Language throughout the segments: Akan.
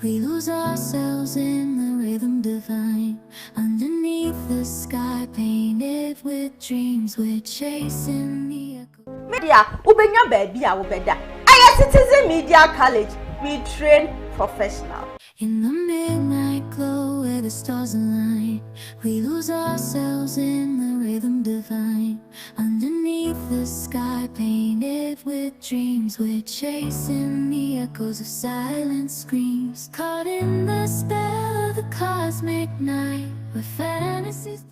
We lose ourselves in the rhythm divine. Underneath the sky painted with dreams, we're chasing the echo. Media, ubenya baby, I will better. I am Citizen Media College. We train professional. In the midnight glow where the stars align, we lose ourselves in the rhythm divine. Underneath the sky painted with dreams, we're chasing the echoes of silent screams. Caught in the spell of the cosmic night, where fantasies.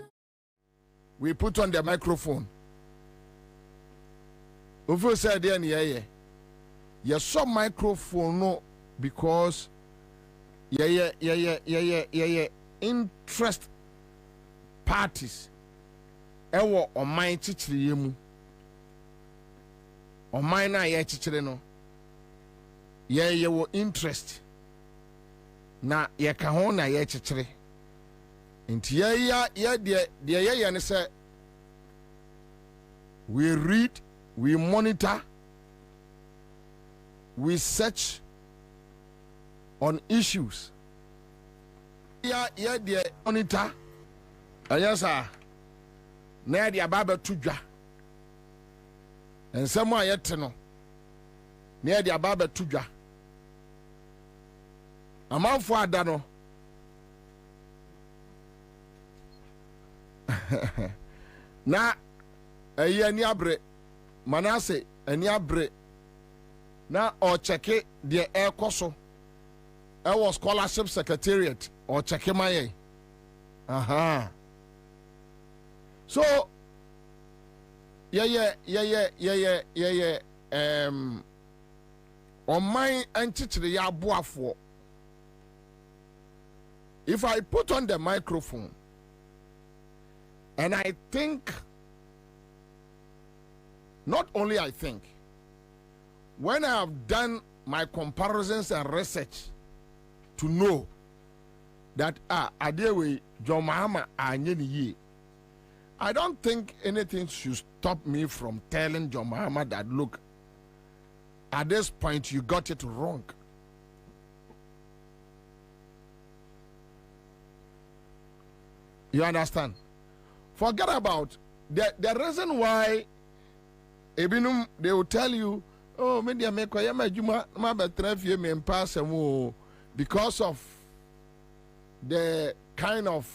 We put on the microphone. Over said yeah. You saw microphone no because yeah. Interest parties. Ewo on my chichiri yemu. On my na ye chichiri no. Ye wo interest. Na ye ka ho na ye chichiri. Inti ye de ne say we read, we monitor, we search on issues. Yeah, the monitor. Yes, sir. Na the ababa tudwa. And some yet no. Near the ababa tudwa. A man for adano. Na a year niabre. Manase a niabre. Na or check it the air coso. I was scholarship secretariat or check my So yeah. On my entity ya boafo. If I put on the microphone and I think, not only I think, when I have done my comparisons and research to know that adewe John Mahama anyeni, I don't think anything should stop me from telling John Mahama that look, at this point you got it wrong. You understand? Forget about the reason why Ebinum they will tell you, oh, media make juma ma betrefie me pass because of the kind of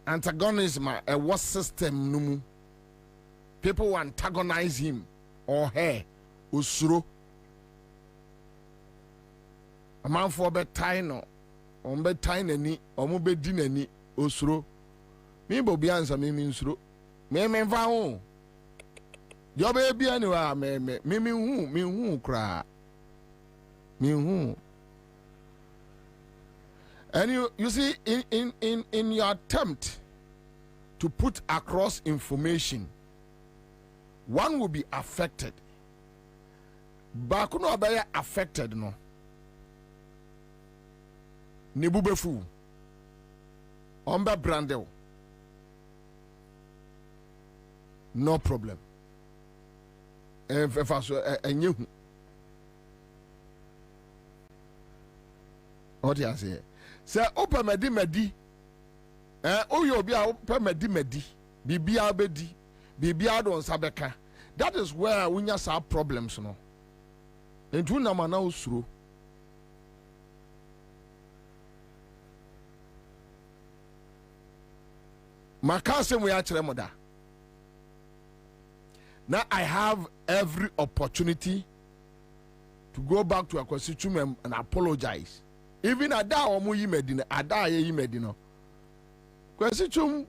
antagonism a war system numu. People will antagonize him or her usuro. A man for be tino on be tiny ni or mo be dinani usuro. Me Bobie Ansah me usuro. Me va your baby anyway, me who cry. Me who. And you see, in your attempt to put across information, one will be affected. back no abaya affected no ne bubefu ombe brandel no problem if so enye hu what you say open medi oyo obi a open medi bibia bedi bibia don sabeka. That is where we have problems no entu na mana usuro makase mu ya kire moda. Now I have every opportunity to go back to a constitution and apologize. Even ada omo yi medina, ada ye yi medino. Constitution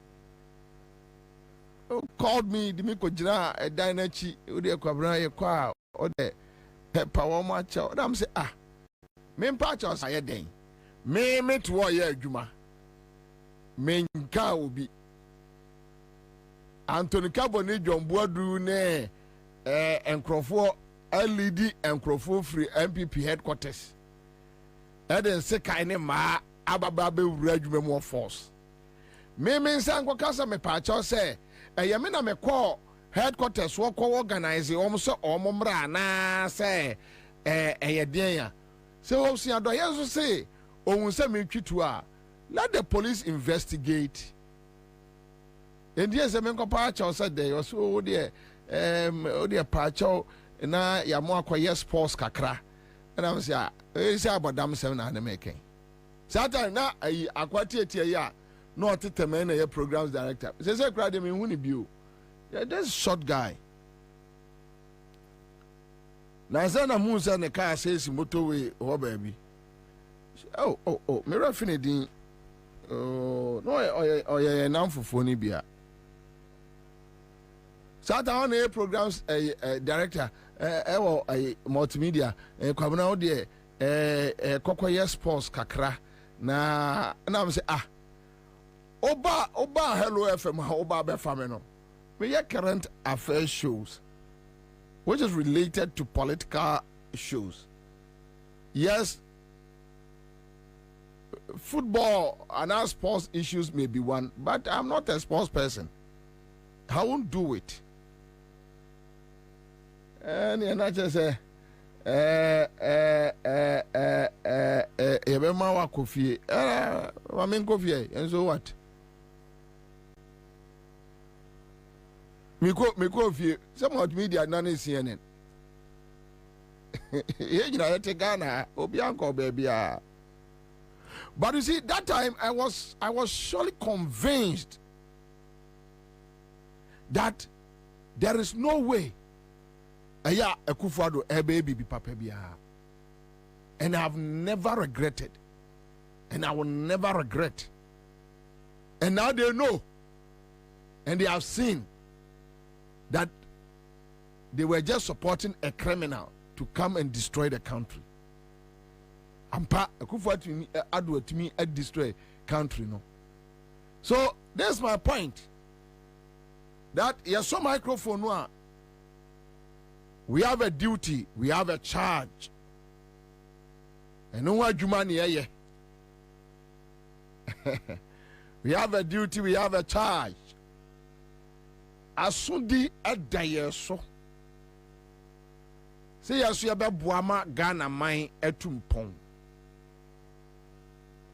called me, the Miko Jina, a dinachi, Udia Kwabena, Kwa, or the power match. I'm say, main patch was I day. May met warrior Juma. Main car will be Anthony Cabone, John Boadu, ne, and Crawford, LED and Crawford free MPP headquarters. And then say, kind ma, Abababe regiment more force. Me mean Sanko Casa me patch say. Yamina me call headquarters work organize almost omomra na say dia so see adoye so say ohun say me twitu a let the police investigate and yes me ko pa cha say there so there pa cha na ya mo akoye sports kakra and am say say abodam sem na na make satan na akwati etie ya no tetemene na programs director say crowd me hu ni bio yeah this short guy na say na mu say ne car says motorway ho baby oh me rafine din oh no oye na mfofo ni bia sata on a programs director multimedia Kwabena ode kokoye sports kakra na am say Oba Hello FM Oba be famino. We hear current affairs shows, which is related to political shows. Yes, football and our sports issues may be one, but I'm not a sports person. I won't do it. And I just say, Kofi, Kofi, and so what? Me go fear some of media none is CNN. You know, Ghana, Obianco baby. But you see, that time I was surely convinced that there is no way a Akufo-Addo a baby be papa bia. And I have never regretted. And I will never regret. And now they know. And they have seen that they were just supporting a criminal to come and destroy the country. Ampa Akufo-Addo to me destroy country no. So that's my point. That yes, so microphone no. We have a duty, we have a charge. And no one Jumani. We have a duty, we have a charge. Asundi adaye so. Say yasu yabe buama Ghana mine etumpon.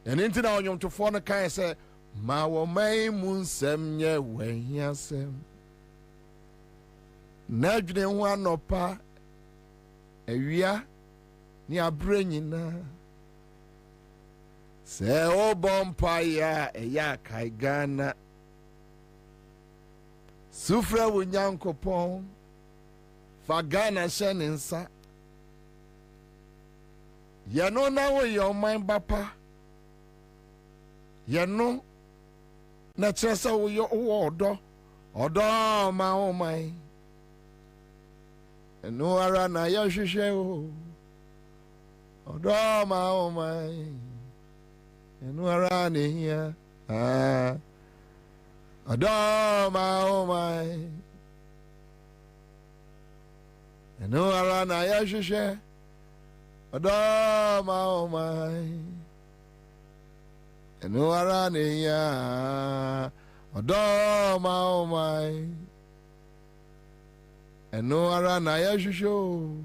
And into na onyom to phone kan say ma wo mai munsem nye wehiasem. Na dwene ho anopa awia ni abre nyina. Se o bompa ya kai Ghana. Sufra wunyankopon fa Ghana hye ne nsa. Yano na wo your mind bapa. Yano na kyerese wo yo odo ma o mai. Eno ara na ya hwehwe o. Odo ma o mai. Eno ara ne hia. Adama, oh my. eno ara na ya hwehwe odo ma o mai eno ara na ya odo ma o mai eno ara na ya hwehwe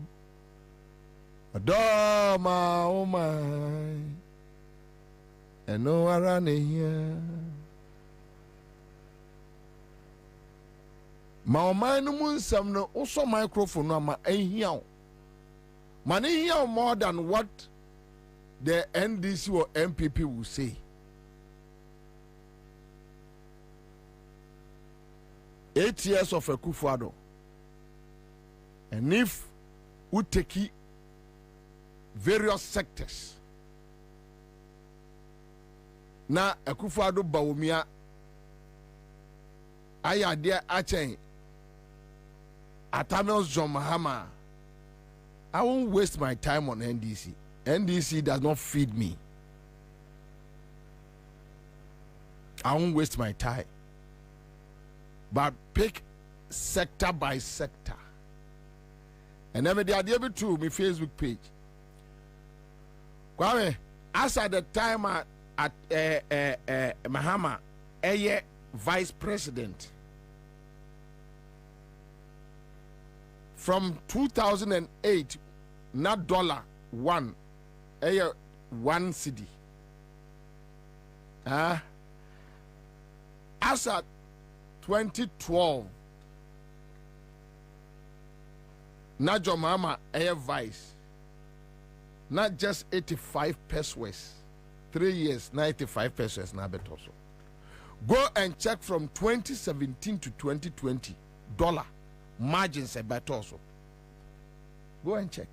odo ma o mai eno ara na ya ma o mai no mu nsam no uso microphone no ama ehia Mane hear more than what the NDC or MPP will say. Eight years of Akufo-Addo. And if we take various sectors, na Akufo-Addo Bawumia aya dia achen Atamels John Mahama, I won't waste my time on NDC. NDC does not feed me. I won't waste my time. But pick sector by sector. And then they are able to my Facebook page. Kwame, as at the time at Mahama, vice president. From 2008, not $1, 1 cedi. As at 2012, not your mama, vice, not just 85 pesos. 3 years, 95 pesos, na bet also. Go and check from 2017 to 2020, dollar. Margins about also. Go and check.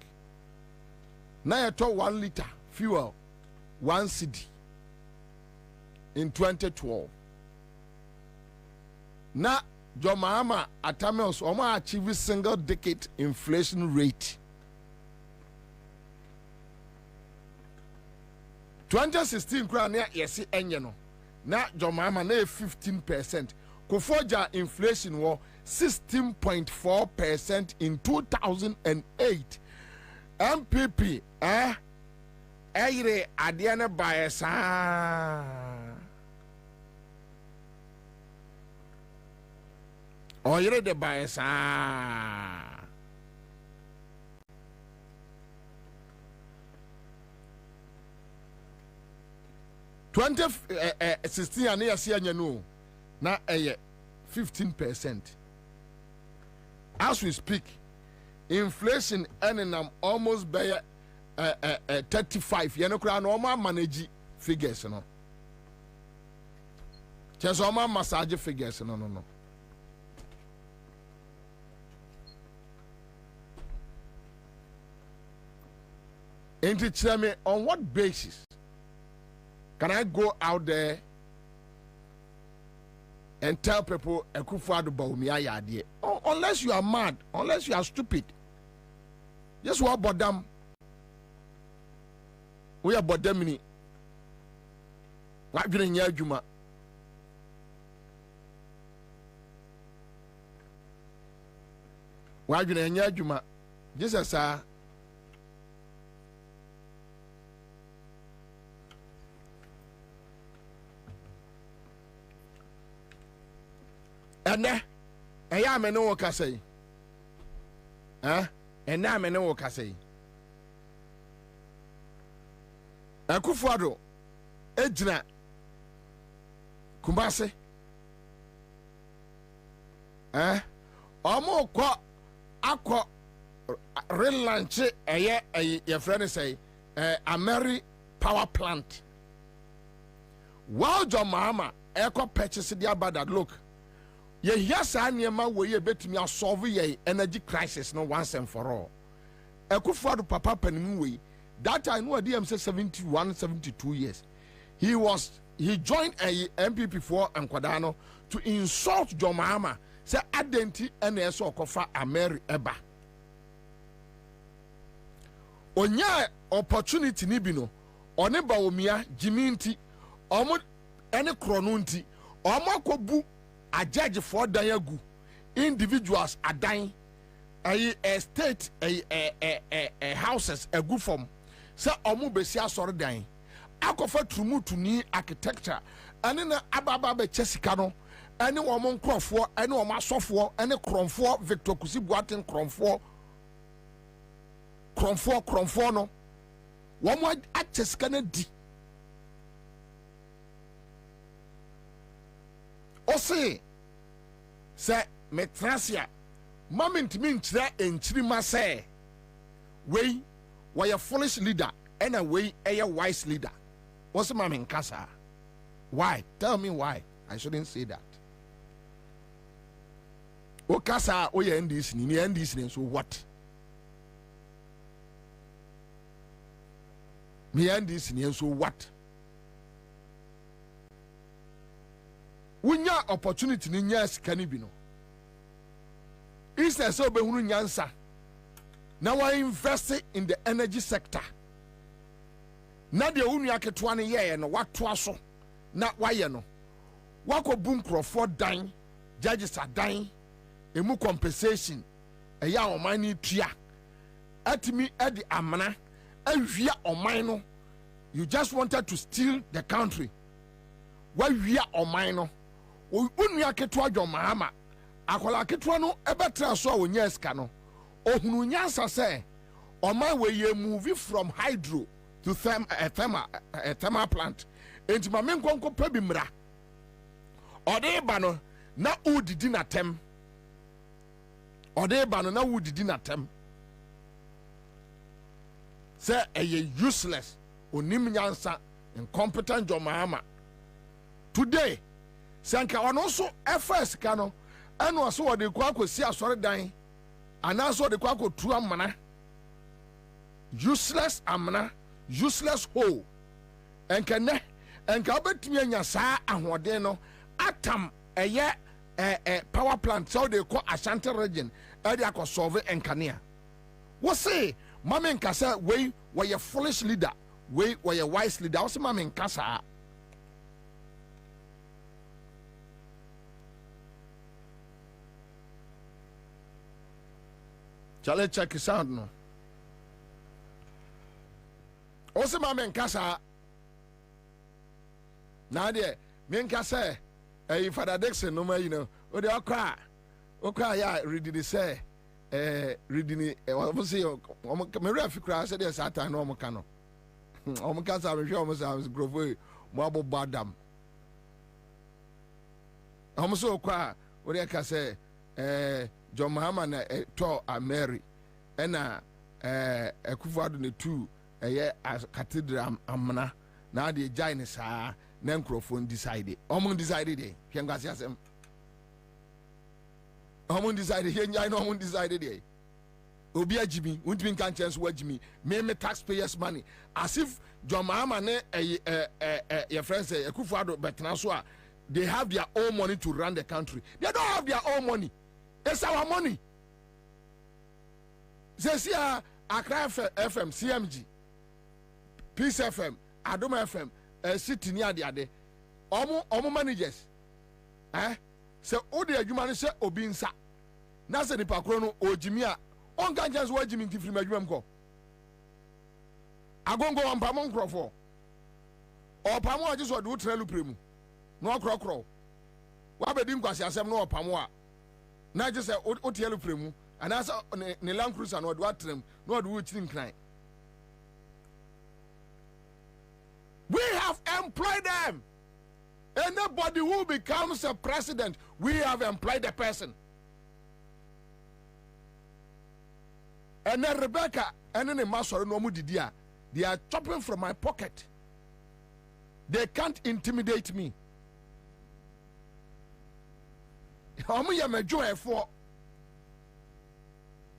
Now you talk 1 liter fuel, 1 cedi in 2012. Now, John Mahama Atamels Oma achieve single decade inflation rate. 2016 crown yes enyeno. Now John Mahama na 15%. Kufoja inflation was 16.4% in 2008. MPP, Aire Adiana Bayesa. Oyere de Bayesa. 2016 and year see no. Na 15%. As we speak, inflation earning almost by 35. You know, normal manage figures, no. Just normal massage figures, no. And to tell me on what basis can I go out there and tell people Akufo-Addo Bawumia yadie? Unless you are mad, unless you are stupid. Just what about them? We are about them. What doing here, Juma? What doing here, Juma? Jesus, sir. And I am no work say. And I'm no work say. Akufo-Addo ejina Kumasi. Omo kwa akwa relaunch your friend say Ameri power plant. While John Mahama echo purchase the abada look. Ye yes anyema we ye betumi solve ye energy crisis no once and for all. Akufo-Addo papa panimu we that I know DM say 71, 72 years. He joined a MPP for Nkwadano to insult John Mahama. Say identity and so kofa Ameri eba. Onya opportunity ni bino. One Bawumia jiminti omo ene kronunti omo kobu a judge for Dayagu individuals are dying a state a houses a good form say omu besi asori dan akofa trumutu ni architecture ane na ababa be chesika no ane omo nkrofo ane omo asofo ane kromfo Victor Kusi Boateng kromfo no womo achesika na di ose se metrasia moment me nkyira enkyirima say we a foolish leader and a way a wise leader. What's my main casa? Why? Tell me why I shouldn't say that. O casa, o end this, so what? Me end this, so what? Unya opportunity ni nyas kanibino. Is there so be hunu nyansa? Now I invest in the energy sector. Na de unu aketua ne ye no watoa so na waye no wako boom croford dan judges adan emu compensation eya oman ni tua atimi edi amana awia oman no. You just wanted to steal the country. Wawia oman no unu aketua dwo mahama akola aketua no ebetra so a wonya ska no ohunu nyansa say oman we ye move from hydro to thermal plant. Enti ma men konko pa bi mra ode ba no na udidi na tem ode ba no na udidi na tem say eye useless onim nyansa incompetent jomama today sanka ono so FS ka no eno so wode kwa akosi asore dan anaso wode kwa akotu amana useless amana useless hole enkene enka betumi anya saa ahoden no atam eye power plant so they call Ashanti region e dey akosolve enkanea wo say mama nkasa we a foolish leader we a wise leader wo say mama nkasa chale check sound no Ose ma men kasa na de men kasa Father Dixon no ma you know o de okwa ya read the say reading we say me refi kra say the satan no mo ka no o mo kasa me hwe o mo say grofo mo abobo adam o mo so okwa o de ka say John Mahama na to Mary na Akufo-Addo ne tu eye cathedral amna na de giant saa na microphone decide omon decide de hwengase asem omon decide he nyai no omon decide de obi agimi untimi kan chance wagimi me taxpayers money as if John Mahama ne your friends say Akufo-Addo betena so a they have their own money to run the country. They don't have their own money. It's our money. They see Accra FM, CMG, Peace FM, Adoma FM, City near the other. Omo managers. So all the adjumani say obinsa. Nasa ni pakrono ojimia. On can just watch him in different majumam ko. Agongo ampamon crofo. Or pamo just what do trelu premu. No crocro. Wabedim kwasi asem no pamoa. Na just say otielu premu. And as ne Land Cruiser no do atrem no do chin cry. We have employed them. Anybody who becomes a president, we have employed the person. And then Rebecca and then the master no mudidia, they are chopping from my pocket. They can't intimidate me.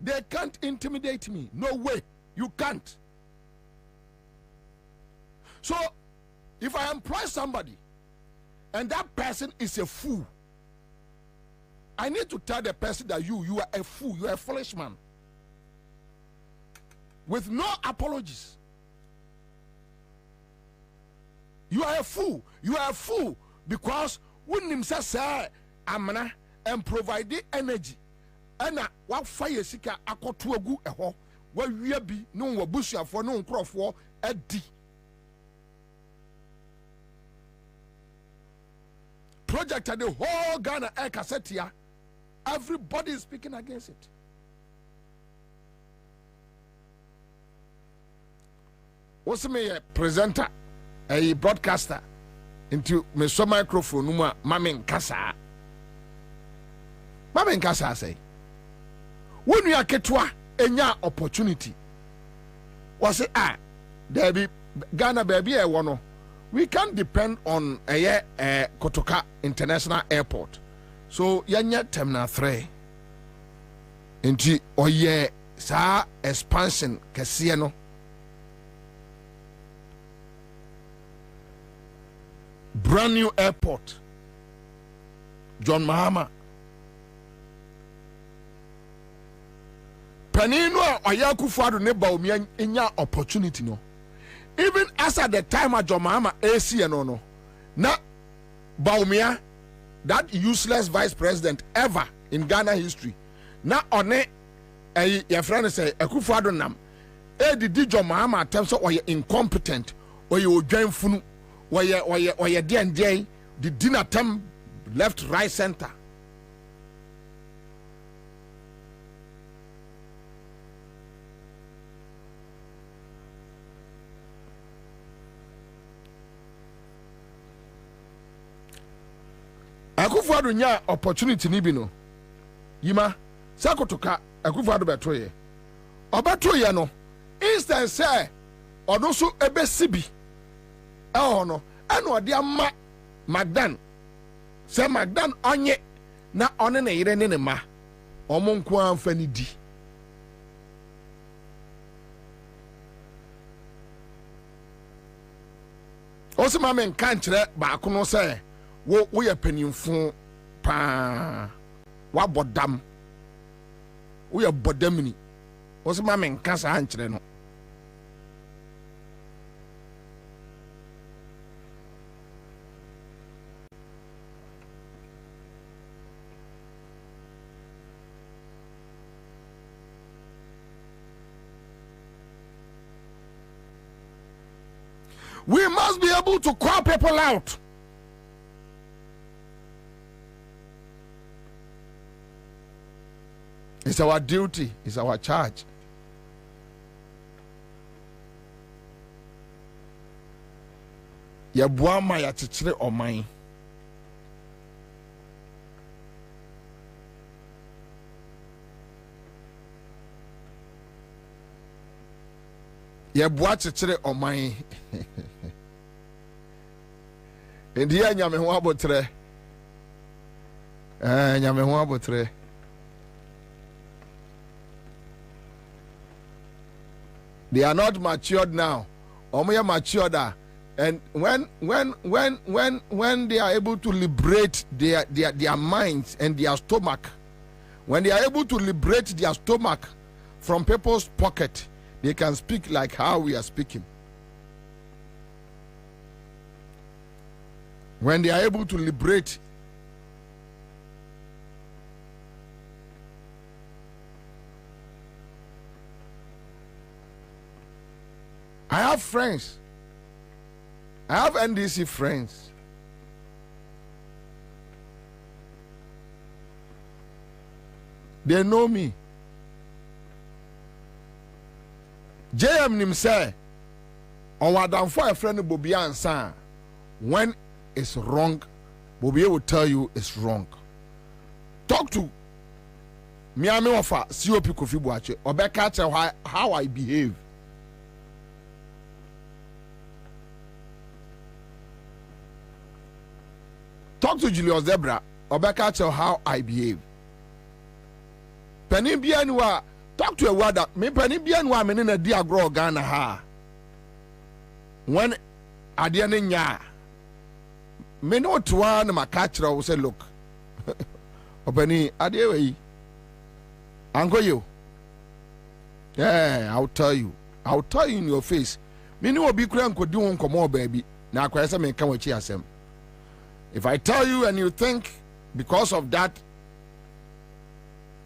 They can't intimidate me. No way. You can't. So, if I employ somebody and that person is a fool, I need to tell the person that you are a fool. You are a foolish man. With no apologies. You are a fool. You are a fool because when himself say amana and provide the energy ɛna wafa yɛ sika akɔto agu ɛhɔ wawia bi ne wɔ busuafoɔ ne nkurɔfoɔ adi project the whole Ghana air cassette here. Everybody is speaking against it. What's me a presenter, a broadcaster into me so microphone numa mamen kasa. Mamen kasa say. When you are ketwa enya opportunity. Was it there be Ghana baby a wano. We can't depend on Kotoka International Airport. So yanya terminal 3. Inti oye sa expansion kesiye no. Brand new airport. John Mahama. Panino oyaku fadu ne ba omi enya opportunity no. Even as at the time of John Mahama AC no na Baumia, that useless vice president ever in Ghana history, na one your friend say Akufo-Addo nam did John Mahama attempts or you incompetent or you join funu or you D&D the dinner term left right center. Akufo-Addo nya opportunity ni bi no yima sakotoka Akufo-Addo betoye obetoye no instance say odo so ebesi bi no eno ode ama Magdan say Magdan onye na one ne yire ne ma omo nko amfa ni di osima men kan kire ba ko no say wo ye panimfo pa wa bodam wo ye bodamni wo se ma men kasa ankyere no we must be able to call people out. It's our duty, it's our charge. Ya buama ya chichire omai. Ya bua chichire omai. Ndiye nyame ho abotre. Nyame ho abotre. They are not matured now. Omoya matured, and when they are able to liberate their minds and their stomach, when they are able to liberate their stomach from people's pocket, they can speak like how we are speaking. When they are able to liberate I have friends. I have NDC friends. They know me. JM nim say, on wadam for a friend Bobie Ansah, when it's wrong, Bobie will tell you it's wrong. Talk to Miami Wafa, COP Kofi Boache, or back at how I behave. Talk to Julius Debra, or back at how I behave. Penny Bianwa, talk to a word that me Penny Bianwa men in a dear grow Ghana ha. When I didn't ya, me no to one my catcher will say, look, Penny, I dear Uncle you. Yeah, I'll tell you in your face. Me no be crank could do one come on, baby. Now, Christ, may come with you. If I tell you and you think because of that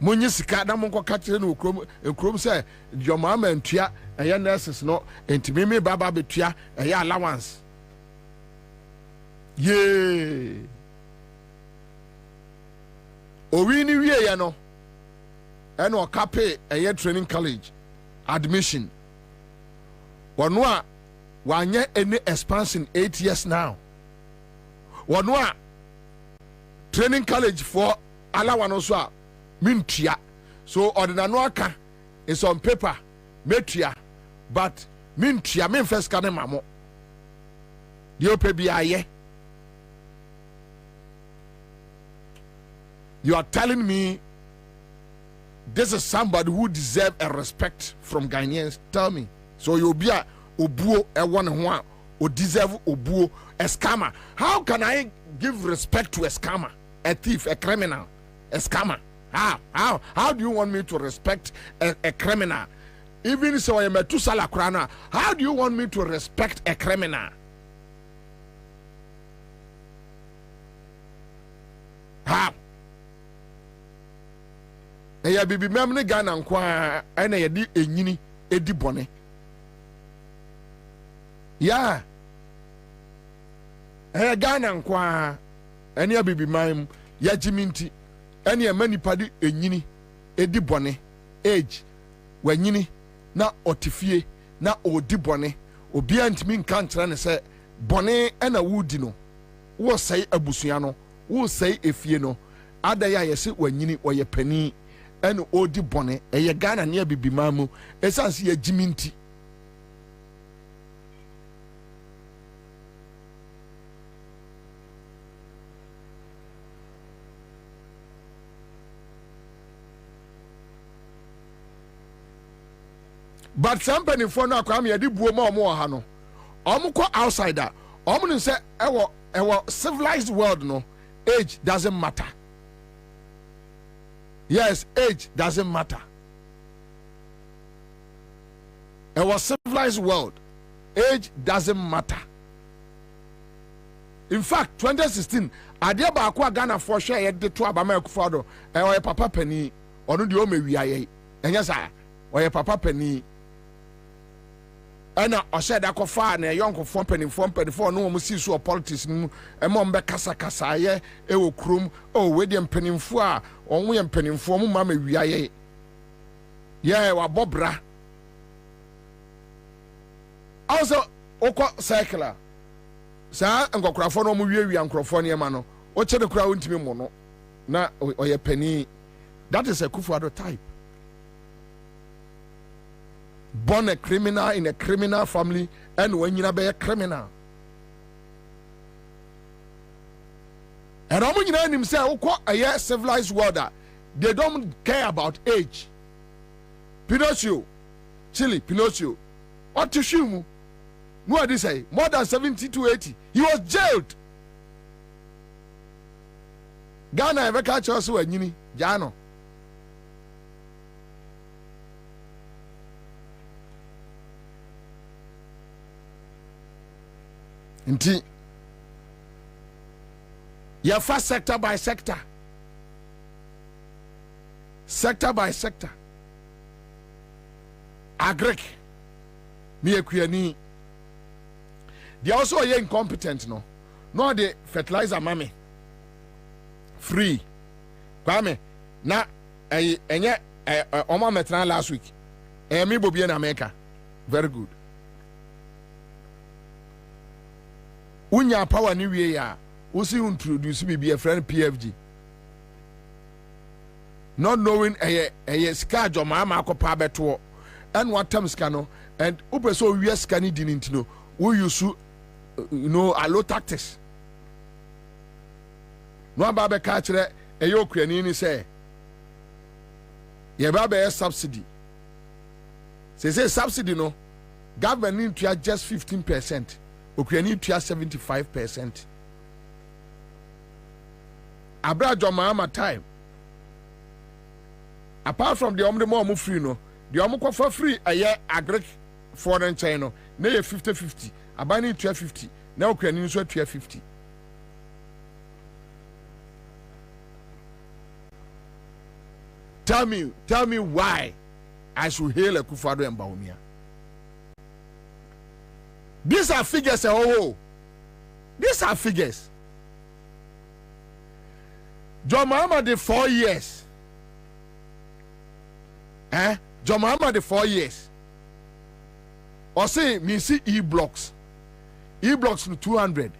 Munyi sika na monko ka kire no krom say your mama ntua eye nurses no entimi me baba betua eye allowance ye owi ni wie ye no ene o kape eye training college admission wono a wanye any expansion 8 years now wono a training college for allowance so a mintua so ordinary aka is on paper metua but mintua men first kan mamo dio pe bia ye. You are telling me this is somebody who deserve a respect from Ghanaians? Tell me. So you be a obuo e one or deserve obuo a scammer. How can I give respect to a scammer, a thief, a criminal, a scammer? How do you want me to respect a criminal? Even so I am a tusala krana. How do you want me to respect a criminal? How? Eya bibi memne Ghana nkwa ena yedi enyini edi bone. Ya. Eya Ghana nkwa ena ya bibi mam ya jiminti ena ya manipadi enyini edi bone. Age wanyini na otifie na odi bone. Obi antimi nka nkyere ne se bone ena wudi no. Wo sei abusua no, wo sei efie no. Adaya yesi wanyini oye pani and odi bone eye Ghana ne bibi mamu esanse ya jiminti but somebody for no akwa me yedi buo ma omo ha no omko outsider omo say ewo civilized world no age doesn't matter. Yes, age doesn't matter. In our civilized world, age doesn't matter. In fact, 2016, adia ba akwa Ghana for share yet the two abama kufado e papa penny onu di o mewiaye enya sa o papa penny ana o said akofa na yonko fo penny no mo si so politics mu e mo mbe kasa kasa ye e wo krom o we de mpanimfo a onwo ye mpanimfo mu ma mewiaye ye wa bobra also oko circular sa ngokrafo no mo wiawia nkrofo ne ma no o chede kura wontimi mo no na o ye penny. That is a Kufuado type. Born a criminal in a criminal family, and when you be a criminal. And how many of them say, "Oh, a civilized world, they don't care about age." Pinocchio, Chile, Pinocchio, what to Shimu? What did they say? More than 70 to 80. He was jailed. Ghana ever catch us when you Jano. Inti ya first sector by sector by sector agric me ekuani they also are incompetent no the fertilizer mame free kwame na enye oma metra last week me Bobie na America very good. Unya power ni wie ya usi introduce be a friend PFG not knowing a scar jo mama akopa beto and what time scano and upe so we scanning didn't know we use a low tactics no baba catch a Ukrainian say ye baba subsidy say subsidy no government need to just 15%. Ukraine to 75%. Abrajo Mahama time. Apart from the omni more free no, the omko for free a year agric foreign China. Nay 50-50. Abani 1250. Now Ukraine so 1250. Tell me why I should hail Akufo-Addo and Bawumia. These are figures. These are figures. John Mahama did 4 years. John Mahama did 4 years. Or say me see E-blocks. E-blocks to 200.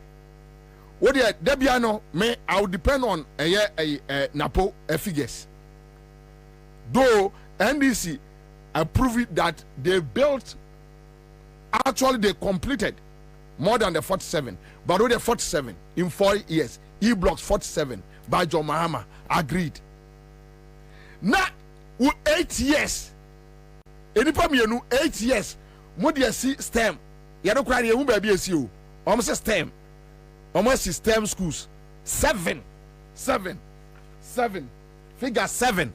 What the Debiano may I will depend on Napo figures. Though NDC approved that they built, actually they completed more than the 47, but with the 47 in 4 years, E-blocks 47 by John Mahama agreed. Now, 8 years, any problem 8 years, what do you see STEM? You don't cry, you baby is you. Almost STEM, almost STEM schools 7, figure 7.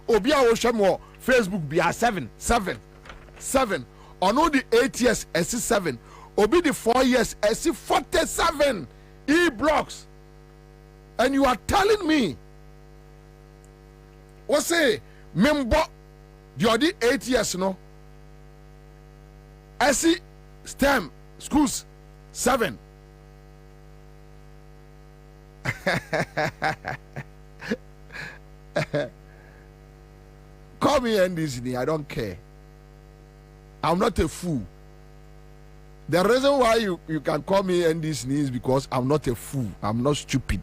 Obia Oshamo Facebook be a 7. On all the 8 years, I see 7. Obi the 4 years, I see 47 E-blocks. And you are telling me, what say, member, the other 8 years, no? I see STEM schools 7. Call me NDC, I don't care. I'm not a fool. The reason why you can call me NDC is because I'm not a fool. I'm not stupid.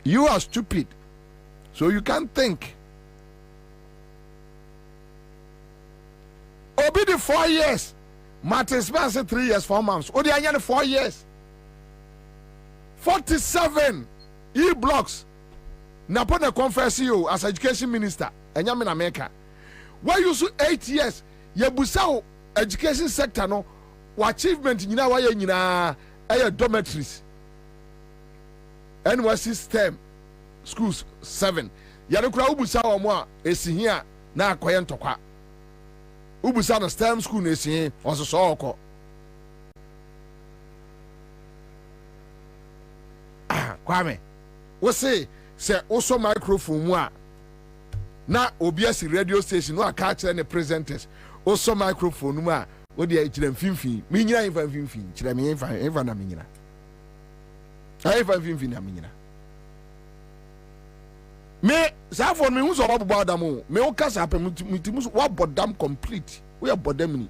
You are stupid. So you can't think. Obi the 4 years. Martin Spencer 3 years, 4 months. Odi Anyane 4 years. 47 E-blocks. Napona confess you as education minister. Enyame na America. Why you so 8 years? Yebusa education sector no. Wa achievement nyina wa ye nyina aye dormitories. NYC STEM schools 7. Yare kura ubusa omo a esi hia na akoye ntokwa. Ubusa na STEM school na esi ososo okọ. Kwame, we say also microphone mu a na obiasi radio station no aka kire ne presenters also microphone mu a wo de kire mfimfin me nyina infa mfimfin kire me infa na me nyina ai fa mfimfin na me nyina me sa phone me hu so bobo adam me o kasa apem mutimu wa bodam complete we are bodam ni.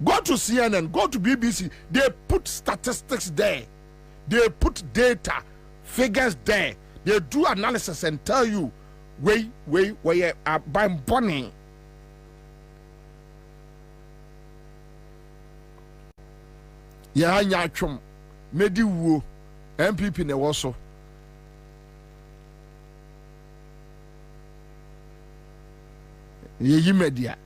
Go to CNN, go to BBC, they put statistics there. They put data, figures there. They do analysis and tell you where you are buying money. Ya nyachum, medi wo, MPP ne woso. Ye media.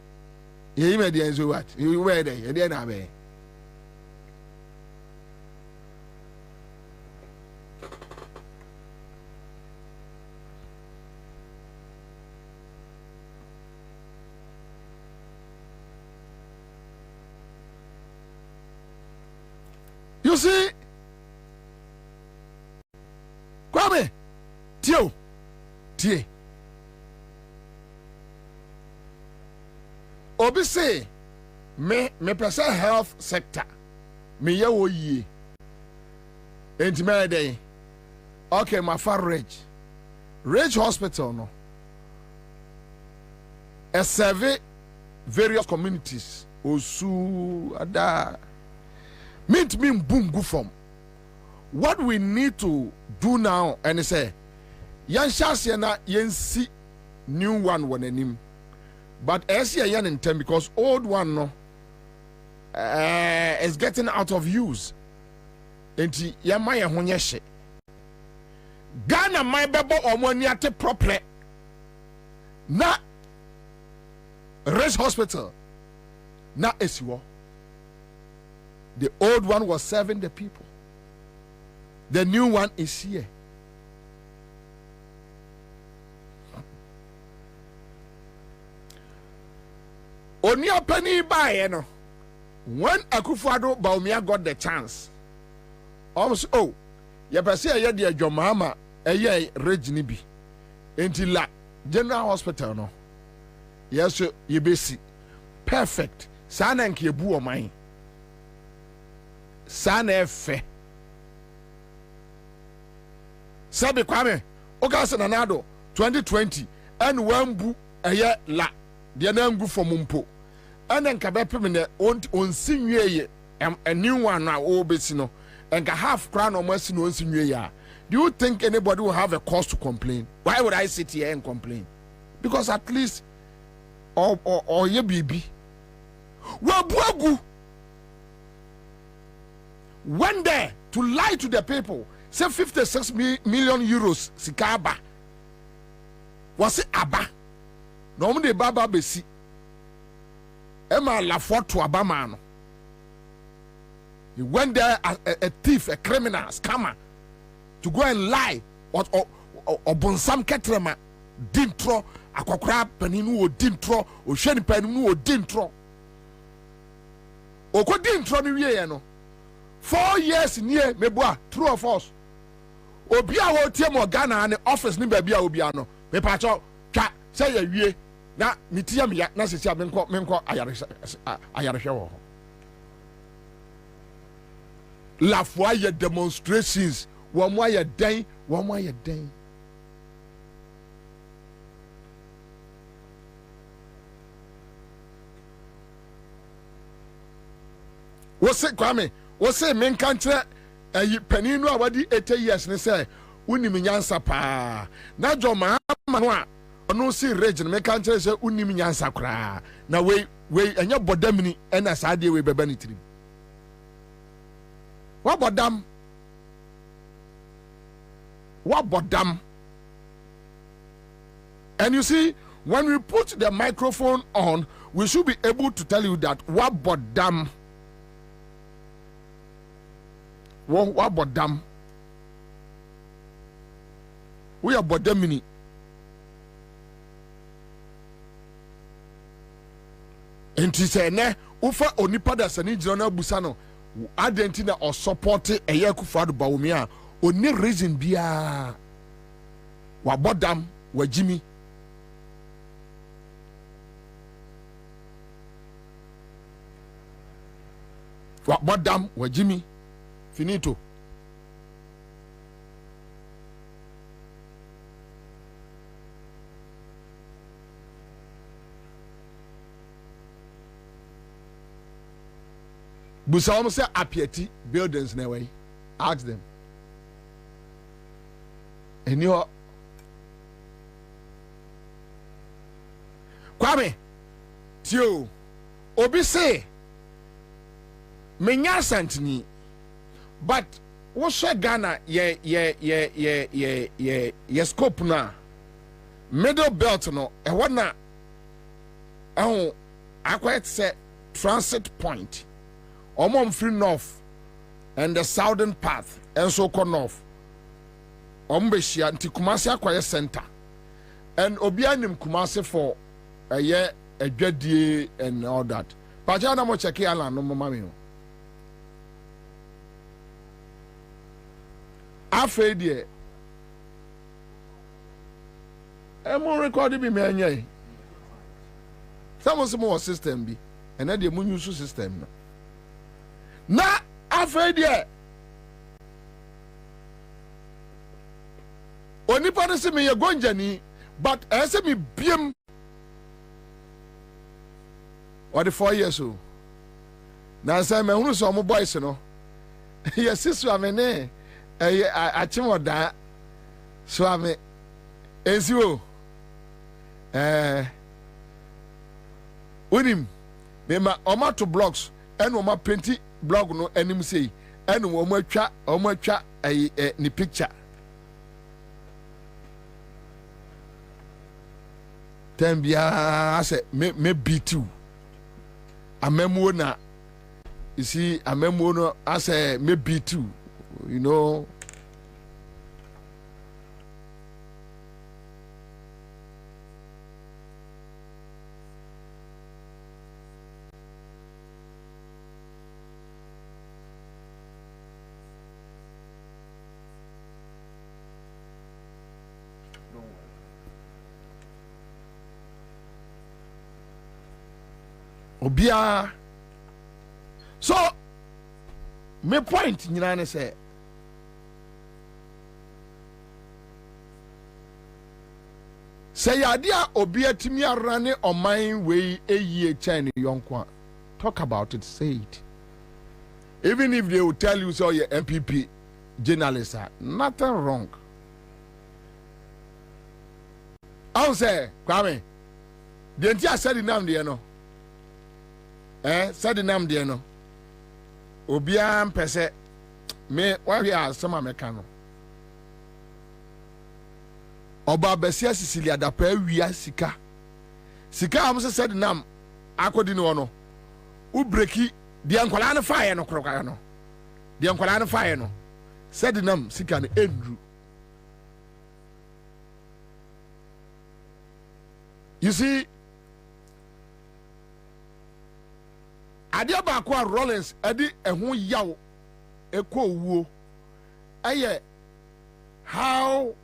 You media is what? You were there, you didn't have it. You see, Kwame, tie. Obi say me person health sector me ye wo yie enti me dey okay my far rage hospital no a survey various communities osu ada meet me boom go from what we need to do now and say yan shase na yan si new one wonanim. But as you are in term because old one no is getting out of use. Enti yamaya hunyeshe. Ghana my bebo omoniate properly. Na Race Hospital. Na esiwo. The old one was serving the people. The new one is here. Onia penny by no. When Akufo-Addo Bawumia got the chance, almost pese ye de adwomama eye regni bi enti la general hospital no yes ye besi perfect sana nke ebu oman sana efe sabe Kwame okase na nado 2020 and wambu eye la de na ngu fomumpo ana nka bepem ne onsinwie a new one na obesi no and half crown or mercy no onsinwie. Do you think anybody will have a cause to complain? Why would I sit here and complain? Because at least or ye baby wabuagu went there to lie to the people. Say 56 million euros sikaba was it aba no de baba besi Emma la to abama no. He went there as a thief, a criminal, scammer, to go and lie or bonsam ketrema dintro akokra paninu o dintro o hwani paninu o dintro o ko dintro ni wie no 4 years near meboa true or false obi a wo tie mo Ghana ne office ni ba bia obi ano me pa cho twa say ya wie na mitia me ya na sesia menko ayare hwe wo la foi ye demonstrations wo mo aye den wo se Kwame wo se men kan kire ayi paninu a wadi 80 years ne say unim nyansa pa na joma no a ono si region men kan kire say unim nyansa kra na we enya bodamini ena saade we beba ni tirim what bodam. And you see, when we put the microphone on, we should be able to tell you that what bodam. What bodam. We are bodamini. And he said, ne, ufa onipa da sani jirona busano. Adentina or support a yakufadu baumia or ne reason bia wa bodam wa Jimmy. Wa bodam wa Jimmy. Finito. Busa almost say apieti buildings na way. Ask them. And you Kwame Tio Obi say menya santini but wo hwe Ghana ye scope na middle belt no e wona akwet say transit point free north and the southern path and so called north Ombeshia nti Kumasi akwaye center and obianim Kumasi for a year adwadie and all that pajana mo check ala no mama me afa die mo record bi me anya some more system bi and na dey mo use system no na afraid ye onipa ne se me ye gonjani but I say me biem what the 4 years old na say me hunu so mo boys no ye sisu amene achimoda so ame ensiwo unim me ma omato blocks and oma penti blog no anim sei enu omo atwa ni picture tembia ase me B2 amemu na you see amemu no ase me B2 you know Obia. So, my point, you know, say, idea obia timia running on my way a year China young one. Talk about it, say it. Even if they will tell you so, your MPP journalists are nothing wrong. I'll say, Kwame, the entire said the name, dear no. Said the name, dear no. Obia pese me why we are some Americano. Oba besia Sicilia da pa wia sika. Sika am se said nam akodi no no. U breki de ankwala na fire no kroka no. De ankwala na fire no. Said nam sika no endru. You see, adia ba kwa Rollins edi ehun yaw ekọ wuo aye how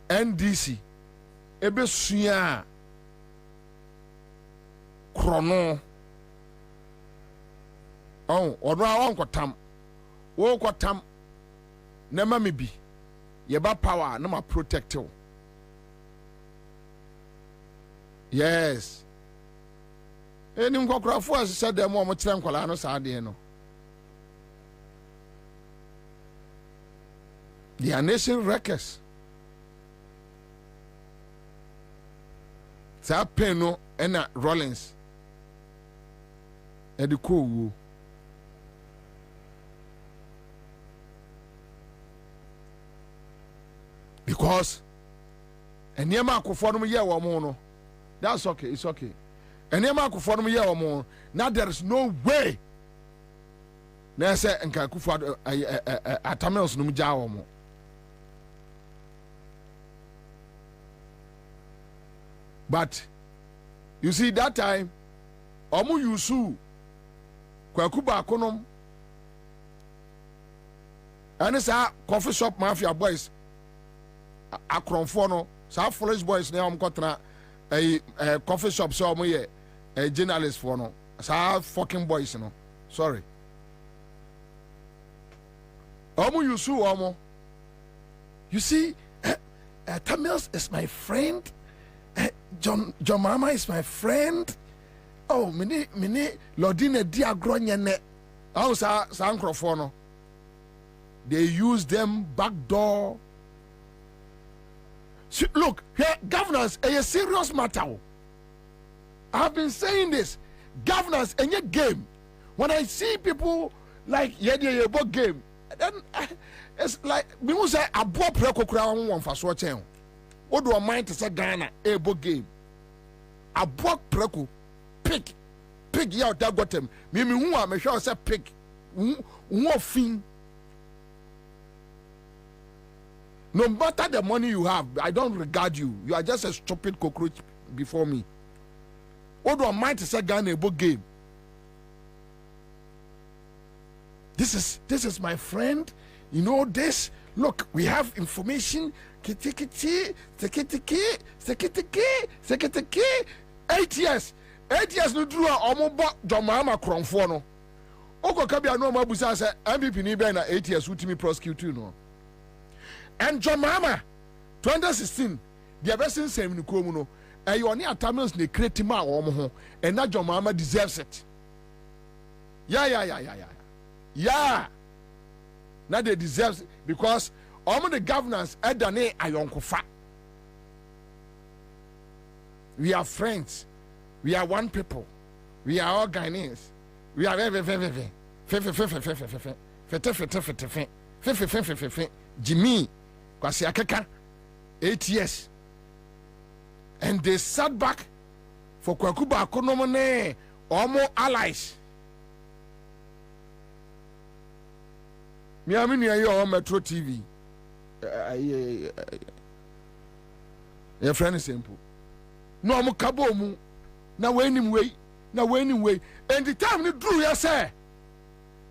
NDC ebe sua krono odo awon kotam wo kotam na ma me bi ye ba power na ma protect you. Yes. Any mkwafo as said them mo kire nkwala no saade no. They are nation wreckers. Sa peno ena Rollins. E de ko wu. Because enema akofo no ye wo mo no. That's okay, it's okay. And you mark for me more. Now there is no way. Now say and Kakufa Atamels no Jawomo. But you see that time, Omu Yusu Kwakuba Konom and it's a coffee shop mafia boys. Akronfono, South Foolish boys now I'm a coffee shop so I'm a journalist for no. So fucking boys no. Sorry. Omo Yusu Omo. You see, Tamils is my friend. John Mama is my friend. Oh, mini Lordine Diagronya ne. Oh, sa no. They use them backdoor. Look, here, governance is a serious matter. I've been saying this. Governance in your game. When I see people like Yedi game, then it's like we must say a boy prekokura one for so chen. What do I mind to say Ghana a book game? A boy preko pick out that got him. Mimi who am sure say pick who fin. No matter the money you have, I don't regard you. You are just a stupid cockroach before me. What do I mind to say Ghana a book game? This is my friend. You know this. Look, we have information. 8 years. 8 years no drew omobo Jomama Kronfo no. Oko kabia no mabusa say MVP ni be na 8 years utimi prosecute no. And Jomama 2016 the best same ni komu no. You only Tamils ne create ma ho and that Jomama deserves it. Yeah. Now they deserve it because all the governance edane ayonkofa. We are friends. We are one people. We are all Ghanaians. We are Jimmy kwasi akeka 8 years. And they sat back for Kwakuba Konomone or more allies. Me I mean you on Metro TV. Your friend is simple. No I'm kabomu. Na way. And the time you drew ya say.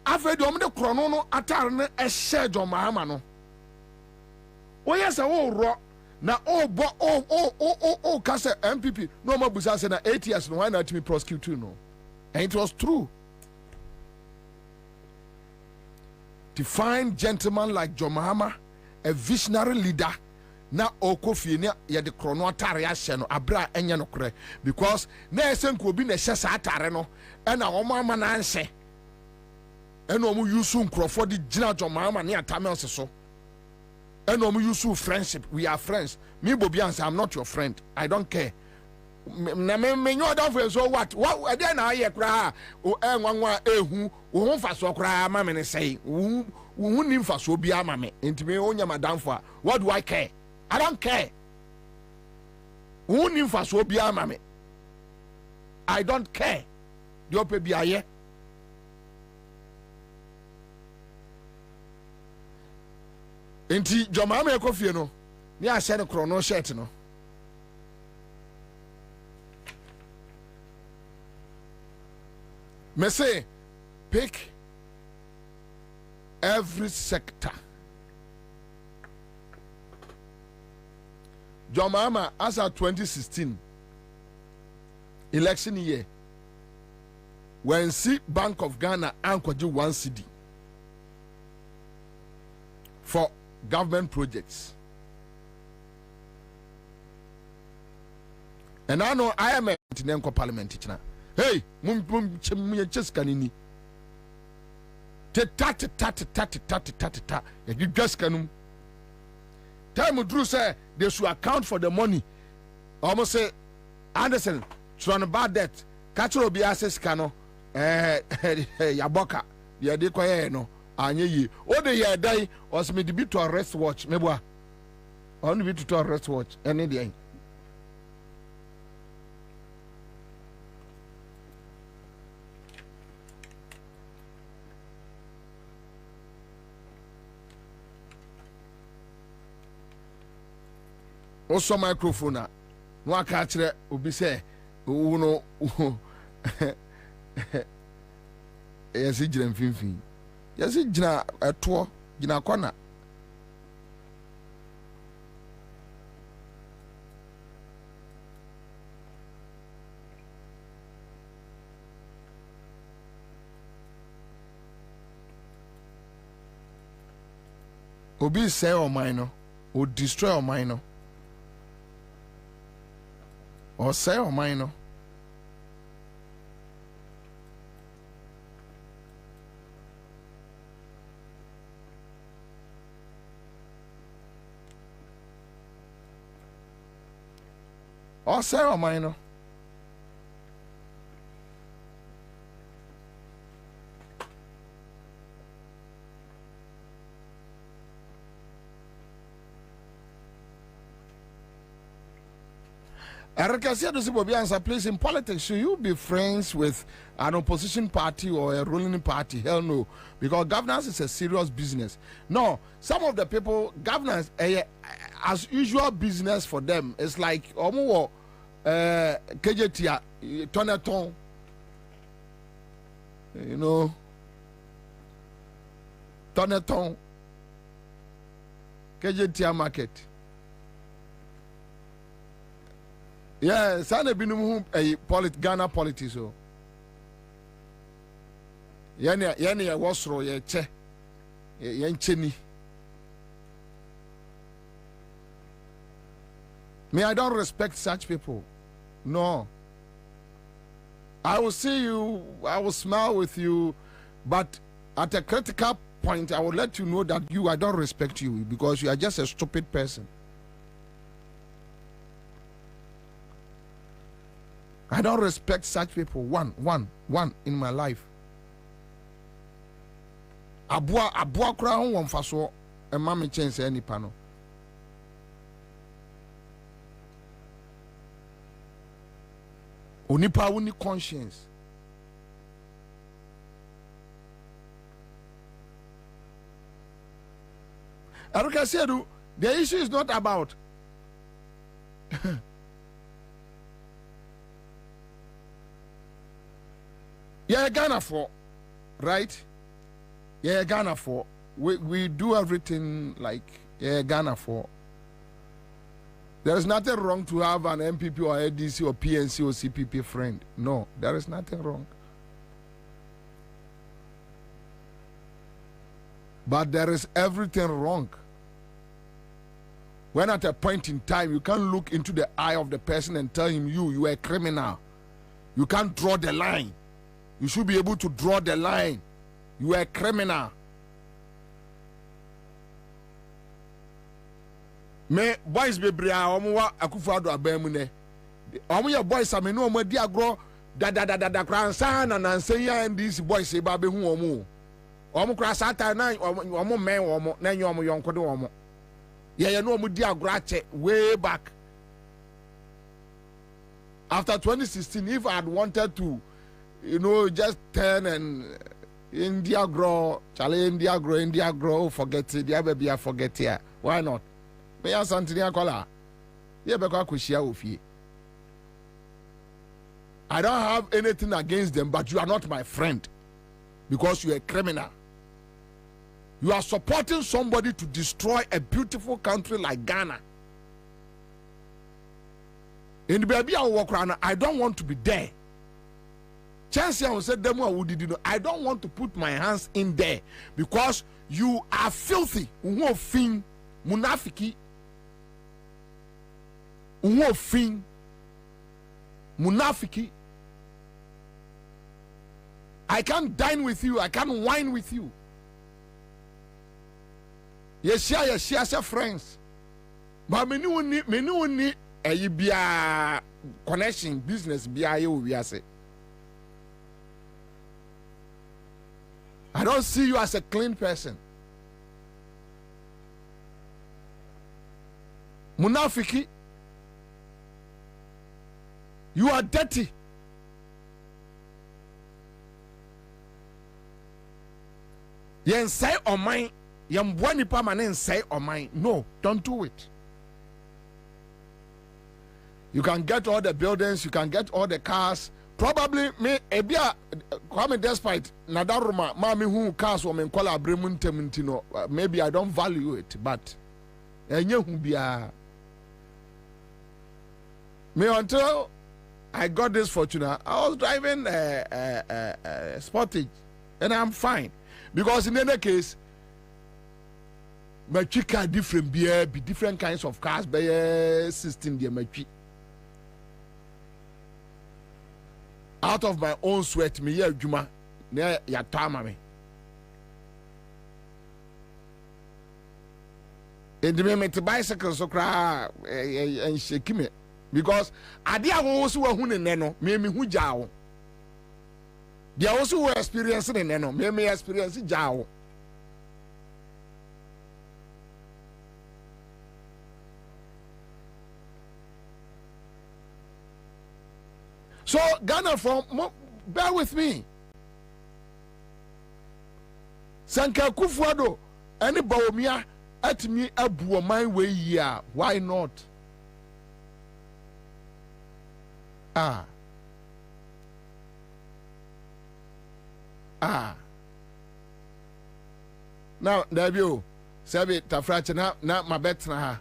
After the chrono no atar na share John Mahama no. Oh yes, I will rock. Now, Kasa MPP, no more Busa said 8 years, no, why not me prosecute you? No, and it was true. To find gentlemen like John Mahama, a visionary leader, na Okofi, ya the chrono atare abra enya no kre, because na esen ko bi na hyesa atare no, and a woman na anse, and omu yusu nkrofo di gina John Mahama ne atame so. And when we use friendship, we are friends. Me, Bobie, Ansah, I'm not your friend. I don't care. Me know that so what? What then I hear cry? Oh, who for so cry? Mamma say, who need for so be a mammy? Into me, own madam for what do I care? I don't care. Who need for so be a mammy? I don't care. You be a ye. Enti Jomama Ekofie no ni ahye ne chrono shirt no me say pick every sector. Jomama as at 2016 election year when see Bank of Ghana ankoji 1 cedi for government projects. And I know I am a parliament teacher. Hey, just canini. Tata. You just canum. Time Drew say they should account for the money. Almost say Anderson, trying about that. Catch will be access cano. Yaboka. Yeah, they quite no. Anye ye o de ye dai was me be to arrest watch me boa on be to arrest watch any day also microphone no aka kire obi say wo no yes gira mfimfin yes gina eto gina kona obi say o mine or destroy o mine or say o mine or say o mine Erica said to Bobie Ansah, please, in politics, should you be friends with an opposition party or a ruling party? Hell no. Because governance is a serious business. No, some of the people, governance, as usual business for them, it's like, KJT, Toneton, you know, Toneton, KJT market. Yeah, sana binum Ghana politics so. Yani ya wasro ye che. Ye ncheni. Me, I don't respect such people. No. I will see you, I will smile with you, but at a critical point, I will let you know that I don't respect you because you are just a stupid person. I don't respect such people. One in my life. Abua crown one faso a mommy change any panel. Onipa uni conscience. Erica said the issue is not about yeah, Ghana for, right? Yeah, Ghana for. We do everything like yeah, Ghana for. There is nothing wrong to have an MPP or ADC or PNC or CPP friend. No, there is nothing wrong. But there is everything wrong when at a point in time you can't look into the eye of the person and tell him you are a criminal. You can't draw the line. You should be able to draw the line. You are a criminal. Me boys be bria omo Akufo-Addo abamune. Omo ye boys ame no omo di agro da kransa na nanse ya ndisi boys e ba be hu omo. Omo kra sata na omo men omo na nye omo yonko de omo. Ye no omo di agro ache way back. After 2016, if I had wanted to, just turn and India grow, India grow, forget it, yeah baby, I forget here. Why not? Me and Santinia Kola. Yeah, because I don't have anything against them, but you are not my friend because you are a criminal. You are supporting somebody to destroy a beautiful country like Ghana. In the baby, I don't want to be there. Chance I said them I don't want to put my hands in there because you are filthy. Munafiki. Munafiki. I can't dine with you. I can't wine with you. Yes, share friends. But many only a connection business I don't see you as a clean person. Munafiki. You are dirty. Yen say on mine. Yen bwani permanent say on mine. No, don't do it. You can get all the buildings, you can get all the cars. Probably me ebia kwame despite nadaruma mami hu cars wo men kola abremuntino. Maybe I don't value it, but enye hu bia. Me until I got this Fortuner, I was driving Sportage, and I'm fine because in any case, my car different beer, be different kinds of cars, by system there my out of my own sweat, me yeah juma ne ya tama me. And me to bicycle so cry and shake me. Because adia also who neno me hu jao. They also were experiencing neno me experience jao. So Ghana bear with me. Sanka Akufo-Addo any Bawumia at me abu my way here. Why not? Now there you say tafrache na my bet na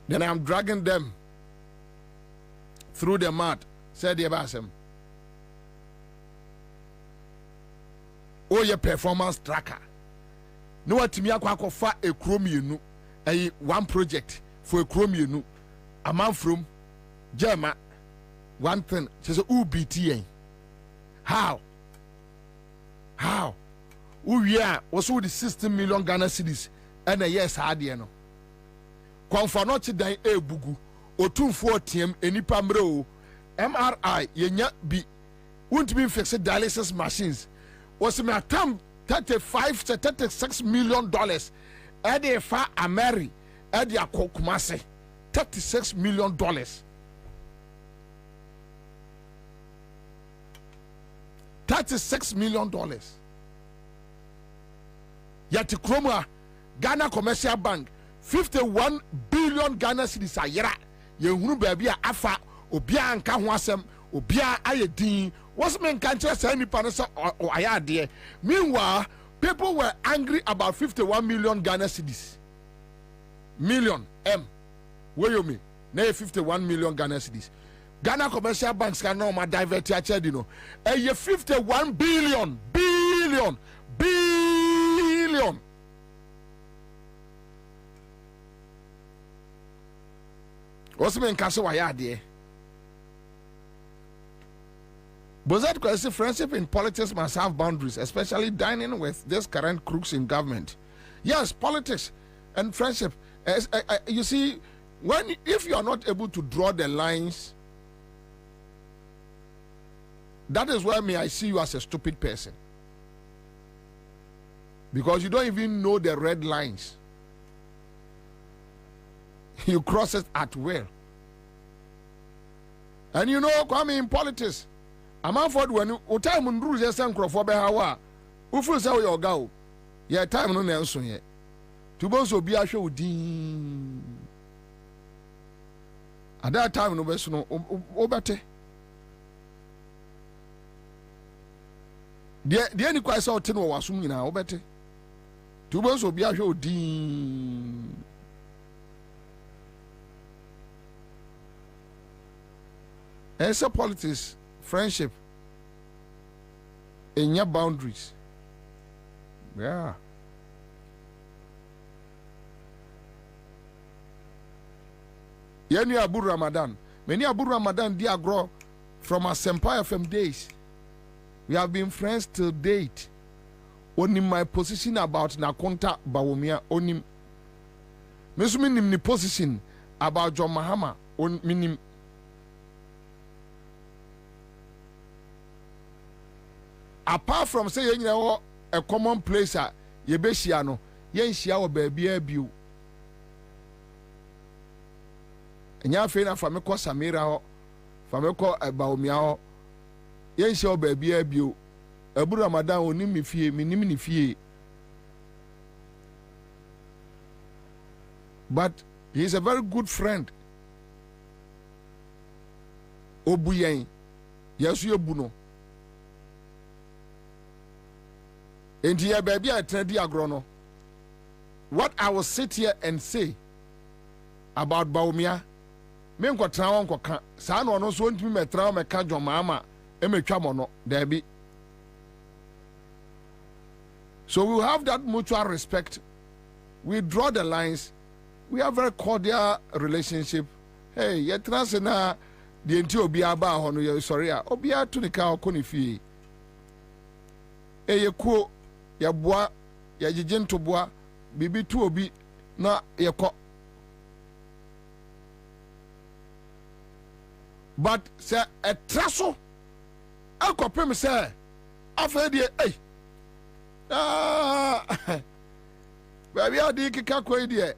then I'm dragging them through the mud. Said the Basem. Oh, your performance tracker. No what to me akwa fa a chrome you a one project for a chrome you a man from German. One thing says UBTA. How? Oh yeah, also the 16 million Ghana cedis and a yes hard Kwamfanochi dan bugu otumfo tiem enipa mre MRI yenya bi won't be fixed dialysis machines was me atam $35 to $36 million ede fa Ameri ede akokumase $36 million $36 million yati kroma Ghana Commercial Bank 51 billion Ghana cedis a yera ye hunu baby a afa obia anka ho asem obia ayedin was men kan kire say nipa no say o ayade meanwhile People were angry about 51 million Ghana cedis. Million M. Where you mean? Nay, 51 million Ghana cedis. Ghana commercial banks can no more divert your child, you know. A year 51 billion. What's mean Castle Wayadi? Bozat question, friendship in politics must have boundaries, especially dining with these current crooks in government. Yes, politics and friendship. You see, if you are not able to draw the lines, that is where I see you as a stupid person. Because you don't even know the red lines. You cross it at will. And you know, Kwame, in politics, I'm out when you time on rules as some for Behawa, who feels how you go. Yeah, time no answer yet. To both will be a show dean. At that time, no best no obate. The any quite saw 10 was soon now, obate. To both will be a show dean. It's a politics, friendship, in your boundaries. Yeah. Yeni Abu Ramadan. Many Abu Ramadan dear grow from our Empire FM days. We have been friends till date. Only my position about Nakonta Bawumia only. Mesuminim ni position about John Mahama on minim. Apart from saying you know a common place at Yebeshiano, yen shia baby abu. And ya fena fameko Samira fameko Baumia yen shia baby abu. Abu Ramadan onim ni fie, minim ni fie. But he is a very good friend. Obuyen, Yasu Yobuno. And here, baby, I tell you, agrono. What I will sit here and say about Baumia, me nko trawo nko ka. Sa no no so ntimi me trawo me ka Jomama e me twa mo no, there be. So we have that mutual respect. We draw the lines. We have very cordial relationship. Hey, ye trans na the enti obi aba ho no ye sorry a obi atu ne ka okoni fie. Ye kuo ya boa ya jijento boa bibi tu obi na ye ko. But say a traso akopem say afa die baby adi kika ko die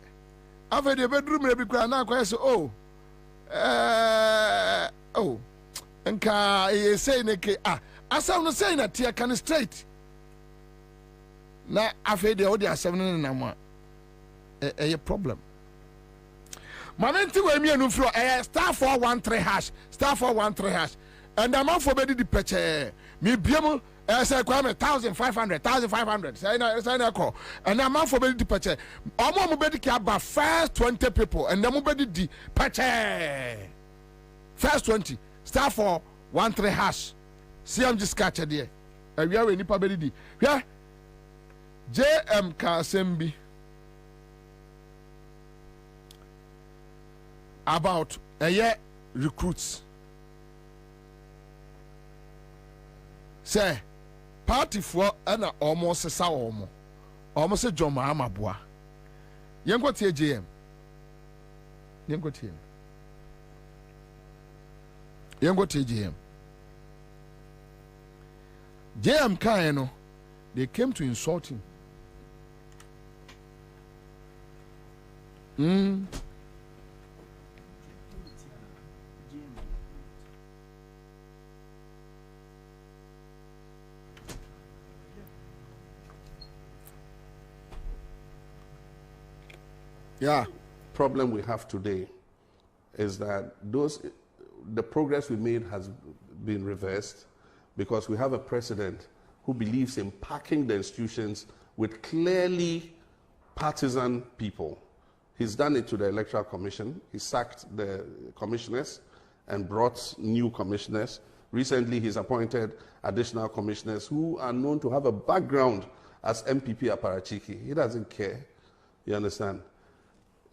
afa die bedroom re bi kra na ko say nka e say ne ke asam no say na tie kan straight na afa die o die asam no na mo a problem. Mamenti we mi enu fro star 413 hash star 413 hash and the amount for bedi di peche mi biemu say Kwame 1500 say na call and the amount for bedi di peche omo mo bedi ki aba first 20 people and the mo bedi di peche first 20 star 413 hash CM just catch there we are nipa bedi di hwe JM Kasembi about a year recruits. Say, party for an almost a sour almost a John Mahama bois. Young got here, JM. Young got here. Young got here, JM. JM Kaino, they came to insult him. Yeah. Problem we have today is that the progress we made has been reversed because we have a president who believes in packing the institutions with clearly partisan people. He's done it to the Electoral Commission. He sacked the commissioners and brought new commissioners. Recently, he's appointed additional commissioners who are known to have a background as MPP Aparachiki. He doesn't care. You understand?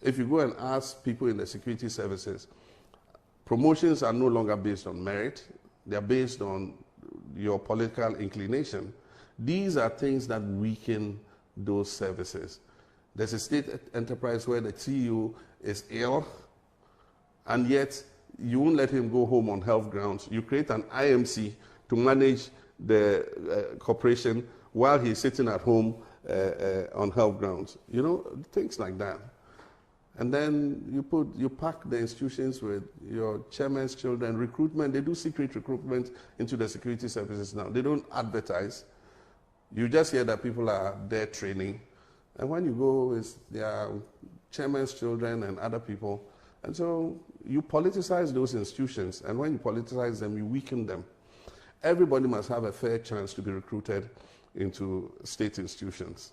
If you go and ask people in the security services, promotions are no longer based on merit. They're based on your political inclination. These are things that weaken those services. There's a state enterprise where the CEO is ill, and yet you won't let him go home on health grounds. You create an IMC to manage the corporation while he's sitting at home on health grounds. You know, things like that. And then you pack the institutions with your chairman's children. Recruitment, they do secret recruitment into the security services now. They don't advertise. You just hear that people are there training. And when you go, it's their chairman's children and other people. And so you politicize those institutions. And when you politicize them, you weaken them. Everybody must have a fair chance to be recruited into state institutions.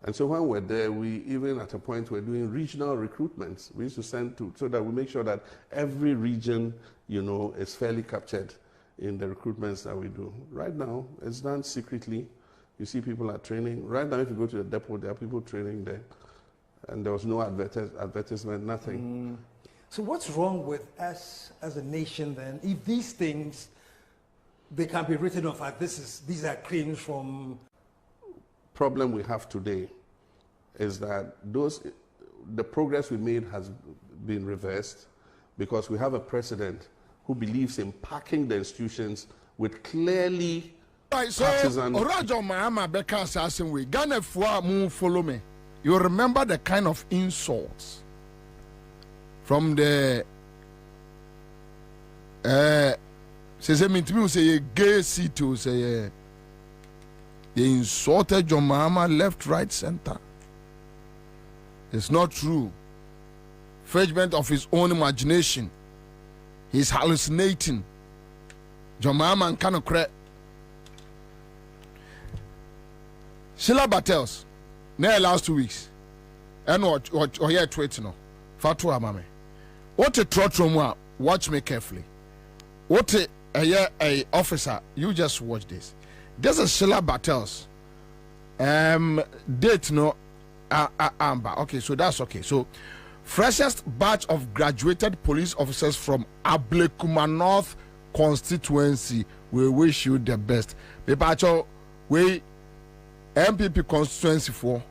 And so when we're there, we even at a point we're doing regional recruitments. We used to send to, so that we make sure that every region, you know, is fairly captured in the recruitments that we do. Right now, it's done secretly. You see people are training. Right now, if you go to the depot, there are people training there. And there was no advertisement, nothing. So what's wrong with us as a nation then, if these things, they can be written off as these are claims from... Problem we have today is that the progress we made has been reversed because we have a president who believes in packing the institutions with clearly partisan... Orajo Mahama Beka assassin way. Ghana Fua Moon follow me. You remember the kind of insults from the say me to say gay to say they insulted John Mahama left, right, center. It's not true. Figment of his own imagination. He's hallucinating. John Mahama and kind of crack. Sheila Battles, near last 2 weeks. And what here tweet no. Fatwa mame. What a trot watch me carefully. What a officer, you just watch this. This is Sheila Battles. Date no Amber. Okay, so that's okay. So freshest batch of graduated police officers from Ablekuma North constituency. We wish you the best. Pepacho, we MPP constituency for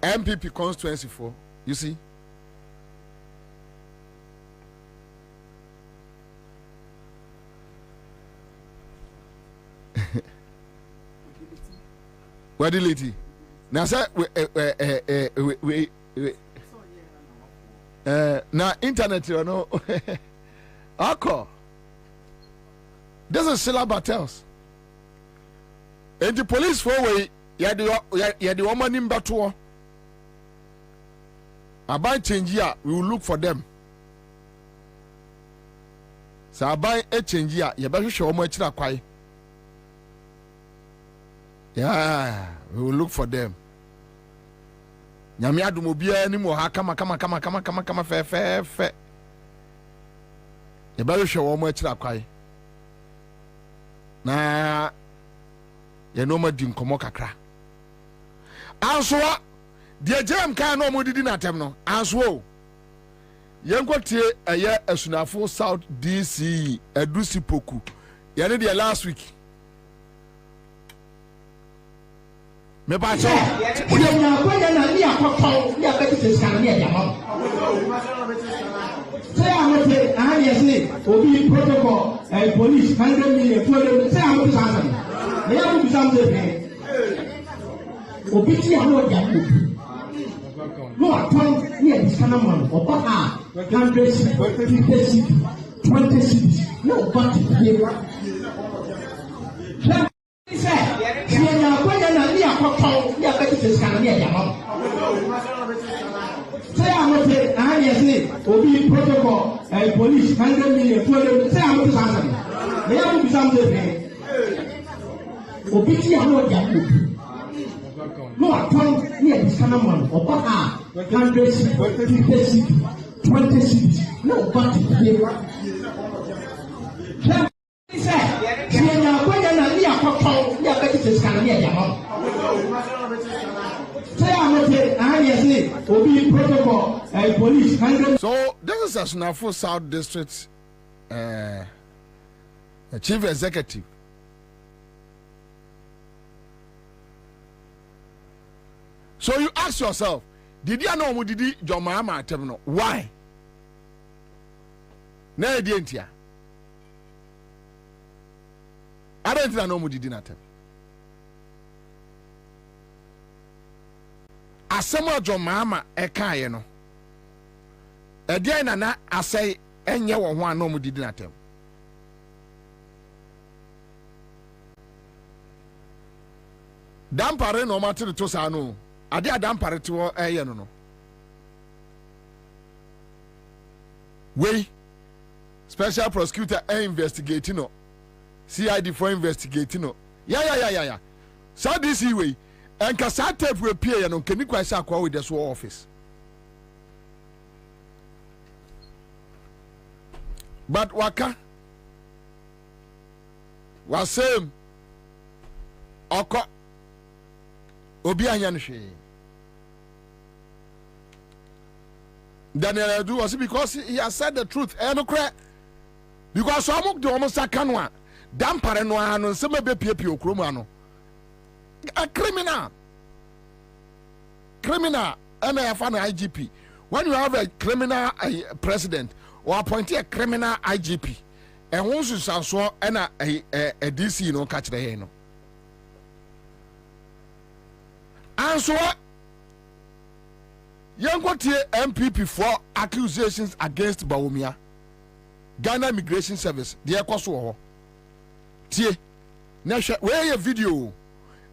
MPP constituency for, you see? Where the lady? Now, sir, we now internet, you know. Ako. This is Sheila Battles. And the police for way, yeah, the woman in Batuo. Abai change here, we will look for them. So abai a change here, you better show much that quite. Yeah, we will look for them. Nyamia du mobia ni mo ha kama fe. You better show much that quite. Na ye no ma din komo kakra. Ansah the jam can no more did not have no as well. Young got a year as soon as South DC, a Dusi Poku. You had the last week. Me bacho. We are now going to be a pop. We are better to stand near your mom. Say I'm going to say, Bobie protocol and police 100 million for them. Say I'm going to answer. They have to be something. Obiti are not young. No, I point near this kind of money. Or what are 100 cities, 20 cities? No, but here. Say I'm not saying, say, Obi protocol, police, 100 million, 200 million. Say, I'm going to they have to be something. Obi, you are not Yaku. No, I point near this kind of money. Or 100 cities, 50 cities, 20 cities. No, but he said, she and I went and I are we are better to scan near Yamon. So this is a Sunafo South District chief executive. So you ask yourself, did you know did he John Mahama terminal? Why? No, I didn't hear. I don't know who did not tell. Asema John Mahama eka ye no. Ede na na asai enye wo ho ano mu didi na tem. Dampare no mate to sa no. Ade adampare te wo eye no no. We special prosecutor investigating no. CID for investigating no. Yeah. So this way and kasa tape we appear no keni kwasa akwa with the so office. But waka was same oko obi anya no hwe. Daniel do was because he has said the truth. Because some do almost sakanwa dampare no anu se mebe piepie okromu anu. A criminal and a fan IGP. When you have a criminal president or appoint a criminal IGP, and once you saw and a DC no catch the hand. And so young got here MPP for accusations against Bawumia, Ghana Immigration Service, the Equaso. Tie, where your video?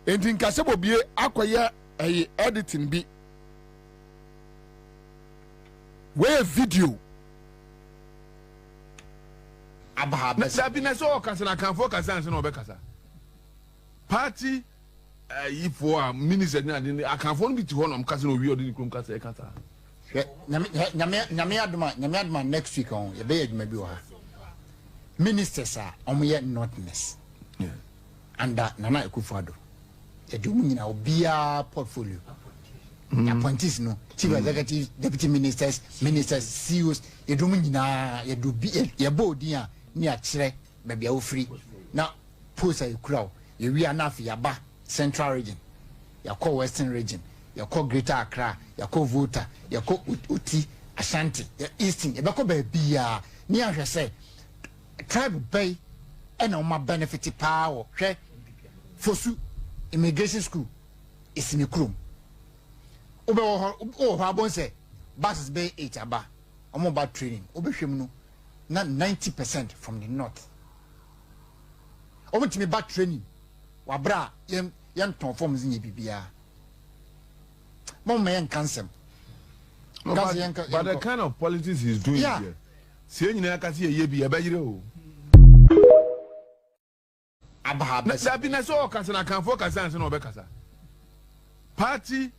And in Kasabo be acquire a editing be where video so I can focus on no bekasa party if for minister I can phone be to one cousin of you the room kasa kasa nyame aduma next week on ye be aduma bi wa ministers are omoye notness under Nana Akufo-Addo Edumina obia portfolio. Appointees no, chief executive, deputy ministers, CEOs, Edumina, Yedubi, Yabodia, near Chre, maybe a free. Now, post a crowd, you are enough Yaba, Central Region, Yako Western Region, Yako Greater Accra, Yako Volta, Yako Uti, Ashanti, Eastern, Yabako Bia, near say, tribe bay, and on my benefit power, Fosu. Immigration school is in the room. How say buses bay 8 aba. About training. Not 90% from the north. Over to me back training. Wabra young forms in BBA. Mom young cancer. But the kind of politics he's doing here. Seeing you can see a year be a bedroom. So I can focus on no bekasa. Party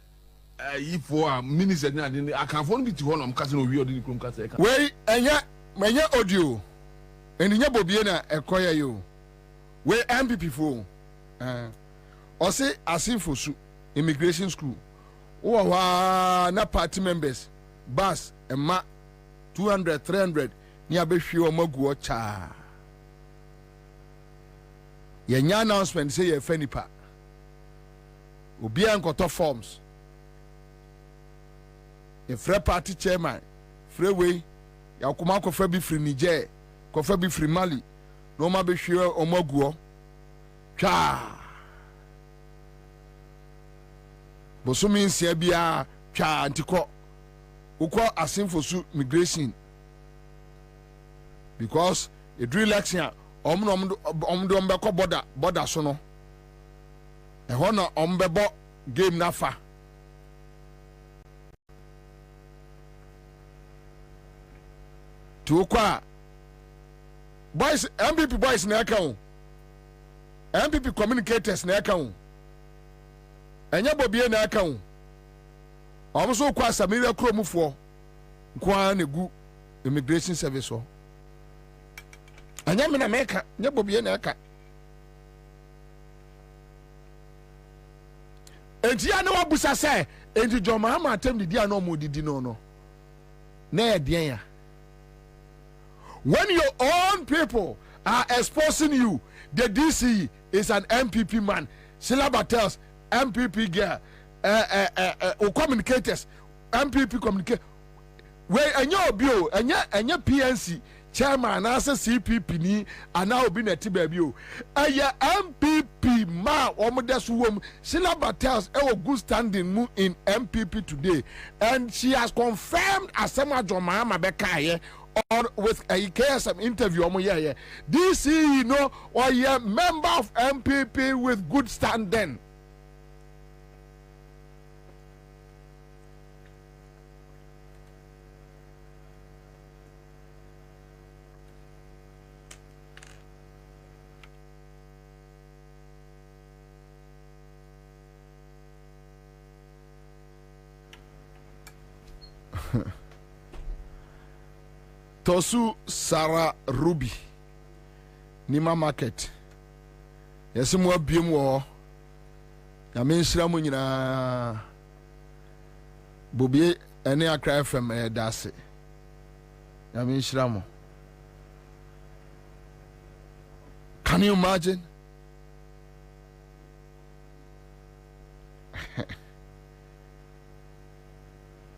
if for minister I can phone be to one cousin of you the room kasa. We enya audio. Enya Bobie na ekoya yo. We MPP for or say asinfosu immigration school. Wa na party members bus ema 200 300 ni abehwe o magu o cha. Yenya announcement say ye fenipa obi ankoto forms ye free party chairman freeway ya kuma ko fa bi free Niger ko fa bi free Mali no ma be hwe omaguo twa bosumi nsia bia twa antiko ukọ asinfosu migration because a drill election omdo mbeko border so no e ho na ombebo game nafa to kwa boys MPP boys na aka MPP communicators na aka enya Bobie na aka omuso kwa Samira kromufo kwa na gu immigration service ho anya me na meka nya Bobie na aka enti ya na wabusa se enti Joma ama atem didi ana omodidi no na edien ya. When your own people are exposing you, the DC is an MPP man. Silaba tells MPP girl, communicators, MPP communicate. Where and your bio and your PNC chairman as a CPP ni and now be a Tibio. And your MPP ma omodas wom Silaba tells good standing in MPP today, and she has confirmed as Sama Joma Bekaye. Or with a KSM interview, DC, you know, or a member of MPP with good standing. Tosu Sarah Ruby Nima Market yesimu abiem wo ya menhira mu nyina Bobie ene Accra FM dase ya menhira mu. Can you imagine?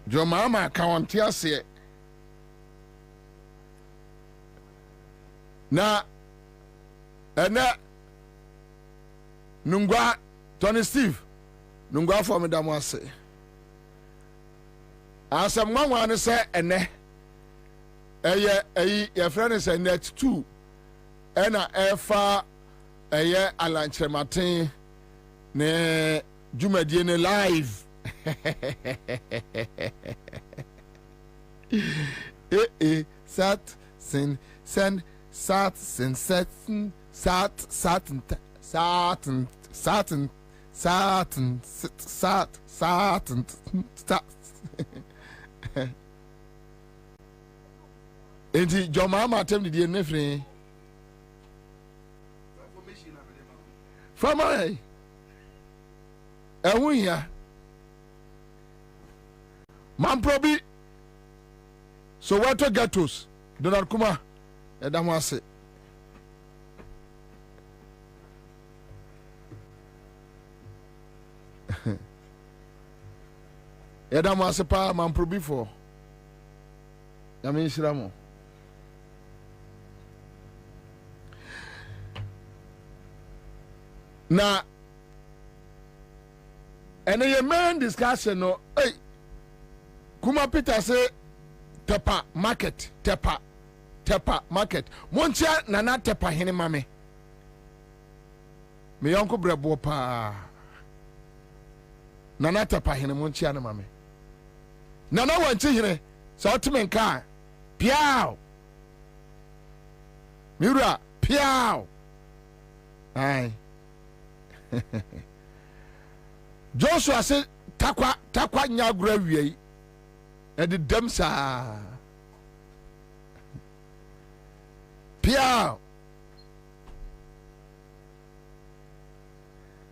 Joma ama kawanti ase na ena nungwa Tony Steve nungwa for me damase asam nwanwa ne se ene ye friend say net 2 ena efa alanchematen ne jumadie ne live sat sin sen sat sin satin sat satin satin satin satin sat satin sat enti Joma ma tem di ne free fama ehun ya man probi so what to get us Donald Kuma edamase edamase pa man probi for ya me shiramo na ene ye main discussion no hey Kuma Peter say tepa market tepa market moncha nana tepa hene mame me yonko brebo pa nana tepa hene moncha na mame nana wanchi hene sa otimen ka piao mira piao ai Joshua say takwa nyagura wiei e de dem sa pia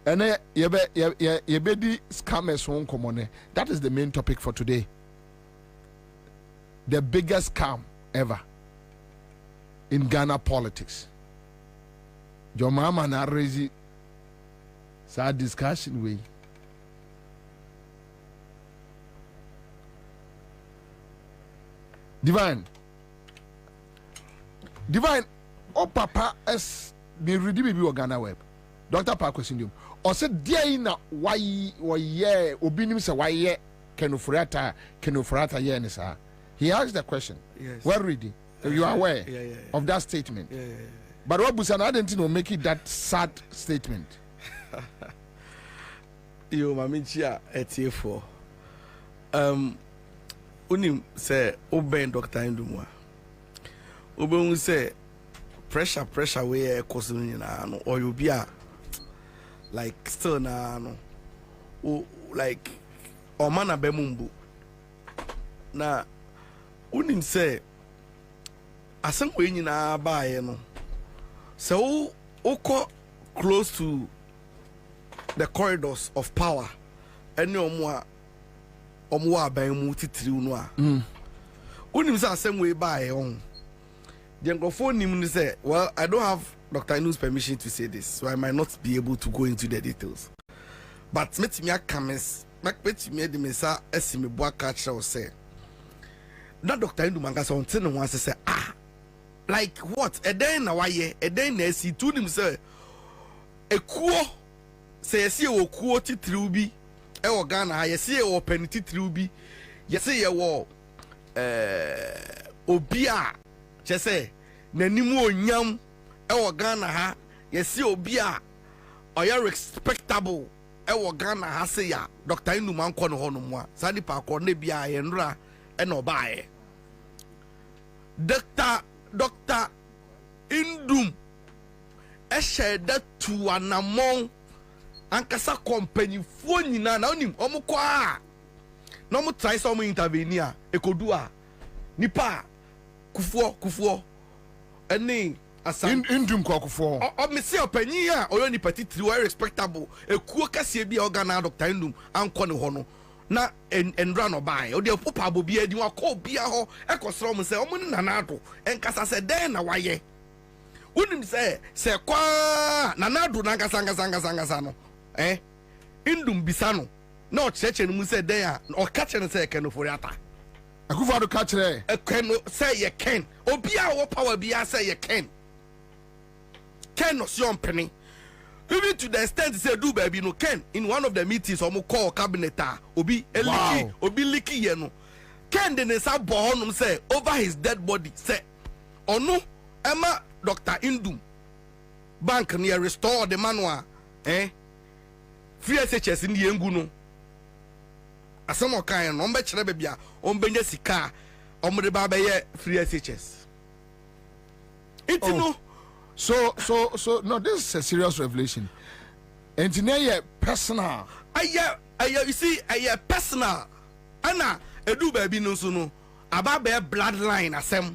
ene yebe di scammers won komone. That is the main topic for today. The biggest scam ever in Ghana politics. Joma ma na raise sad discussion we Divine, oh papa es me ready baby o Ghana web. Dr. Park Syndrome. O se dia na why ye obinim se why ye kenofurata ye ni sa. He asked the question. Yes. Well ready. You are aware of that statement. But what Busan I didn't know make it that sad statement. Yo mamichia etiefo. Unim say obey Dr. Indumwa. Oben say pressure where cause no or you be like still na no like or man abemumbu na unim say asem we nyina baaye no so oko close to the corridors of power any omo aban mu titiriw no a unim say asem we baaye on the phone nim say, well, I don't have Dr. Inu's permission to say this, so I might not be able to go into the details. But met me a comments, met me the mesa esime boa catch or say. That Dr. Inu mangasa on ten once say, like what? A day na waye, a day na si to him say, a kuo say see o kuo titrubi, e o Ghana, ye see o peniti trubi, ye see ye wo obia. Say, Nanimu nyam, ewa Ghana ha, yesi obia, oya respectable, ewa Ghana ha se ya, Dr. Inu man kono hono mwa, sadi pa kone biya yenra, eno bae. Dr. Indum, eshe de tu anamon, ankasa company phone na onim, omu kwa, no mu try some intervenir, ekodua, nipa, kufuo eni asam indum kwa kufuo o me se opanyi a oyo ni patitiri we respectable ekuo kase bia organa Dr. Indum anko ne ho no na enra no bai o de popa bobi adi wa ko bia ho ekosro mo se o mo na nado enkasa se den na waye unim se kwa na nado na ngasa no Indum bisa no na o cheche no mu se den a o ka che no se ke no foriata Akufado catch there. A can say you can. Obia what power be say you can. Ken no your penny. Even to the extent say do baby no Ken in one of the meetings or call cabinet obi eliki obi liki ye no. Ken den say born say over his dead body say onu Emma Dr. Indum bank near restore the manual free SHS in the engu no. Asamo kan no mbe kire bebia ombenya sika omre ba be ye free SHS no so no, this is a serious revelation. Engineer personal you see personal ana edu baby no so no aba be bloodline asem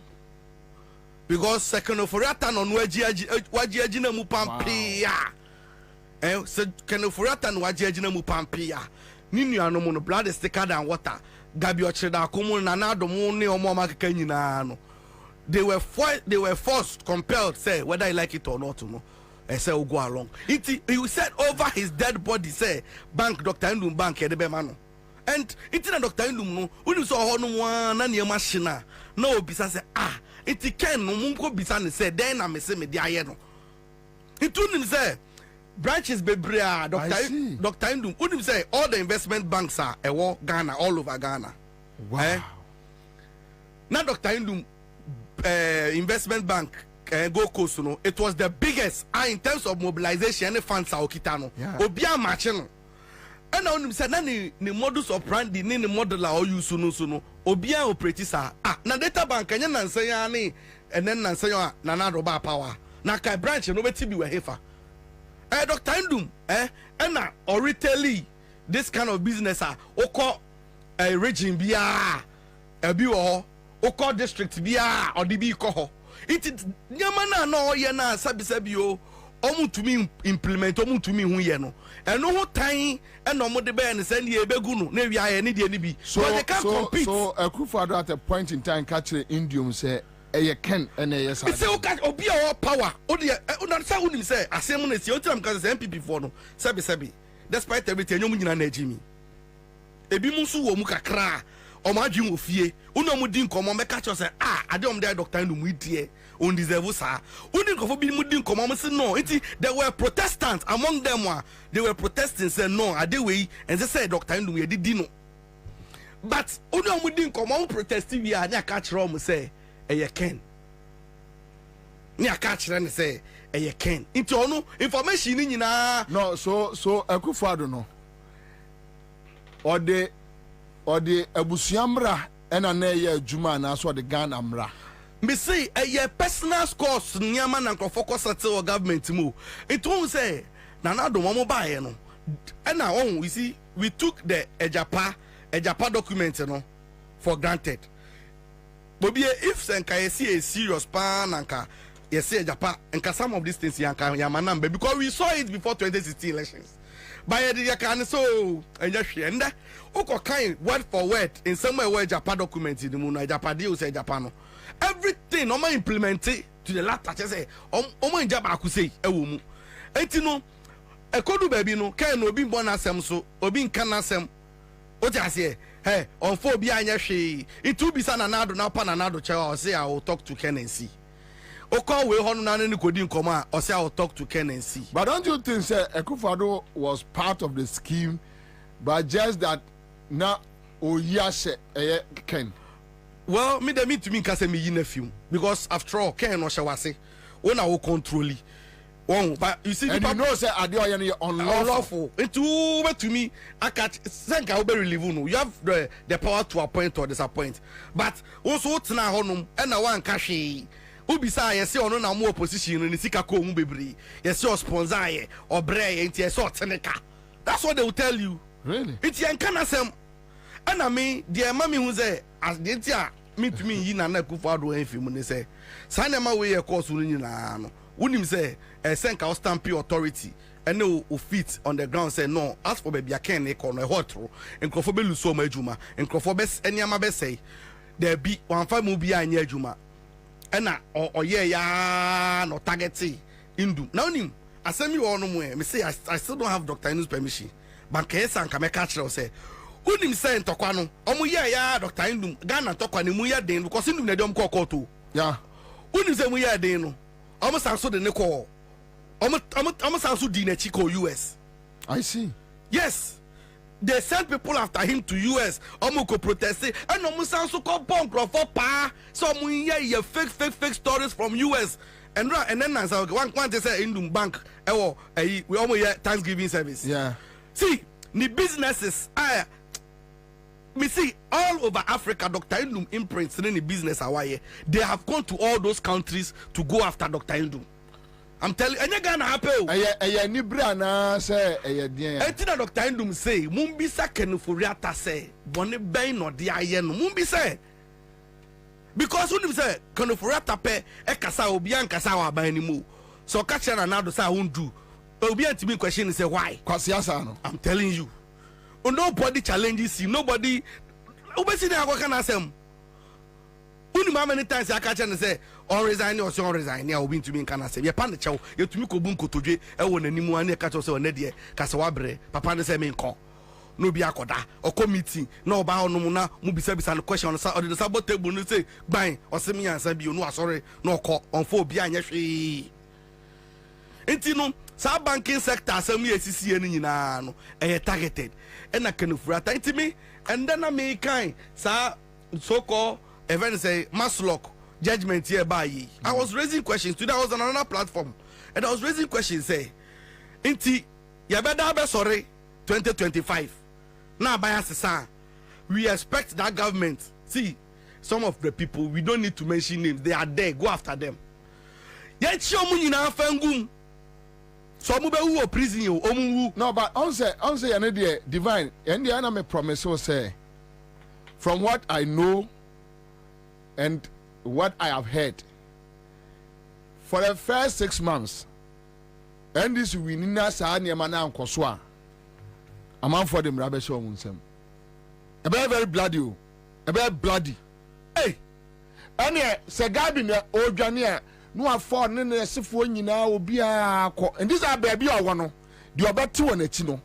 because second of rata no waji na mu pampia second of rata no waji na mu pampia Nini no blood is thicker than water. Gabi ocheda komo na na domo ne omo makeka nyina no. They were forced, compelled, say whether you like it or not, no. I say we'll go along. He said over his dead body, say bank Dr. Indum bank edebe no. And it na Dr. Indum no. Uni so ho no wan na ne machine no bisa say it can no munko bisa ne say then na me say me dia ye no. It unim say branches bebrea Dr. Indum unim say all the investment banks are Ghana, all over Ghana. Wow. Now Dr. Indum investment bank go coast no, it was the biggest in terms of mobilization any funds okitano. Obia machino. And now unim say na ni modus operandi ni model a use no obia operate sa na data bank anya nansan ya ni and then nansan ya na na roba power. Na kai branch no beti bi we hefa. Dr. Indum, and or retail this kind of business oko region bia ebi oko district bia or DB ko it nyama na ye na sabi o omu tumi implement omu tumi hu ye no eno ho tan e no mo de be ne send ye begu no na wi aye ne de ne bi so they can compete. So Akufado at a point in time catch the Indium say ken and yes say obi our power o de una say unim say asem na si o tram kan say MPP for no sabi despite everything nyom nyina na agimi ebi mu so wo mu kakra o ma dwun ofie una mu din komo me catch say ade om dey Dr. Indum idie on deserve sa uni nkofo bi mu din komo say no there were Protestants among them they were protesting say no ade we and say Dr. Indum ye didi no but una mu din komo protest bi a nya catch rom say ken ni catch ren say ken into ono information ni nyina no so Akufado no or the abusuamra ena na ye adwuma na so the Ghana mra me say a personal scores nyama na focus settle government mu. It won't say na do mo buy no. And now we see we took the Ejapa document for granted. Bobie if senka see a serious pan anka yes Ejapa and some of these things yanka yamanam because we saw it before 2016 elections. By the can so and just and oko kind word for word in somewhere where Ejapa document in the moon Ejapa deal say Japano. Everything no implemented to the latter say omo Ejapa ku say ewo mu. Enti no ekodu baby no kan no obi mbona asem so obi nka na asem o ti ase hey on fo obi anya hwe itu bisa na nado na pa na nado che o say I will talk to Ken and see o call we hono na ni kodi nkoma o say I will talk to Ken and see. But don't you think say Akufo-Addo was part of the scheme but just that na oyase Ken? Well, me de me to me nka say me yi na film because after all Ken no hwe wase wona wo control it. Oh, but you see, and you know, say, are they unlawful? Into to me, I catch Senka will be relieved. You have the power to appoint or disappoint. But also, what's now honum and I want cashy. Who beside you see on no more position in the Sikako Mubibri? Yes, your sponsor or Bray ain't your sort Seneca. That's what they will tell you. Really? It's Yankanasem. And I mean, dear mammy who's there as the tia meet me in an Akufo-Addo and film when they say, sign them away a course in Unim say a Senka Stampi authority and no fit on the ground say no as for baby Ken e kono hotro and crofobelu so majuma and crofobes anyama be say there be 15 mu bia anya adwuma and na oye ya no target indu now nim asemi wo no mu me say I still don't have Dr. Inu's permission but kesa nka me catch say unim say ntokwa no omu ye ya Dr. Indu Ghana ntokwa ne mu ya den because indu na dem kokoto yeah unim say mu ya den no almost also the Nicole. Almost also the Chico US. I see. Yes. They sent people after him to US. Almost protest and almost also called punk for pa. So we hear fake stories from US. And then as one they say in bank. We almost hear Thanksgiving service. Yeah. See, the businesses me see all over Africa, Dr. Indum imprints in the business Hawaii. They have gone to all those countries to go after Dr. Indum. I'm telling you, and gonna happen. Etina Dr. Indum say, Mumbisa Kenufuriata say, Bonne Bain or the Ayen, Mumbisa. Because when you say Kenufuriata pe, Ekasa Obian Kasawa by any move. So Kacha and Nado Sa won't do. Obian to me question is say why? I'm telling you. Oh, nobody challenges you. Nobody. Obesity I can ask them. Only how many times I catch and say, "On resign or so on resign." Yeah, we to me can say, "You pan the chow. You to me ko bunko toje. I want any more any catch us on nedia. Kasawabre. Papa ne say me nko. No be akoda. Or committee. No ba no muna. Mu be service and question on the sabot table. No say, "Bang." Or say me answer be. No sorry. No call on for be anya free. Intino. Sa banking sector some ECC any na no targeted and I can furata into me and then I make kind sa so called event say masslock judgment here by ye. I was raising questions today. I was on another platform and I was raising questions say inti ya better be sorry 2025 now bias sa we expect that government see some of the people we don't need to mention names they are there go after them yet show mu nyina fangum. So I'm going prison you. No, but on say divine. And the enemy promise will say, from what I know and what I have heard, for the first 6 months, and this we need not say any man and Koswa. A man for them rubbish on them. A very bloody, a very bloody. Hey, and yeah, Sagabin or Jania. No afford no sefo nyina obi akọ and this are baby or no the obeto on etino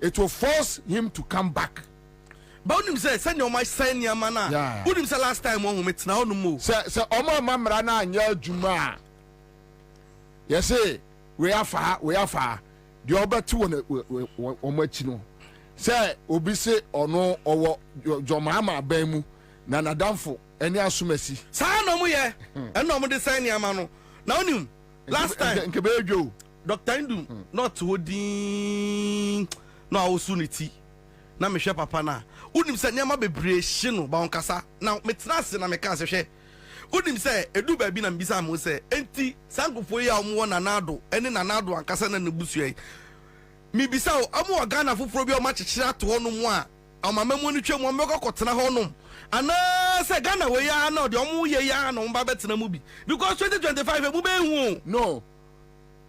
it will force him to come back but him say send your my sign your mana put him say last time on met na no mo say omo mamra na anya adwuma yes say we afa the obeto on etino say obi say ono owo jomama ban mu na nadamfo any asumasi sa no mu ye and no mu de sign ya ma no na onim last time nkebe Dr. Indum not hodin no awusuniti na mehwe papa na onim se nyama bebre hye no ba onkasa na metena se na meka se hwe Unim say edu baabi na mbisa mo say enti sankofo yi a omo na nado ene na nado ankasa na nebusu yi mi bisa o amu Ghana foforo bi o ma kyekere ato ho no mu a amamamu ni twem o meko kotena ho no ana say Ghana we ya na de omo ye ya na mba betena mu bi because 2025 ebu be hu no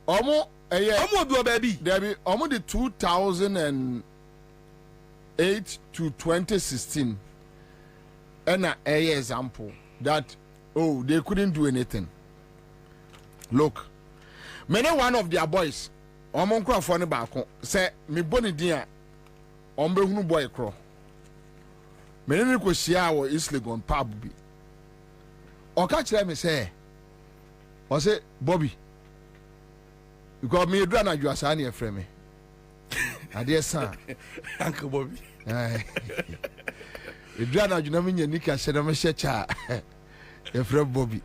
omo omo obi o baabi there be omo the 2008 to 2016 and a example that oh they couldn't do anything. Look, many one of their boys omo nkra for ne ba ko say me boni din a ombe hunu boy kro many ni ko shia wo Islegon pub bi oka kire me say o say Bobie because me dra na juasa na e frɛ me ade san Uncle Bobie edra na juna me nyani ka hye na me hye cha e frɛ Bobie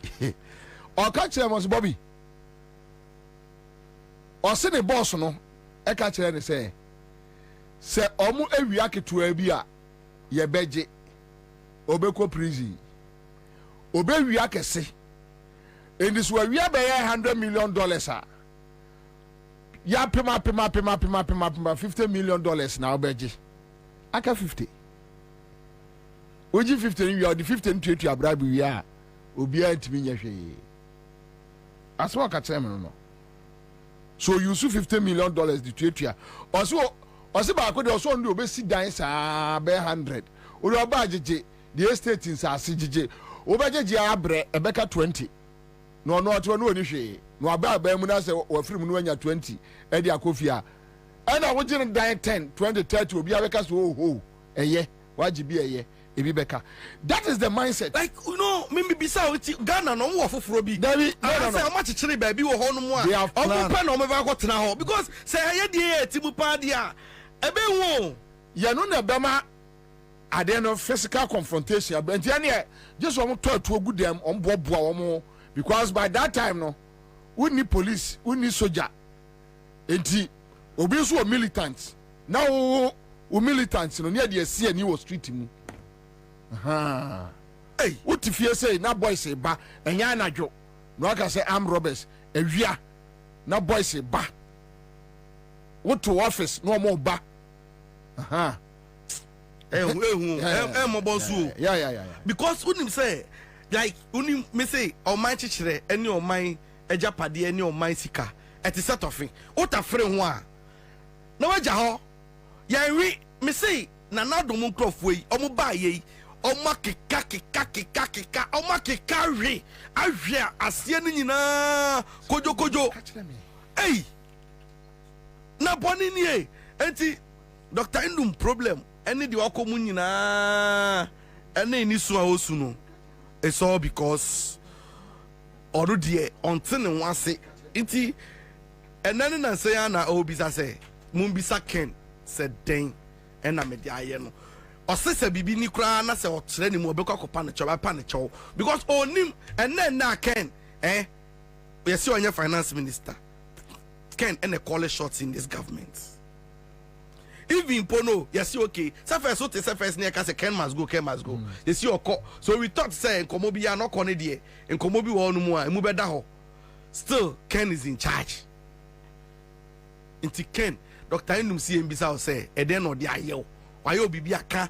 oka kire mo so Bobie o se ne boss no e ka kire ne say se omu awia ketua bi a ye beje obeko prison obewia kese and so awia be $100 million a ya pema $50 million na obeje aka 50 oji 50 you the 50 to abrabi wi a obi antimi nya hwe aso ka tell me no so you use $50 million the tuatua also ba ko de also ndo obesi dan saa be 100 ori oba agege the estate in saa sigege obajeje abre ebeka 20 no to no oni hwe no aba mu na se wafiri mu no anya 20 e di akofia ana wo gine dan 10 20 30 obi abeka so oh eye waji bi eye ebi beka that is the mindset like you know me bisa uti Ghana no wo foforo bi David no say ma kyekyere ba bi wo ho no mu a omo pa na omo ba ko tena ho because say aye die eti mu pa dia ebe hu ye no na bema ade no physical confrontation but ene just omo to ogu dem omboboa omo because by that time no we need police we need soldier enti obi so militants now we militants no near the see ani wo street mu hey what if you say na boys say ba enya anadwo no aka say armed robbers awia na boys say ba what to office no more ba mo bonsu yeah because unim say like unim me say o man chichire eni o man ejapade eni o man sika eti set of what afre ho a na waja ho yan wi me say na nadom nkrofo yi o mo ba ye ọma keka ọma keka hwe ahwe asie ni nyina kojo hey na boni ni e enti Dr. Indum problem any the okomu nyina any ni so a osu no it's all because oru de onte ne wase enti enani na say na obisa say mumbisa Ken said den ena me de aye no osese bibi ni kra na se okyere ni mu obekwa kopa ne choba pa ne chow because onim enen na Ken yes you are finance minister Ken and a call shots in this government even pono yes you okay first near ka say Ken must go yes you okay so we thought say nkomo bi ya no kone de nkomo bi wo no mu a emu beda ho still Ken is in charge inti Ken Dr. Indum CMBisa say eden no de ayew wayo bibi aka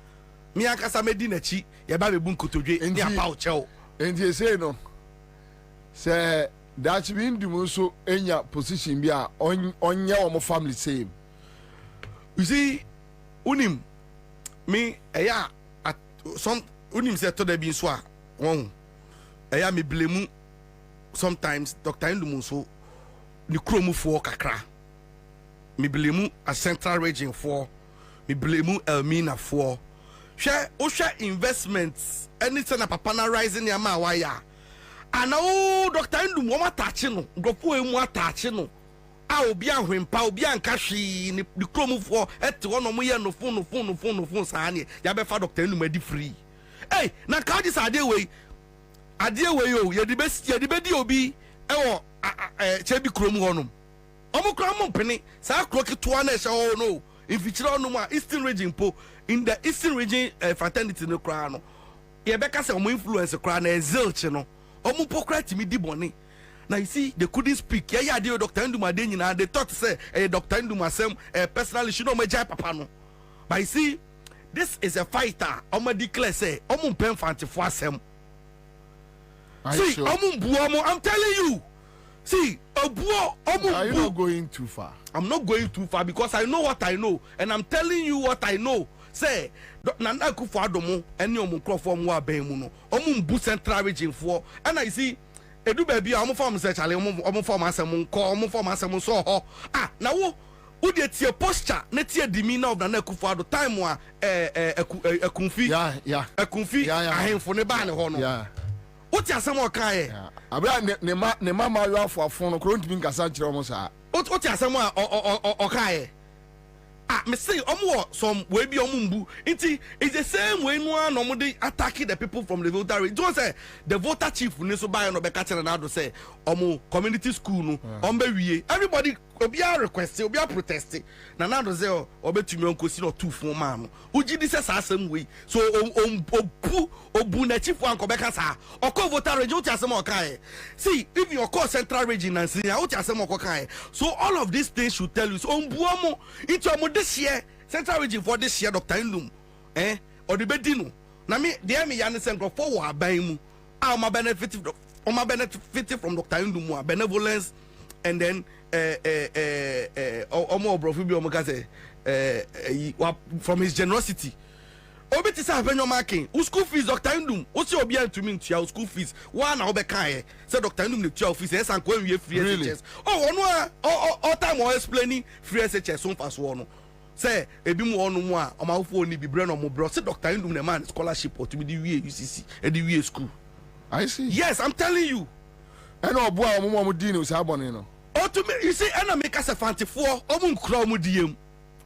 mi aka sa medi na chi ye ba bebu nkotodwe ni apa o chew enti say no say that we Indum so enya position bi a onye o mo family same you see unim me eya some unim say to da bi so a won eya me blemu sometimes Dr. Indum so ni kromufo kakra me blemu a central region for me blame Elmina for share investments anything na papa na rising ya ma waya ana o Dr. Indum wo matache no grofo emu atache no a obi ahwempa obi anka hwi ni kromfo ete wono mo ye no phone saa ne ya be fa Dr. Indum adi free hey na ka di sa ade we o ye di be di obi ewo chebi krom honom omo krom mpene saa kroki to na e hye no if you try no Eastern region po in the Eastern region fraternity no kra no ye beka say omo influence kra na zilch no omu pokrati mi di boni. Now you see, they couldn't speak. Yeah, Dr. Nduma Denina, they thought to say, Dr. Nduma Sem, personally, she know my jai papa no. But you see, this is a fighter. Omo declare say, Omu pen fanti for sem. See, Omu buomo, I'm telling you. See, Omu. Are you not going too far? I'm not going too far because I know what I know, and I'm telling you what I know. Say, Nana Kufadomo, and your Mukrofom wa Bemuno, Omu bu central region for, and I see. Edu baby omo form say chale omo form asem nko omo form asem so ho na wo dey tie posture na tie demeanor of Nana Akufo-Addo time wa Akunfi Akunfi ahemfo ne ba ne ho no wo tie asem o kan e abra ne mama yo afofo no kro ntimi nkasa kire omo sa wo tie asem o kan e me say omo some we be omo mbu nti it's the same way no an omo dey attacking the people from the voter region. Don't say the voter chief ni so buy no be catch na do say omo community school no omo wie everybody obia request obia protest na do say obetumi onkosi no two fun ma no uji di say asem we so obu na chief an ko be kasa okọ voter region uti asem o kai. See if you call central region and see uti asem o kai. So all of these things should tell you so ombu omo into omo this year central region for this year Dr. Ndum or the bedino na me dey me yan say for wa ban mu my benefit from Dr. Ndum benevolence and then omo obrofi bi omo ka say from his generosity obi ti say abenyo marking school fees Dr. Ndum o si obi antumi ntua school fees wa na obe kan say Dr. Ndum ne tua fees e san ko wie free SHS ono all time o explaining free SHS so fast no say ebi mu onu mu a omawfo oni bibre no mo bro say Dr. Ndum ne man scholarship or to be the wie UCC e the wie school. I see. Yes, I'm telling you. And obo a mo di no sa bone no. O to me you see ena make us 54 omu nkra mu diem.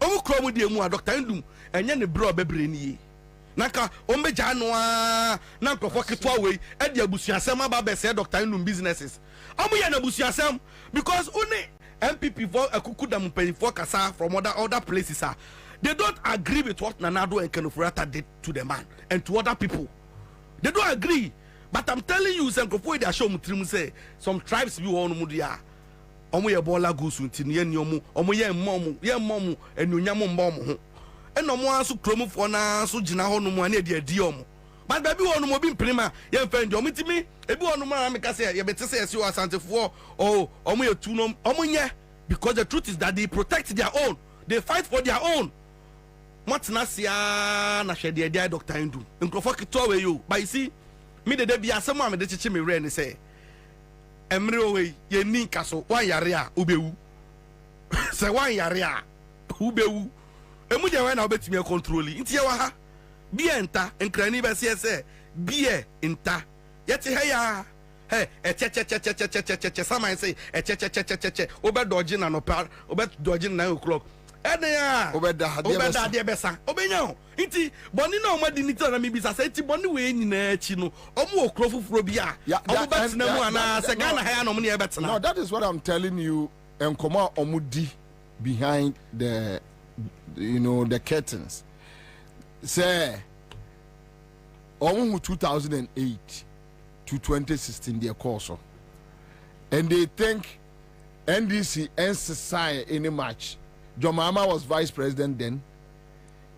Omu kra mu diem a Dr. Ndum enye ne bro bebre ni ye. Naka ombeja no a na nkofo ketwa we e de abusuasem aba be say Dr. Ndum businesses. Omu ye na abusuasem because only MPP for Akukudam for Kasa from other places they don't agree with what Nanado and Kenofurata did to the man and to other people. They don't agree. But I'm telling you, Senkofo they show me say some tribes be on mudia. Omo ye bola gusu ntini eni omo ye momu enu nyamo mbomo. And omo asu kromu for na so gina ho no mu ane de adi omo. But baby one mo bi mprima ye mfa ndi omitimi ebi one mo ameka say ye bete say esi o asantefo omo ye tu no omo nye because the truth is that they protect their own, they fight for their own. What na sia na hwede dia Dr. Ndum nkrofo kito we yo but you see me de bia asem am de chichi me re ni say emre owe ye ni kaso wan yare a obewu say wan yare a obewu emu je wan na obetimi control nti ye wa ha bie nta nkrani be se bie nta yete he ya che saman say che obe dodge na no par obe dodge na 9 o'clock ya obeda de besa obenya nti boni na omadi ni tana mi bisa say ti boni we nyina achi no omo okro fufuro bia omo betina mu ana se Ghana ha ya no mo ne betina. No, that is what I'm telling you. And come on omudi behind the the curtains say omo 2008 to 2016 their course and they think NDC Ansah any match. John Mahama was vice president then.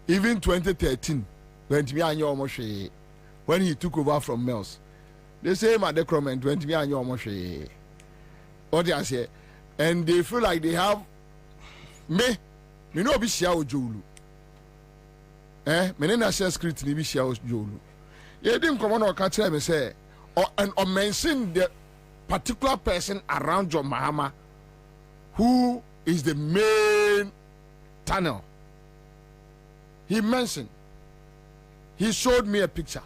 Even 2013 when he took over from Mills, the same at the comment when what they say, and they feel like they have me know be share Jolu me na share script ni be share Jolu ye dim come on catch me say or mention the particular person around John Mahama who is the main tunnel. He mentioned, he showed me a picture.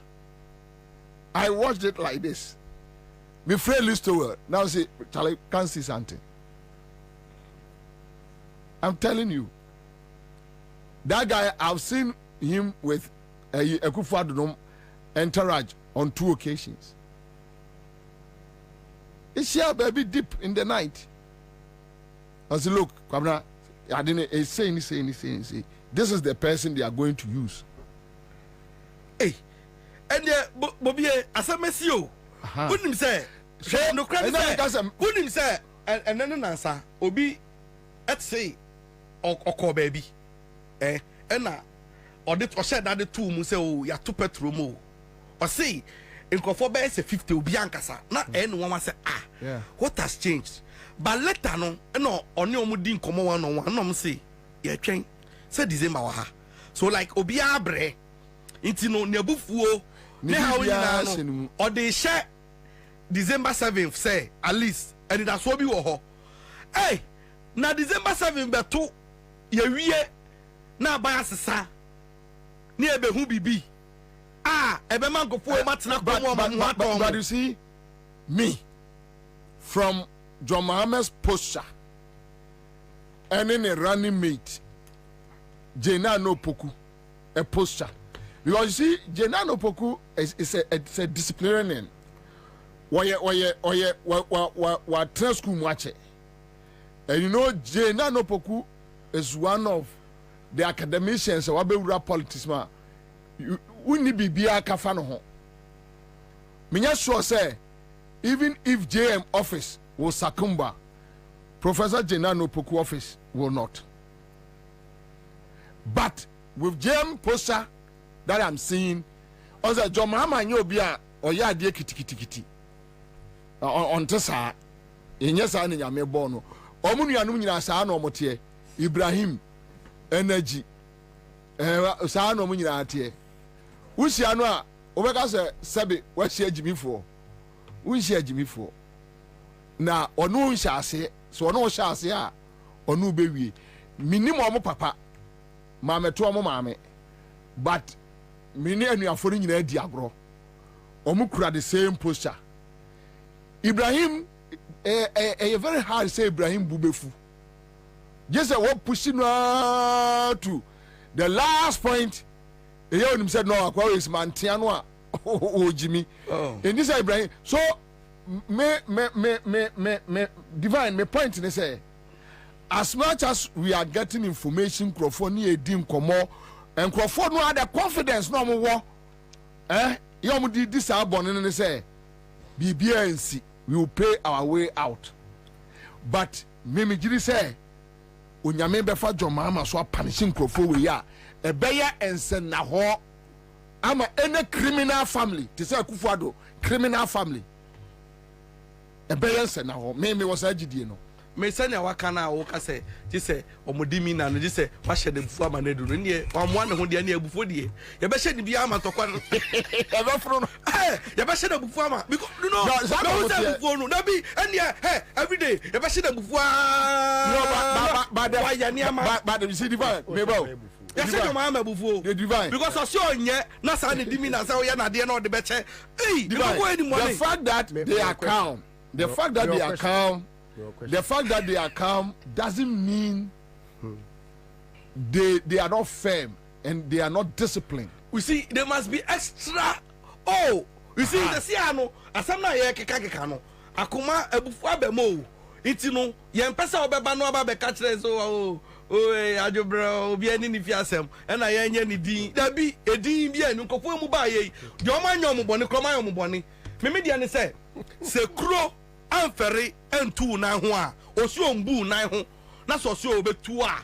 I watched it like this. My friend listened now say, Charlie, can't see something. I'm telling you, that guy, I've seen him with a Akufo-Addo entourage on 2 occasions. It's here, baby, deep in the night. I said, look, Kwabena, I didn't say. This is the person they are going to use. Hey, and Bobie, as I miss you, Wouldn't say, no credit. Wouldn't say, and then Ansah, Obi, let's say, or baby, and or that or said that the two must say, oh, you're too petromo, or say, in Kofobe, say 50 Bianca, not anyone say, what has changed? But later, no, on your mudding come on, no, say, yeah, change, said December. So, like Obi Abre, it's no Nebufuo, or they share December 7th, say, at least, and that's what we were. Hey, now December 7th, but 2 year, now by us, near Behu Bibi. Ebeman go for but you see, me, from John Mohammed's posture, and then a running mate, Jena no Poku, a posture. Because you see, Jena no Poku is a disciplinarian. Why school watch it. And you know, Jena no Poku is one of the academicians of Abeura politics. We need to be a kafano. Minya sure say, even if JM office will succumb, Professor Jenano Poku office will not. But with JM poster that I'm seeing, also John Mahama Nyobia or ya dear kitty on Tessa in yes, I am a bono. Omunia Nunia Sano Motier, Ibrahim, Energy, Sano Munia. We see Anwa, Omega Sabi, what she Jimmy for? We share Jimmy for. Now, or no shall say, so no shall say, or no baby. Minimum papa, mamma to a mamma. But many and you are following in a diabro. Omukra the same posture. Ibrahim, a very hard say Ibrahim Bubefu. Just a walk pushing to the last point. He said, no, I is Mantianoa. Oh, Jimmy. And this Ibrahim. So, divine, my point is say, as much as we are getting information, Crofoni, Edim, Komo, and Crofoni had the confidence no more. You did this album and say, BBNC, we will pay our way out. But, Mimi Jiri say, when you remember for John Mama, so punishing Crofoni, yeah. A bear and send na ho. I'm any criminal family. To say Kufuado, criminal family. A bear and send na ho. Me was a GD, Me send a wakana woka say, this say, or Modimina, and this say, what should the former do? And ye, I'm one who the near before the year. You better shed the Biama to Quan. You better shed a bufama because you know, that be, and yeah, every day, you better shed a bufama. But you see, divine, maybe. Yes, the divine. Because I saw in here, Nasa and Dimina, so you're not the better. Hey, the fact that they are calm, the fact that they are calm, the fact that they are calm doesn't mean they are not firm and they are not disciplined. We see, there must be extra. Oh, you see, the Siano, Asana Yakano, Akuma, Ebufuabemo, Itino, Yampesa Obano Ababe Catches, oh, ajo bro obi ani ni fiasem na ya nya ni din da bi edin bi anu kofo mu ba ye de o ma nya mu bone kroma nya mu bone me media ne se kro amfere entu na ho a osi ombu na ho na so so obetu a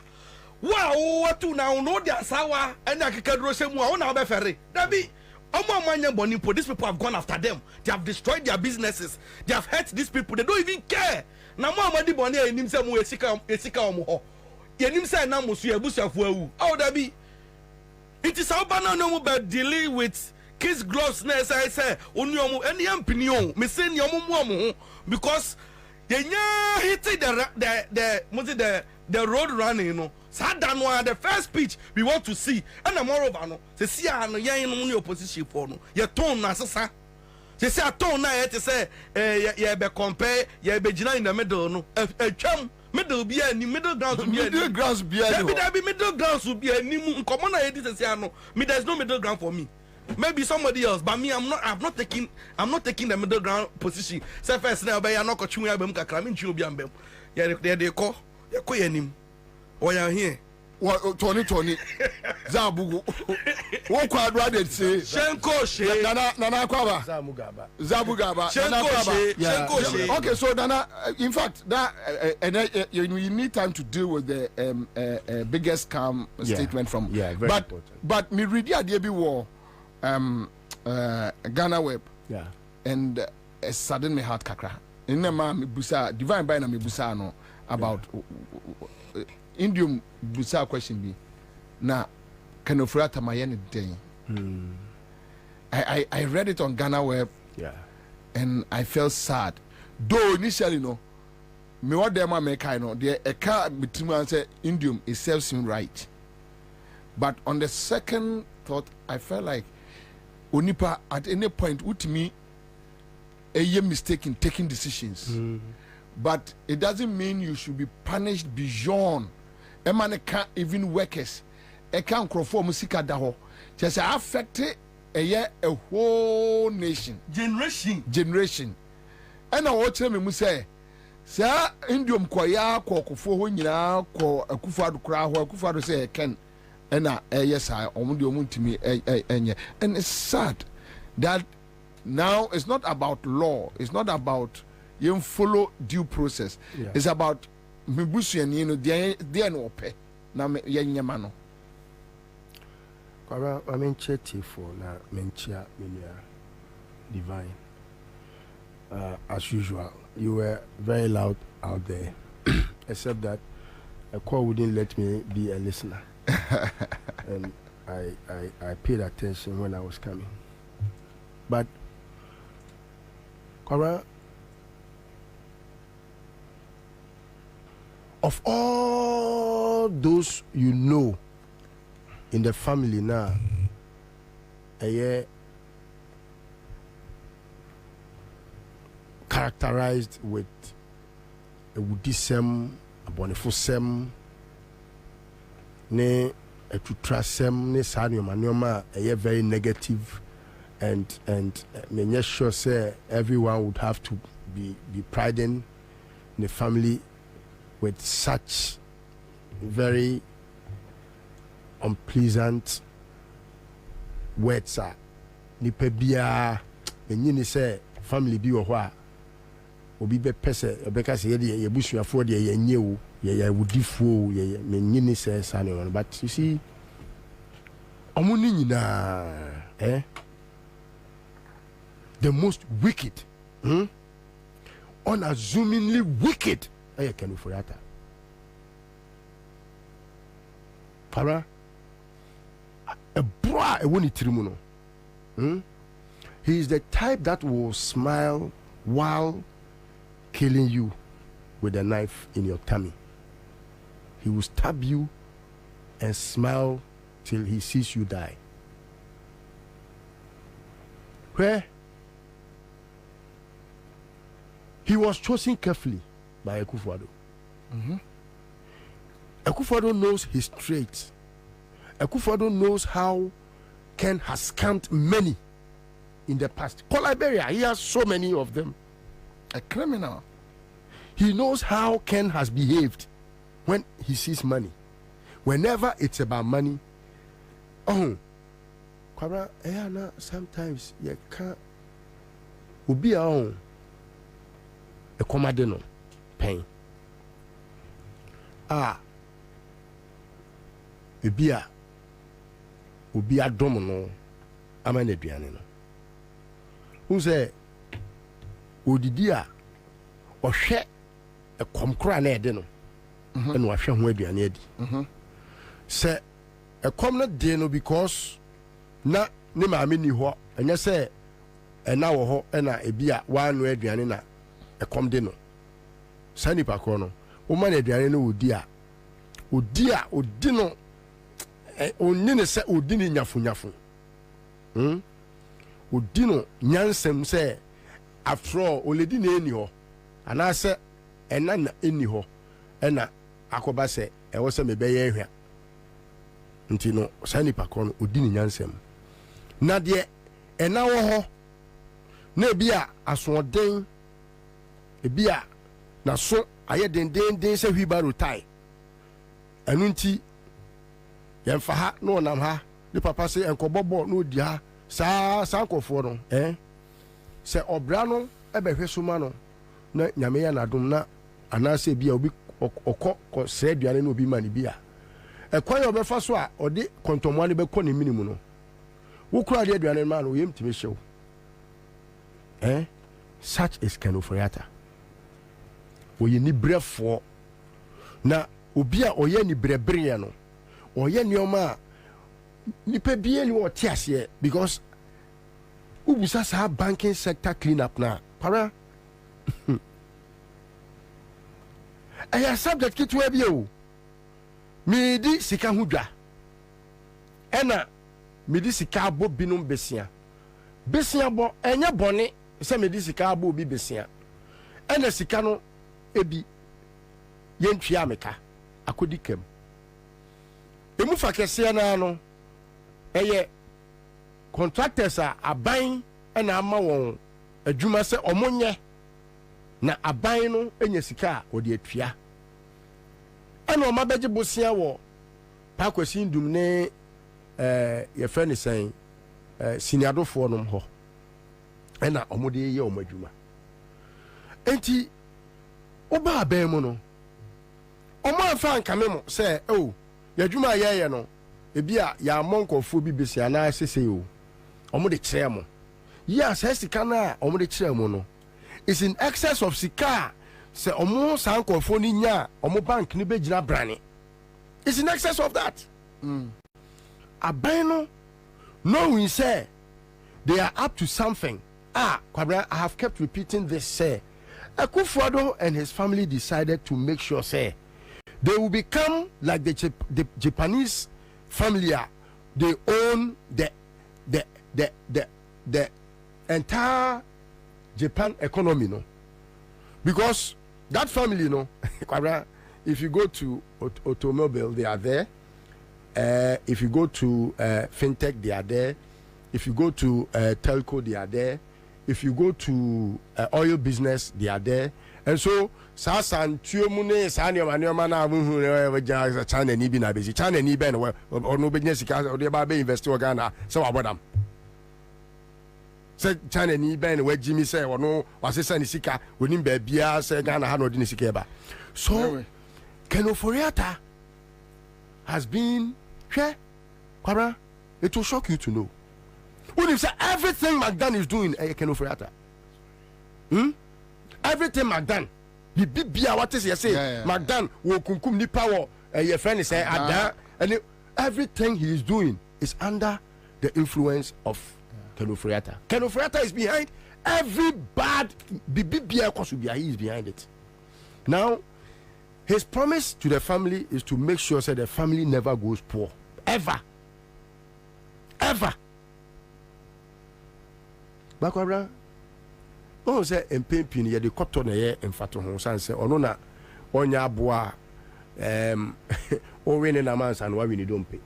wa o watu na ho no dia sawa ena kekaduro semu a wo na obefere da bi these people have gone after them. They have destroyed their businesses. They have hurt these people. They don't even care. Na mo amadi bone enim se mu esika omo ho yenim say na musu ebusuafo awu how that be it is how banana no be dealing with kids gloves na say onu omu eni ampini o me say ni omu mu because yenya hit the road running no sadano the first speech we want to see and moreover no say see no yen no opposition for no ye ton na sesa say say ton na ye say ye be compare ye be gina in the middle no atwam middle be any middle ground to be middle grounds be any there be middle grounds to be any common na this say no me there's no middle ground for me maybe somebody else but me I'm not taking the middle ground position say first na be ya no kochu ya bem kakra me ntwi obi ambem ye de ko ye ko yanim o ya here Tony Zabugu. What Kwabena did say? Shenko she. Nana Kwaba. Zabugaba. Shenko she. Okay, so Nana, in fact, that you need time to deal with the biggest scam statement from. Yeah, very important. But me read the idea war, Ghana Web. Yeah. And a sudden me heart kakra. In the man busa divine by na me busa no about Indium busa question be na kanofrata mayene den. I read it on Ghana Web. Yeah. And I felt sad. Though initially no me what them make I know the a car between and say Indium it serves him right. But on the second thought I felt like Onipa at any point with me a mistake in taking decisions. But it doesn't mean you should be punished beyond. A man can't even workers. A can't conform musika daho. Just affect a whole nation. Generation. And I watch me say, Sir, Indium Kwaya, Kwakufo, when you know, Kufadu Kra, Kufadu say, Ken, and yes, I only want to me, and it's sad that. Now it's not about law. It's not about you follow due process. Yeah. It's about mibusu and you know they no pay. Na yenye mano. Kwara I mean chetty for na menchia minia divine. As usual, you were very loud out there. Except that a call wouldn't let me be a listener. And I paid attention when I was coming. But of all those you know in the family now, characterized with a woodism, a bonifusem, ne a tutrasem, ne sanium, a very negative. And me sure say everyone would have to be priding the family with such very unpleasant words. Nipa bia enyi say family bi wo ho a obi be pese obeka say ye busuafo de ye nye wo ye wudifo ye menyi ni say sane. But you see omuni nyina the most wicked, unassumingly wicked. I can for that. Para a bra a woni trimuno. He is the type that will smile while killing you with a knife in your tummy. He will stab you and smile till he sees you die. Where he was chosen carefully by Akufo-Addo. Akufo-Addo knows his traits. Akufo-Addo knows how Ken has scammed many in the past. For Liberia, he has so many of them. A criminal. He knows how Ken has behaved when he sees money. Whenever it's about money, sometimes you can't. Ubi a commodino pain. Ubi a domino. Amane duane no. Who say Odidia or share a comcra na ede no. And wa hwe ho aduane adi. Say a common day no because na ne maame ni ho anya say na wo ho na ebia wa no aduane na e kom de no sani pa ko no wo ma na aduane no odi no onni ne se odi ni nyafo odi no nyansem se afro oledi na eni ho ana se ena na eni ho ena akoba se e wo se mebeye ehwa nti no sani pa ko no odi ni nyansem na de ena wo ho na bia asoden bia na so aye den se hwibaro tai anu nti yɛmfa ha na ɔnam ha ne papa sɛ ɛnkɔbɔbɔ na ɔdi ha saa nkɔfoɔ no sɛ ɔbra no ɛbɛhwɛ so ma no na nyame yɛ n'adom na anaasɛ bi a obi ɔkɔ srɛ aduane na obi ma ne bi a ɛkwan yɛ ɔbɛfa so a ɔde kɔntɔmmoa no bɛkɔ ne minimu no wokura de aduane no ma no ɔyɛm tumi hyɛw such is Kenoforiata. Oye ni brefoɔ na obi a ɔyɛ ni brebre no ɔyɛ nneɛma a nipa bie ni ɔte aseɛ because ubusa saa banking sector clean up na para ɛyɛ subject ketewa bi o medi sika ho dwa ɛna medi sika abɔ binom besia bɔ ɛnyɛ bɔne sɛ medi sika abɔ obi besia ɛna sika no ebi yɛntwea meka akodi kam emu fa kɛseɛ na no ɛyɛ contractors a aban ɛna ama wɔn adwuma sɛ ɔmo nyɛ na aban no enya sika a wɔde atwea ɛna ɔma bɛgye bosia wɔ pakwasi ndum ne yɛfrɛ ne sɛn siniadofoɔ nom hɔ ɛna ɔmo de yɛ ɔmo adwuma enti oba aban mu no ɔmo afa nkame mo sɛ yɛadwuma yɛyɛ no ebi a yɛamɔ nkɔfoɔ bi besi anaa sese o ɔmo de kyerɛ mo yi a sɛ sika no a ɔmo de kyerɛ mo no is in excess of sika sɛ ɔmo saa nkɔfoɔ no nya ɔmo bank no bɛgyina brane is in excess of that aban no knowing say they are up to something Kwabena, I have kept repeating this say Akufo-Addo and his family decided to make sure say they will become like the Japanese family. They own the entire Japan economy, no, because that family, no, if you go to automobile, they are there. If you go to fintech, they are there. If you go to telco, they are there. If you go to oil business, they are there. And so, Sasan, Tuomune, Sanya, Maniamana, China, Nibina, Basi, China, Niben, or no business, or the Babe investor Ghana, so about them. Said China, Niben, where Jimmy said, or no, was a Sanisika, wouldn't be Bia, said Ghana, Hano Dinisikeba. So, Kenoforiata has been, Kwabena, it will shock you to know. When you say everything McDan is doing, Kenoforiata. Everything McDan. Bibia, what is you say? McDan will kunkum ni power. Your friend say Ada, and everything he is doing is under the influence of Kenoforiata. Kenoforiata is behind every bad Bibia Kosubia. He is behind it. Now, his promise to the family is to make sure that the family never goes poor, ever. Bakwabra, no say empempin ye de koto na ye emfato ho san say ono na onya aboa o wini na mansa no wini dompe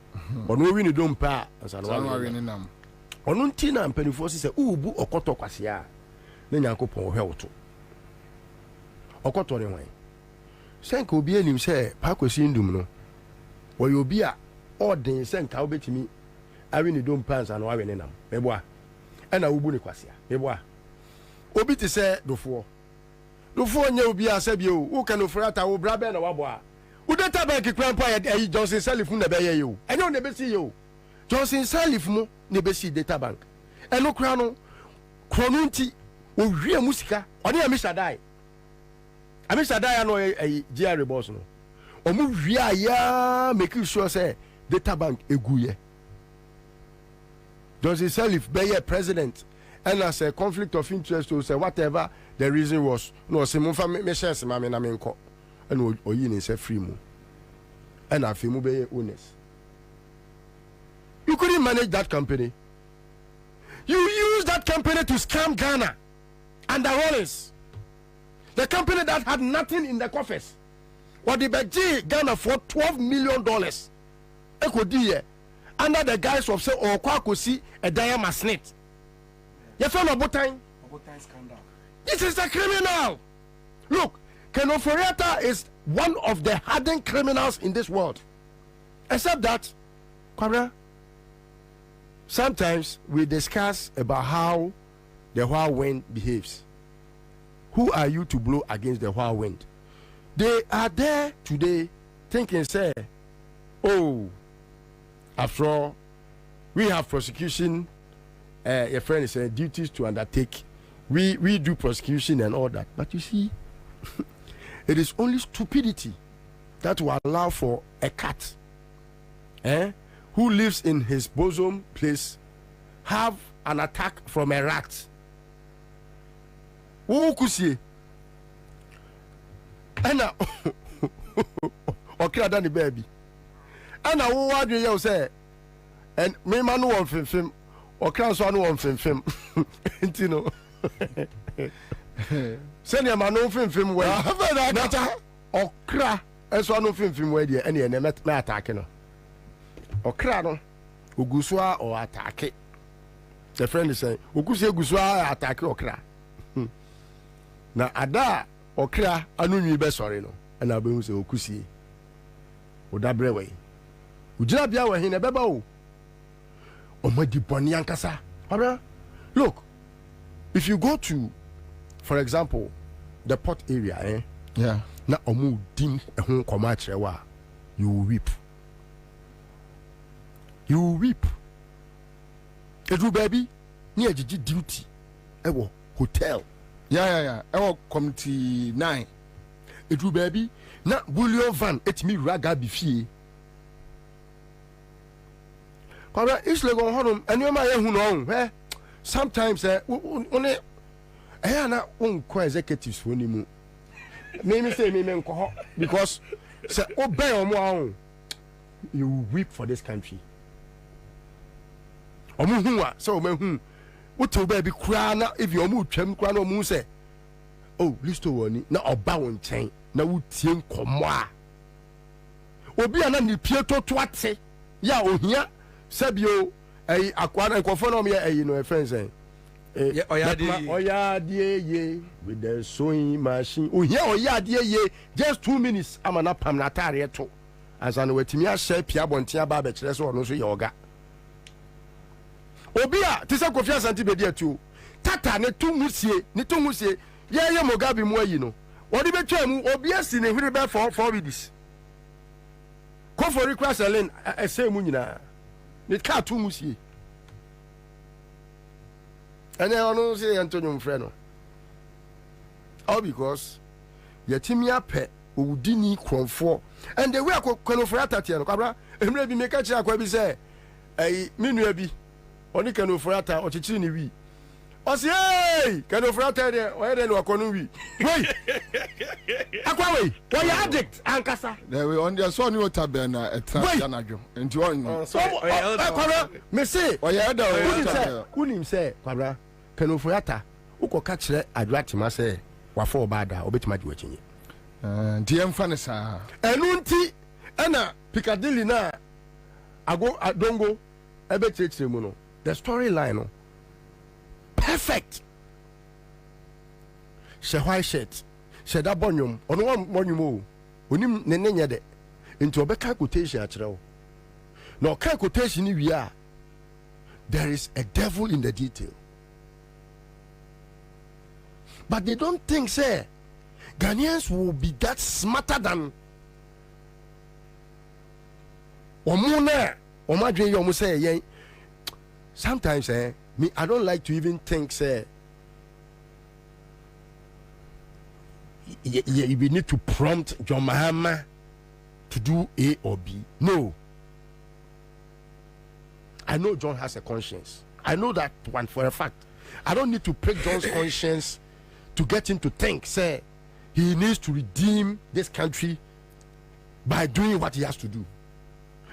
ono wini dompe a ansa no wini nam ono nti na mpanifo se ubu okoto kwase a na Nyankopon hwewoto okoto ne hwan senka obi anim se pakwasi ndum no wo obi a odin senka obetimi awini dompe ansa no wini nam meboa ɛna wubu ne kwasia meboa obi te sɛ dofo nya obi asa bi o wo Kenoforiata wo bra bɛ na waboa wo data bank kran pa ya Johnson Salif na bɛ yɛ o ɛnyɛ ne bɛsi yɛ o Johnson Salif mu ne bɛsi data bank ɛno kra no krono nti wo hwie musika ɔne Amishadai no GR boss no ɔmu hwie ya make sure say data bank eguye Johnson Salif be president and as a conflict of interest to say whatever the reason was no say me share se mame na me nko and oyi ni say free mu and afi mu be owners. You couldn't manage that company. You used that company to scam Ghana and the Rollins. The company that had nothing in the coffers. What the Beji Ghana for $12 million. Ekodi under the guise of say or kwakosi a diamond snit. You found a botan scandal. This is a criminal. Look, Kenoforiata is one of the hardened criminals in this world. Except that Kwabena, sometimes we discuss about how the whirlwind behaves. Who are you to blow against the whirlwind? They are there today thinking, say, oh, after all, we have prosecution, your friend is duties to undertake. We do prosecution and all that. But you see, it is only stupidity that will allow for a cat who lives in his bosom place have an attack from a rat. Who could see? And now, okay, Danny baby. And now, what do you say? And me man no one film or crown so no one film. You know. Send your man no film where that or cra as one no film where the any and met my attacking or crano uguswa or attack it. The friend is saying Ugusia Guswa attack or cra. Na ada okra anu nwi be sori no na be hu se okusie odabre we ujira bia we hin na beba o omadi boni ankasa. Look, if you go to, for example, the port area, yeah, na omu dim ehun koma kire wa, you will weep. You will weep. Edu baby, ni ejiji duty ewo hotel. Yeah. Ewo committee 9. Edu baby, na bullion van etimi raga bi fie. Kwabena isle go honum enioma ye hu no sometimes one na unko executives woni mu. Me say me nko ho because say obey omo ahun you weep for this country. Omo hu a say omo hu wote baby kura na if you omo twam kura na omo say oh listo woni na oba won chen na wutie nkomo a obi ana ni pie toto ate ya ohia sabio akwana nkofo no me no friends oyadie ye with the sewing machine ohia oyadie ye just 2 minutes amana pam na tare to azan wetimi a share pia bonten aba be kire so ono so ye oga obi a tise Kofi Asante bedi atu tata ne tungusie ye Mugabe mu ayi no odi betwa mu obi asi ne hwiri be 4 bidis ko for request len ese mu nyina ne ka tungusie ene ono se Antonio Mfreno all because yetimi ape owudini kromfo and the way akokonofo atati no kwabra emre bi meka kira kwa bi se menua bi oni kanofo ata ochichiri ni wi osi kanofo ata de oyede no akono wi wey akwa wey we addict ankasa there we on the so ni otabe na etra najo enti on so kwabra me say oyeda kunim say kwabra kanofo ata ukoka kire adwatima say wafo obada obetima di wachinye nti emfa ne saa enu nti na Piccadilly na ago adongo ebe chechire mu no the storyline no perfect. She white shirt she da bonyum ono bonyum o onim ne nenye de nti obeka quotation akire o na oka quotation ni wi a there is a devil in the detail, but they don't think say Ghanaians will be that smarter than omuna omadwe yo mo say yen. Sometimes me I don't like to even think say we need to prompt John Mahama to do A or B. No, I know John has a conscience. I know that one for a fact. I don't need to prick John's conscience to get him to think say he needs to redeem this country by doing what he has to do.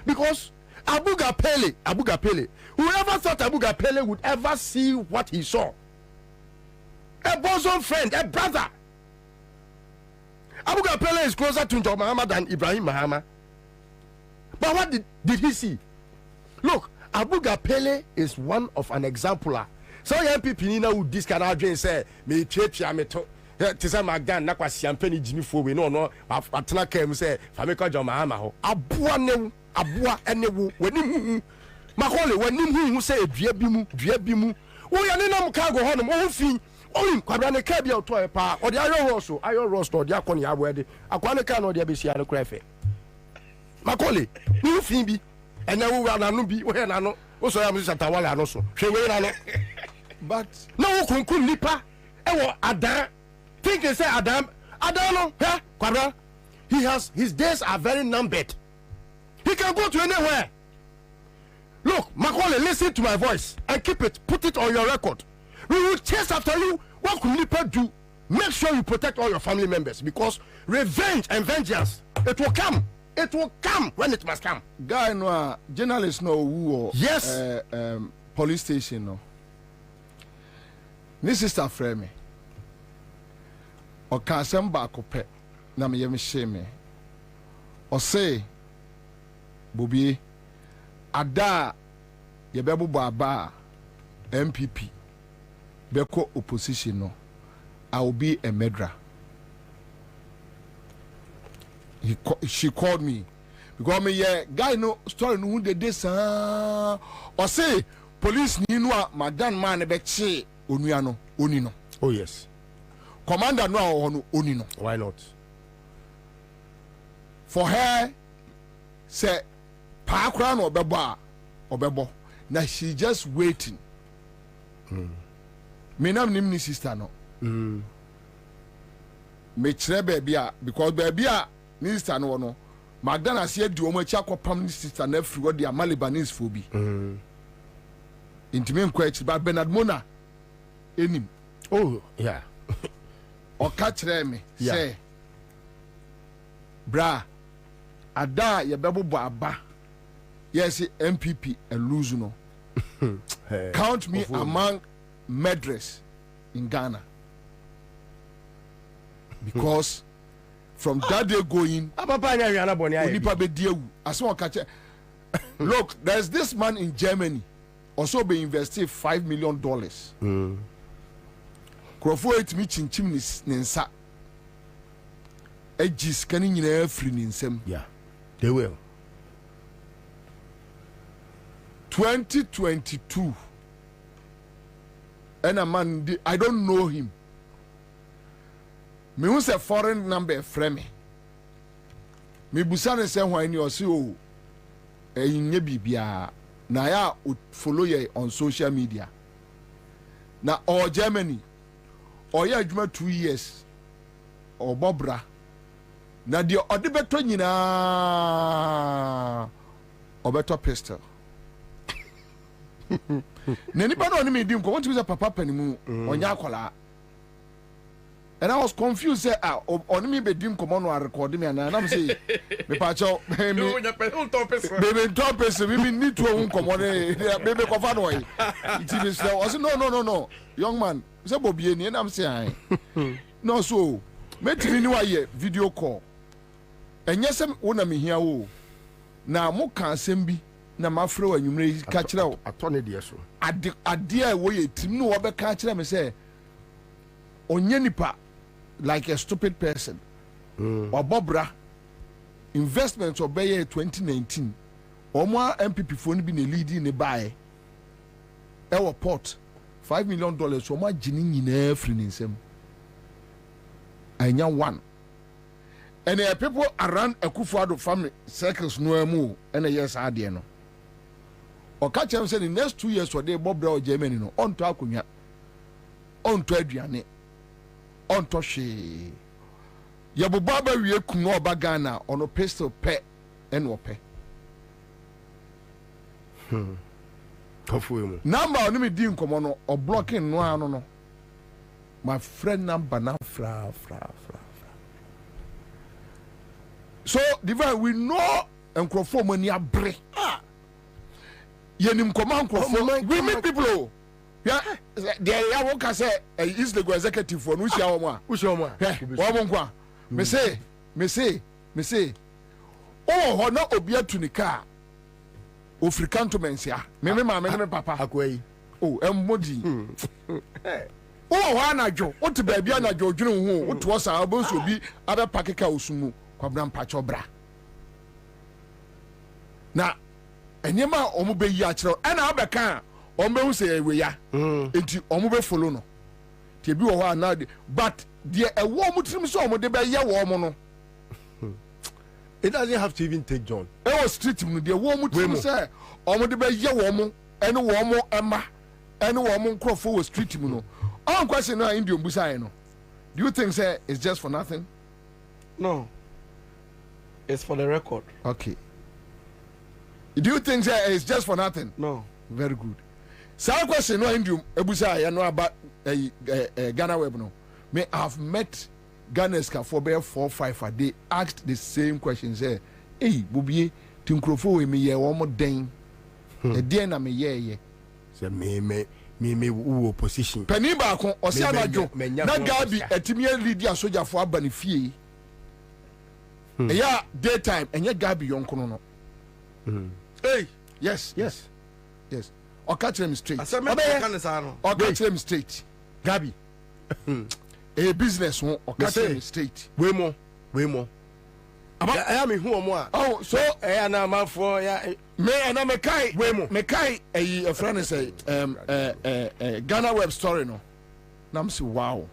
Because Abu Gapele, whoever thought Abu Gapele would ever see what he saw? A bosom friend, a brother. Abu Gapele is closer to John Mahama than Ibrahim Mahama. But what did he see? Look, Abu Gapele is one of an exemplar. So young people would this kind of dream say, me church me to tisa magan na kwasi ampeni jimi fo we no atena kem say fameka John Mahama ho. Abuane aboa ene wo wani hu makole wani hu say dua bi mu wo ya ne nam cargo honom wo fi oyin Kwabena ne ka bia oto pa o de ayo roast o de akoni abo de akwane ka no de besia no kra fe makole ni fi bi ene wo wa nanu bi wo he nanu wo so ya mu satawale ano so hwe we nanu but na wo kunkun nipa e wo adan think say adam no Kwabena his days are very numbered. He can go to anywhere. Look, Makole, listen to my voice and keep it, put it on your record. We will chase after you. What could Nipa do? Make sure you protect all your family members, because revenge and vengeance, it will come. It will come when it must come. Guy no journalist no who yes police station no. Ni sister frame me. O kan sem ba ko pe na me yem sheme. O say Bobie ada ye be bubu aba MPP beko opposition no, I will be a murderer. She called me because me guy no story no de this or say police ni no madan man be che onua no oni no. Oh yes, commander no no oni no. Why not? For her say pa kra no obebo na she just waiting. Me nam nim ni sister no. Me kire baby a because baby a ni sister no Magdana se di o ma chi akopam ni sister na free wo di Amalibanese fo bi. Intime nkwa chi ba Bernard Mona enim. Oh yeah. O ka kire me say bra ada ye bebo aba. Yes, MPP and lose no. Hey, count me among murderers in Ghana. Because from that day going, look, there's this man in Germany also be invested $5 million. Crofo it me chinchim ninsa. Edges can in free ninsem. Yeah, they will. 2022 and a man I don't know him. Me who's a foreign number frame me busane say when you see oh nye bibia na ya follow ye on social media na or Germany or ya adwuma 2 years or bobra na de odebeto nyina obeto pistol. Nenipa no me dim ko want to be papa panimu onya akola. And I was confused say on me be dim komo no record me na am say me pa cho me top person me need to won komo me be kofa no yi. It is no young man say Bobie ni na am say no so me tiri ni wa ye video call enye sem wona me hia wo na mo kan sem bi na mafre wa nwumre ka kire wo atone de so ade a wo ye tim no wo be ka kire me say onye nipa like a stupid person obobra investment obeye 2019 omo MPP phone bi na lead ni buy e wo port $5 million omo agini nyina free nsem anya one. And there are people around Akufo-Addo family circles no emu and yes ade no o ka chem say the next 2 years for dey Bobra or Germany no on to akonya on to aduane on to hwe ye boba ba wie kun oba Ghana ono pistol pe en wo pe tofu number oni me di nkomo no o blocking no ano no my friend number na fra. So divine we know enkrofo mani abre yenim command enkrofo we meet people yeah there ya won ka say is the executive for no sia wo a wo sia wo a wo mo kwa me say oh ho na obi atunika African to mensia me ma me papa akwai oh emmodi oh ho anadwo wo te ba bia anadwo dwene ho wo to sa abonso bi abe pakeka osumu Kwabena mpacho bra na enyema omo be yi akere na abeka omo be hu say we ya enti omo be follow no tie bi wo ho na but the ewo omo trim so omo de be ye wo omo no. It doesn't have to even take John. E was street mu the ewo omo trim say omo de be ye wo omo ene wo omo ema ene wo omo nkrofo was street mu no. On question na Indian busa no. Do you think say it's just for nothing? No. It's for the record. Okay. Do you think say it's just for nothing? No. Very good. Some question no Indian ebusa ya no about Ghana web no. May have met Ghana's for 4-5 a day asked the same question say, "Hey, Bobie, tinkrofo we me ye wo mo den." E den na me ye. Say me opposition. Pani ba ko o se anajo na Gabi etimi lead ya soldier for aba ne fie. Yeah, daytime enye Gabi yonko no. Hey, yes. O catch him straight. O catch him straight. Gabi. A business one o catch him straight. We more. I am who am oh, so I na man for ya me and me kai a friend say Ghana web story no. Na say wow.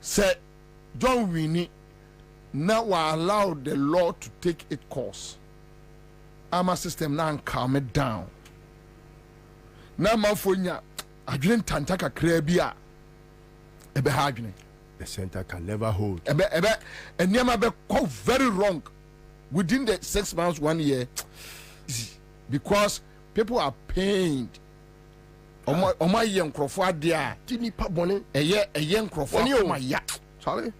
Say John Winnie now allow the law to take its course. Our system now calm it down. Now man for nya adwen tantaka krabia ebe ha adwen. The center can never hold. And Niama be quite very wrong within the 6 months, 1 year, because people are pained. On my young Crawford, dear, Timmy Pabone, a young Crawford, my yacht. Charlie.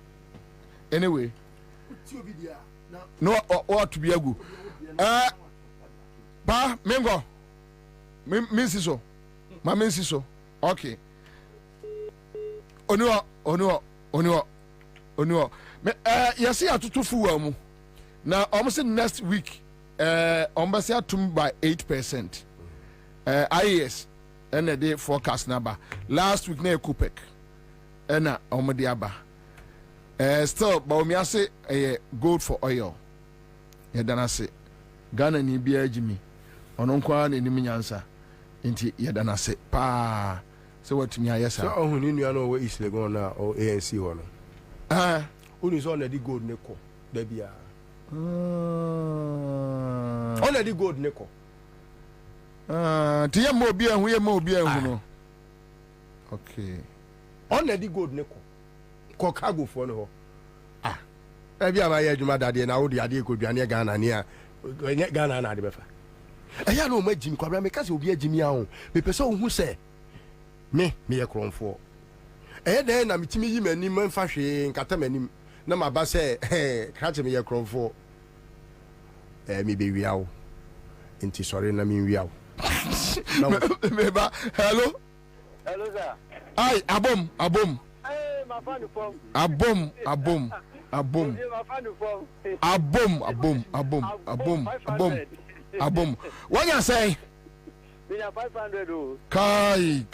Anyway, no, ought to be a good. Ba, Mingo, Mrs. So, my Mrs. So, okay. Onua me yesi atutu fuwa mu na almost next week almost atum by 8%. IAS and the forecast number last week na Kupek na omodi aba still but me say gold for oil ya dana say Ghana ni bia jimi ono kwa na ni nyansa nti ya dana say pa so what me ayesa so ohun ni nua no we East Legon na o ANC ho no uni so na di gold ne ko da bia ona di gold ne ko ti ye mo bia hu no okay ona di gold ne ko cargo fo no ho e bia ba ye adwuma dade na wo di ade ko duane Ghana ne a Ghana na ade befa eya no ma jimi Kwabena me kase obi ajimi a ho me pese ohun se me ye kronfo dey na mitimi yi mani manfa hwe nkata manim na maba se ka che me ye kronfo me be wiawo nti sorry na me wiawo me ba hello sir ai abom hey my fan form abom what you say? We have 500 oh. Kai.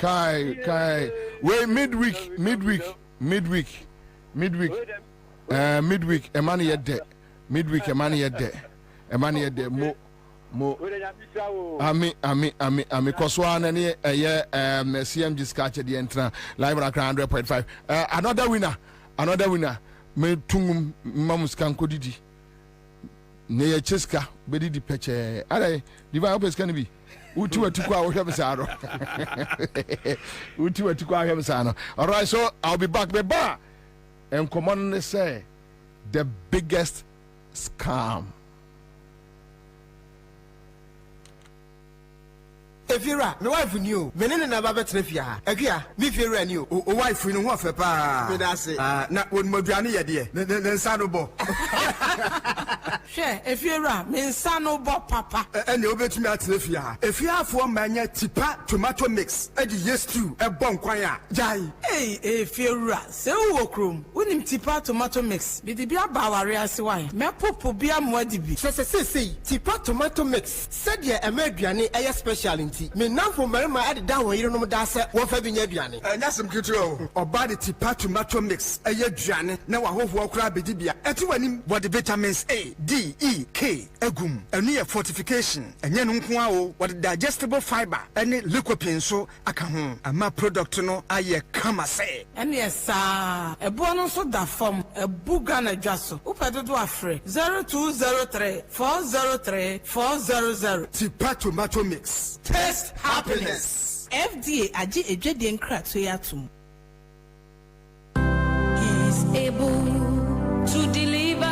Wait, midweek. Midweek. A man yet there. Midweek. A man yet there. Mo. Ami. Koswan and CMG scratch at the entrance. Live at 100.5. Another winner. Me tungum mamus kanko didi. Ne cheska bedi di peche. Are diva opes can be. Utu atukwa ohwebesano. All right, so I'll be back. Beba. And commonly say the biggest scam. Efira, my wife knew. Venene na baba trefia. Ekia, me fira knew. O wife no ho fepa. Me da say. Na won moduane ye de. Ne nsa no bo. Hwe, Efira, me nsa no bo papa. Ene obetumi atrefia. Efiafo manya tipa tomato mix. E di yes stew e bon kwan a. Jai. Hey, Efira, se wo krom. Wonim tipa tomato mix. Bi di bia ba ware ase wan. Me popo bia moadi bi. Se tipa tomato mix. Se de e ma aduane e special me now for marima add down when you know that what for being aduane that's some kitro or body tipa tomato mix a aduane na wa hofo okra bedibia etu wanim what the vitamins A DEK egum enu fortification enye no nko awo with digestible fiber any lycopene so aka ho ama product no aye kama say ene esa ebo no so da form ebuga na dwaso upedodo afre 0203 403 400 Tipa tomato mix taste happiness FDA aji ejwede nkrato yatum. He is able to deliver.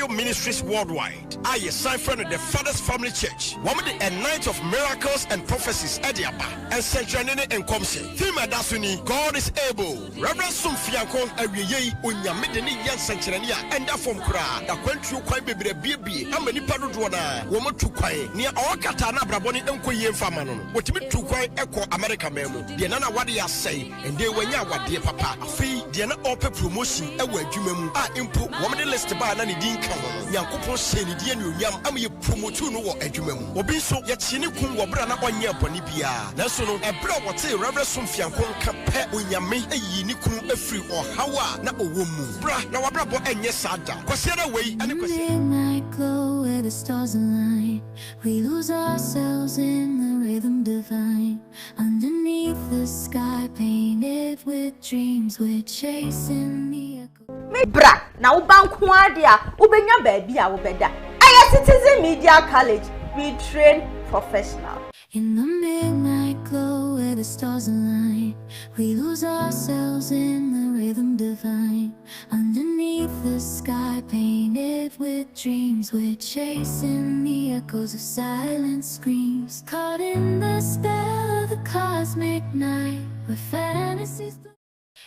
Ministries worldwide. I sign friend of the Father's Family Church. Woman a night of miracles and prophecies Ediaba and Centranene and Komse. Theme Dasuni, God is able. Reverend Sumfianko Awiye Unyamedeni Yan Centrania and that from Kra. The country quite baby. How many Padudwana? Woman to quite near our Katana Braboni and Koyen Famano. What me to quite echo America memo. The Nana Wadia say, and they were what dear papa. A fee, the Nana Ope promotion, a word Jumemu. I input woman list to buy and didn't come. Yankopon seni die no nyam am ye promotu no wo adwuma mu obi so ye chine kun wo bra na onye boni bia na so no ebra wote Reverend Sumfianko nka pe onyame ayi ni kun afiri ohawa na owo mu bra na wabra bo enye sada kwase na wei ane kwase Midnight glow where the stars align. We lose ourselves in the rhythm divine. Underneath the sky painted with dreams, we're chasing the echo. Me bra na ubanku ade a ubenya baabi a wobeda. Aye Citizen Media College, we train professional. In the midnight glow where the stars align, we lose ourselves in the rhythm divine. Underneath the sky painted with dreams, we're chasing the echoes of silent screams. Caught in the spell of the cosmic night, where fantasies.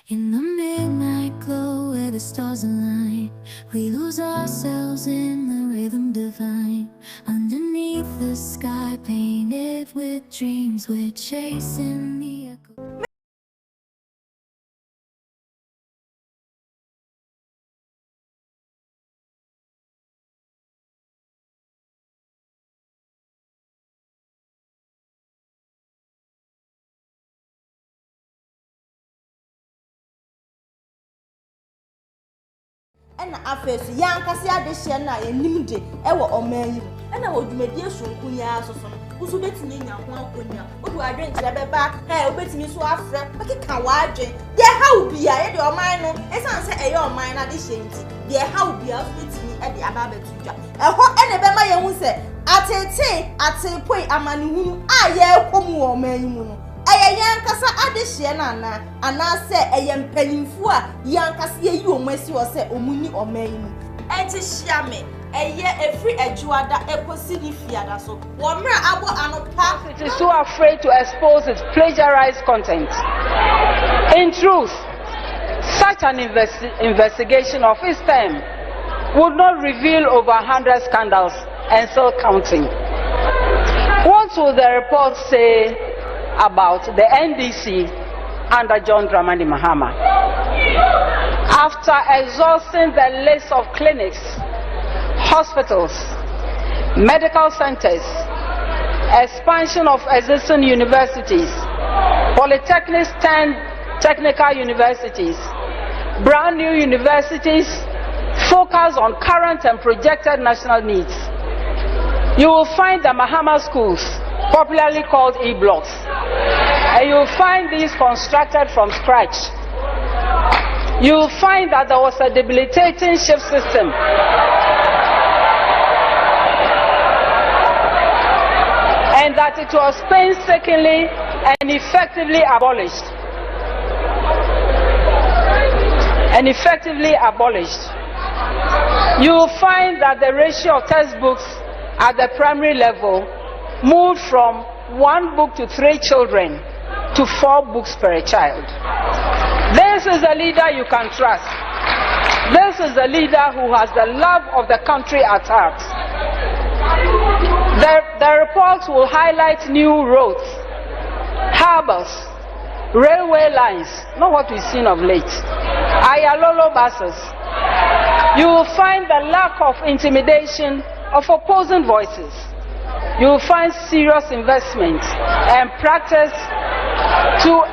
In the midnight glow where the stars align, we lose ourselves in the rhythm divine. Underneath the sky painted with dreams, we're chasing the echo. Ena afesu yankase adehye na enim de ewo oman yi ena wodwumadi esunkun ya asoso usu betimi nya ho akonya odu adwen kire beba obetimi so afre akeka waadwen de hawo bia ye de oman no esan se eye oman na de hye nti de hawo bia betimi e de aba betudwa eho ene bema ye hu se atepoi amanihunu a ye komu oman yi mu no eye yankasa adehye na ana se eye mpanyimfu a yankasa ye yi omasi o se omuni omanyimu enti hia me eye efri ejuada ekosi ni fiada so wo mra abo anopa. It is so afraid to expose its plagiarized content. In truth, such an investigation of its time would not reveal over 100 scandals and still counting. What will the report say about the NDC under John Dramani Mahama? After exhausting the list of clinics, hospitals, medical centers, expansion of existing universities, polytechnics, 10 technical universities, brand new universities, focus on current and projected national needs, you will find the Mahama schools, popularly called E-blocks, and you will find these constructed from scratch. You will find that there was a debilitating shift system and that it was painstakingly and effectively abolished. You will find that the ratio of textbooks at the primary level moved from 1 book to 3 children to 4 books per child. This is a leader you can trust. This is a leader who has the love of the country at heart. The report will highlight new roads, harbors, railway lines, not what we've seen of late, Ayalolo buses. You will find the lack of intimidation of opposing voices. You will find serious investment and practice to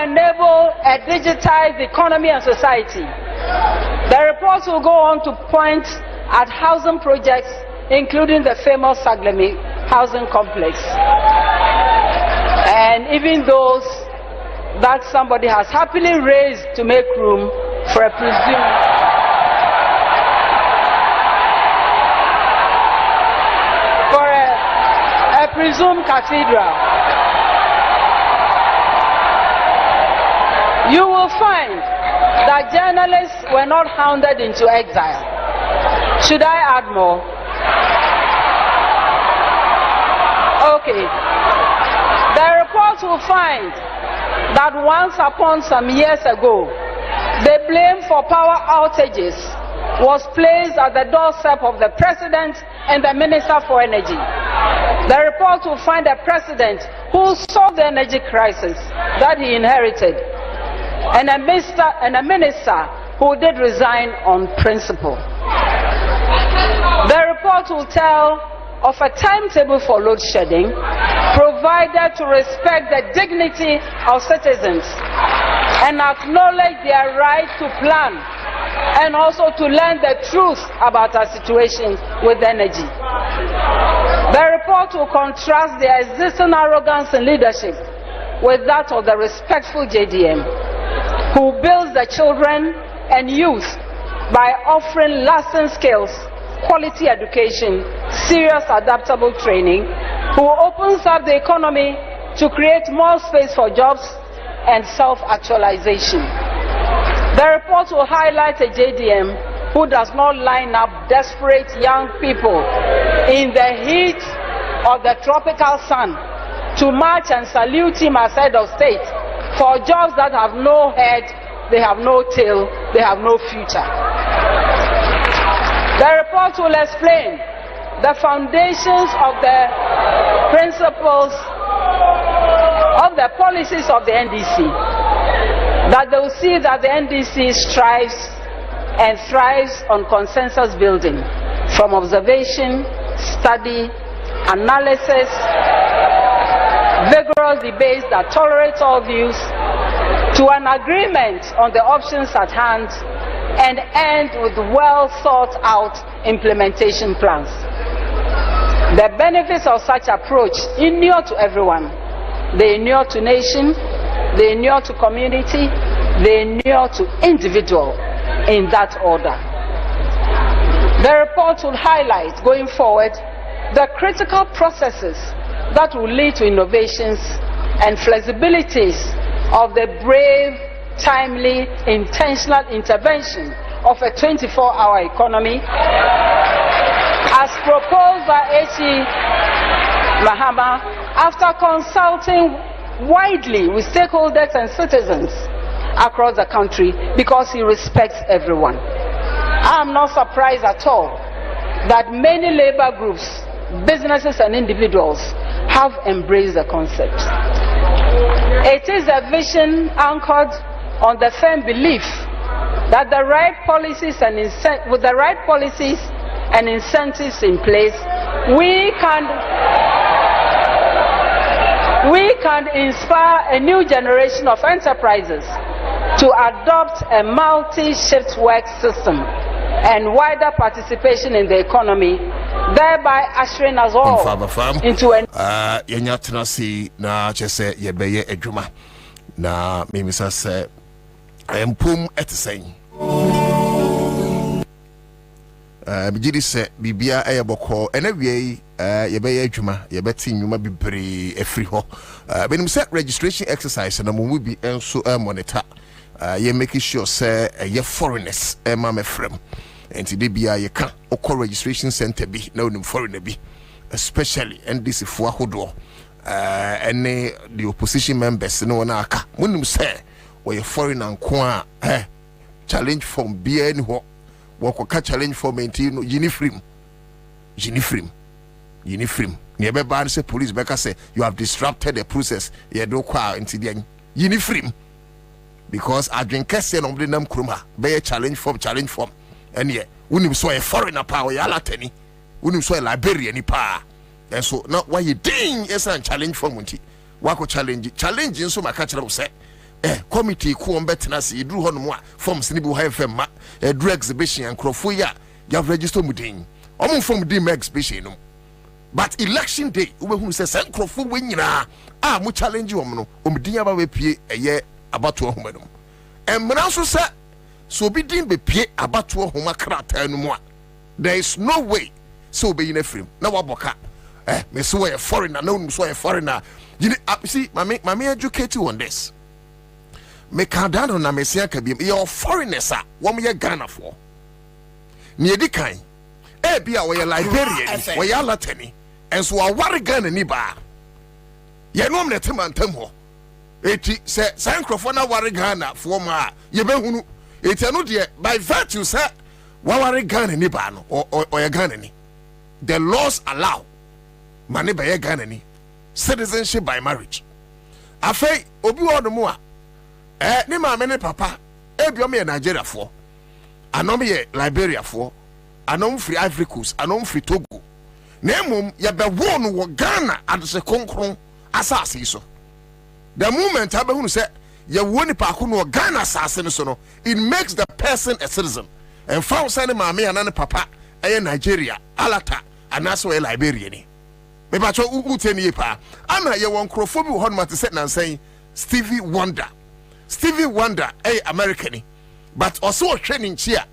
enable a digitized economy and society. The report will go on to point at housing projects, including the famous Saglemi housing complex, and even those that somebody has happily raised to make room for a presumed cathedral. You will find that journalists were not hounded into exile. Should I add more? Okay. The report will find that once upon some years ago, the blame for power outages was placed at the doorstep of the President and the Minister for Energy. The report will find a President who solved the energy crisis that he inherited, and a minister who did resign on principle. The report will tell of a timetable for load shedding provided to respect the dignity of citizens and acknowledge their right to plan and also to learn the truth about our situation with energy. The report will contrast the existing arrogance in leadership with that of the respectful JDM, who builds the children and youth by offering lasting skills, quality education, serious adaptable training, who opens up the economy to create more space for jobs and self-actualization. The report will highlight a JDM who does not line up desperate young people in the heat of the tropical sun to march and salute him as head of state for jobs that have no head, they have no tail, they have no future. The report will explain the foundations of the principles of the policies of the NDC, that they will see that the NDC strives and thrives on consensus building, from observation, study, analysis, vigorous debates that tolerate all views, to an agreement on the options at hand, and end with well thought out implementation plans. The benefits of such approach inure to everyone. They inure to nation, they inure to community, they inure to individual, in that order. The report will highlight, going forward, the critical processes that will lead to innovations and flexibilities of the brave, timely, intentional intervention of a 24-hour economy, as proposed by H.E. Mahama after consulting widely with stakeholders and citizens across the country, because he respects everyone. I am not surprised at all that many labor groups, businesses and individuals have embraced the concept. It is a vision anchored on the firm belief that the right policies and with the right policies and incentives in place, we can inspire a new generation of enterprises to adopt a multi-shift work system and wider participation in the economy, thereby ushering us all into a Bigidi se bibia eyeboko enawie yebeye adwuma yebeti nnwuma bibre afri ho benim se registration exercise na mo bi enso monitor ye make sure say ye foreigners ma mefrem enti de bia ye ka okọ registration center bi na onim foreigner bi, especially NDC fo ahodo ene the opposition members no na aka monim se we foreigner nko a challenge form bia ni ho wako challenge for maintain unifrim never ban say police beka say you have disrupted the process ye do kwa inti unifrim, because I drink kese no mde nam kruma be challenge form and ye unim so a foreigner power ya latani unim so a Liberia ni pa, and so now why you ding yes and challenge form unti wako challenge nso maka chira say committee ko on betena se eduru ho no mo a forms ni bi wo ha fm ma eduru exhibition enkrofo ya you have registered mudin omo form di exhibition no but election day we hu se enkrofo we nyina a mo challenge wo no omdin aba we pie eye abato homa no emra so se so bi din be pie abato homa krata no mo a there is no way so be in a frame na waboka me so a foreigner no so a foreigner you see mama educate you on this me can down na me sia ka bi your foreigners a wo me Ghana for ne edikan bia we Liberian we ya Latini enso aware Ghana ni ba ye no me temantam ho eti se sankrofo na ware Ghana for ma ye behunu eti no de by virtue say waware Ghana ni ba no o ye Ghana ni the laws allow mane be ye Ghana ni citizenship by marriage afei obi wo no mu a ni maame ne papa ebiom ye Nigeria for anom ye Liberia for anom free Ivory Coast anom free Togo na mum ye be wo no wo Ghana adese konkron asase so the moment abehunu say ye wo ni pa ko no Ghana asase no so no it makes the person a citizen and found say ne maame ana ne papa eye Nigeria alata anaso ye Liberia ni me ba cho uteni pa ana ye won krofo bi ho no mate set nansan Stevie Wonder American but also training chia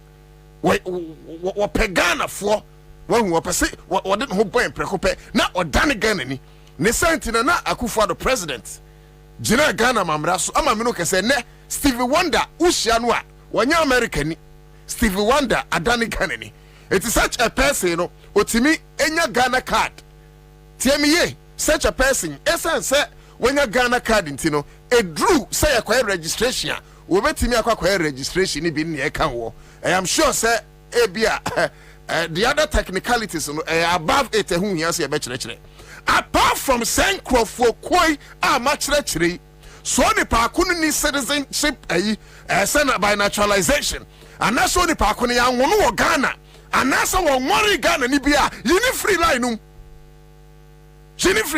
we pegana for when we pese we didn't hope boy prekope na odane Ghana ni ne sentina na akufo the president gina Ghana mamra so ama me no kese ne Stevie Wonder ushia no a wonya American ni Stevie Wonder adane Ghana ni it is such a person no otimi enya Ghana card tiemiye such a person essence when your Ghana card intino a drew say a registration we betimi akwa registration ni bi ne kan wo I am sure say ebia the other technicalities no above it hu hia say be kire apart from sankrofo koi a ma kire so ni pa kunu ni citizenship send by naturalization and that's so ni pa kunu ya wono wo Ghana and that's wo worry Ghana ni bia yini free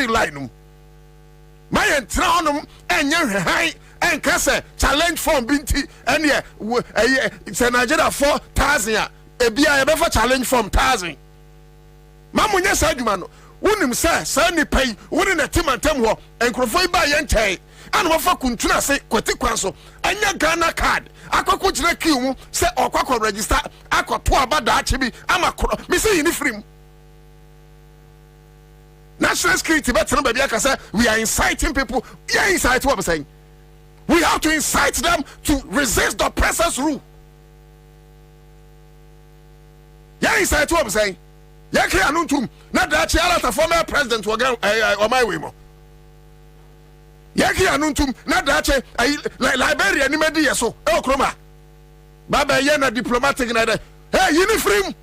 line my entranum enye hwehai enka se challenge form binti ene it's a Nigeria 4,000 ebia e be for challenge form 1,000 mamunya sa adwuma no wonim se sa ni pai woni na timantem ho enkrofo ba ye ntai ana wo fa kuntuna se kwati kwan so anya Ghana card akoko kire kiu mu se okwakọ register akoto abada achi bi ama me se yini free national security better we are inciting people. Yeah, incite what I'm saying. We have to incite them to resist the oppressor's rule. Yeah, incite what I'm saying. Yeah, can't not that the former president will go on my way more. Yeah, can't not that Liberia ni media so. Oh, Kroma. Baba Yana diplomatic neither. Hey, uniform.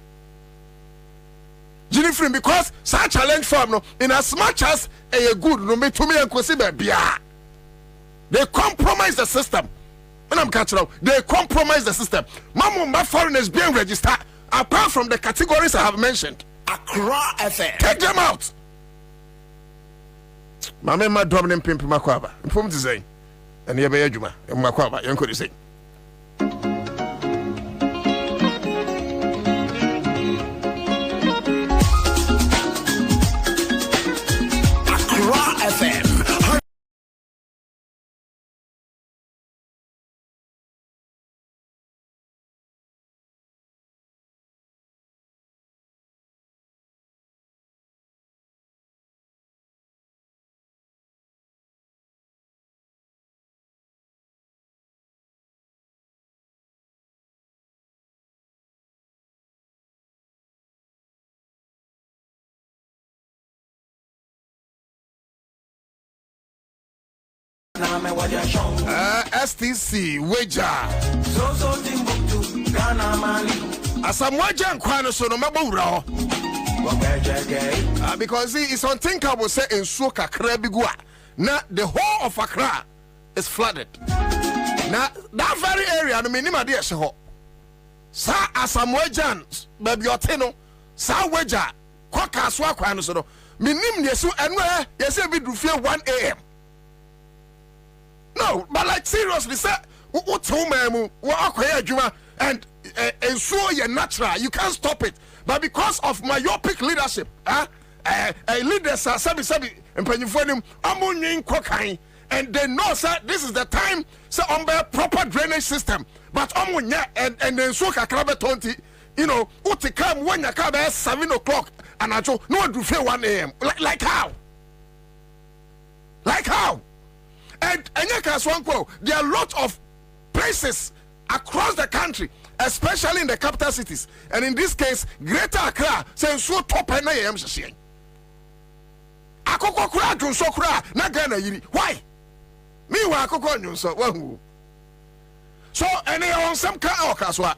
Jennifer, because such challenge form no in as much as a good no me to me and consider bia they compromise the system when I'm catching out they compromise the system mamma foreigners being registered apart from the categories I have mentioned Accra FM take them out mama ma dominant pimp makwaba inform to say and ye be adwuma makwaba yen ko dey say STC wager Asamwaja nkwano so no mabawura because it's unthinkable say ensuo kakra bi gu a na the whole of Accra is flooded na that very area no minima de ehye ho sa Asamwaja baby oteno sa wager kwaka so akwano so no minim ne so enwe yese bi du fie 1 AM No, but like seriously, sir, what's home, and so you're natural, you can't stop it. But because of myopic leadership, leaders are sabi and penny and they know, sir, this is the time, so on the proper drainage system. But and then so Kakrabe 20, you know, what to come when you come at 7 o'clock and I told no to feel 1 a.m. Like how? Like how? And there are a lot of places across the country, especially in the capital cities, and in this case, Greater Accra, saying so top 9 a.m. Akoko kura junso kura na Ghana yiri. Why? Me wa akoko junso wahu. So any on some kind of kaswa.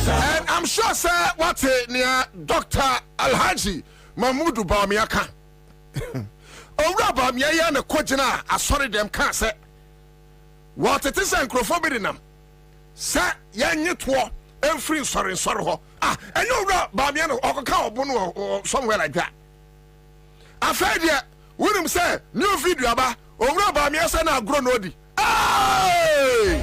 And I'm sure sir what near Dr. Alhaji Mahmoud Bawumia. Owura Bawumia ya na kojina asori dem kan say what it is enkrofobidi nam. Say ya nyetwo emfiri sorry ho. And you Bawumia no okaka obunu or somewhere like that. Afedia William say new video aba Owura Bawumia say na agro no di. Hey!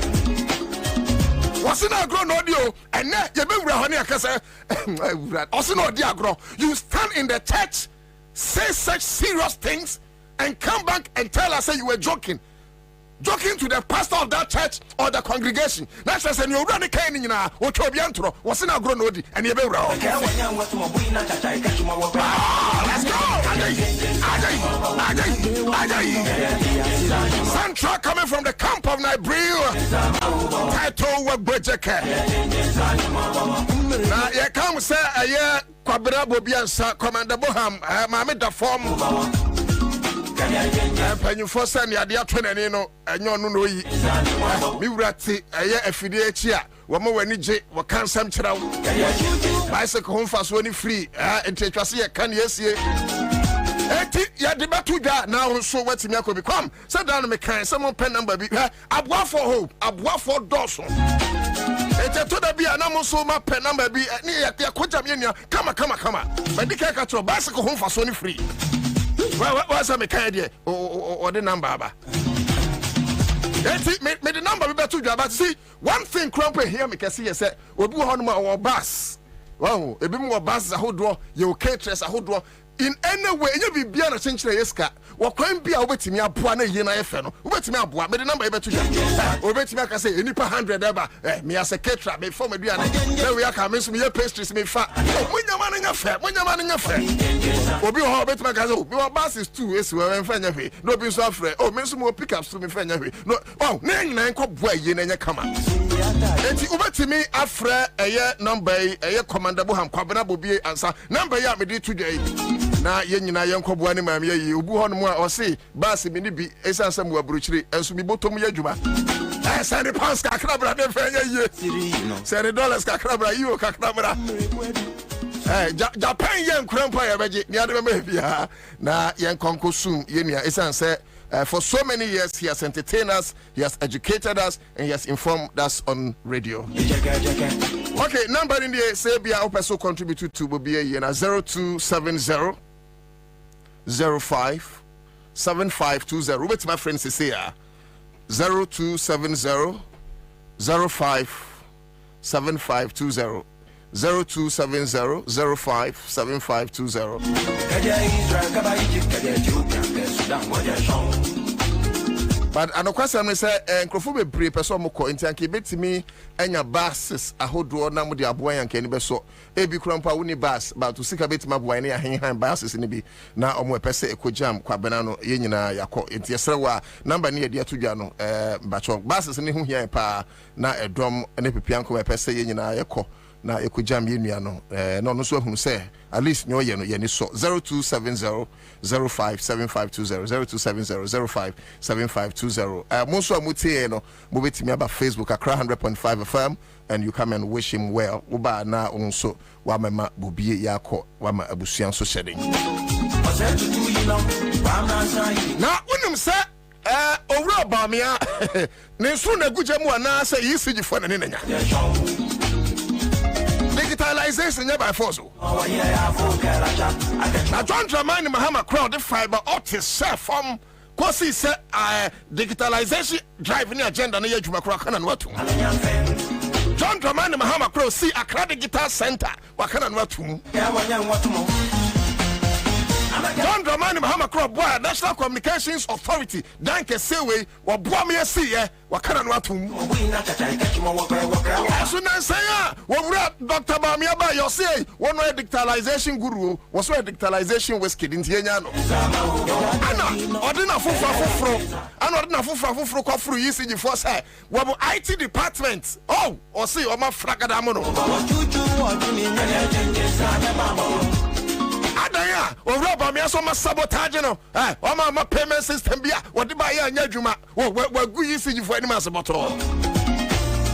What's in agro no di o? And na ye be wura honi akase osi no di agro. You stand in the church, say such serious things and come back and tell us say you were joking to the pastor of that church or the congregation. That's why you run a cane in a Ochobiantro, was in a gronodi, and you be wrong. Let's go! Central coming from the camp of Nigeria. Title work budget. Now, you come say a year, Kwabena, Bobie, Ansah, Commander Boham, Mammy the form. And you first send your dear twin and you know ye. Me ratty a year affiliate here. One more when you what can some child bicycle home fast when you free and take us here. Can you see? Ya debate to that now so what's me could become. Sit down and kind someone pen number be abwa for hope, abwa for Dawson. It's a to the be an almost so my pen number be near the Kojaminia. Come on. But the car to a bicycle home fast when you free. What's a mechanic or the number? Made the number be better to but see one thing crumping here make us see I said we do on our bus. Wow, a bit more bus a whole draw, you can't dress a whole draw. In any way, you be beyond a century esca. What can be a waiting me a buana yena feno? Wait me a boy, made the number better to you. Wait me, I say, any per 100 ever. Me as a caterer before me diana. Then we are coming to me a pastries me fat. When you're manning a fair, Will be all better magazo. Your bus is 2 years when Fenny. No be so afraid. Oh, men some more pickups to me Fenny. No, oh, nine cop boy in your come. It's over to me after a year number, a year commander Boham, Kwabena, Bobie, Ansah. Number ya me did today. Na yenyina yenko boane maame yi obu ho no mu a o se bass mi ni bi esansam wa bruchiri enso mi botom ya djuma send pounds kakra bra de fa ye send dollars kakra bra euro kakra bra Japan yen krampa ya beje ni ade be bia na yen konko sum yenua esanse for so many years he has entertained us, he has educated us, and he has informed us on radio. Okay, number in the say also contribute to Bobie na 0270 05 7520. Wait, my friends say 0270 05 7520. 0270 05 7520. But I know question me say nkrofo bebre person mo ko ntianke betimi anya buses ahodo na mo de aboan yanke ni beso ebi krampa woni bus but to sika betima aboan na hen buses ni bi na omo pese ekojam Kwabena no ye nyina yakọ enti esrewa number ni de atodwa no bacho buses ni hu hia pa na edom ne pepianko pese ye nyina yakọ na ekojam ye nua no no so ahunu say at least nyo ye no ye ni so 0270 05 7520 0270 05 7520. Most of mutie no mo betimi aba Facebook Accra 100.5 FM and you come and wish him well. Uba na onso wa mama Bobie yakọ wa ma abusuan so shedin. Na unum say Owura Bawumia ne so na gujemu ana say yisiji fo na ne nya. Digitalization by force. Now, John Dramani Mahama crowd the fiber optic cell from Kosi say digitalization drive ni agenda na yadwuma kora kana no atum. John Dramani Mahama Crow see Accra Digital Center wakana no atum. John Dramani Mahama Crow boy National Communications Authority danke sewe wa boa me see wakana no atum. So na say wura Dr. Bamia ba you say one way digitalization guru was so digitalization whiskey dinti enya no. Ana ordina fufro ana ordina fufro kwa furu ECG for say wo IT department oh or say o ma fragada mo no. Adaya owura Bamia so ma sabotage no o ma payment system bia wo de ba ya anya dwuma wo gu ECG for any masaboto.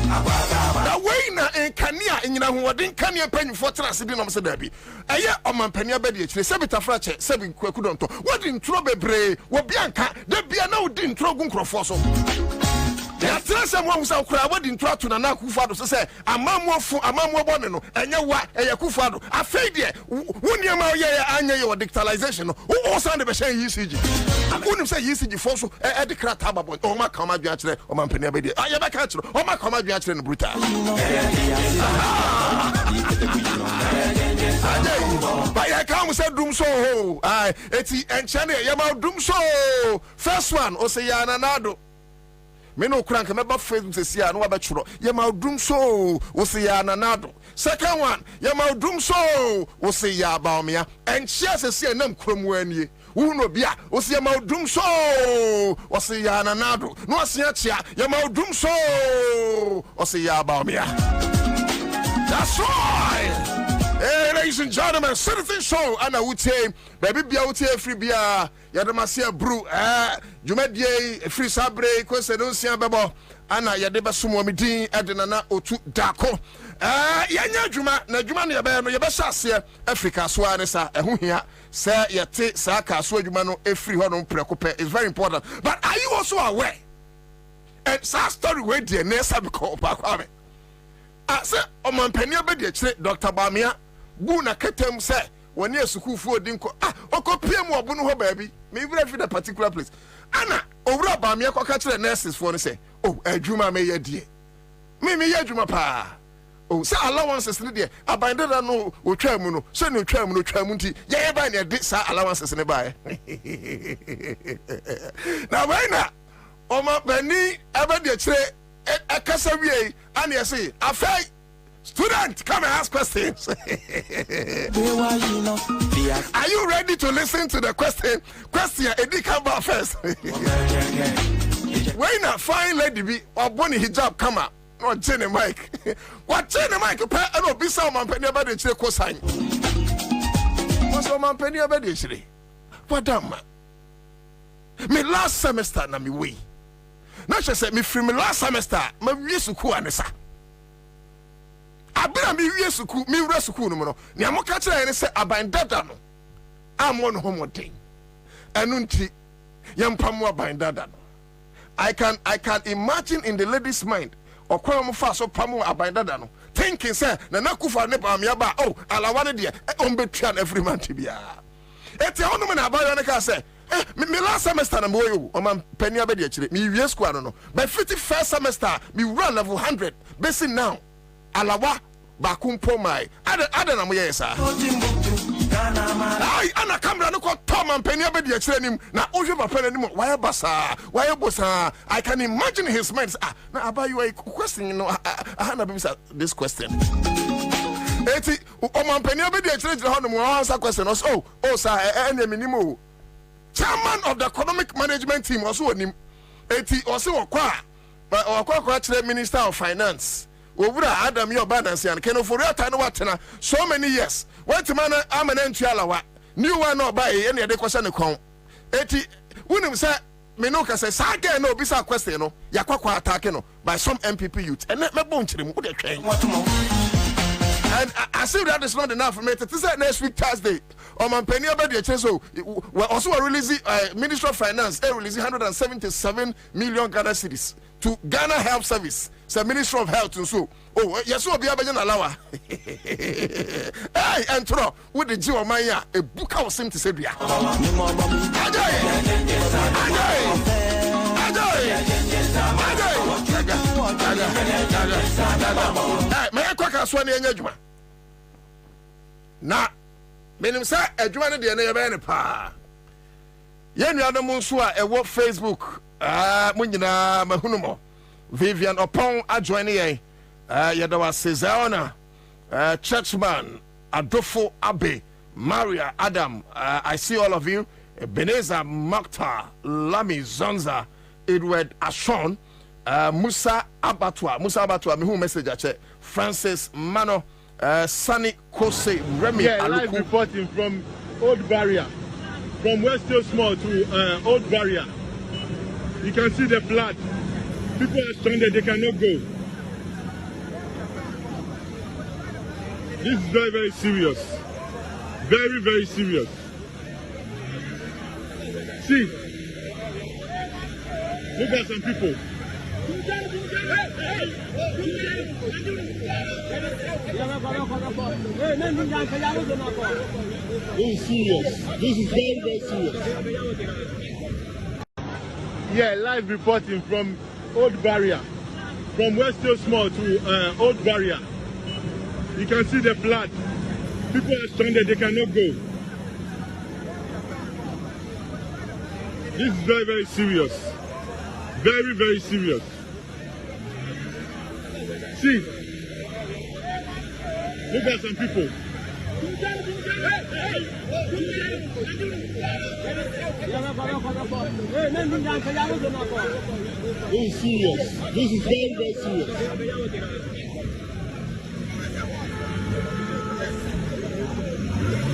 The way na enkania enyina ho wode nkania panyfo trase bi no mse da bi eye omampania ba de akire sebita frache sebi kwaku donto wodi ntro bebre wo bianka da bia na wodi ntro gu nkrofo so ya trase mo husa kura wodi ntro ato na akufado so se amamwo bone no enye wa eye akufado afei de woni ma ye anya ye digitalization no wo san de be shan ECG woni say ECG for so e de krata babon o ma kama dua kire omampania ba de aye be ka kire o ma kama dua kire no brutal I can't say doom so eti enchane yama doom so first one o say ya nanado me no krank me ba Facebook say ya no ba churo yama doom so o say ya nanado second one yama doom so o say ya ba omia enchia say nam kromu anie uno bia o say yama doom so o say ya nanado no asia chia yama doom so o say ya ba omia. That's right. Hey, ladies and gentlemen, Citizen Show, and I would say, baby, be out here free beer, Yadamasia brew, Jumedie, free sabre, Quesedosia Babo, Anna Yadeba Sumomidi, Adenana, Otu Dako. Yanya Juma, Najumani Abano, Yabashasia, Africa, Swanesa, Ehunia, Sir Yate, Saka, Swajumano, a free honor preoccupy is very important. But are you also aware? And sa story where the Nessa become Pakwame. I say, Omampania Bedia, Dr. Bamia. Buna ketem say when you school for dinko oko PM wo bunu ho baby me even if the particular place ana owura ba me ko ka kire nurses for no say oh adwuma me ye die me ye adwuma pa oh say allowances ne die abandada no otwa mu no say no otwa mu no otwa mu nti ye ba ne de sa allowances ne ba na when na o ma bani abade kire akasa wie ana ye say afai student, come and ask questions. Are you ready to listen to the question? Question, Eddie Kamba first. When a fine lady be or bonny hijab come up, no Jenny Mike. What Jenny Mike? I don't be some man penny about the check sign. What's your man penny about the what damn man? Me last semester, na me way. Not just said me from me last semester, my years to cool and abira mi wiesuku mi wresuku no no ne amoka kire ene se abandada no amon homoden enunti yempamo abandada no I can imagine in the lady's mind okwam fa so pamo abandada no thinking say na nakufa ne ba me ba oh alawane de ombetuan every month bia eti onum na abayo ne ka say me last semester na boyo o man pani abedi akire mi wie school no by 51st semester me run level 100 basing now alawa bakumpo mai ada na moye sa ai ana camera no ko tom and penny abedi akire nim na ohwe papa nim why basa why bosa I can imagine his mind na abayo a question no na be this question eti o man penny abedi akire jira ho no answer question oh sir ene minimo chairman of the economic management team also onim eti also okwa akire minister of finance Obura Adam your balance and can for real time watena so many years. What man am an entry new one or buy any other question come. Eti unim say Menoka says Saga no bisa question no Yakwa attack no by some MPP youth and let me bunch them with the train. And I see that is not enough for me to say next week Thursday. Man penny about the so we also releasing Ministry of Finance releasing 177 million Ghana cedis to Ghana Health Service. So Ministry of Health and so Oh, yes, will be a bit alawa. Hey, and throw with the Jew Maya, a book house seem to say, may I quick as one in your now, meaning, sir, a journey the name pa. Yen other Monsua, a work Facebook, Munina Mahunumo, Vivian Opon, adjoining. Yadawa Cesarona, Churchman, Adolfo Abe, Maria Adam, I see all of you. Beneza Makta, Lami Zonza, Edward Ashon, Musa Abatwa, me who message at Francis Mano, Sunny Kose, Remy. Yeah, live reporting from Old Barrier, from West Hill Small to Old Barrier. You can see the flood. People are stranded, they cannot go. This is very, very serious. Very, very serious. See, look at some people. This is serious. This is very, very serious. Yeah, live reporting from Old Barrier, from West Hill Small to Old Barrier. You can see the flood. People are stranded, they cannot go. This is very, very serious. Very, very serious. See, look at some people. This is serious. This is very, very serious.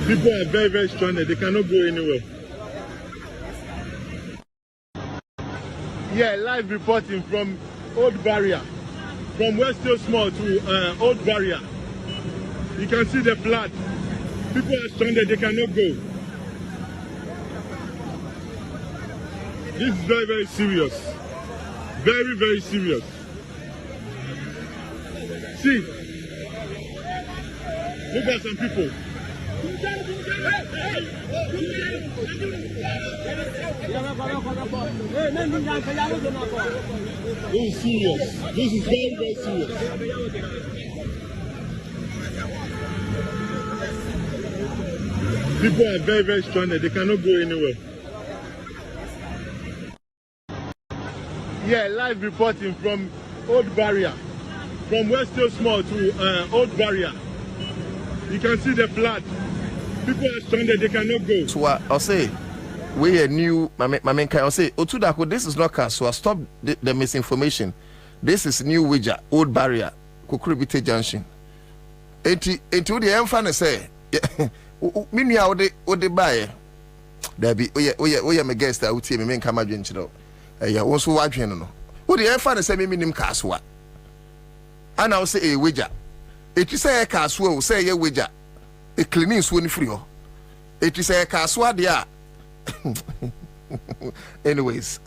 People are very, very stranded. They cannot go anywhere. Yeah, live reporting from Old Barrier, from West Hill Small to Old Barrier. You can see the flood. People are stranded. They cannot go. This is very, very serious. Very, very serious. See, look at some people. This is serious. This is very, very serious. People are very, very stranded. They cannot go anywhere. Yeah, live reporting from Old Barrier, from West Hill Small to Old Barrier. You can see the flood. People are stranded, they cannot go. So I'll say, we are new, my main I'll say, Otudako, this is not Kaswa, stop the misinformation. This is new Wija, Old Barrier, Kukuribite Junction. Into the emphasis say, Mini out the buyer. There be, we are my guest, I would say, me main Kamajin Chino. Yeah, also watching, no. What the emphasis say, me name Kaswa. And I'll say, a Wija. It is a Kaswa, say a Wija. A cleaning swing free. It is a Kaswa, dear. Anyways,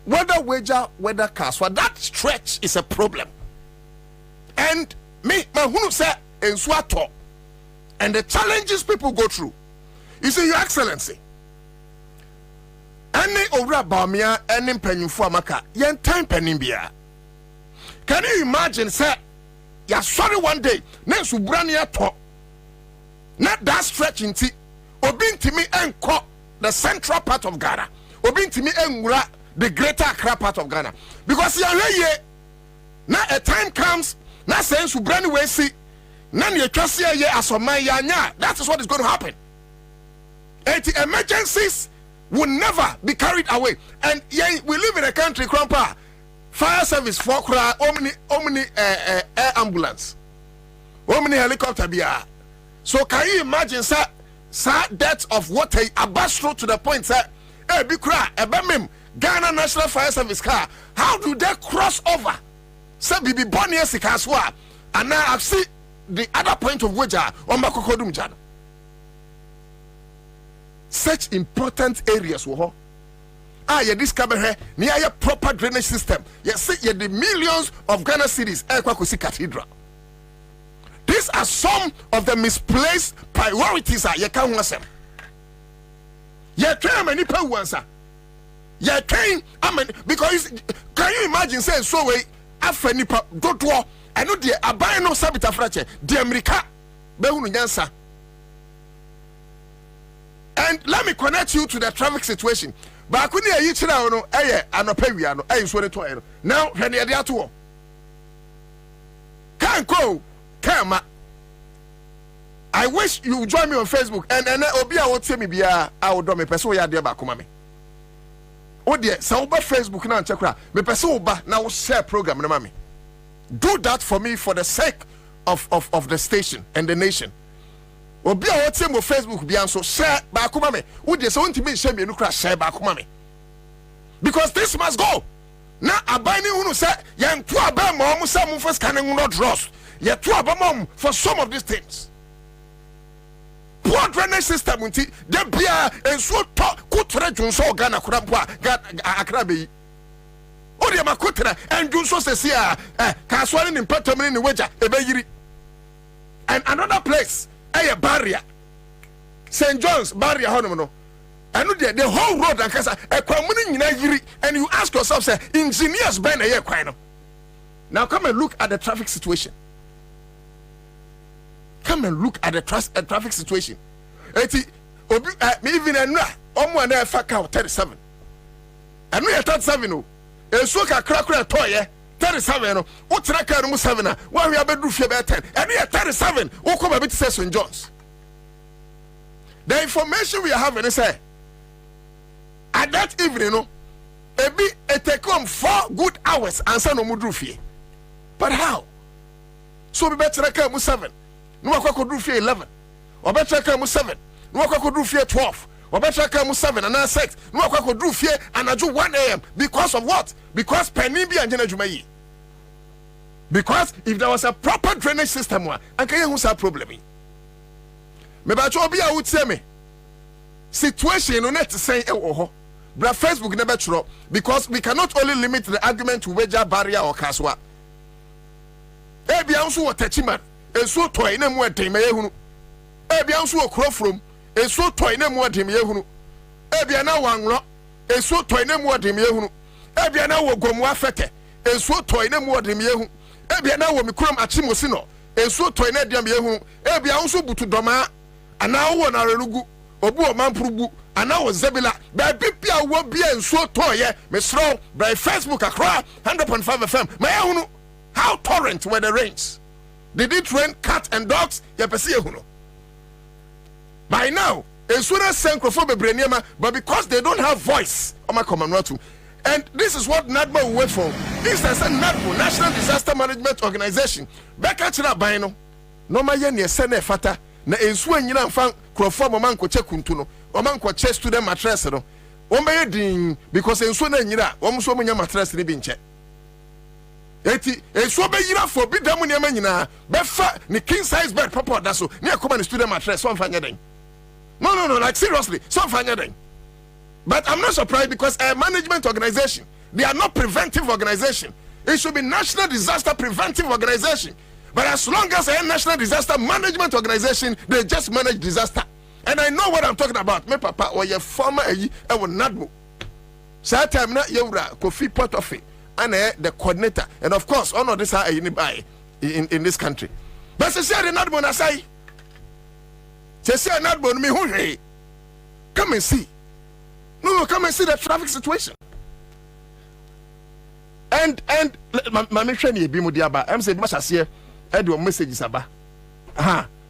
whether wager, whether Kaswa, that stretch is a problem. And me, my hunu say, in Swato, and the challenges people go through. You see, Your Excellency, any Ora Bamia, any penny for Maka, yen time penny beer. Can you imagine, sir? You're sorry one day, next to Brania talk. Not that stretch into Obin to me and the central part of Ghana. Obin to me and the greater Accra part of Ghana. Because you're here, now a time comes, now saying to brand way see, now you trust here as of my yanya. That is what is going to happen. And the emergencies will never be carried away. And yeah, we live in a country, Grandpa. Fire service for omni air ambulance, omni helicopter bia. So can you imagine, sir, death of water abastro to the point, sir? Hey, Bikra, Ebemim, Ghana National Fire Service car. How do they cross over? Sir, Bibi Bonnier Sikaswa. And now I've seen the other point of wager on Makokodum Jan. Such important areas, ye discover her near a proper drainage system. Yes, ye the millions of Ghana cities Kwakusi Cathedral. These are some of the misplaced priorities ye can want them. Ye train many people answer. Ye train because can you imagine saying so way after nipa go to I know the abay no sabita frache the America behunu nyansa. And let me connect you to the traffic situation. But couldn't you chira no anopa no so to now when you are to can't go come. I wish you join me on Facebook and obi a what me bia I would do me person ya there back me. Oh dear, so over Facebook now check me person oba now share program na mami. Do that for me for the sake of the station and the nation. Obi a what me Facebook bia so share back me. Oh dear, so want me share me no share back me. Because this must go. Now abani unu say yan to aba mom say mum first can not trust. Ya to aba mom for some of these things. Poor drainage system unti de bia enso to kutre junso Ghana kurampo akrabe o de makotra en junso sesia ka swale ni mpatam ni weja ebeyiri. And another place a barrier St. John's barrier hono no and the whole road and kasa ekwamuni nyina yiri. And you ask yourself say engineers ben e kwan no. Now come and look at the traffic situation. Come and look at the traffic situation. Me even omo na fa ka 37. And we 37 no. Enso ka krakra toye 37 no. Wo tra ka no 7 na. Wa wi abedu fie be 10. And we 37. Wo come a bit say St. John's. The information we are having is say at that evening no it take 4 good hours Ansah no mudru fie. But how? So we better ka 7. No akwa do fie 11 or better come 7 no akwa do fie 12 or better come 7 and 6 no akwa do fie anajo 1 a.m. because of what? Because penny bi anjena jumayi. Because if there was a proper drainage system one anka ye hu sa problem me ba cho bi a wutie me situation no net say e wo ho bra Facebook never churo because we cannot only limit the argument to wager barrier or kaswa e bia nso wo tachiman eso toy na mu atem ye hunu e bia nso okro from eso toy na mu atem ye hunu e bia na wanro eso toy na mu atem ye hunu e bia na wo gomu afete eso toy na mu atem ye hunu e bia na wo mikuram achimosi no eso toy na diam ye hunu e bia nso butu doma ana wo na relugu obu o manpurugu ana wo zebila ba bibia wo bia eso toy ye mesro by Facebook akra 100.5 FM ma ye hunu how torrent were the rains. Did it rain cats and dogs? By now, as soon as but because they don't have voice, and this is what NADMA will wait for. This is a NADMA, National Disaster Management Organization. Back at Bino, no Mayan, Sene Fata, na Enswan Yinan Fan, Crofom, Omanko Chekuntuno, Omanko chest to them mattress. Omayading, because Enswan Yira, almost woman mattress in check. Eti so be yira for bi damu ne manyina be fa ni king size bed papa da so ne akoma ni student mattress so fanya den. No, like seriously, so fanya den. But I'm not surprised because a management organization, they are not preventive organization. It should be National Disaster Preventive Organization. But as long as a National Disaster Management Organization, they just manage disaster. And I know what I'm talking about. Me papa or your former e will not move. So time na yewra Kofi Port of it. And the coordinator, and of course, all of this are in this country. But she said, "Not bona say." She said, "Not bona me who come and see." No, come and see the traffic situation. And my mission is be mudiaba. I'm saying, "Masha see, I do messages aba."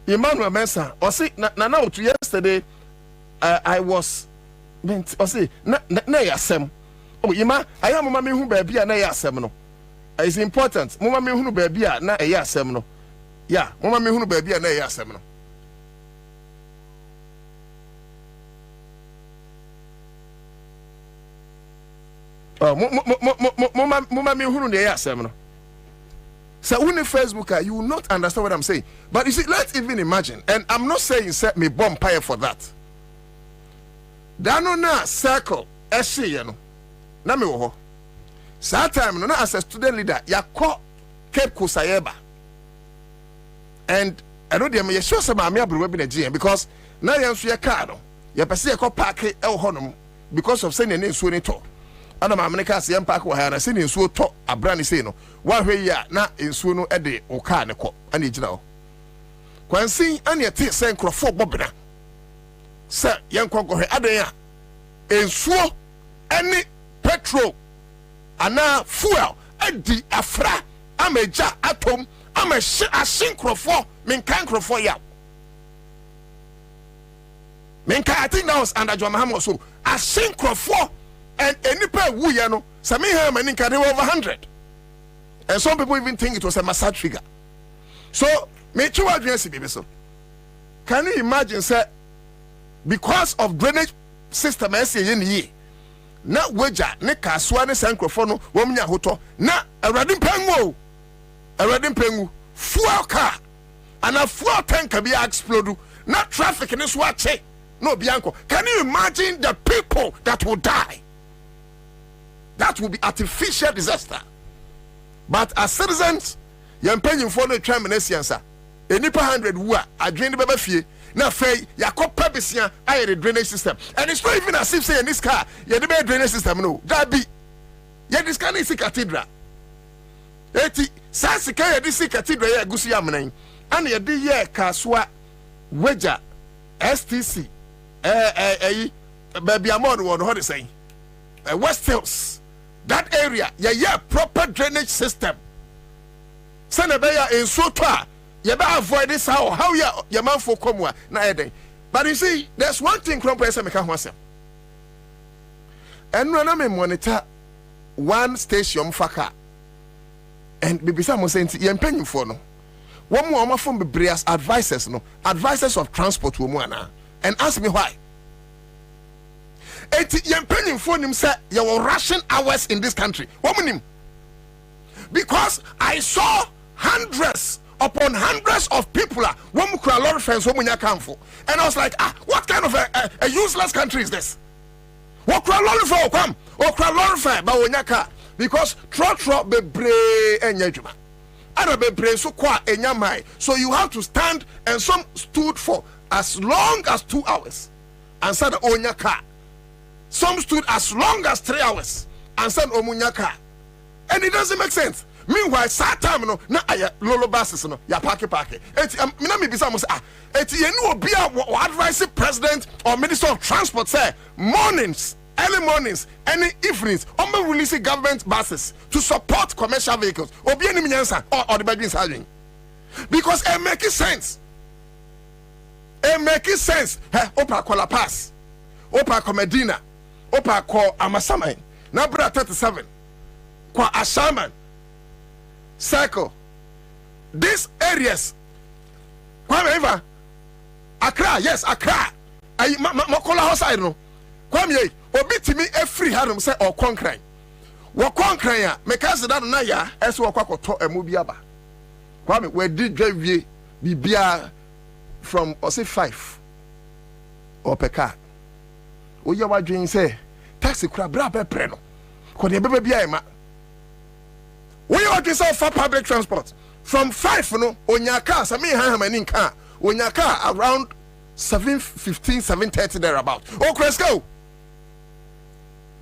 Emmanuel Mensa. Or see, now to yesterday, I was meant. Or see, na yasem. Oh, Ima, I am Mamma who baby and a seminal. It's important. Mamma who baby na a seminal. Yeah, Mamma who baby and a seminal. Oh, Mamma who the seminal. So, when Facebook, you will not understand what I'm saying. But you see, let's even imagine, and I'm not saying set me bomb fire for that. Danona circle, you know. na me wo ho saa time no na as a student leader yakọ Cape Kusayeba and I know dem ye sure say ma me abrowa bi na gye because na ye nso ye car no ye pese ye kọ park e wo honom because of say ne nsuo ni to ana ma me ka se ye park wo ha na se ne nsuo to abra ne sei no wa hwe yi a na nsuo no de wo car ne kọ ana e gina ho kwansin ana ye te se nkrofo Kwabena se ye nkọ adan a nsuo any petrol ana fuel edi afra ameja atom asinkrofo menkankrofo ya menka I think that was under John Mahama so asinkrofo and enipa wu ye no sami ha mani nka they were over 100 and some people even think it was a massage figure so me chiwa dwensi bibi so can you imagine say because of drainage system ese ye na weja ne kaswa ne sankrofo no womnya hoto na awrade mpengu fuel car and a fuel tank can be explode na traffic in this wache no bianco. Can you imagine the people that will die? That will be artificial disaster. But as citizens yam penyin for no Ansah enipa 100 wu a adwene beba fie na fei yakopa besia aye the drainage system and it's not even as if say in this car ye the drainage system no that be ye this car is cathedral eti sasika ye this cathedral ye gusu yamnan and ye de ye kaswa weja STC baby amon won how they say West Hills that area ye proper drainage system senabeya in soto you better avoid this how your man for come na day. But you see, there's one thing Krompresa make him. And when I monitor one station faka and bibisa mo say you paying for no. One more from the advisors no advisors of transport woman and ask me why. You paying for him say you were rushing hours in this country. What because I saw hundreds upon hundreds of people one lot friends and I was like what kind of a useless country is this? What because tro bebre enyajuma ara bebre so kwa enyamai so you have to stand and some stood for as long as 2 hours and said onyaka some stood as long as 3 hours and said omunyaka and it doesn't make sense. Meanwhile, sad time no na aya lolo buses no ya park. Eti me na me bisa mo say eti ye no obi a advise president or minister of transport say mornings, early mornings, any evenings, release government buses to support commercial vehicles. Obi any nyansa or the bagin sajin. Because it make sense. It make sense. Opa kola pass. Opa ko Medina. Opa ko Amasaman. Na bra 37. Kwa Ashaman. Circle these areas Kwame Accra, yes, Accra. I Makola house I no Kwame obi timi e free hanum say or concran wo concran ya meka se da na ya eso wo kwakoto emu bi aba Kwame we did drive bibia from or say 5 or per car o ye wa dwen say taxi kura bra be pre no ko de bebe bia e ma we want to say for public transport from 5 no onyaka sami hamani nka onyaka around 7:15 7:30 there about oh Cresco.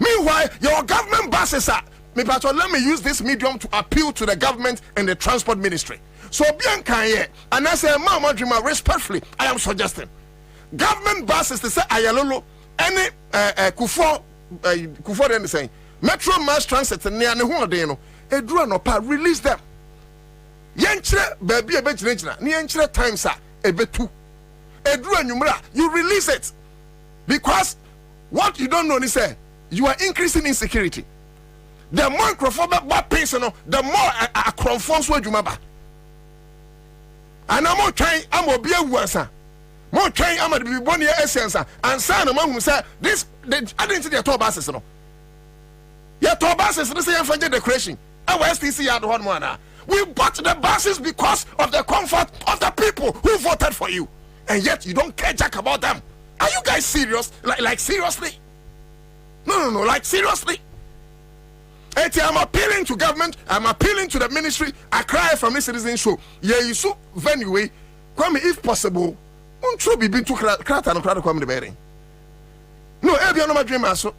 Meanwhile your government buses are me patron let me use this medium to appeal to the government and the transport ministry so bianca here and I say mama dream respectfully I am suggesting government buses to say ayalolo any kufo then saying metro mass transit near ne ho den no edura no pa release them yenchire baby e be gyina ne yenchire times a ebetu edura nwumra you release it because what you don't know is say you are increasing insecurity the more crofobia pace no the more akromfons wa dwuma ba and I'm trying I'm obi awuansa mo trying am the biboni essence Ansah na mahu say this identity the tour buses no your tour buses no say yamfa decoration. STC had one more. We bought the buses because of the comfort of the people who voted for you, and yet you don't care jack about them. Are you guys serious? Like seriously? No, like seriously. I'm appealing to government, I'm appealing to the ministry. I cry from this citizen show. Yeah, you so anyway, Kwame, if possible, untro be been to Krata and Krata Kwame the bearing. No, every no my dream also.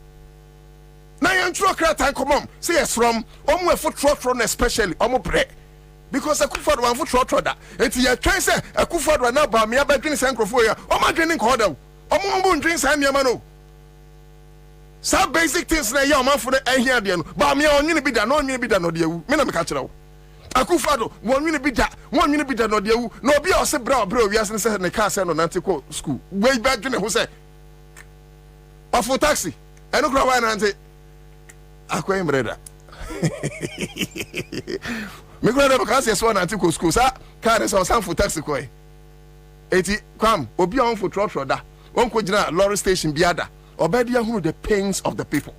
Now you intro Krata and come on, say yes from Omu foot trot run especially Omu bread. Because a Kuford one foot trot that. It's your choice, a Kuford one now by me about drinking Sancrofoya, or my drinking cordial, Omu drinks and Yamano. Some basic things na ya man for the here there no but me on you be that no you be that no there me na me catch now akufado one you be that no there no be o se bra we as say na car say no nante ko school we be dwene ho say of taxi e no kra wa nante akwai mreda me kra da because yes one nante ko school sa car say some for taxi ko eti kwam obi on for trotro da on ko gina lorry station biada Obedia who the pains of the people.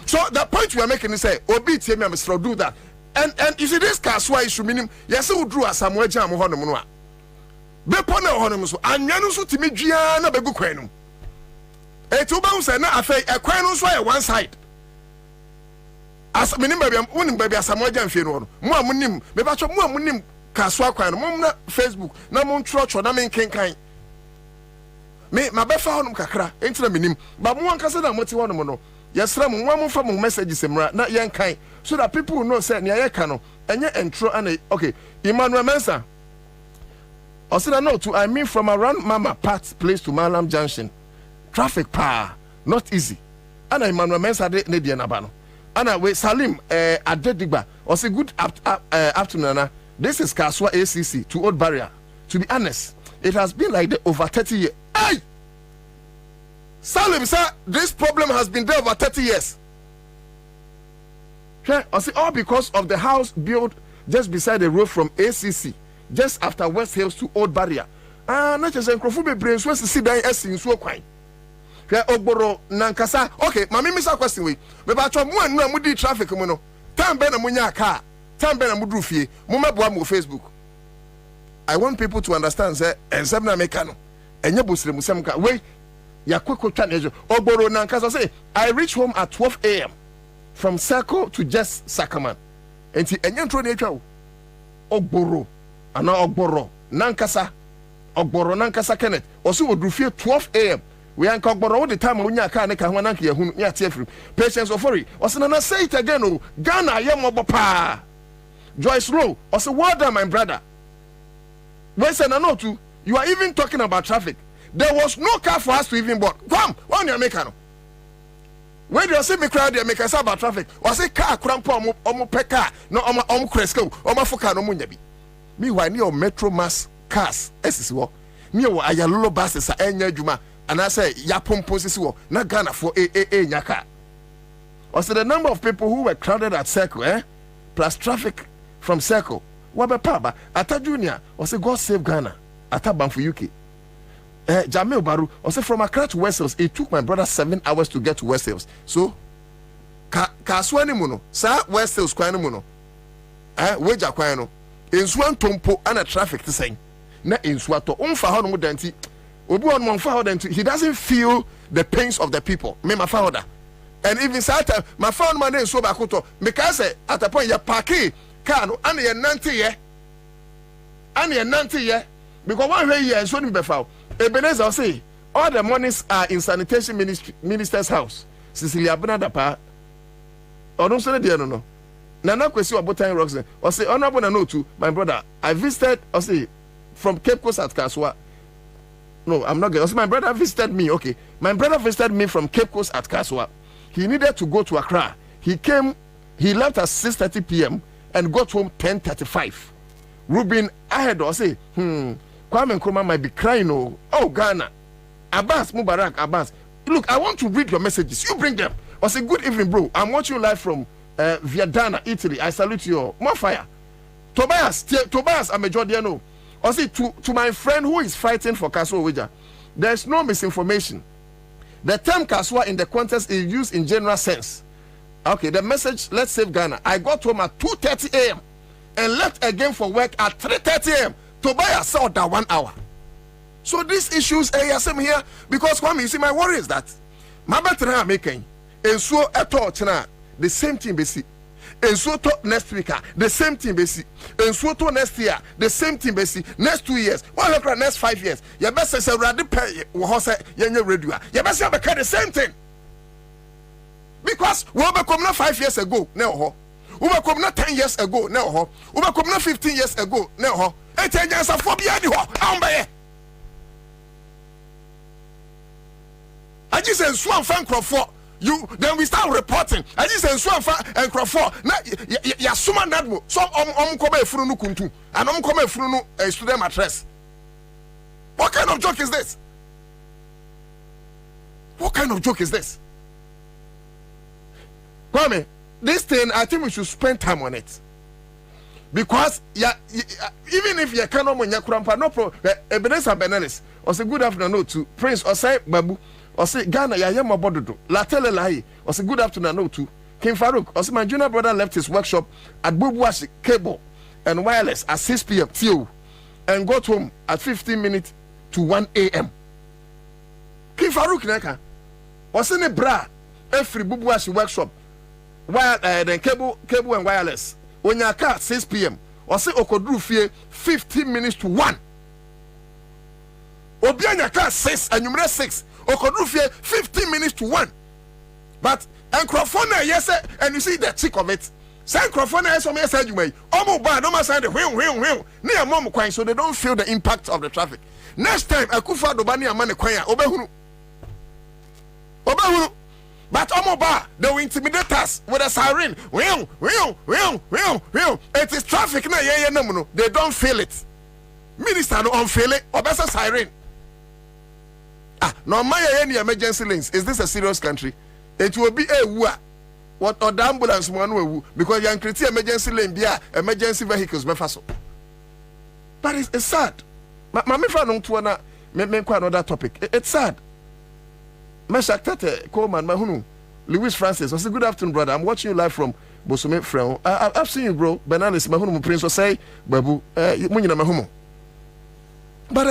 So the point we are making is say, Obi tell me I must do that. And you see this Kaswa issue meaning yes who drew as Samuel Jam Honomunwa. Bepona Honomuso, and Yanusu Timigiana Begu Quenum. A two bounce and a fake a quenus one side. As minimum baby as Samuel Jam Finon, more munim, maybe more munim Kaswa Quenum, Mumna Facebook, Namun Trotch or Namin Kinkai. Me my befa honum kakra entina minim ba mo ankasa na moti wono no yesra mo mo fa mo messages emra na yen kan so that people will know say na ye ka no enye entro and okay Emmanuel Mensa osina no to I mean from around Mama Pat's place to Malam Junction traffic pa not easy and Emmanuel Mensa de ne die na ba no ana we Salim Adedigba osi good afternoon. This is Kaswa ACC to Old Barrier. To be honest, it has been like that over 30 years. Hey! Salim, sir, this problem has been there over 30 years. Okay, I see all because of the house built just beside the road from ACC, just after West Hills to Old Barrier. Not just a crofube brains, what's the Sidai S in Swokine. Okay, Ogboro Nankasa. Okay, my miss a question. We about one no mudi traffic. Mono, Tam Bena Munya car, Tam Bena Mudrufi, Muma Buamu Facebook. I want people to understand that and Sabna Mekano and Yabusre Musamka. Wait, Yakuko Tanejo, Ogboro Nankasa say, I reach home at 12 a.m. from Sako to just Sakaman. And the Enyanto Nature Ogboro, and now Ogboro Nankasa, Ogboro Nankasa Kenneth, also would refer 12 a.m. We are Ogboro all the time when you can't Kawanaki, whom you are tearful. Patience of worry. Also, say it again, oh, Ghana, Yamoba. Joyce Rowe, also, well done, my brother. You are even talking about traffic. There was no car for us to even board. Come, one year mechano. When you see me crowd, they make us about traffic. Or say car crampo omo peka no omo cresco omo foka no munyabi. Meanwhile, near Metro Mass cars, SSW. Near Ayalolo buses are enya juma, and I say yapom posisiwo na Ghana for nyaka. Also, the number of people who were crowded at Circle, plus traffic from Circle. Wabepaba Ata Junior or say God save Ghana Ata Bank for UK. Jamil Baru or say from Accra to West Hills. It took my brother 7 hours to get to West Hills. So Kaswani Muno, Sa West Hills Kwani Muno. Weja Kwano. In Swan Tompo and a traffic to say. Na in Swato Unfahono Mudanti. Obu on Monfahodanti. He doesn't feel the pains of the people. Me my father. And even Sata, my phone man is so bakuto. Because at a point ya parky. Kano, and ye nanti ye, because 1 year is only before. Ebenezer say all the monies are in sanitation minister's house. Cecilia Benadapa, or don't say no. Nana question about time rocks. Or say honorable no to my brother. I visited, or say from Cape Coast at Kaswa. No, I'm not going. My brother visited me. Okay, my brother visited me from Cape Coast at Kaswa. He needed to go to Accra. He left at 6:30 p.m. and got home 10:35. Ruben ahead or say, Kwame Nkrumah might be crying. Oh, Ghana. Abbas, Mubarak, Abbas. Look, I want to read your messages. You bring them. Or say, good evening, bro. I'm watching you live from Viadana, Italy. I salute you. More fire. Tobias, I'm a Jordiano. Or say, to my friend who is fighting for Kaswa Weja, there's no misinformation. The term Kaswa in the context is used in general sense. Okay, the message, let's save Ghana. I got home at 2:30 a.m. and left again for work at 3:30 a.m. Tobias saw that 1 hour. So these issues, I'm here because Kwame, you see, my worry is that my better making and so a torch now. the same thing basi. Ensuoto next week, the same thing basi. Ensuoto next year, the same thing basi. Next 2 years, one look at next 5 years. Your best say ready pay wahose yenye radio. Your best say the same thing. Because we become na 5 years ago, now we become na 10 years ago, now we become na 15 years ago, now it's a chance of phobia di ho. Ambaye. I just say swan fan crop you then we start reporting. I just say swan fan and crop for na ya suma nadmo. Some come efuru no kuntu and come efuru no student mattress. What kind of joke is this? What kind of joke is this? Kwame, this thing I think we should spend time on it. Because even if you cannot no problem. Ebenezer Benanis or say good afternoon to Prince or say Babu. Or say Ghana ya yema bododo la tele lahi or say good afternoon no to King Farouk or say my junior brother left his workshop at Bubuashi cable and wireless at 6 p.m. till and got home at 15 minutes to 1 a.m. King Farouk neka or say ne bra every Bubuashi workshop wire then cable and wireless when you car 6 p.m. or say okodru fie 15 minutes to 1 obianya car 6 and number 6 Okodrufie 15 minutes to 1. But microphone yes and you see the tick of it. Say microphone yes or yes you may. Omo ba no man the wheel. Near mom kwan so they don't feel the impact of the traffic. Next time Akufa do bani amane kwan obehunu. But omo ba they will intimidate us with a siren. It is traffic na ye no. They don't feel it. Minister no on feel it obesa siren. No, my any emergency lanes. Is this a serious country? It will be a war. What or the ambulance one will because you create emergency lane be emergency vehicles befaso. But it's sad. My friend to wanna make another topic. It's sad. My Shaktete Coleman, Mahunu, Louis Francis. I say good afternoon, brother. I'm watching you live from Bosome Freo. I've seen you, bro. Bananas Mahunu Prince or say Babu Munina Mahumo. But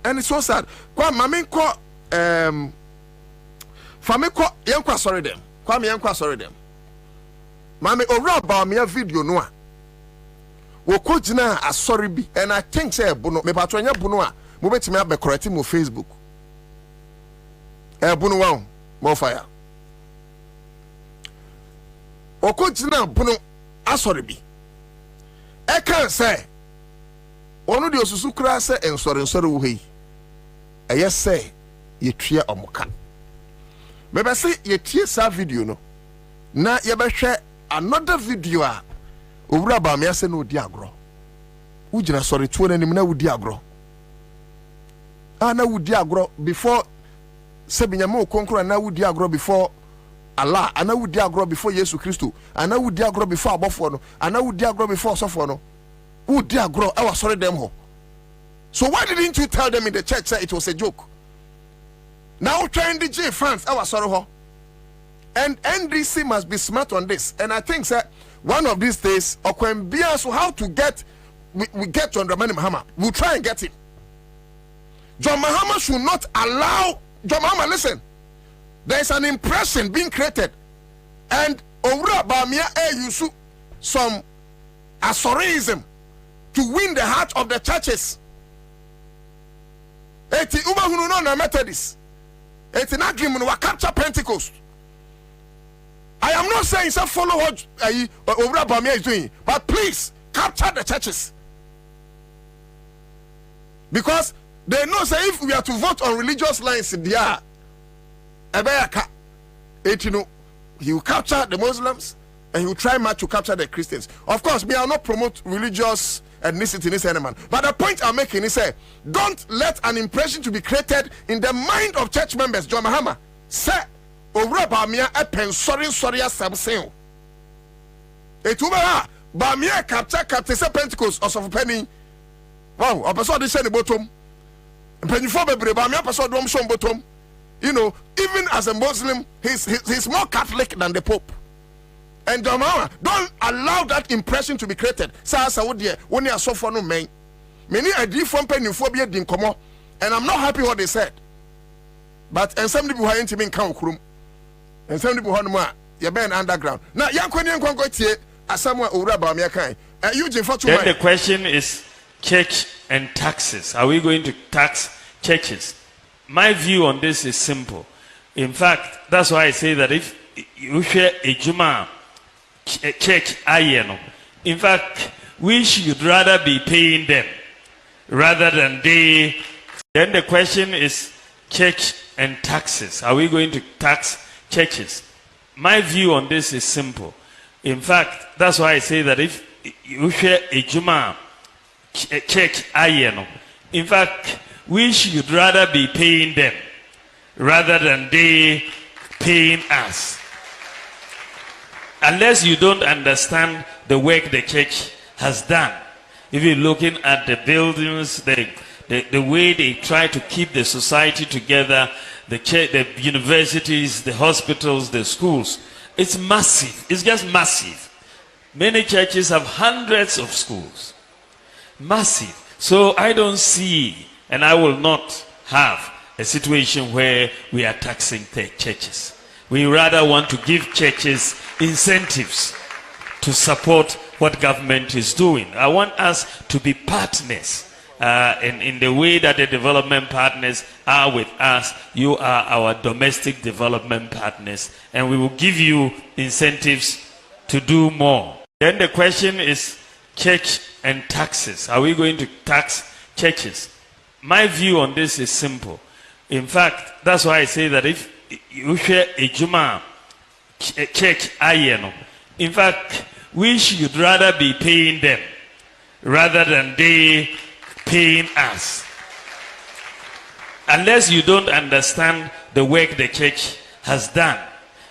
and it's so sad. Kwa mami ko fami ko yenkwa sorry them. Kwa me yenkwa sorry them. Mami ora ba me video no a. Wo ko gina asori bi and I think say buno me patro nya buno a mo betimi abe correct mo Facebook. Buno wa mo fire. O ko gina buno asori bi. E kan say onu de osusu kura say ensori wo hei. Yes, say ye tria omuka. Maybe say ye tie sa video no. Na ye be hwe another video a owura ba me ase no di agro. Ugina sorry tuo na nim na wudi agro. Na wudi agro before sebinyamo konkro na wudi agro before Allah, ana wudi agro before Yesu Kristo, ana wudi agro before abofo no, ana wudi agro before sofo no. Wudi agro e wa sorry dem ho. So why didn't you tell them in the church that it was a joke? Now trying the J fans, I was sorry. And NDC must be smart on this. And I think that one of these days, so how to get we get John Dramani Mahama. We'll try and get him. John Mahama should not allow John Mahama, listen. There is an impression being created. And Owura Bamia Yusu some asorism to win the heart of the churches. Eti ubahunu no na Methodist. Eti na dream no capture Pentecost. I am not saying so follow what Owura Bamia is doing, but please capture the churches. Because they know say if we are to vote on religious lines there, Ebayaka, he will capture the Muslims and he will try much to capture the Christians. Of course, we are not promote religious ethnicity in this element. But the point I'm making is don't let an impression to be created in the mind of church members. John Mahama say Owura Bamia a pensorin soria sabseo. Etuma Bamia capture say Pentecost or of penny. Wow, a person this the bottom. Penny for bebre Bamia person drum some bottom. You know, even as a Muslim, he's more Catholic than the Pope. And don't allow that impression to be created. When you are so for no man, many a different peniophobia didn't come up, and I'm not happy what they said. But and some people are into me count room, and some people are you been underground. Now, Yankoni and Kongotie, as someone who rubber me a kind. Then the question is church and taxes. Are we going to tax churches? My view on this is simple. In fact, that's why I say that if you share a Juma church, in fact, we should rather be paying them rather than they. Then the question is church and taxes. Are we going to tax churches? My view on this is simple. In fact, that's why I say that if you share a Juma church, in fact, we should rather be paying them rather than they paying us. Unless you don't understand the work the church has done. If you're looking at the buildings, the way they try to keep the society together, the church, the universities, the hospitals, the schools, it's massive. It's just massive. Many churches have hundreds of schools. Massive. So I don't see, and I will not have a situation where we are taxing the churches. We rather want to give churches incentives to support what government is doing. I want us to be partners in the way that the development partners are with us. You are our domestic development partners, and we will give you incentives to do more. Then the question is church and taxes. Are we going to tax churches? My view on this is simple. In fact, that's why I say that if you share a Juma church, in fact, we should rather be paying them rather than they paying us. Unless you don't understand the work the church has done.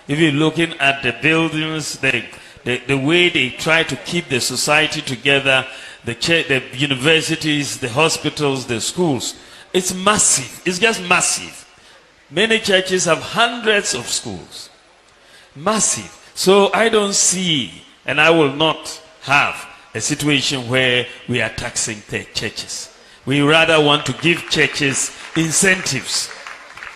If you're looking at the buildings, the way they try to keep the society together, the church, the universities, the hospitals, the schools, it's massive. It's just massive. Many churches have hundreds of schools. Massive. So I don't see, and I will not have a situation where we are taxing the churches. We rather want to give churches incentives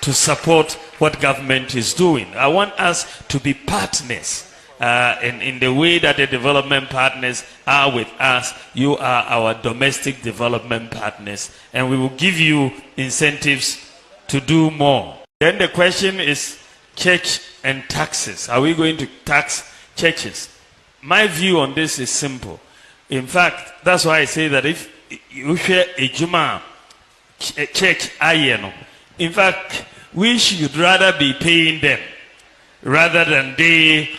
to support what government is doing. I want us to be partners in the way that the development partners are with us. You are our domestic development partners, and we will give you incentives to do more. Then the question is church and taxes. Are we going to tax churches? My view on this is simple. In fact, that's why I say that if you share a Juma church, in fact, we should rather be paying them rather than they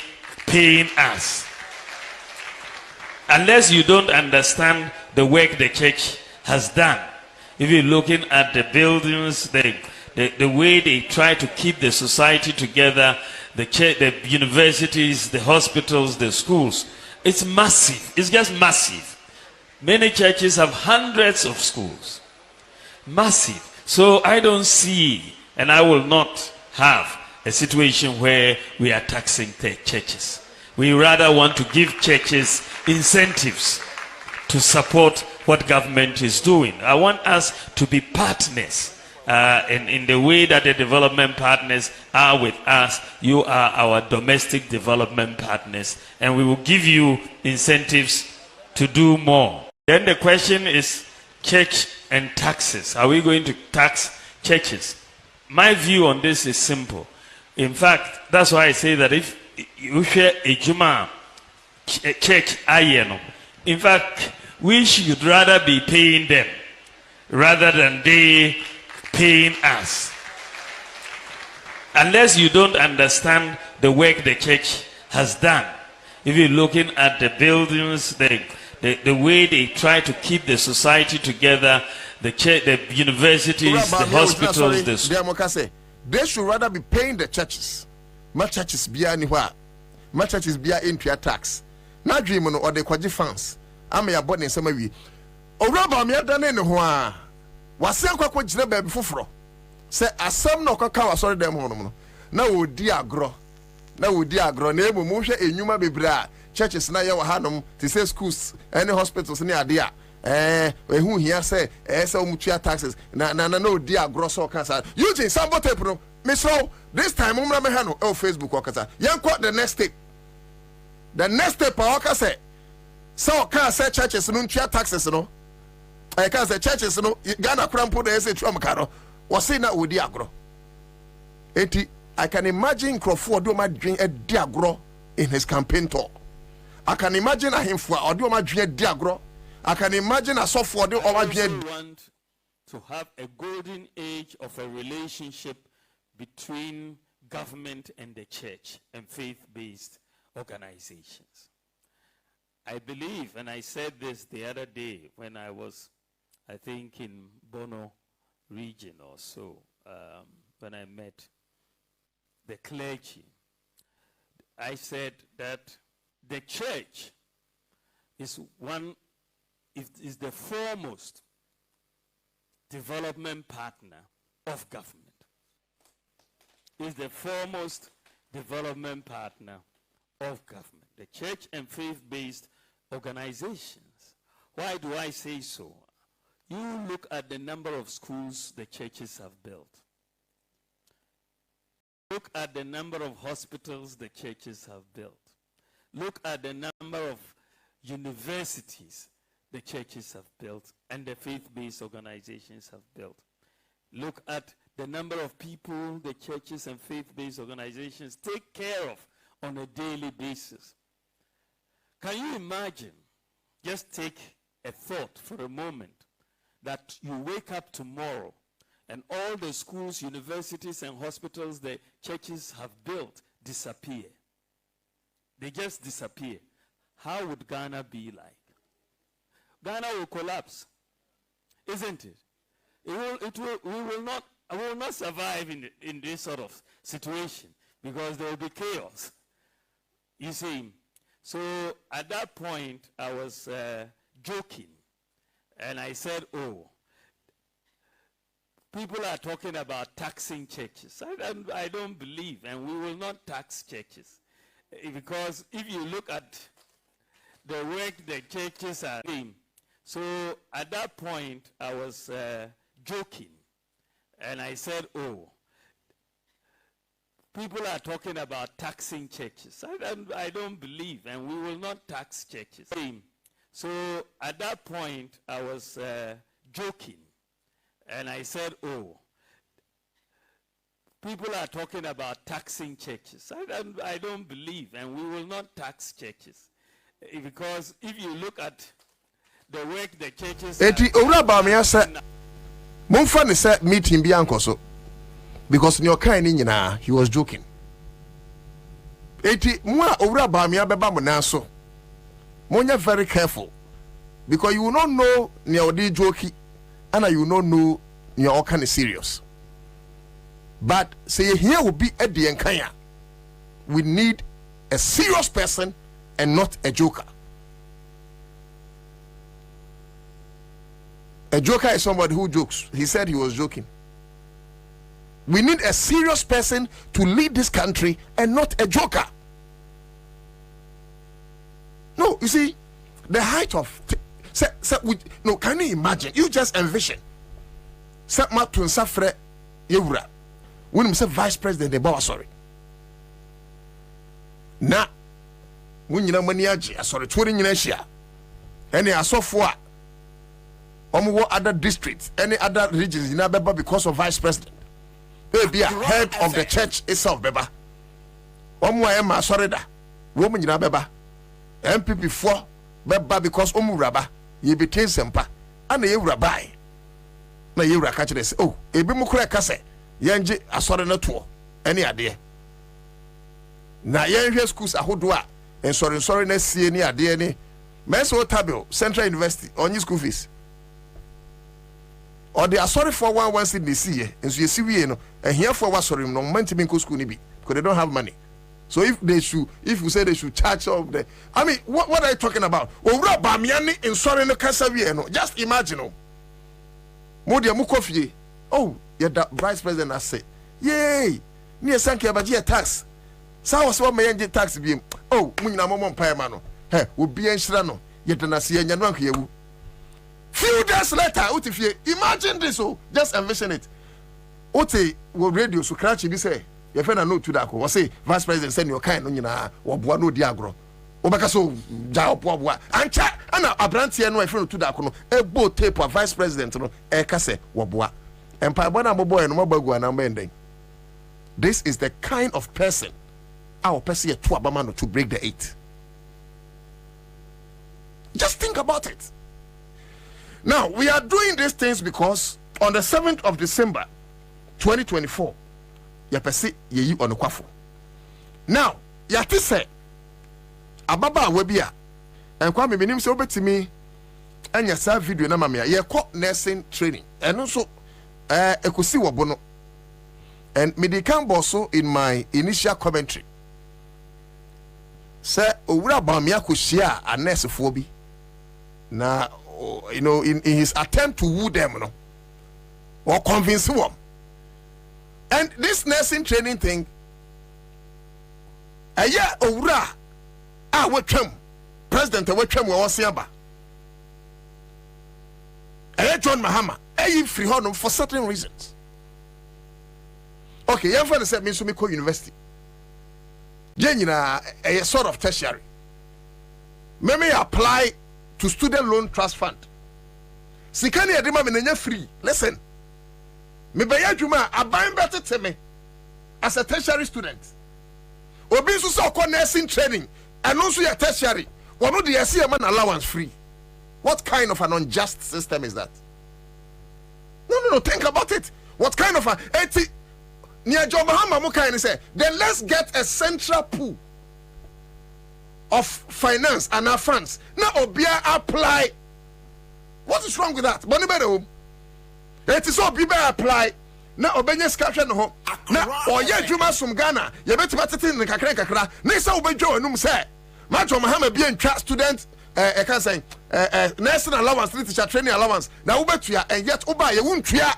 paying us. Unless you don't understand the work the church has done. If you're looking at the buildings, the way they try to keep the society together, the church, the universities, the hospitals, the schools, it's massive. It's just massive. Many churches have hundreds of schools. Massive. So I don't see, and I will not have a situation where we are taxing the churches. We rather want to give churches incentives to support what government is doing. I want us to be partners in the way that the development partners are with us. You are our domestic development partners, and we will give you incentives to do more. Then the question is church and taxes. Are we going to tax churches? My view on this is simple. In fact, that's why I say that if you share a Juma church, in fact, we should rather be paying them rather than they paying us. Unless you don't understand the work the church has done. If you're looking at the buildings, the way they try to keep the society together, the church, the universities, the hospitals, the schools. They should rather be paying the churches. My churches be anywhere. My churches be into tax. Now dream or the quadri funds. I'm a body in some way. Or rubber me done in the hoa. Was some quack baby for say as some no cacao sorry them home. Now dear grow. Now dear grow neighbor Musha a numa be bra. Churches na ya hanum to say schools any hospitals near dear. Who here say so much taxes. No dear gross or cancer. Using some tape So this time umra me hano Facebook wakasa. Yanko the next step. The next step wakasa. So can say churches no tua taxes no. I can say churches no Ghana krampo de say twa mkaro. Wose na odi agro. Eti I can imagine Crawford do ma dwen edi agro in his campaign tour. I can imagine him for odi ma dwen edi agro. I can imagine a software do ma dwen want to have a golden age of a relationship between government and the church and faith-based organizations. I believe, and I said this the other day when I was, I think, in Bono region or so, when I met the clergy, I said that the church is the foremost development partner of government. Is the foremost development partner of government. The church and faith-based organizations. Why do I say so? You look at the number of schools the churches have built. Look at the number of hospitals the churches have built. Look at the number of universities the churches have built and the faith-based organizations have built. Look at the number of people the churches and faith-based organizations take care of on a daily basis. Can you imagine, just take a thought for a moment, that you wake up tomorrow and all the schools, universities, and hospitals the churches have built disappear. They just disappear. How would Ghana be like? Ghana will collapse, isn't it? We will not survive in this sort of situation because there will be chaos. You see, so at that point I was joking, and I said, "Oh, people are talking about taxing churches. I don't believe, and we will not tax churches because if you look at the work the churches are doing." So at that point, I was joking, and I said, "Oh, people are talking about taxing churches. I don't believe, and we will not tax churches." So at that point, I was joking, and I said, "Oh, people are talking about taxing churches. I don't believe, and we will not tax churches because if you look at the work the churches eti owura baamia se momfa ne se meeting bi ankoso because ne okan ni nyina he was joking. Eti mo a owura baamia beba mo nan so monya very careful because you will not know ne odi joki and you will not know ne okan is serious. But say here will be at the enkanya, we need a serious person and not a joker. A joker is somebody who jokes. He said he was joking. We need a serious person to lead this country and not a joker. No, you see, the height of no, can you imagine? You just envision. When we say vice president, the boss, sorry. Na, when you know money, sorry, 20 years, and I saw for other districts, any other regions in Abeba because of vice president. They be a head of the church itself, Beba. Emma sorry da. Woman in Abeba. MPP 4 Beba because Raba, ye be ten sempa. And ye rabbi. Na ye catch this. Oh, ebi mukure kase. Yenji asore na to. Any idea. Na yenhwe schools ahodoa. En sorry na sie ni ade ni. Meso Tabel Central University on school fees. Or they are sorry for one once in the sea, and so you see, we know, and here for what sorry, no money to school because they don't have money. So if you say they should charge off the, I mean, what are you talking about? Oh, Bamiani in sorry no Casaviano. Just imagine, oh, Modia Mukofi. Oh, yeah, that vice president has said, yay, near Sankia, but yeah, tax. So was what may tax beam. Oh, Munna Momon Paimano, hey, would be in Shrano, yet an Asian Yanwanki. Few days later, if you imagine this, oh, just envision it. Ote wo radio so crash bi say your friend no to that ko say vice president send your kind no nyina wo boa no di agro obeka so ja oboa ancha ana abrantie no friend to that ko no ebo tape of vice president no e ka say wo boa empire bona boboy no mabagu na mbenden. This is the kind of person our person to abama to break the 8. Just think about it. Now we are doing these things because on the 7th of December 2024 ya pese yeyi onokwafo. Now ya ti say ababa wabia enkwa me menim se obetimi anya sa video na mamia ye ko nursing training eno so ekosi wo bono. And medical bosso in my initial commentary say owura bamia ko shia a nurse fo bi na you know in his attempt to woo them no or convince them. And this nursing training thing aya owura a wetwam president wetwam wo siaba aya John Mahama ayi free honum for certain reasons. Okay, your friend said me so me ko university. Jenyina a sort of tertiary. Me apply to student loan trust fund. Sikani adema me nenya free. Listen. Me beya djuma aban better to me as a tertiary student. Obi so so ko nursing training and also your tertiary. One the see man allowance free. What kind of an unjust system is that? No, think about it. What kind of a 80 Nia John Mahama Mukaini say, then let's get a central pool of finance and our funds. Now Obia apply. What is wrong with that? Bonnie better. It is all people apply. Now Obenya capture no home. Now or ye Juma sum Ghana. You better in the kakra. Nisa Obejo num say. Ma John Mahama be in student I can say nursing allowance, teacher training allowance. Now Ubetua and yet Uba you won't tria.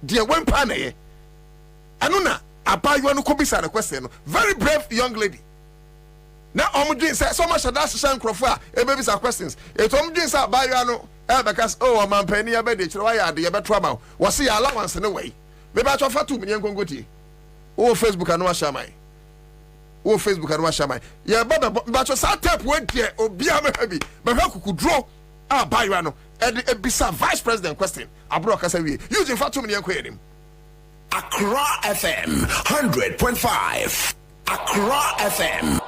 Dear one pane. Anuna abayo no kobisa the question. Very brave young lady. Now omudin say so much that shan crofo e baby sa questions. E to omudin say abayo no because oh man penny e be de kire wa ya de e be to ma. Wo say allowance no way. Me ba cho fa 2 million kongoti. O Facebook anu ashamai. O Facebook anu ashamai. Ye ba cho sa tape we de obi am habi. Me ha kuku draw abayo no e bisa vice president question. Abro kasa wi. Using fa 2 million ko edim. Accra FM 100.5. Accra FM.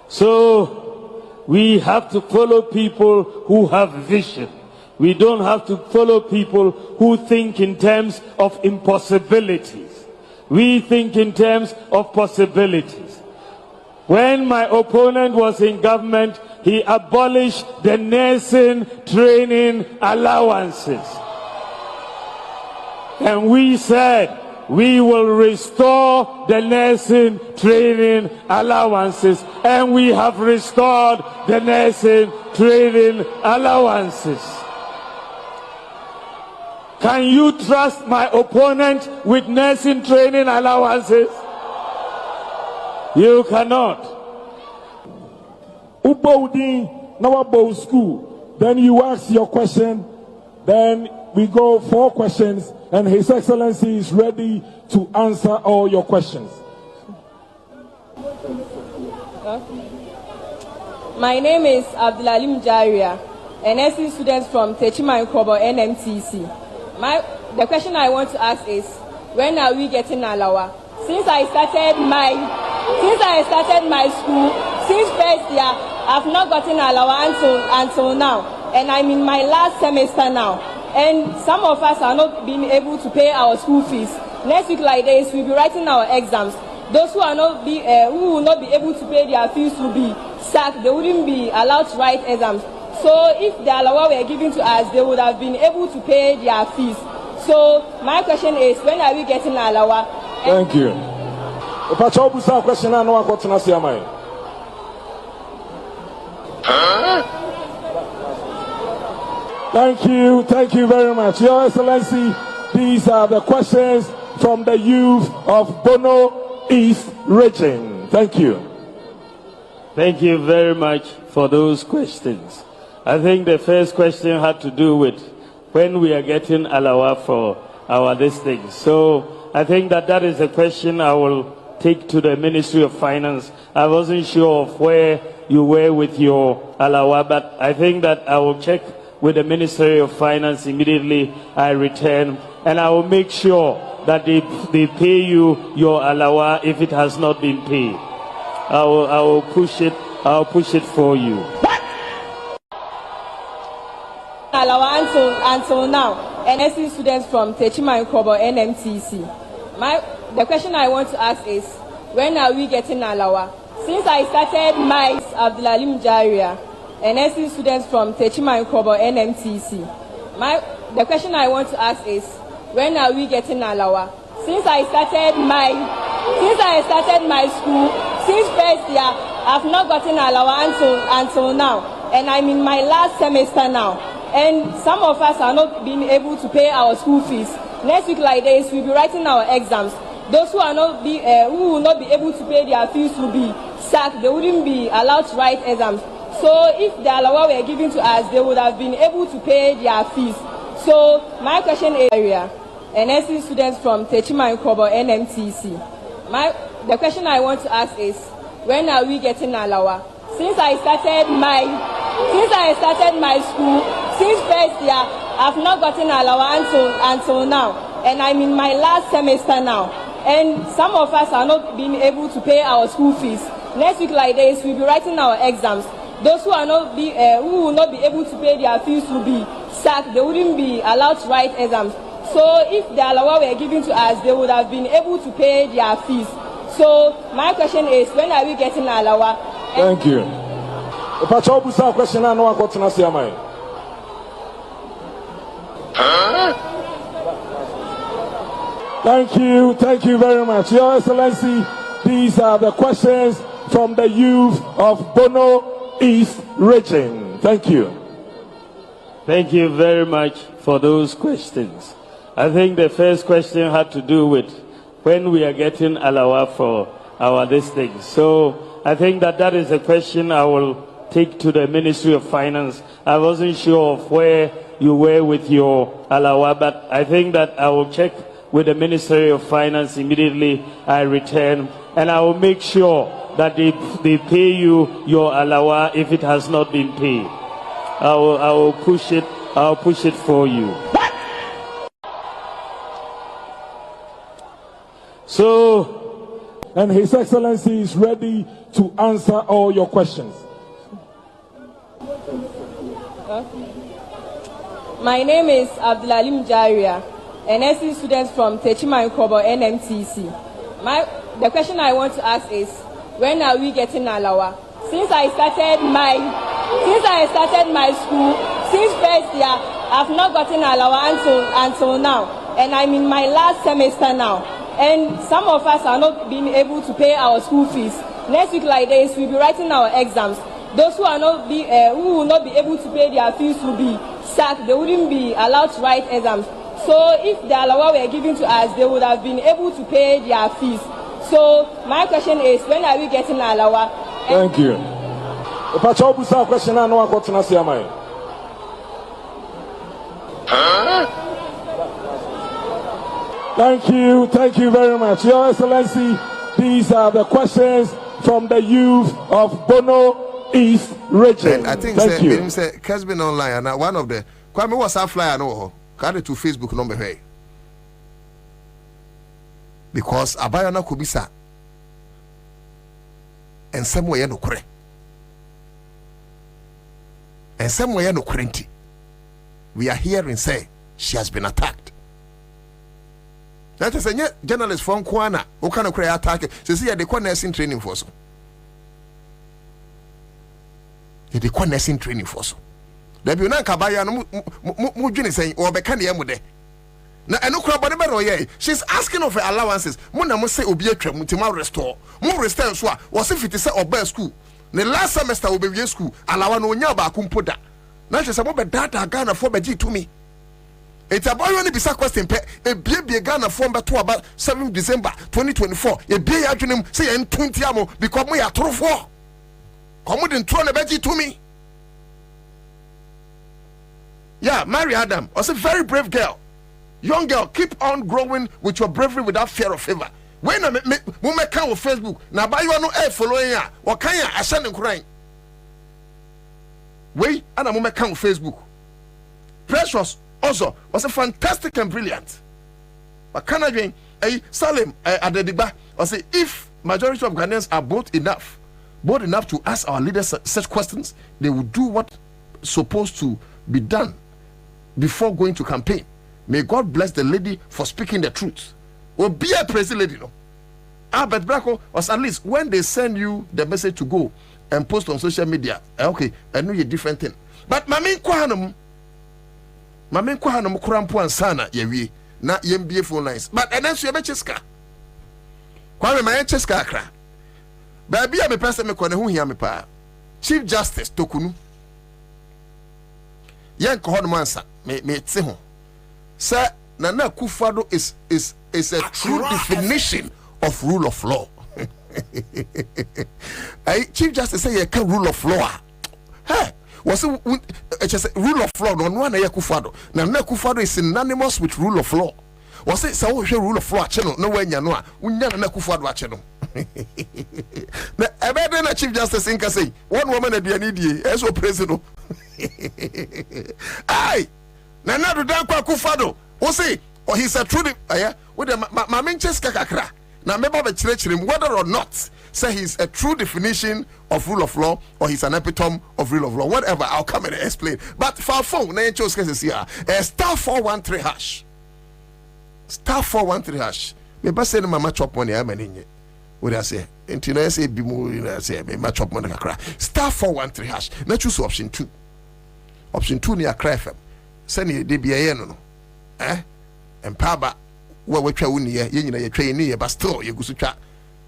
So we have to follow people who have vision. We don't have to follow people who think in terms of impossibilities. We think in terms of possibilities. When my opponent was in government, he abolished the nursing training allowances. And we said we will restore the nursing training allowances. And we have restored the nursing training allowances. Can you trust my opponent with nursing training allowances? You cannot. Ubodi Nawabo School. Then you ask your question. Then we go 4 questions. And His Excellency is ready to answer all your questions. My name is Abdulalim Jaria, an nursing student from Techima Nkobo NMTC. The question I want to ask is, when are we getting Alawa? Since I started my school, since first year, I've not gotten Alawa until now, and I'm in my last semester now. And some of us are not being able to pay our school fees. Next week like this, we'll be writing our exams. Those who who will not be able to pay their fees will be sacked. They wouldn't be allowed to write exams. So if the Alawa were given to us, they would have been able to pay their fees. So my question is, when are we getting Alawa? Thank you. Question Thank you very much. Your Excellency, these are the questions from the youth of Bono East region. Thank you. Thank you very much for those questions. I think the first question had to do with when we are getting Alawa for our this thing. So I think that is a question I will take to the Ministry of Finance. I wasn't sure of where you were with your alawa, but I think that I will check with the Ministry of Finance immediately I return, and I will make sure that they pay you your alawa if it has not been paid. I will push it. I'll push it for you. Alawa until now, NSC students from Techima Nkobo NMTC. The question I want to ask is, when are we getting alawa? Since I started my Abdulalim Jaria, NSC students from Techima Nkobo NMTC. The question I want to ask is, when are we getting alawa? Since I started my school, since first year, I've not gotten alawa until now, and I'm in my last semester now. And some of us are not being able to pay our school fees. Next week, like this, we'll be writing our exams. Those who who will not be able to pay their fees will be sacked. They wouldn't be allowed to write exams. So if the alawa were given to us, they would have been able to pay their fees. So my question is, NSC students from Techima Nkobo NMTC. The question I want to ask is, when are we getting alawa? Since I started my school, since first year, I've not gotten alawa until now, and I'm in my last semester now. And some of us are not being able to pay our school fees. Next week, like this, we'll be writing our exams. Those who will not be able to pay their fees will be sacked. They wouldn't be allowed to write exams. So if the alawa were given to us, they would have been able to pay their fees. So my question is, when are we getting alawa? Thank you. Question I know I got to say Thank you very much. Your Excellency, these are the questions from the youth of Bono East region. Thank you. Thank you very much for those questions. I think the first question had to do with when we are getting alawa for our this thing. So I think that is a question I will take to the Ministry of Finance. I wasn't sure of where you were with your alawa, but I think that I will check with the Ministry of Finance immediately I return, and I will make sure that they pay you your alawa if it has not been paid. I will push it. I'll push it for you. So, and His Excellency is ready to answer all your questions. My name is Abdulalim Jaria, NSC students from Techima Nkobo NMTC. The question I want to ask is, when are we getting alawa? Since I started my school, since first year, I've not gotten alawa until now, and I'm in my last semester now. And some of us are not being able to pay our school fees. Next week, like this, we'll be writing our exams. Those who will not be able to pay their fees will be sacked. They wouldn't be allowed to write exams. So if the alawa were given to us, they would have been able to pay their fees. So my question is, when are we getting alawa? Thank you. Question I know I got to say Thank you very much. Your Excellency, these are the questions from the youth of Bono East region. And I think thank you. Has been online, and one of the Kwame was a flyer no carry to Facebook number hey. Because Abayana Kubisa and somewhere no kure. And somewhere no currenti. We are hearing say she has been attacked. That is a journalist from Kwana who can create attack. So see, they nursing training for so. They nursing training for so. There be no kabaya no mu dwene say or be kan yam de. Na eno kura body be roye. She's asking of her allowances. Mo na mo say obi atwa mu tima restore. Mo restore so a wo se fiti say oba school. The last semester we be school alawa no nya ba kumpo da. Na che say mo be data Ghana for be gi to me. It's about you bisa question pe e bie Ghana form beto about 7 December 2024 e bie ya dwenem say en 20 amo because mo ya trofo come den tro na beji to me. Yeah, Mary Adam was a very brave girl. young girl, keep on growing with your bravery without fear of favor. When I make count on Facebook, now buy you no following ya, or can ya ascend and crying? Wait, and I'm count on Facebook. Precious also was a fantastic and brilliant. But can I drink a Salim at the deba or say if majority of Ghanaians are bold enough to ask our leaders such questions, they will do what supposed to be done before going to campaign. May God bless the lady for speaking the truth. Or be a president lady, no. Albert Bracco was at least when they send you the message to go and post on social media. Okay, I know you're different thing. But Mamin Kwahanum Kurampu and Sana Yewi, not YMBA phone lines. But and then she have a cheska. Kwame my cheska akra. Baby, I'm a person me kone who hear me pa. Chief Justice Tokunu. Yan kohon mansa me tse ho. Sir Nana Akufo-Addo is a true definition of rule of law. Chief Justice say you can rule of law. Hey, was it rule of law? No one Akufo-Addo. Nana Akufo-Addo is synonymous with rule of law. Was it so rule of law channel? No way nyanoa. Unya Nana Akufo-Addo channel. Na ebede na Chief Justice inka say one woman aduani die eso president. Ai Nana Akufo-Addo o say or he's a true with the Maminches kakakra. Now member of him whether or not say he's a true definition of rule of law or he's an epitome of rule of law. Whatever, I'll come and explain. But for phone, na chose cases here. Star 413 hash. Star 413 hash. Me ba say mama chop money am ani. What I say? Intina say bi mo na say me ma chop money kakra. Star 413 hash. Na choose option 2. Option 2 ni Accra FM. Send you dey bia no. Empaba we twa woni ye nyina ye twa ni ye but still ye gusu twa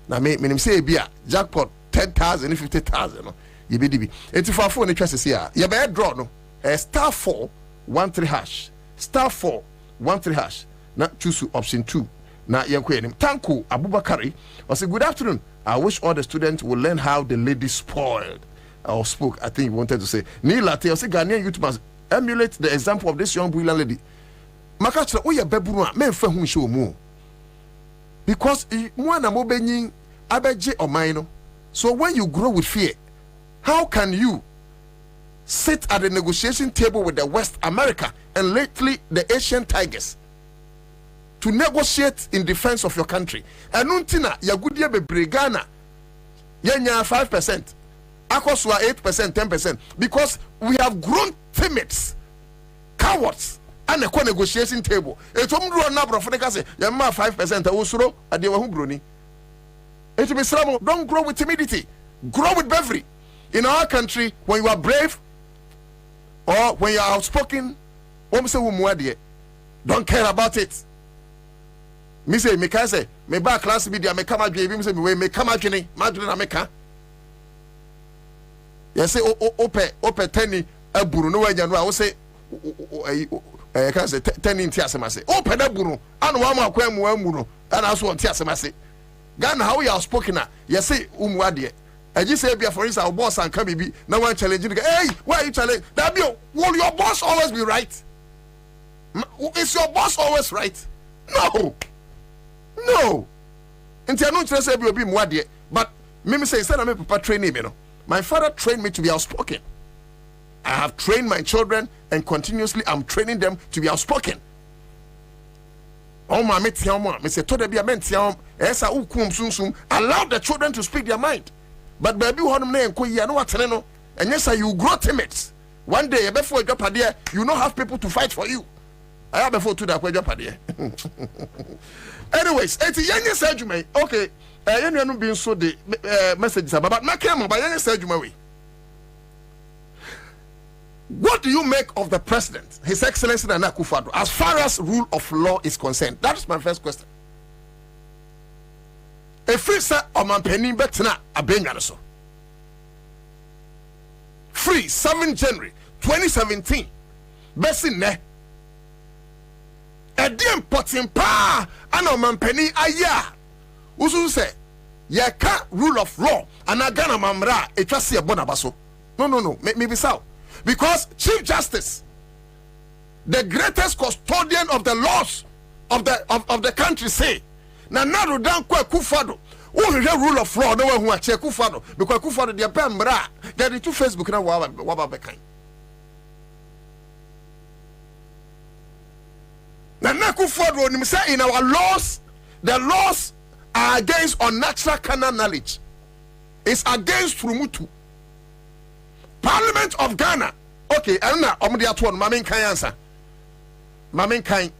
na me nim say bia jackpot 10,000 50,000 no ye be dibi 84 ne twa sese a ye be draw no star 413 hash star 413 hash na choose option 2 na ye ko enim Tanko Abubakari was say good afternoon. I wish all the students will learn how the lady spoiled or spoke. I think he wanted to say Nila Te say Ghanaian youth must emulate the example of this young brilliant lady. Makachra oya beburu a memfa hu hye omu because mu na mo benyin abeje oman no. So when you grow with fear, how can you sit at the negotiation table with the West America and lately the Asian tigers to negotiate in defense of your country? Anuntina yagudia bebre Ghana yenya 5%, akoswa 8%, 10% because we have grown timids, cowards. And a negotiation table. It's a number of say, you 5% usuro at the Wahumbruni. It will be some don't grow with timidity, grow with bravery. In our country, when you are brave or when you are outspoken, don't care about it. Me say, me can say, me back class media, me come out, me come out, Madrid, you say, ope tenny, a buru, no way, I will say, I can say 10 in Tiasemase. Oh, Pedaburu, and one more Quamuno, and also on Tiasemase. Ghana, how you are spoken at? You say, Umwadie. I just say, for instance, our boss and come be no one challenging. Hey, why are you challenging? That be will your boss always be right? Is your boss always right? No. Until I know say will be Mwadie. But me say, instead of me papa training me, my father trained me to be outspoken. I have trained my children and continuously I'm training them to be outspoken. Oh, my allow the children to speak their mind. But baby, and yes, you grow timid. One day, before you don't have people to fight for you. I have before to that. Anyways, it's a young surgery. Okay, you being so the messages about my camera by young surgery. What do you make of the president, His Excellency Nana Akufo-Addo, as far as rule of law is concerned? That is my first question. Free sir Omampeni Betna Abenyaso. Free 7 January 2017. Bessin ne. Edim potin pa ana Omampeni aya. Usu say ye ka rule of law anagana mamra etwaseebonabaso. No. Maybe so. Because Chief Justice the greatest custodian of the laws of the country say na nado dan kwa Akufo-Addo who rule of law no one who check Akufo-Addo because Akufo-Addo dey pembra get into Facebook na wa ba kan na Akufo-Addo onim say in our laws the laws are against unnatural carnal knowledge. It's against Rumutu. Parliament of Ghana. Okay, and now I'm the one. Mamin kan answer. Mamin kan.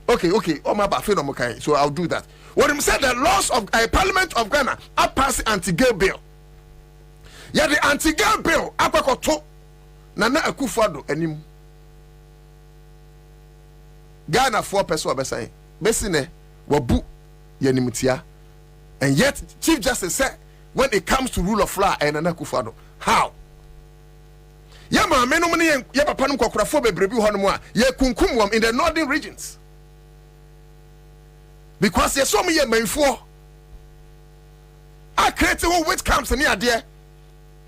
Okay. Oh my bad. So I'll do that. What him said, the laws of Parliament of Ghana are passing anti-gay bill. Yeah, the anti-gay bill. Apakoto. Nana Akufo-Addo enim. Ghana 4 person obesai. Besine wabu yenimutia. And yet Chief Justice said when it comes to rule of law and Nana Akufo-Addo, how? Yama menomani ye papa no kwakwarafo bebrebi ho no mu a ye kunkum in the northern regions. Because ye so me ye manfo a create witch camps near there.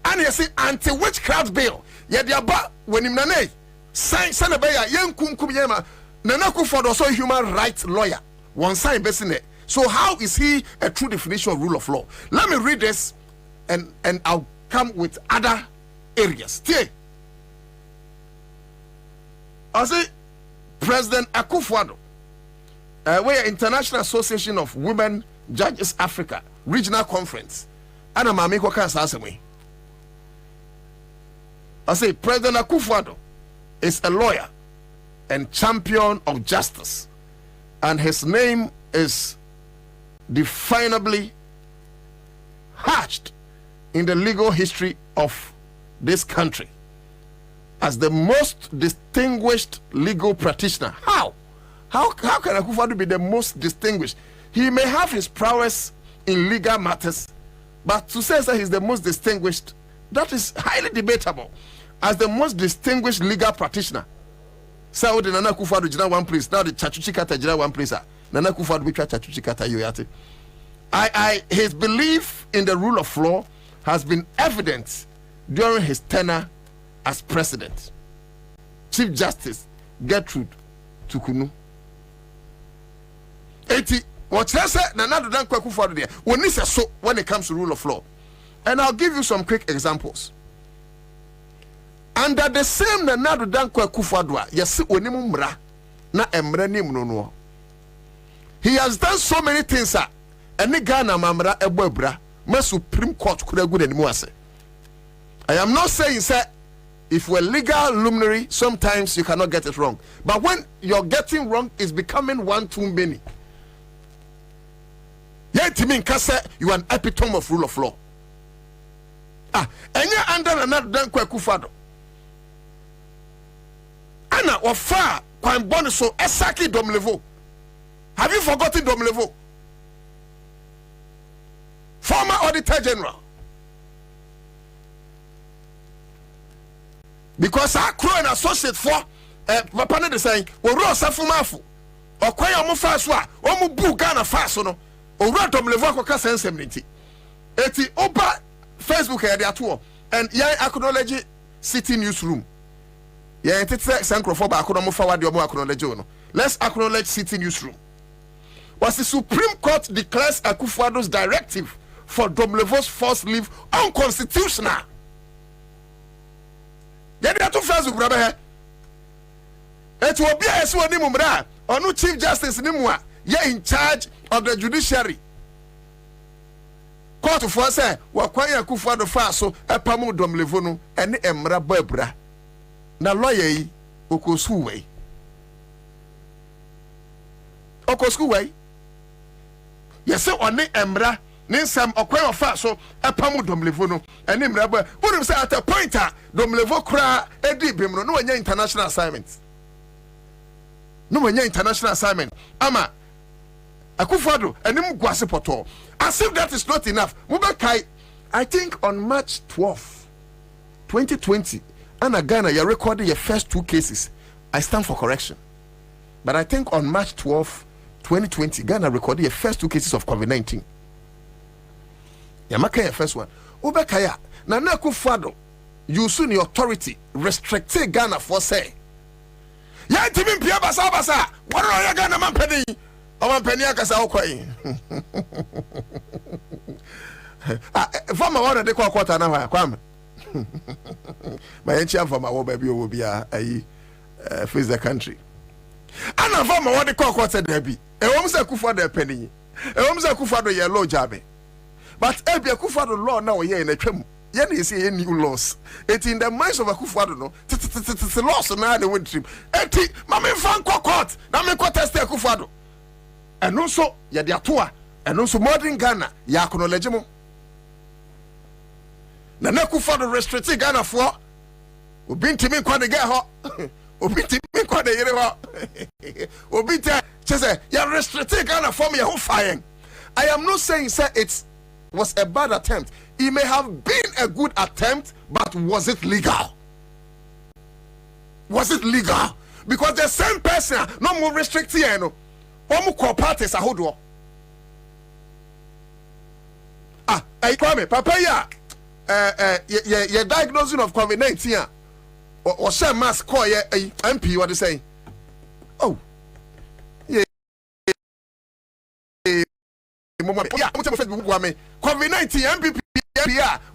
And you see anti-witchcraft bill. Ye dia ba wenim nane sign beya ye kunkum ye ma Nana Akufo-Addo also a human rights lawyer. One sign besine. So how is he a true definition of rule of law? Let me read this and I'll come with other areas. Stay. I say President Akufo-Addo, we're International Association of Women Judges Africa Regional Conference. And I'm a I say President Akufo-Addo is a lawyer and champion of justice, and his name is definably hatched in the legal history of this country as the most distinguished legal practitioner. How can Akufo-Addo be the most distinguished? He may have his prowess in legal matters, but to say that he's the most distinguished, that is highly debatable. As the most distinguished legal practitioner, so the Nana Akufo-Addo jina one place, now the Chachuchi Kata jina one place. Nana Akufo-Addo be Chachuchi Kata yoyate. His belief in the rule of law has been evident during his tenure as president. Chief Justice Gertrude Tukunu. What I said, Nana Dan Akufo-Addo there. When it comes to rule of law, and I'll give you some quick examples. Under the same Nana Dan Akufo-Addo, yes, onimumra na emre ni mnono. He has done so many things, sir. And Ghana mamra ebwebra, my Supreme Court could have good anymore. I am not saying, sir, if we're legal luminary, sometimes you cannot get it wrong. But when you're getting wrong, it's becoming one too many. Yet, you are an epitome of rule of law. And you're under another Dan Akufo-Addo. Anna or far, Kwan Boniso, Esaki Domlevo. Have you forgotten Domlevo? Former Auditor General. Because I crew an associate for Papa de saying, or Rosa Fumafu, or Kwaya Mufaswa, or Mubu Ghana Fasono, or Domlevo Coca Sensibility. Eti Opa Facebook had their tour, and I acknowledge City Newsroom. Yeah, it's Sancrophoba, I couldn't move forward your more acknowledge. Let's acknowledge City Newsroom. Was the Supreme Court declares Akufo-Addo's directive for Domlevo's forced leave unconstitutional? Yeah, they are two Facebook, brother. It will be a swan nimumra or no Chief Justice Nimwa, yeah, in charge of the judiciary. Court of say, Wakwaya Akufo-Addo faso, a pamu Domlevono, and Emra Bebra. Na lawyer Okosuwe. Okosuwe. Yes, so on the Emra, Ninsam Okwaya faso, a pamu Domlevono, and Emra. What do say at a pointer? Domlevo cra, Eddie Bimro, no international assignments. No international assignment. Ama Akufo-Addo, and Nim Gwasipoto. As if that is not enough. Mubakai, I think on March 12, 2020, Anna Ghana, you recorded your first 2 cases. I stand for correction. But I think on March 12, 2020, Ghana recorded your first 2 cases of COVID-19. Yamaka, your first one. Ubekaya, Nana Akufo-Addo, you soon the authority restricted Ghana for say. Ya timi mpia basa. What are you gonna man penny? Oman penny akasa okwai. Former one de quarter na kwam. My enchi former wo baby wo bia face the country. Ana former one de quarter there be. E wom se kufa de penny. E wom se kufa do ye law jabe. But ebi kufa do law na wo ye na twam. Ye na say new laws. It in the minds of Akufo-Addo no. Laws na the win trip. Eti mama fan court. Na me contest Akufo-Addo. And also ye de atoa. And also modern Ghana ya acknowledge mo. Na Akufo-Addo restrict Ghana for. Obi ntimi kwa de get ho. Obi ntimi kwa de yere ho. Obi te say ya restrict Ghana for me ho fire. I am not saying sir it was a bad attempt. It may have been a good attempt, but was it legal? Was it legal? Because the same person no more restricted, you know. Omu ko parties ahodo. Kwame, papa ya your diagnosis of COVID-19 or share mask call ye MP what they say. Oh. Yeah. COVID-19 MPP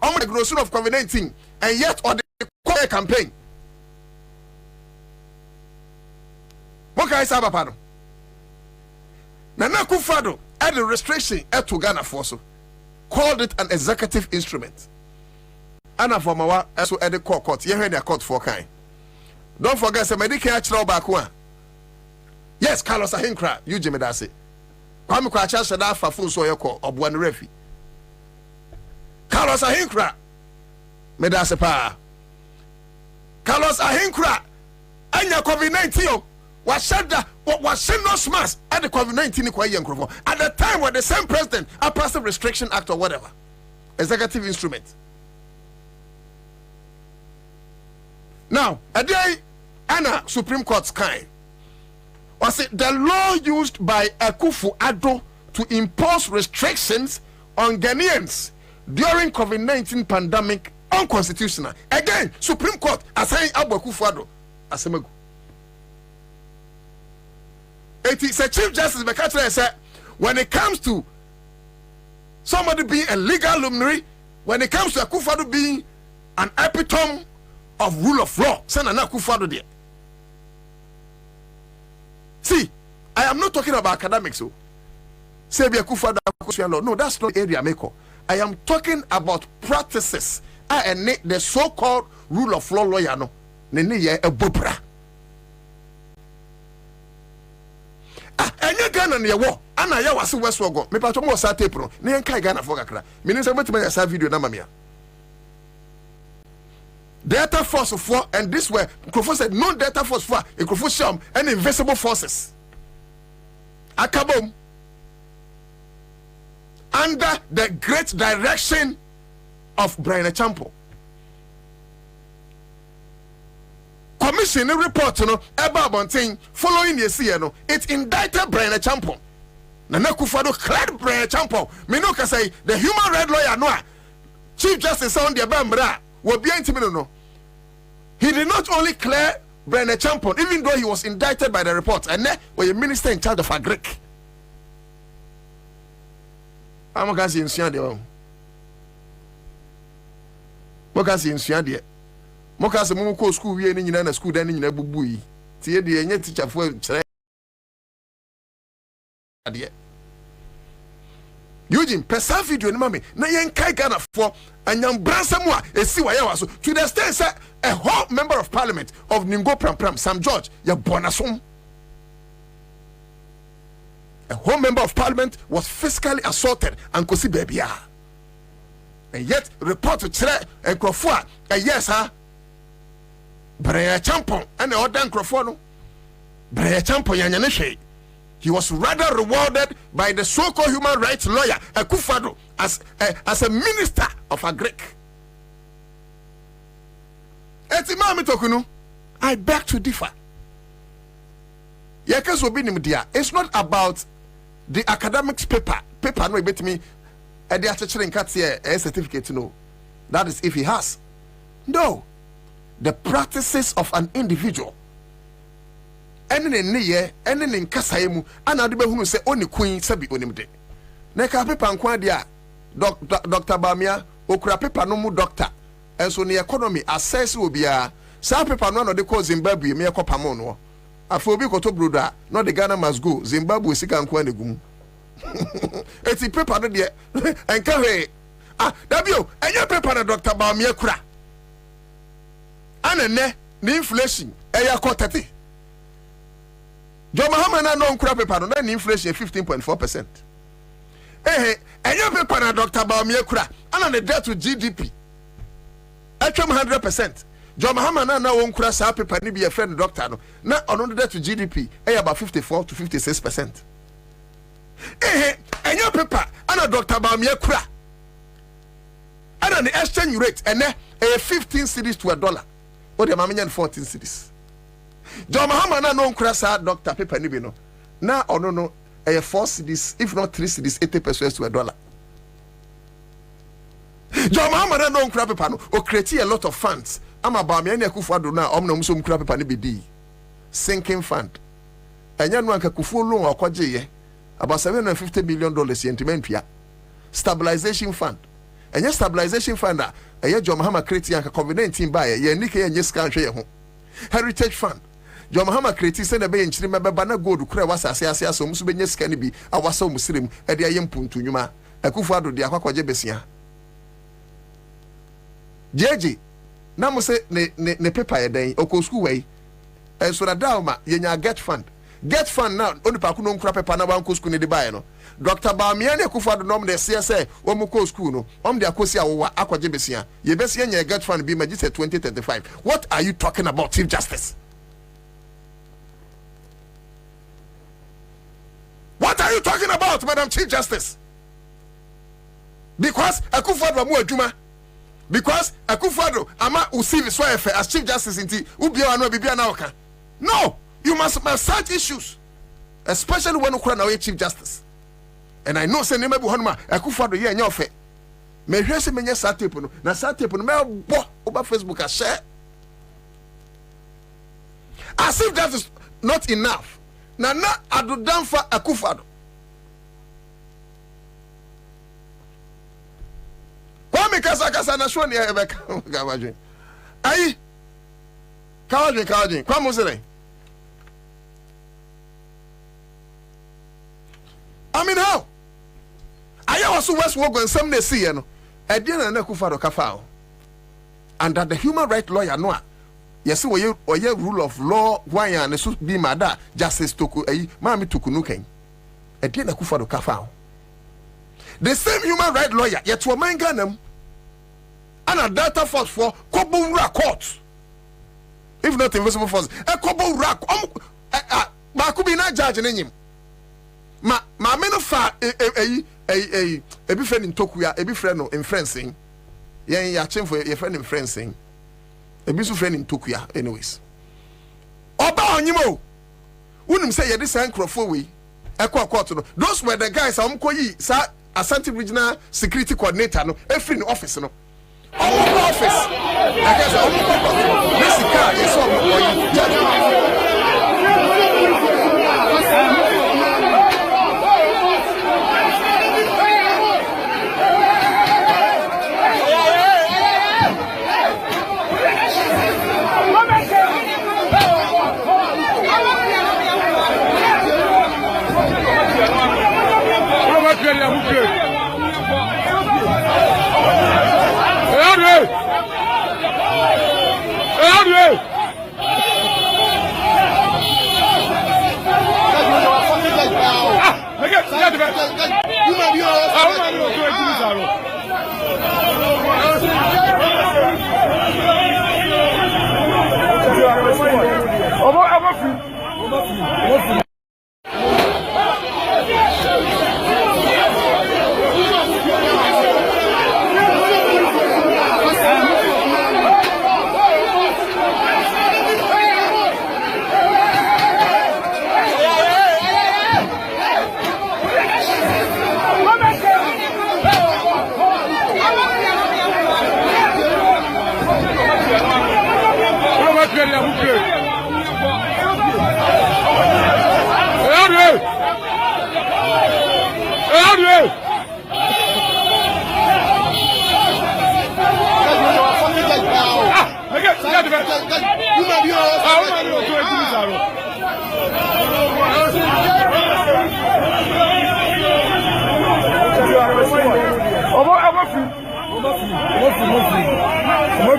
on the diagnosis of COVID-19 and yet on the campaign. What can I say about Nana Akufo-Addo had the restriction to Ghana Force called it an executive instrument. Anna for my also at the court. You heard the court for kind. Don't forget the medical actual back one. Yes, Carlos Ahinkra, you Jimmy Dasi. Kwame Kwacha Shada for full so yoko or one refi. Carlos Ahinkra, Medase pa. Carlos Ahinkra, and your COVID-19 was said that what was sent no smash at the COVID-19 at the time when the same president passed the Restriction Act or whatever executive instrument. Now, a day Anna Supreme Court's kind was it the law used by Akufo-Addo to impose restrictions on Ghanaians during COVID-19 pandemic unconstitutional. Again, Supreme Court assigning Akufo-Addo Asemegu. It is a Chief Justice Bekachele said when it comes to somebody being a legal luminary, when it comes to Akufo-Addo being an epitome of rule of law, send an Akufo-Addo there. See, I am not talking about academics. So, say be Akufo-Addo, no, that's not area maker. I am talking about practices. The so-called rule of law lawyer, no, a bobra. Enya Ghana ne wo ana ya wase weso go me patcho mo sa tape no ne enkai Ghana fo kakra me ni say metima ya sa video na mamia data force for and this way Nkrofo said no data force for Nkrofo sham and invisible forces akabom under the great direction of Brian Champo. Commission report no eba bonten following the year no it indicted Brian Champo. Nana Akufo-Addo cleared Brian Champo. Me no ka say the human rights lawyer no Chief Justice on the Bambra will be intimate no. He did not only clear Brian Champo even though he was indicted by the report and then was a minister in charge of Agric. I'm going to say in Siande. Mokasi in Siande. Mokasi muko school we ni nyina na school dan ni nyina bubui. Tie de enye teacher fo kire ade. Eugene pesa video ni mame na yen kai Ghana for anyam bransa mu a esi wa yawa so to the extent say a whole member of parliament of Ningo Pram Sam George ya bonasom. A whole member of parliament was physically assaulted and kosi babia. And yet report to Chere and Krofua yes ha Brian Champo and the other Krofua no Brian Champo yanyane hwe. He was rather rewarded by the so-called human rights lawyer Akufo-Addo as a minister of Agric. I beg to differ. It's not about the academics paper no bet me and the teaching a certificate no. That is if he has. No. The practices of an individual ene ne ye ene ne nkasae mu ana de behunu se oni queen sabi onimde na ka paper nkwa de a Dr. Bamia okura paper no mu doctor enso ne economy assess obia sa paper no de call Zimbabwe me ekopamo no afọ obi koto broda no the Ghana must go Zimbabwe sika nkwa ne gum eti paper no de enka hwe dabio enye paper na Dr. Bamia kura anene ni inflation eya ko 30 John Mahama na no nkura paper no na ni inflation 15.4%. Enye paper na Dr. Bamia kura ana the debt to GDP atwam 100%. John Mahama na won kura sa paper ni bi e friend doctor no na ono the debt to GDP about 54 to 56%. Enye paper ana Dr. Bamia kura ana the exchange rate ene 15 cedis to $1. O de mamenyan 14 cedis. John Mahama na no nkura sa doctor paper ni bi no na ono no 4 cedis if not 3 cedis 80 pesos to $1. John Mahama na no nkura paper no o create a lot of funds ama ba me na Akufo-Addo na omna muso nkura paper ni bi di sinking fund enya no anka Akufo loan akwaje ye about $750 million yentimentua stabilization fund enya stabilization fund a eye John Mahama create anka COVID-19 ba ye nike ye scan hwe ye ho heritage fund John Mahama create se na be nchiri mebeba na gold kura wasase ase aso muso benye sika ni bi awasa musirem e de aye mpuntu nwuma Akufo-Addo de akwakwaje besia jeje na mo se ne paper ye den oko school wey so na dauma ye nya get fund now oni pa ku no nkura paper na wan ko school ne de bae no Dr. Bamia ne Akufo-Addo nom de se o mo ko school no om de akosi awowa akwaje besia ye besia nya get fund bi magise 2035. What are you talking about, Chief Justice? What are you talking about, Madam Chief Justice? Because Akufo-Addo mu adwuma, because Akufo-Addo ama usivi so efe as Chief Justice inti ubia anu bibia na oka. No, you must massage issues, especially when ukura na we Chief Justice. And I know say name bu honuma Akufo-Addo ye anya ofe. Me hwese menye sa tape no na sa tape no me bo oba Facebook a share. As if that is not enough. Na adudanfa Akufo-Addo. Kwa mi kasa na shoni ebe kawajin. Ayi. Kawajin. Kwa muzere. I mean how? Aya wasu West Wogo and some ne see no. Ediana na Akufo-Addo kafa. And that the human right lawyer no. Yes, we rule of law. Why and so be mada justice toku mami tukunu ken. Ediana Akufo-Addo kafa. The same human right lawyer yet to man ganam and a data force for Kobo court. If not invisible force, a Kobo rack Makubi na judge in ma menofa a be friend in Tokuya, a be friend in fencing. Ya chin for your friend in fencing. A bisu friend in Tokuya, anyways. Oba onyimo. Wouldn't say this ancro we. Those were the guys sa Asante Regional Security Coordinator no every in office no. Office. I guess this car is so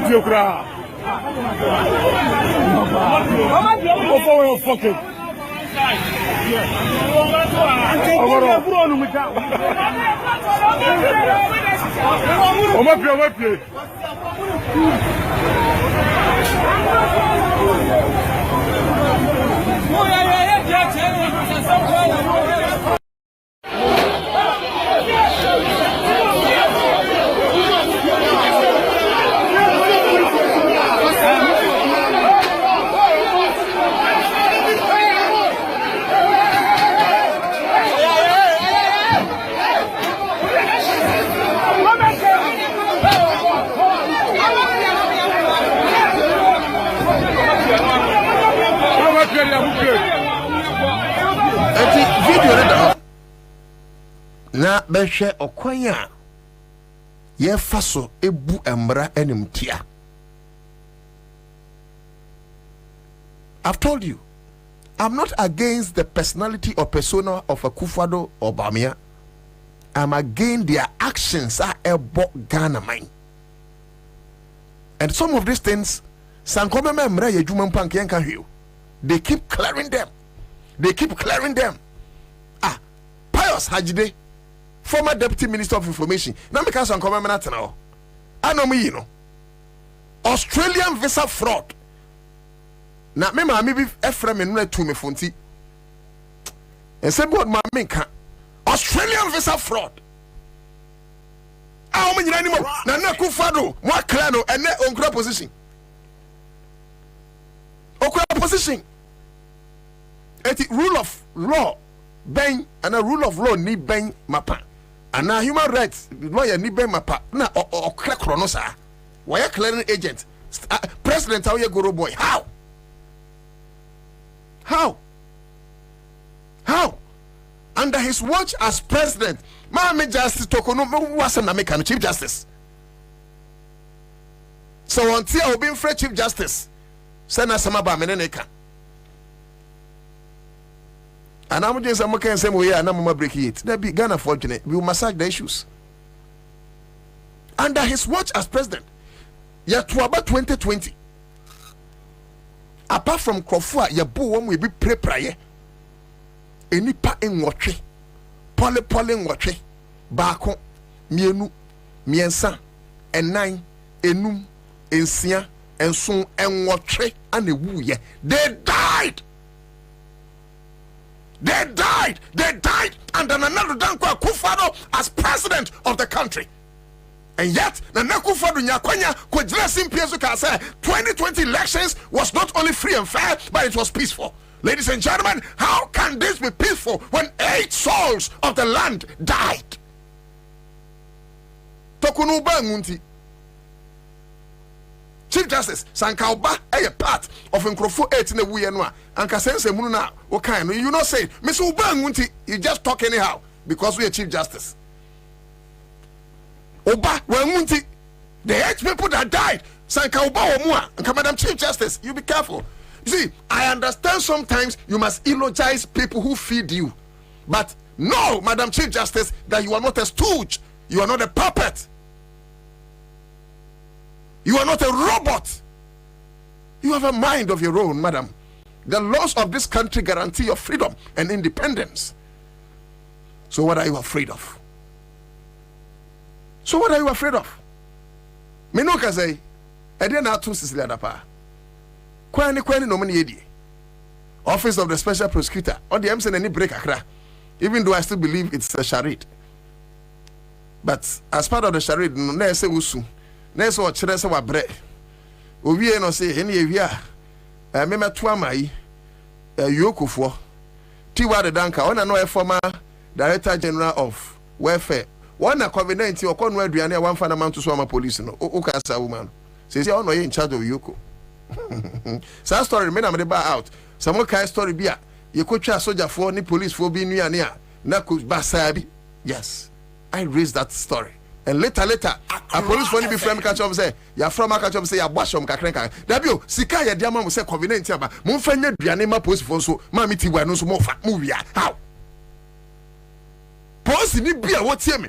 fie kura. O for your fucking. Oma pie. Na behwe okwan a ye fa so ebu emra enimtia. I've told you, I'm not against the personality or persona of a Akufo-Addo or Bawumia. I'm against their actions are ebo Ghana mine. And some of these things, they keep clearing them. Pius Hajide, former Deputy Minister of Information. Now me can't now. I know me, you know. Australian visa fraud. Now me maybe Ephraim and to me funti. And say what my minka. Australian visa fraud. How many anymore? Na Akufo-Addo, more clano and ne on position. Okra position. Eti rule of law ben and a rule of law ni ben mapa. And now human rights lawyer ni ben mapa. Na okra kronosa. Why a clearing agent? President how you go boy? How? Under his watch as president, Mami Justice Tokono wasn't American Chief Justice. So until I'll be free Chief Justice, send us some about Meneka. And I'm just a same way, and I'm breaking it. That be Ghana fortunate. We will massage the issues. Under his watch as president, yet to about 2020. Apart from Krofua, Yabu one will be pre-prayer. Enipa enwotwe pole enwotwe baako mienu miensa enan enum ensia enson enwotwe anewuye. They died under Nana Akufo-Addo as president of the country. And yet, Nana Akufo-Addo nyakwanya kwajira simpiesu ka say 2020 elections was not only free and fair, but it was peaceful. Ladies and gentlemen, how can this be peaceful when 8 souls of the land died? Tokunuba Ngunti. Chief Justice Sankauba a part of Nkrofo 8 in the Wuyenwa. And Kasense Mununa, okay, you know say, Mr. Uba Ngunti, you just talk anyhow because we are Chief Justice. Oba Ngunti, the 8 people that died, Sankauba Omua, and Madam Chief Justice, you be careful. See, I understand sometimes you must eulogize people who feed you. But no, Madam Chief Justice, that you are not a stooge. You are not a puppet. You are not a robot. You have a mind of your own, madam. The laws of this country guarantee your freedom and independence. So what are you afraid of? Menoka say, I didn't have to Cecilia Dapa. Kwani nominee Office of the Special Prosecutor or the MC any break akra, even though I still believe it's a charade. But as part of the charade, no say usu, no say chere say wabre. Owie no say any ewia mema tuamai yokofo Tiwa the danka ona no former Director General of Welfare. One a Kwabena or Conway Adriana one fan amount to swama police no Okasa woman. Says you in charge of Yoko. Some story men am out. Some kind story bia. You could try soldier for ni police for being near na could basabi. Yes, I raised that story. And later, a police for ni be friend catch up say, ya from catch up say ya bashom kakrenka. Dabio, sika ya diama mo say Kwabena ntiaba. Mo fanya duane ma police for so ma mi ti wa no so mo fa movie. How? Police ni bia what hear me?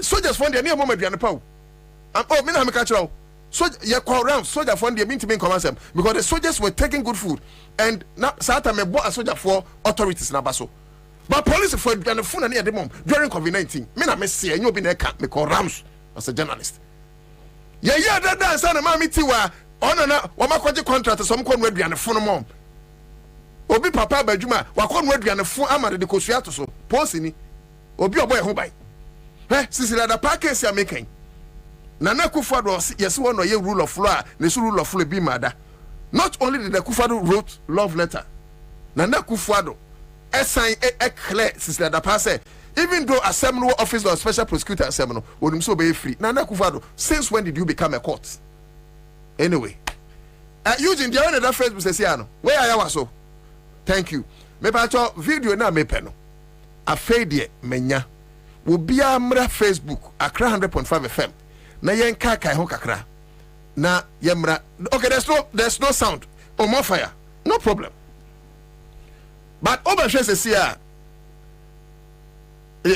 Soldiers for the near moment duane pa. Oh, me na me catch up. So you call around soldier for the mean to be in command because the soldiers were taking good food and now Satan me bought a soldier for authorities na baso. But police for the phone and the mom during COVID-19. Me na me see and you be na me call Rams as a journalist. Yeah, that son of mammy tiwa on na wama kwaje contract some kon ready and phone mom. Obi papa bajuma wa kon ready and phone amade de kosua to so. Pause ni. Obi oboy ho bai. Sisi la da package ya making. Nana Akufo-Addo yes one no ye rule of law, ne rule of law be mada. Not only did Akufo-Addo wrote love letter. Nana Akufo-Addo assign a clear sister da pass even though assembly office or special prosecutor assembly would so be free. Nana Akufo-Addo, since when did you become a court? Anyway, using the other Facebook says no. Where are you so? Thank you. Me pacho video na me peno. A fade menya. Will be a Facebook Accra 100.5 FM. Na yen kai ho kakra. Na yemra. Okay, there's no sound. Or more fire. No problem. But over says here.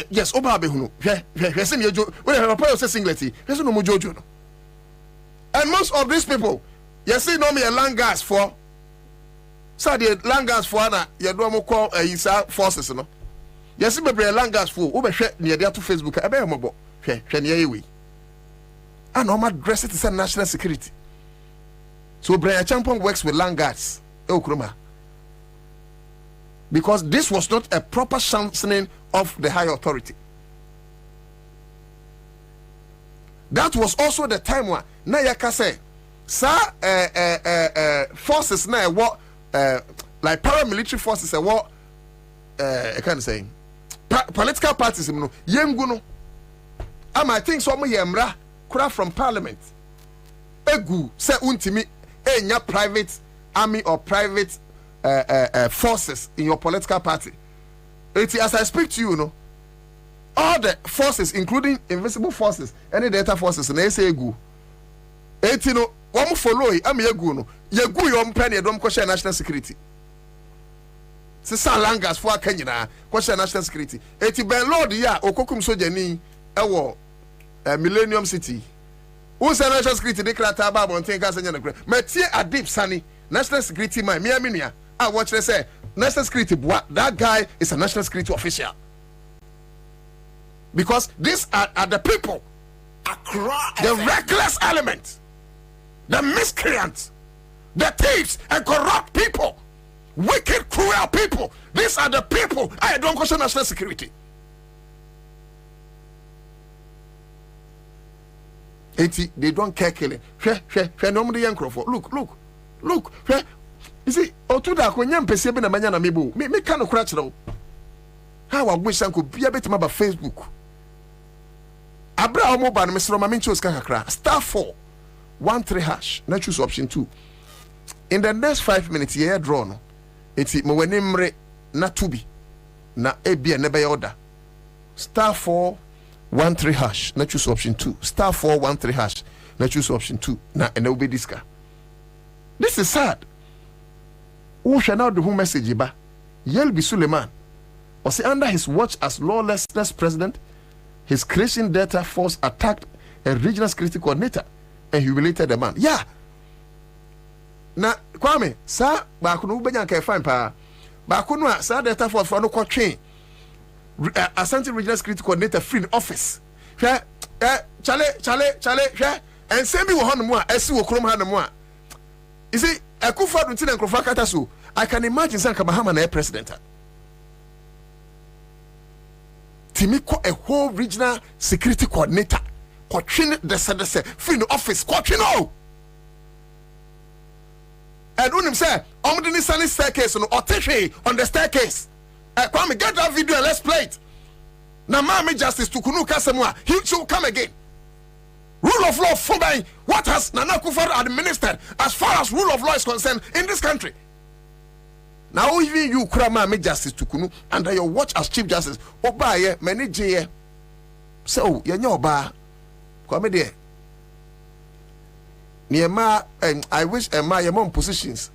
Yes, oba be hunu. Hwese me jo. We have a pay say singlety. Hwese no mo jojo no. And most of these people, you see no me a land gas for. So the land gas for na you do mo call isa forces no. You see me land gas for. Oba hwe near there to Facebook. E be mo bo. Hwe ne yewe. And normal dress it is a national security. So Brian Champon works with land guards. Because this was not a proper sanctioning of the higher authority. That was also the time when na yaka say forces na what like paramilitary forces what I can't say political parties no yengu no I think so mo yemra kura from parliament egu say untimi enya private army or private forces in your political party. As I speak to you, all the forces, including invisible forces, any data forces, and they say egu. No, one follow it. I'm egu no. Yegu yom penny don't question national security. C'est langas for Kenya na question national security. Ben Lord ya okokum soja ni ewo Millennium City. Who say national security declare taba bon think as anya na. Metie Adip Sani national security man me aminia. I watch they say national security boy that guy is a national security official. Because these are the people, the reckless element, the miscreants, the thieves and corrupt people, wicked, cruel people. These are the people I don't question national security. They don't care killing. Look. You see, Otuda kwenyam pese be na manya na mebo. Me kan no kra kire. How I wish I could be a bit about Facebook. Abra omo ba no mesro ma menchi oska kakra. *413# na choose option 2. In the next 5 minutes ye draw no. Enti mo wani mre na tubi. Na ebia ne be order. *413# na choose option 2. *413# na choose option 2. Na ene obe diska. This is sad. Who shall now do who message ba? Yelbi Suleiman was under his watch as lawlessness president. His creation data force attacked a regional security coordinator and humiliated the man. Yeah. Na Kwame, sa ba kunu benya ka fine pa. Ba kunu sa data force for no ko train. Asante regional security coordinator free in office. Chale, and send me wo hono mu a esi wo krom ha no mu a. You see, Akufo-Addo nti na nkrofo akata so. I can imagine Sanka Mahama na president. Timiko a whole regional security coordinator. Kotrin the free in the office. Kotrino. And unim say, omdini sani staircase no oteche on the staircase. Kwame, get that video and let's play it. Na Mami Justice Tukunu Kasemwa, he should come again. Rule of law Fubai, what has Nana Akufo-Addo administered as far as rule of law is concerned in this country? Now even you Mami Justice Tukunu under your watch as Chief Justice, Obaye, many J. So you know ba come there. Niema and I wish Emma your mom positions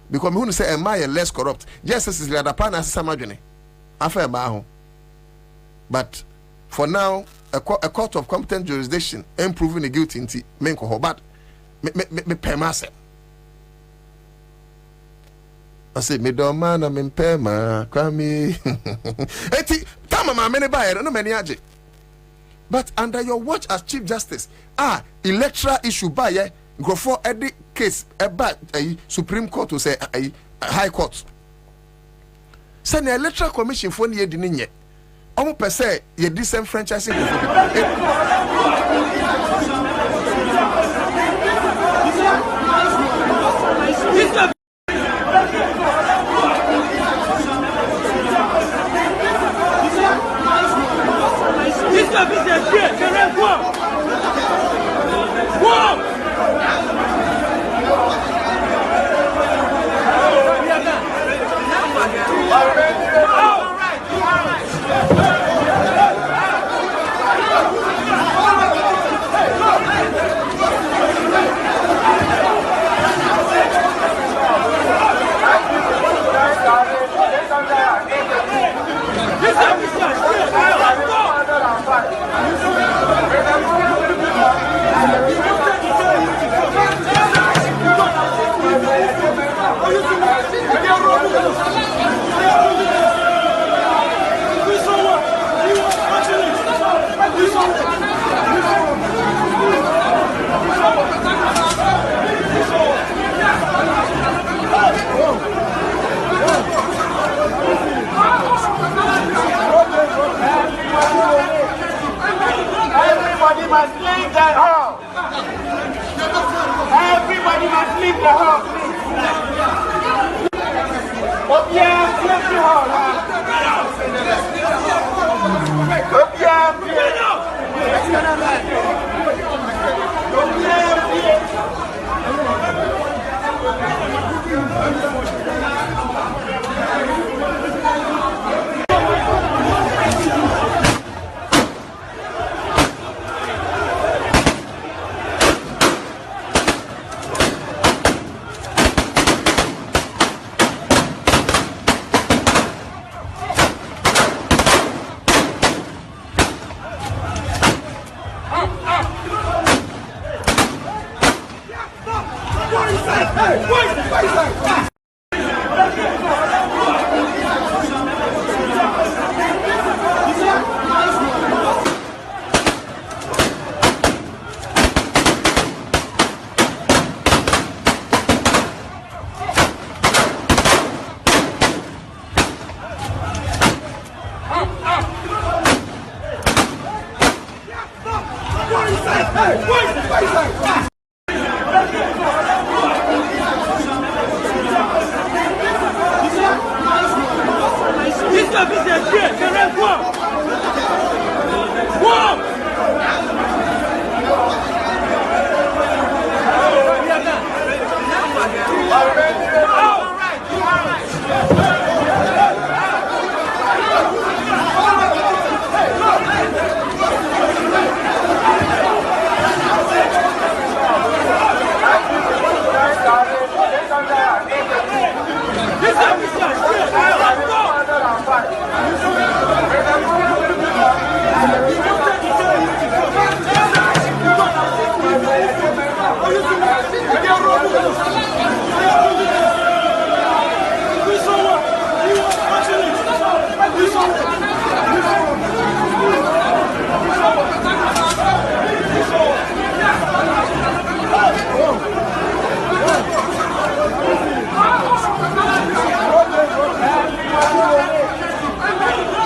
because who say Emma less corrupt. Justice is the other partner as Samajone. After Emma. But for now, a court of competent jurisdiction improving the guilty in Menko. But me permase. I say me do man me perma kwami. Eti tama ma me ne ba no many aje. But under your watch as Chief Justice, electoral issue by go for every case about Supreme Court to say High Court. Send the Electoral Commission for the year. Almost per se, ye disenfranchising. Everybody must leave the hall. Everybody must leave the hall, please. Oh yeah, leave the hall. Oh yeah,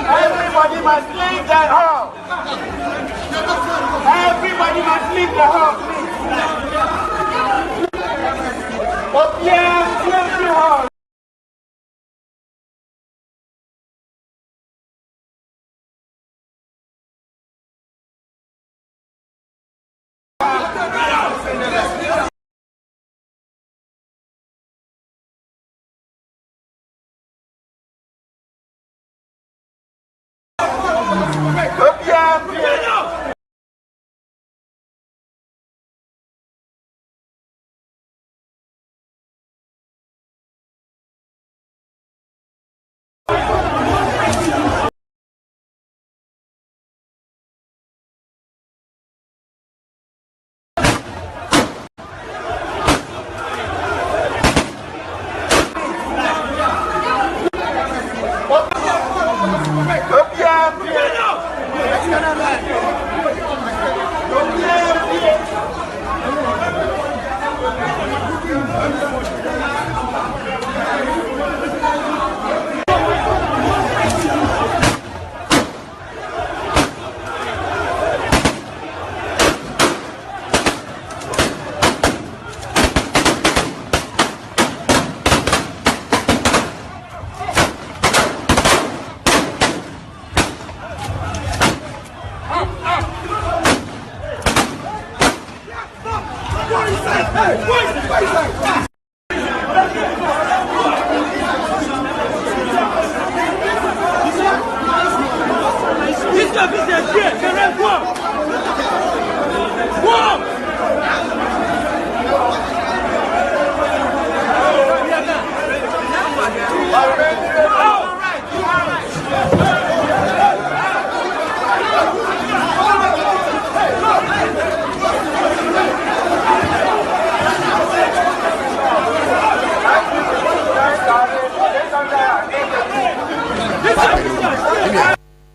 Everybody must leave the hall. Everybody must leave the hall, please. Oh yeah, leave the hall.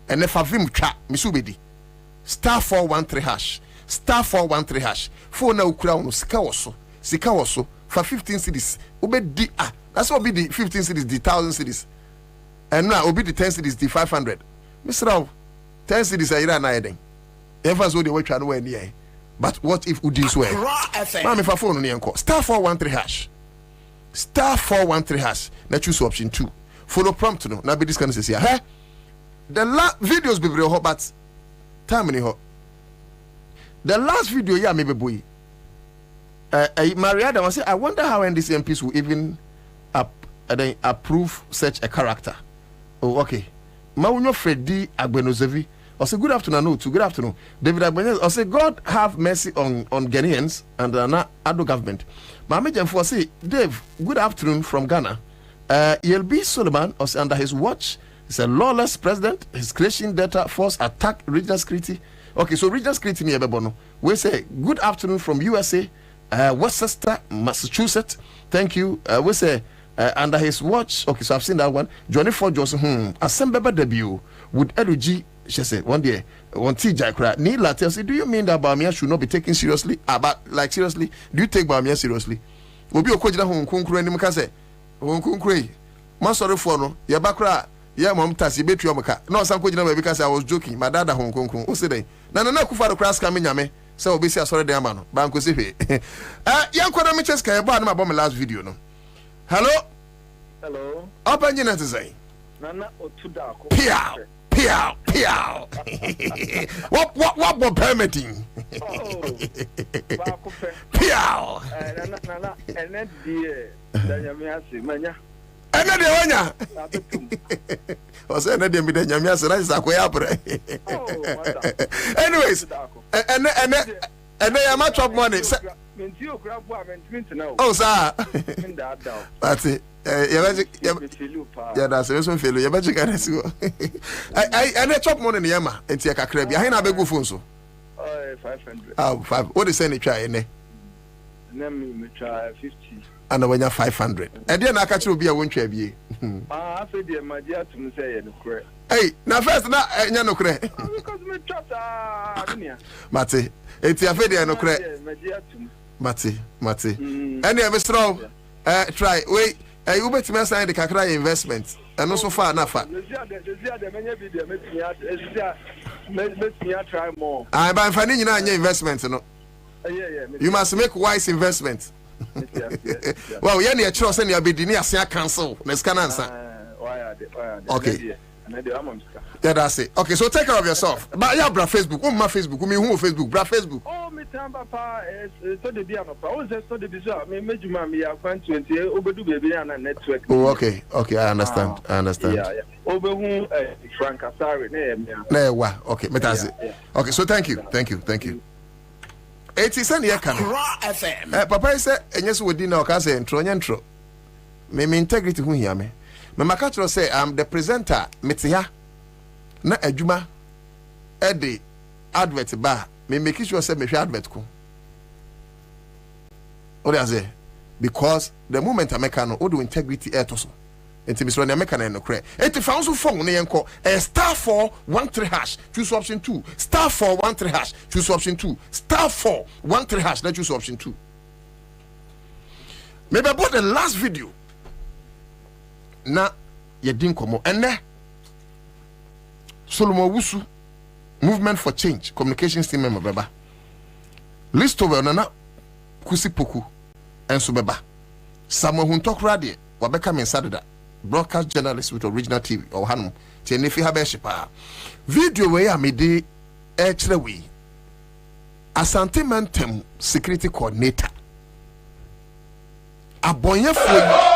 And if I vim chat, Misubedi star 413 hash star 413 hash phone na ukura no sika woso for 15 cities obedi that's what be the 15 cities the 1000 cities and now obi the 10 cities the 500 Mr. 10 cities are ira na eden ever so they were trying to win here but what if udi so ma me fa phone no enko star 413 hash star 413 hash na choose option 2 follow prompt no na be this kind of say here the videos be very hot but time in hot the last video yeah maybe boy Maria was say I wonder how NDC MPs will even approve such a character. Oh okay Maunyo Freddy Agbenozevi I say good afternoon no, good afternoon David Agbenez I say God have mercy on Ghanaians and Ado government Mama Jemfo say Dave good afternoon from Ghana Yelbi Solomon was under his watch. He's a lawless president. His creation data force attack regional security. Okay, so regional security near Bebono. We say good afternoon from USA, Worcester, Massachusetts. Thank you. We say under his watch. Okay, so I've seen that one. Johnny Ford Johnson. Assemble debut with Eluji. She said one day, one TJ Ni Latte say, do you mean that Bamia should not be taken seriously? But like seriously, do you take Bamia seriously? Obi okojina Hong Kong kure ni mkase. Hong Kong kure. Man sorry for no. Yabakra. Yeah, mom tasi betri omaka. No sanko jina we because I was joking. My dad Hong Kong Kong. O say dey. Na kufa do class kam nyame. Say obi say asore dey ama no. Ba nko se fe. Yan kwada me cheska e ba na ma last video no. Hello? Hello. Open your net say. Nana otuda ko. Piao. What permitting? Ba ko fe. Piao. Nana ene die. Danyame ase manya. Ene de wanya. O say ene de mi de nyame ase na sakoya pre. Anyways, ene ya ma chop money. Menti okra bo amendment now. Oh sir. That's it. Yeah, that's so feel you better get it. I chop money in Yama and take a crab. I ain't beg phone so. 500. Oh, 5. What is any try in there? Me try 50. And when you're 500. And then I catch you be a one trap ye. I said, dear, my dear, to say, hey, now first, now, no credit. Because me trust, Mate, it's your video, no credit. Mate. And you have a strong try. Wait. You bet me sign the Kakra investment and also far enough. Try more. I'm finding you your investment, no. You must make wise investment. Well, you're near trust and you'll be near cancel. Let's can answer. Okay. Yeah, that's it. Okay, so take care of yourself. But yeah, bra Facebook. Oh, my Facebook. Who Facebook? Bra Facebook. Oh, me tamba pa. So the dia no pa. Oh, so the bizarre. Me mejuma me ya 20. Obedu baby na network. Oh, okay. I understand. Yeah. Obehu Frank Asare na wa. Okay, me that's it. Okay, so thank you. 80 cent here can. FM. Papa say enye so wodi na o ka say intro. Me integrity hu hia me. Me makatro say I'm the presenter metia na adwuma e de advert ba me make sure say me hwe advert ko. What I say? Because the moment I make no o do integrity to so. Enti Mr. Nyameka na enokre. Enti fa nso phone ne yenko star 413 hash choose option 2 star 413 hash choose option 2 star 413 hash then choose option 2. Maybe about the last video na yedin komo ene Solomon Wusu Movement for Change communications team member beba list over nana kusi poku enso beba Samuel Huntokra de wabeka mensadeda broadcast journalist with original TV or hanum tie nefi ha be hyepa video we ya mede kire we Asante Mantem security coordinator abonyefo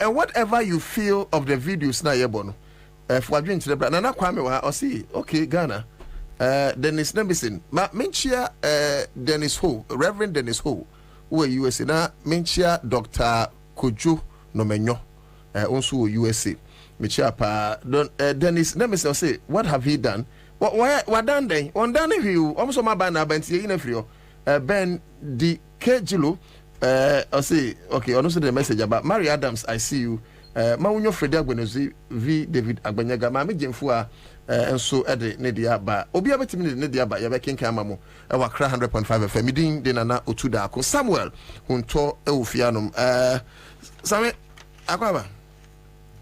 and whatever you feel of the videos na yebono for drink to the brand na kwame wa or see okay Ghana Dennis Nembison ma menchia Dennis Ho Reverend Dennis Ho who USA na menchia Dr. Kojo Nomenyo also USA menchia pa Dennis Nembison say what have he done what done then on done you almost my bana bantie in afrio Ben di Kejilo I say okay I also the message about Mary Adams I see you ma wonyo Freda Gwenuzi v David Agbanyaga ma me jemfu a enso ede ne dia ba obi abetimi ne dia ba ya be kenkan mamo e wa kra 100.5 FM din de nana otuda ako Samuel hunto e ofianom same akwaba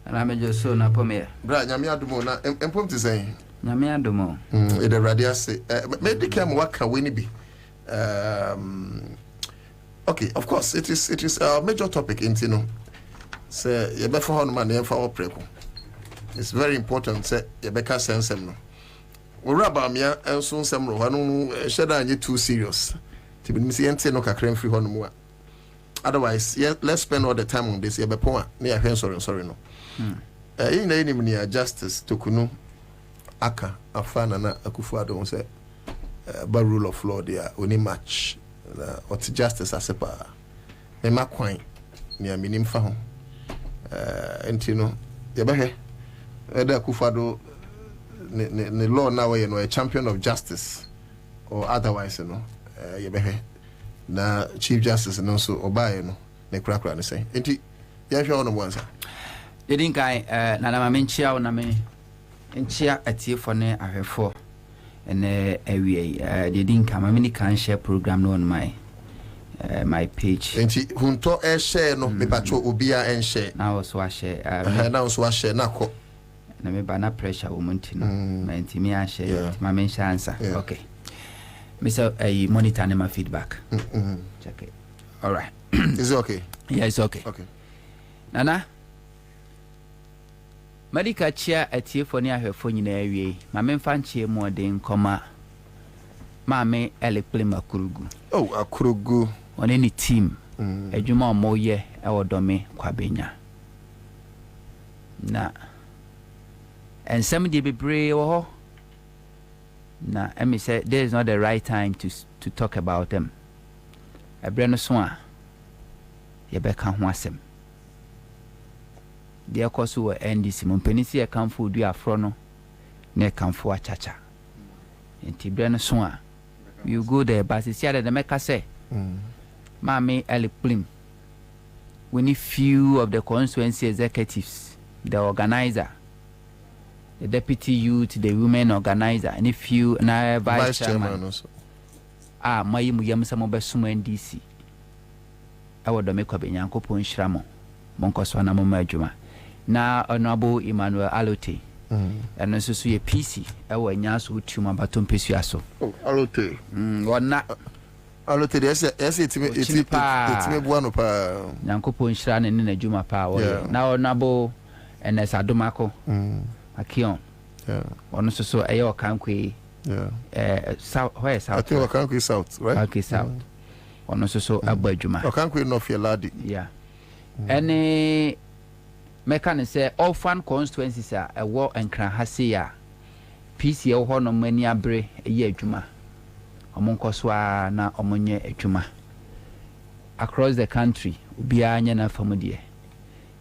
ana me joso na pomia bra nyame adumo na empom ti sen nyame adumo e de radia say me dikam waka weni bi okay, of course, it is a major topic in Tino. Say Yebeka Honman and for Preko. It's very important, say Yebeka Sensem. We rub mia and soon some Ronu Shada and you too serious. no kakra free hon mo. Otherwise, let's spend all the time on this. Sorry no. In the enemy justice to kunu aka afana na Akufo-Addo say by rule of law there only match or justice asepa. Me makwan ni aminim fa ho. Enti no yebehe Eda Akufo-Addo the law now a champion of justice or otherwise yebehe na chief justice no so obaye no ne krakra ne say enti ya hwe ono bonsa Yedinkai na na menchia o na me enchia atiefo ne ahwefo ene awie yedinka ma mini kan share program no on my page enti hunto share no me pacho obia share na so share na so share na ko na me ba na pressure wo monti no ma enti me share ma menchia Ansah okay Mr. Monitor my feedback. Check it. All right. Is it okay? Yeah, it's okay. Okay. Nana. Medical chair at here for near her phone in area. My men fancy more than comma. Mammy Electoral Kurugu. Oh, a Kurugu on any team. A Juma Moye, our Dome Kwabena. Na. And somebody be brave or. Now, let me say, this is not the right time to talk about them. A brand swan, you can't want them. Dear course, who end this Mumpenisi account for do a frono, near come for a chacha. And Tibrand swan, you go there, but it's the Mecca say, Mammy Ellie Plim. We need few of the constituency executives, the organizer. The deputy youth, the women organizer, and if you na vice chairman also. My yam besumo NDC. I would make a benyanko pon shramo. Monkoswana Momajuma. Na honorable Emmanuel Alote. And also a PC. I will announce with Tuma Baton Pesuaso. Oh, Alote. One not Alote, it's me one of Yanko pon shran and in a Juma power. Now honorable and as Adomako. Akion. On so ayo kankwe south where south. I think kankwe south, right? Okay, south. On so abadjuma. Kankwe no fear ladi. Yeah. Any mechanic say orphan constituencies are a war and cran hasia. PCO ho no mani abre eye adwuma. Omonkoswa na omonye adwuma. Across the country, ubia anya na famudie.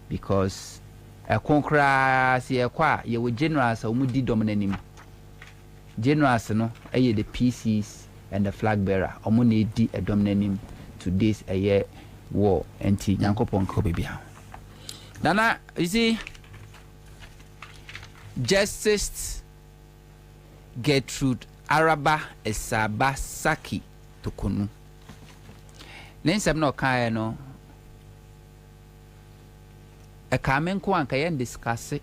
Because a concra see a qua ye with generals or mudi dominanim. Generals no aye the PCs and the flag bearer or money di a dominanim to this a year war and tea yankopon kobibia. Nana, you see Justice Gertrude Araba Esaba Saki to Kunu. Nensam no kaya no a Kamen Kwan can discuss it,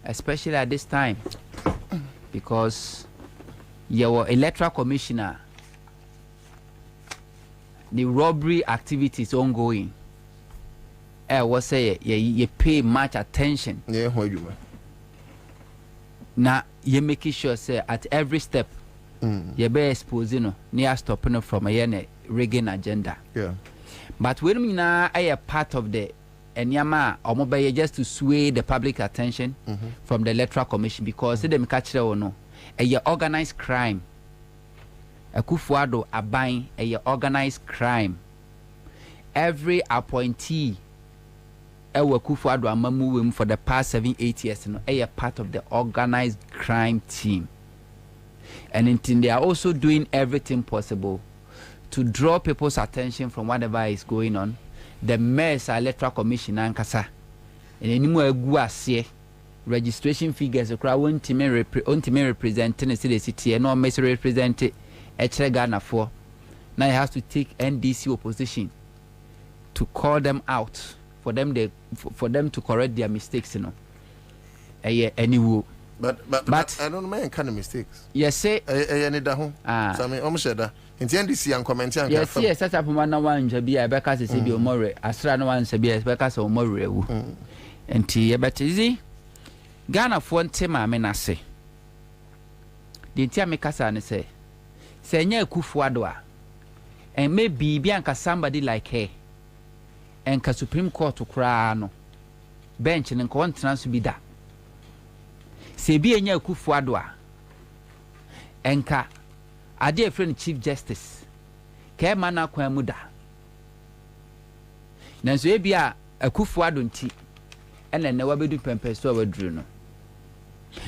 especially at this time, because your electoral commissioner, the robbery activities ongoing. I was say you pay much attention. Yeah, why you now you making sure say at every step you be exposing near stopping from a rigging agenda. Yeah. But when we now are a part of the Enyama or mobile just to sway the public attention from the Electoral Commission because they them catch or no a organized crime. Akufo-Addo abine a organized crime. Every appointee Akufo-Addo amamu for the past 7-8 years no a part of the organized crime team. And they are also doing everything possible to draw people's attention from whatever is going on. The mayor's Electoral Commission and Kasa. And anymore guasie registration figures a crowd won't represent Tennessee City and no mess represent Ghana for. Now you have to take NDC opposition to call them out for them to correct their mistakes, you know. Anyway. But I don't know kind of mistakes. Yes, say I need that home. So I mean almost that. In the NDC and commenting. Yes, that's up one Jabi, I back as a CB or more, Astra no one Sabi, back as or more. And tea, but easy. Ghana for one tema, I mean, I say. The Tia Mikasa and say, Senya Akufo-Addo, and maybe Bianca somebody like her and ka Supreme Court kura no bench and contrans be that se bi enya Akufo-Addo a enka ade friend Chief Justice ka ma na kwan mu da nanso e bia Akufo-Addo nti ene ne wabedu pempeso waduru no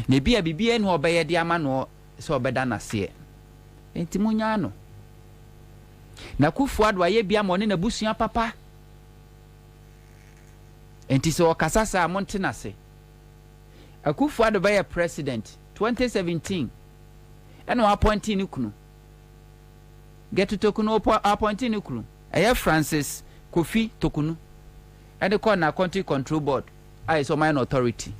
ne bia bibia ne obeye de ama no se obeda na se enti munya no na Akufo-Addo aye bia mo ne na busua papa enti se okasasa monte na se Akufo-Addo be president 2017 and appointing Nukunu. Get to Tokunu appointing Nukunu. Aya Francis Kofi Tokunu. And the corner country control board. I saw my authority.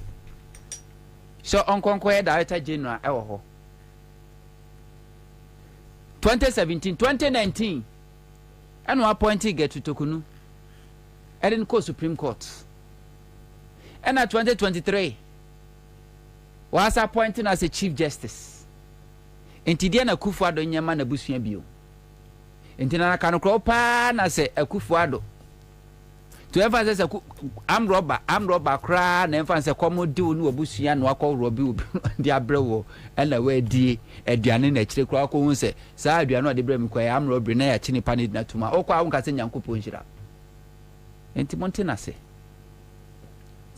So Unconquer Director General Ewo. 2017, 2019. And appointing get to Tokunu. And then call Supreme Court. And at 2023 was appointed as a Chief Justice. Enti dia na Akufo-Addo nyama na busua bio. Enti na kan kro pa na se Akufo-Addo. To emphasize am robber kra na emphasize komodi onu obusua no akọ robi obi dia brewo ela we die aduane na kire kra akọ hu se sa aduane ode bre mi kwa am robbery na ya chini pani na tuma okọ awu nka se nyankopon hira. Enti monte na se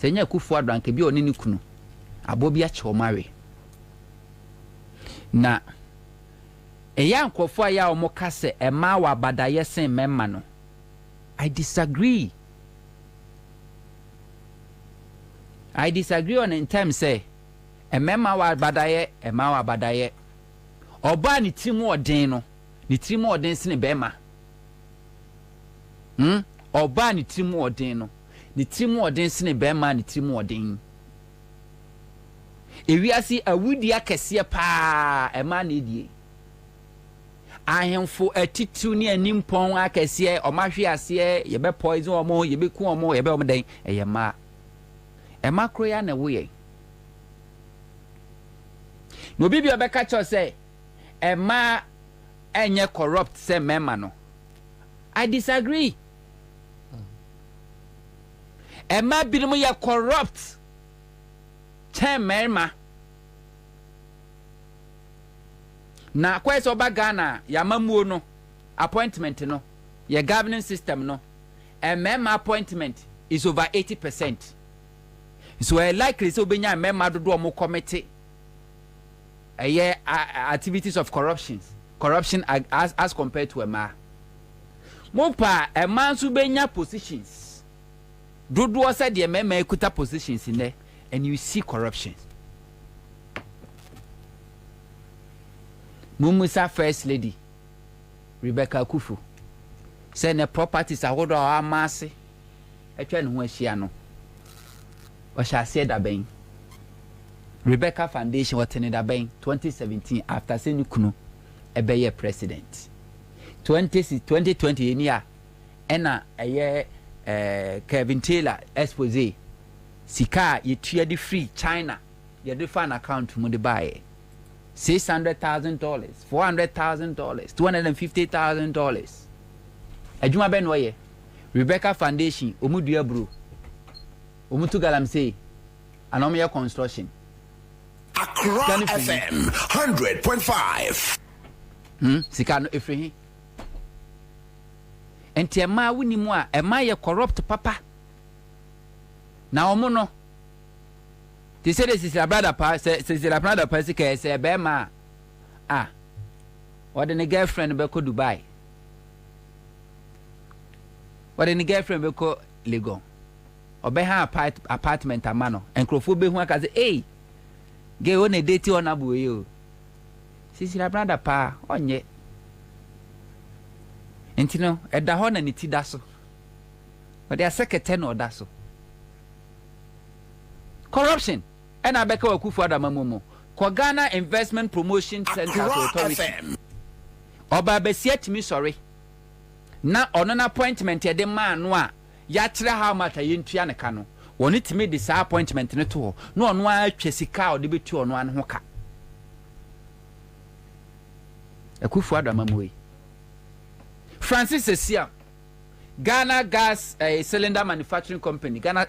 nya Akufo-Addo anke bi oni ni kunu abobi a chomare na eya nkofo ya omoka se ema wa badaye sen memma no. I disagree on in terms say emma wa badaye oba ni timu odin no ni timu odin sene bema oba ni timu odin no ni timu odin sene bema ni timu odin ewiasi awudi akese pa ema na edie ahemfo atitu ni animpon akese omahwe ase ye be poison omo ye be ku omo ye be omden eyema ema kroya na woye no bibi obeka cho say ema enye corrupt say mema no. I disagree. Ema binom ye corrupt chen mema na kwese oba Ghana ya mamuo no appointment no your governing system no mema appointment is over 80%. So I likely so benya mema dodo mo committee activities of corruption as compared to ema mopa ema so benya positions dodo said the mema ekuta positions in there and you see corruption. Mumusa First Lady Rebecca Akufo said the properties are what are massy. I try to she no. Or shall say that bang. Rebecca Foundation was in that bang 2017 after saying Kuno a Bayer president. 2020 in year Enna a year Kevin Taylor expose. Sika you trade free China. You do fan account to buy $600,000, $400,000, $250,000. Ajuma benwaye Rebecca Foundation omudua bro omutu galamsey anomya construction Accra FM 100.5 sika no efrihi enti ema woni mu a ema ye corrupt papa na omo no they say this is a brother pa say the brother pa say be ma or the girlfriend be ko Dubai or the girlfriend be ko Lagos or be ha apartment amano enkrofo be hu aka say hey ge o na date on abu yo sisi the brother pa onye entino eda ho na ni ti da so or the secretary no da so corruption and I beka Akufo-Addo mamumo ko Ghana Investment Promotion Center Authority oba besia timi sorry na ono na appointment ye de man no a ya kire how much yentua ne ka no woni timi de sa appointment ne to no ono a twesika o de betu ono an ho ka Akufo-Addo mamuwe Francis Esiam, Ghana Gas Cylinder Manufacturing Company. Ghana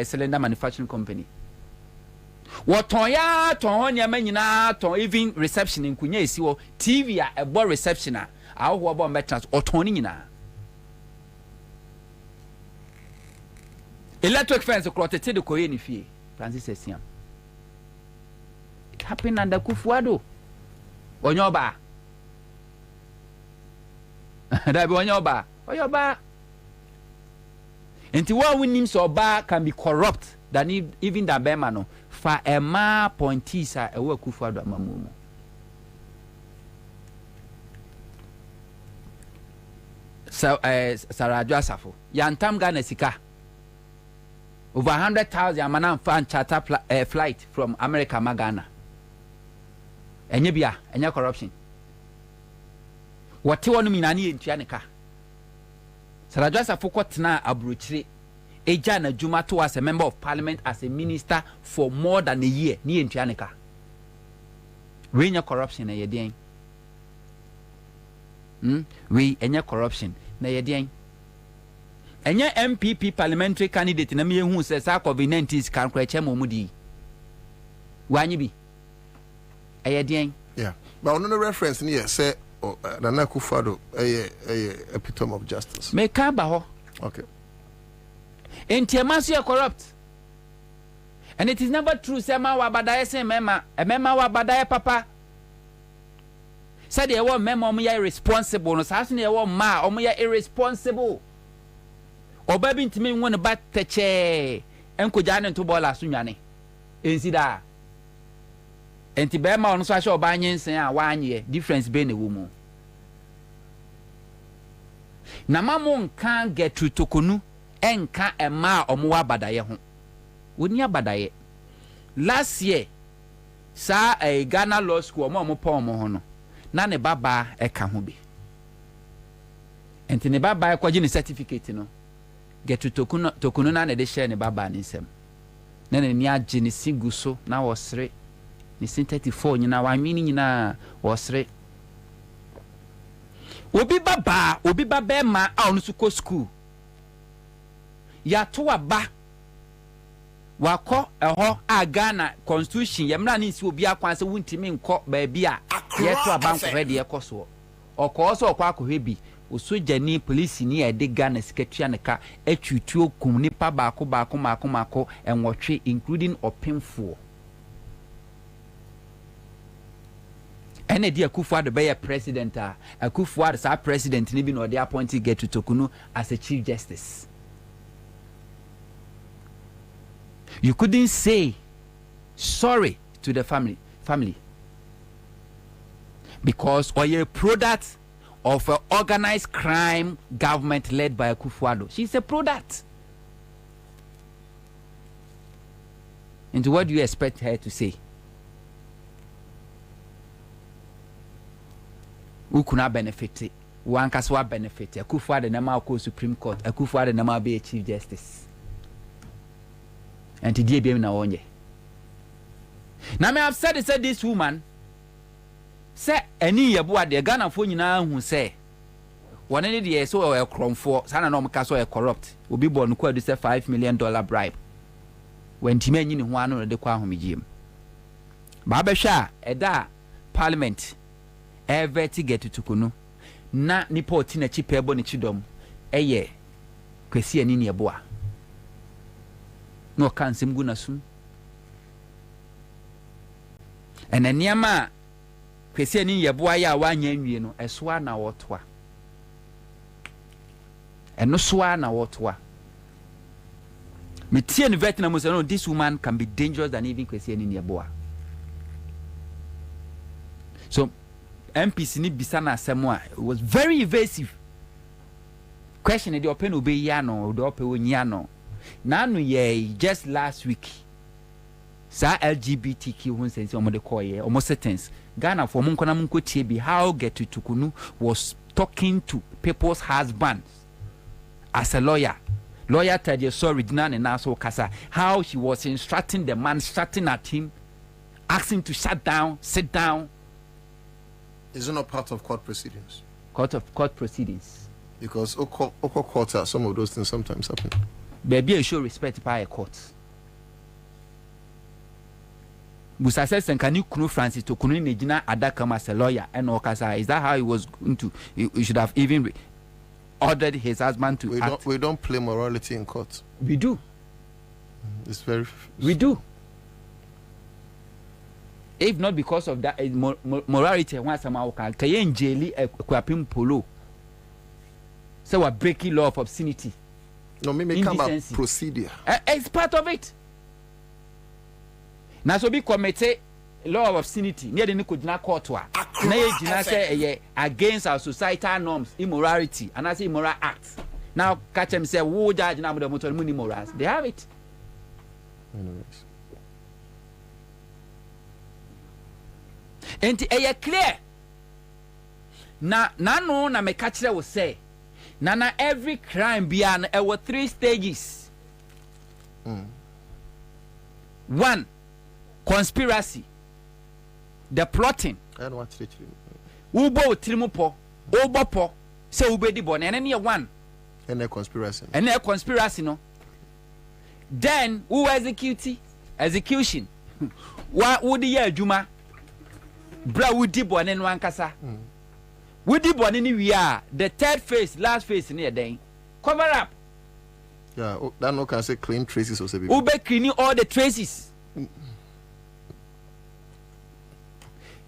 Cylinder Manufacturing Company. What Tonya Tonya Menina to even reception in Kunya is your TV a board reception. Our who about meters or Tonina. Electric fence across the Korean fee. Francis Esiam. It happened under Kufuado. Onyoba. That be Onyoba. Onyoba. And what we name so bad can be corrupt than even the Bemano. For a ma pointisa a work Kufuado Mamumo. So, Sarah Josafo. Yantam Ghana Sika. Over 100,000 manam fan charter flight from America Magana. Enye bia, enye corruption. What you want me nani entianika? Sarajasa Fokot na abruchiri. Eja na Jumato as a member of parliament as a minister for more than a year. Ni entianika. We corruption na yedien. We enye corruption na yedien. Enye MPP parliamentary candidate na me hu se sa COVID-19 kan kwache momudi. Wanyi bi. Ayedien. Yeah. But on the reference here say Nana Akufo-Addo a epitome of justice. Me ka ba ho. Okay. Entiamanso corrupt. And it is never true say ma wa badaye say mema wa badaye papa. Say dey wo mema omo ya irresponsible no sa so dey wo ma omo ya irresponsible. Oba bi ntimi won ba teche enkoja ne to bola so nwane. Ensida. Enti be ma ono so ahye oba nyensen a wanye difference be na wo mu. Na mamo nka Getru Tokonu enka ema omo wa badaye ho. Woni abadaye. Last year sa Ghana Law School omo pa omo ho no. Na ne baba eka ho bi. Enti ne baba ekwaji ne certificate no. Getru Tokonu na ne de share ne baba ne nsem. Na ne ni age ne sigu so na wosre. Ni 34 nyina wa mini nyina wosre. Obi baba ma a onu suko school. Ya to aba. Wako eho a Ghana constitution yemra ni nsi obi akwan se wuntimi nko ba bia ye to aba nko hwe de ekoso. Okoso okwa akohwe bi. Osojani police ni e de Ghana sikatua ne ka atwutuo kum nipa baako enwotwe including opemfo. Ene di Akufo-Addo be president a Akufo-Addo sa president ni bi no de appoint Getru Tokonu as a chief justice. You couldn't say sorry to the family because or a product of an organized crime government led by Akufo-Addo. She's a product. And what do you expect her to say? Who could not benefit? One can benefit. Akufo-Addo nama go Supreme Court. Akufo-Addo nama be a Chief Justice. And today be na wonye. Now me have said this woman say any yeboa de Ghana fo nyina hu say one any de so e kromfo sana no mka so e corrupt obi bo no kwadu say $5 million bribe when time anyi ne ho anu de kwa ahomegiem ba be hwa eda parliament everty Getru Tokonu na nipa oti na chipa ebo ne chidom eye kwesi ani ne yeboa no kan sim gu na sum enaniama kwesi ani yeboa ya wanya nwie no esoa na wotoa eno soa na wotoa metie ne vet na mo say no this woman can be dangerous than even kwesi ani yeboa. So MPC ni bisa na asemo a it was very evasive question e de open obey ya no de open onya no na no ye just last week sa LGBTQ won sense omo de call ye omo settings Ghana for mon kona mon kotie bi how Getru Tokonu was talking to people's husbands as a lawyer Teddy sorry dina ne na so kasa how she was instructing the man, shouting at him, asking to shut down, sit down. Is it not part of court proceedings? court proceedings. Because court, some of those things sometimes happen. Baby, show respect by a court. Busa says, and can you Kunu Francis to Kunu Nejina Adakam as a lawyer and Okasa? Is that how he was going to? He should have even ordered his husband to act. We don't play morality in court. We do. It's very. We do. If not because of that morality, once a man can kayen jeli equipim polo. So we're breaking law of obscenity. No, me come about procedure. It's part of it. Now so be committed law of obscenity near the Nikudina court na say against our societal norms, immorality, and I say immoral acts. Now catch them say who judge now the motor morals. They have it. Anyways. And clear. Na no na me catch will say. Nana every crime beyond there were 3 stages. 1, conspiracy. The plotting. I don't want to Ubo trimupo, obopo, say ubedi bon, and any 1. And a conspiracy. And a conspiracy, no. Then who execution. What would the year Juma? Bra would bon and one kasa. Would bon any we are the 3rd phase, last phase near day. Cover up. Yeah, that no can say clean traces or something. Ube cleaning all the traces.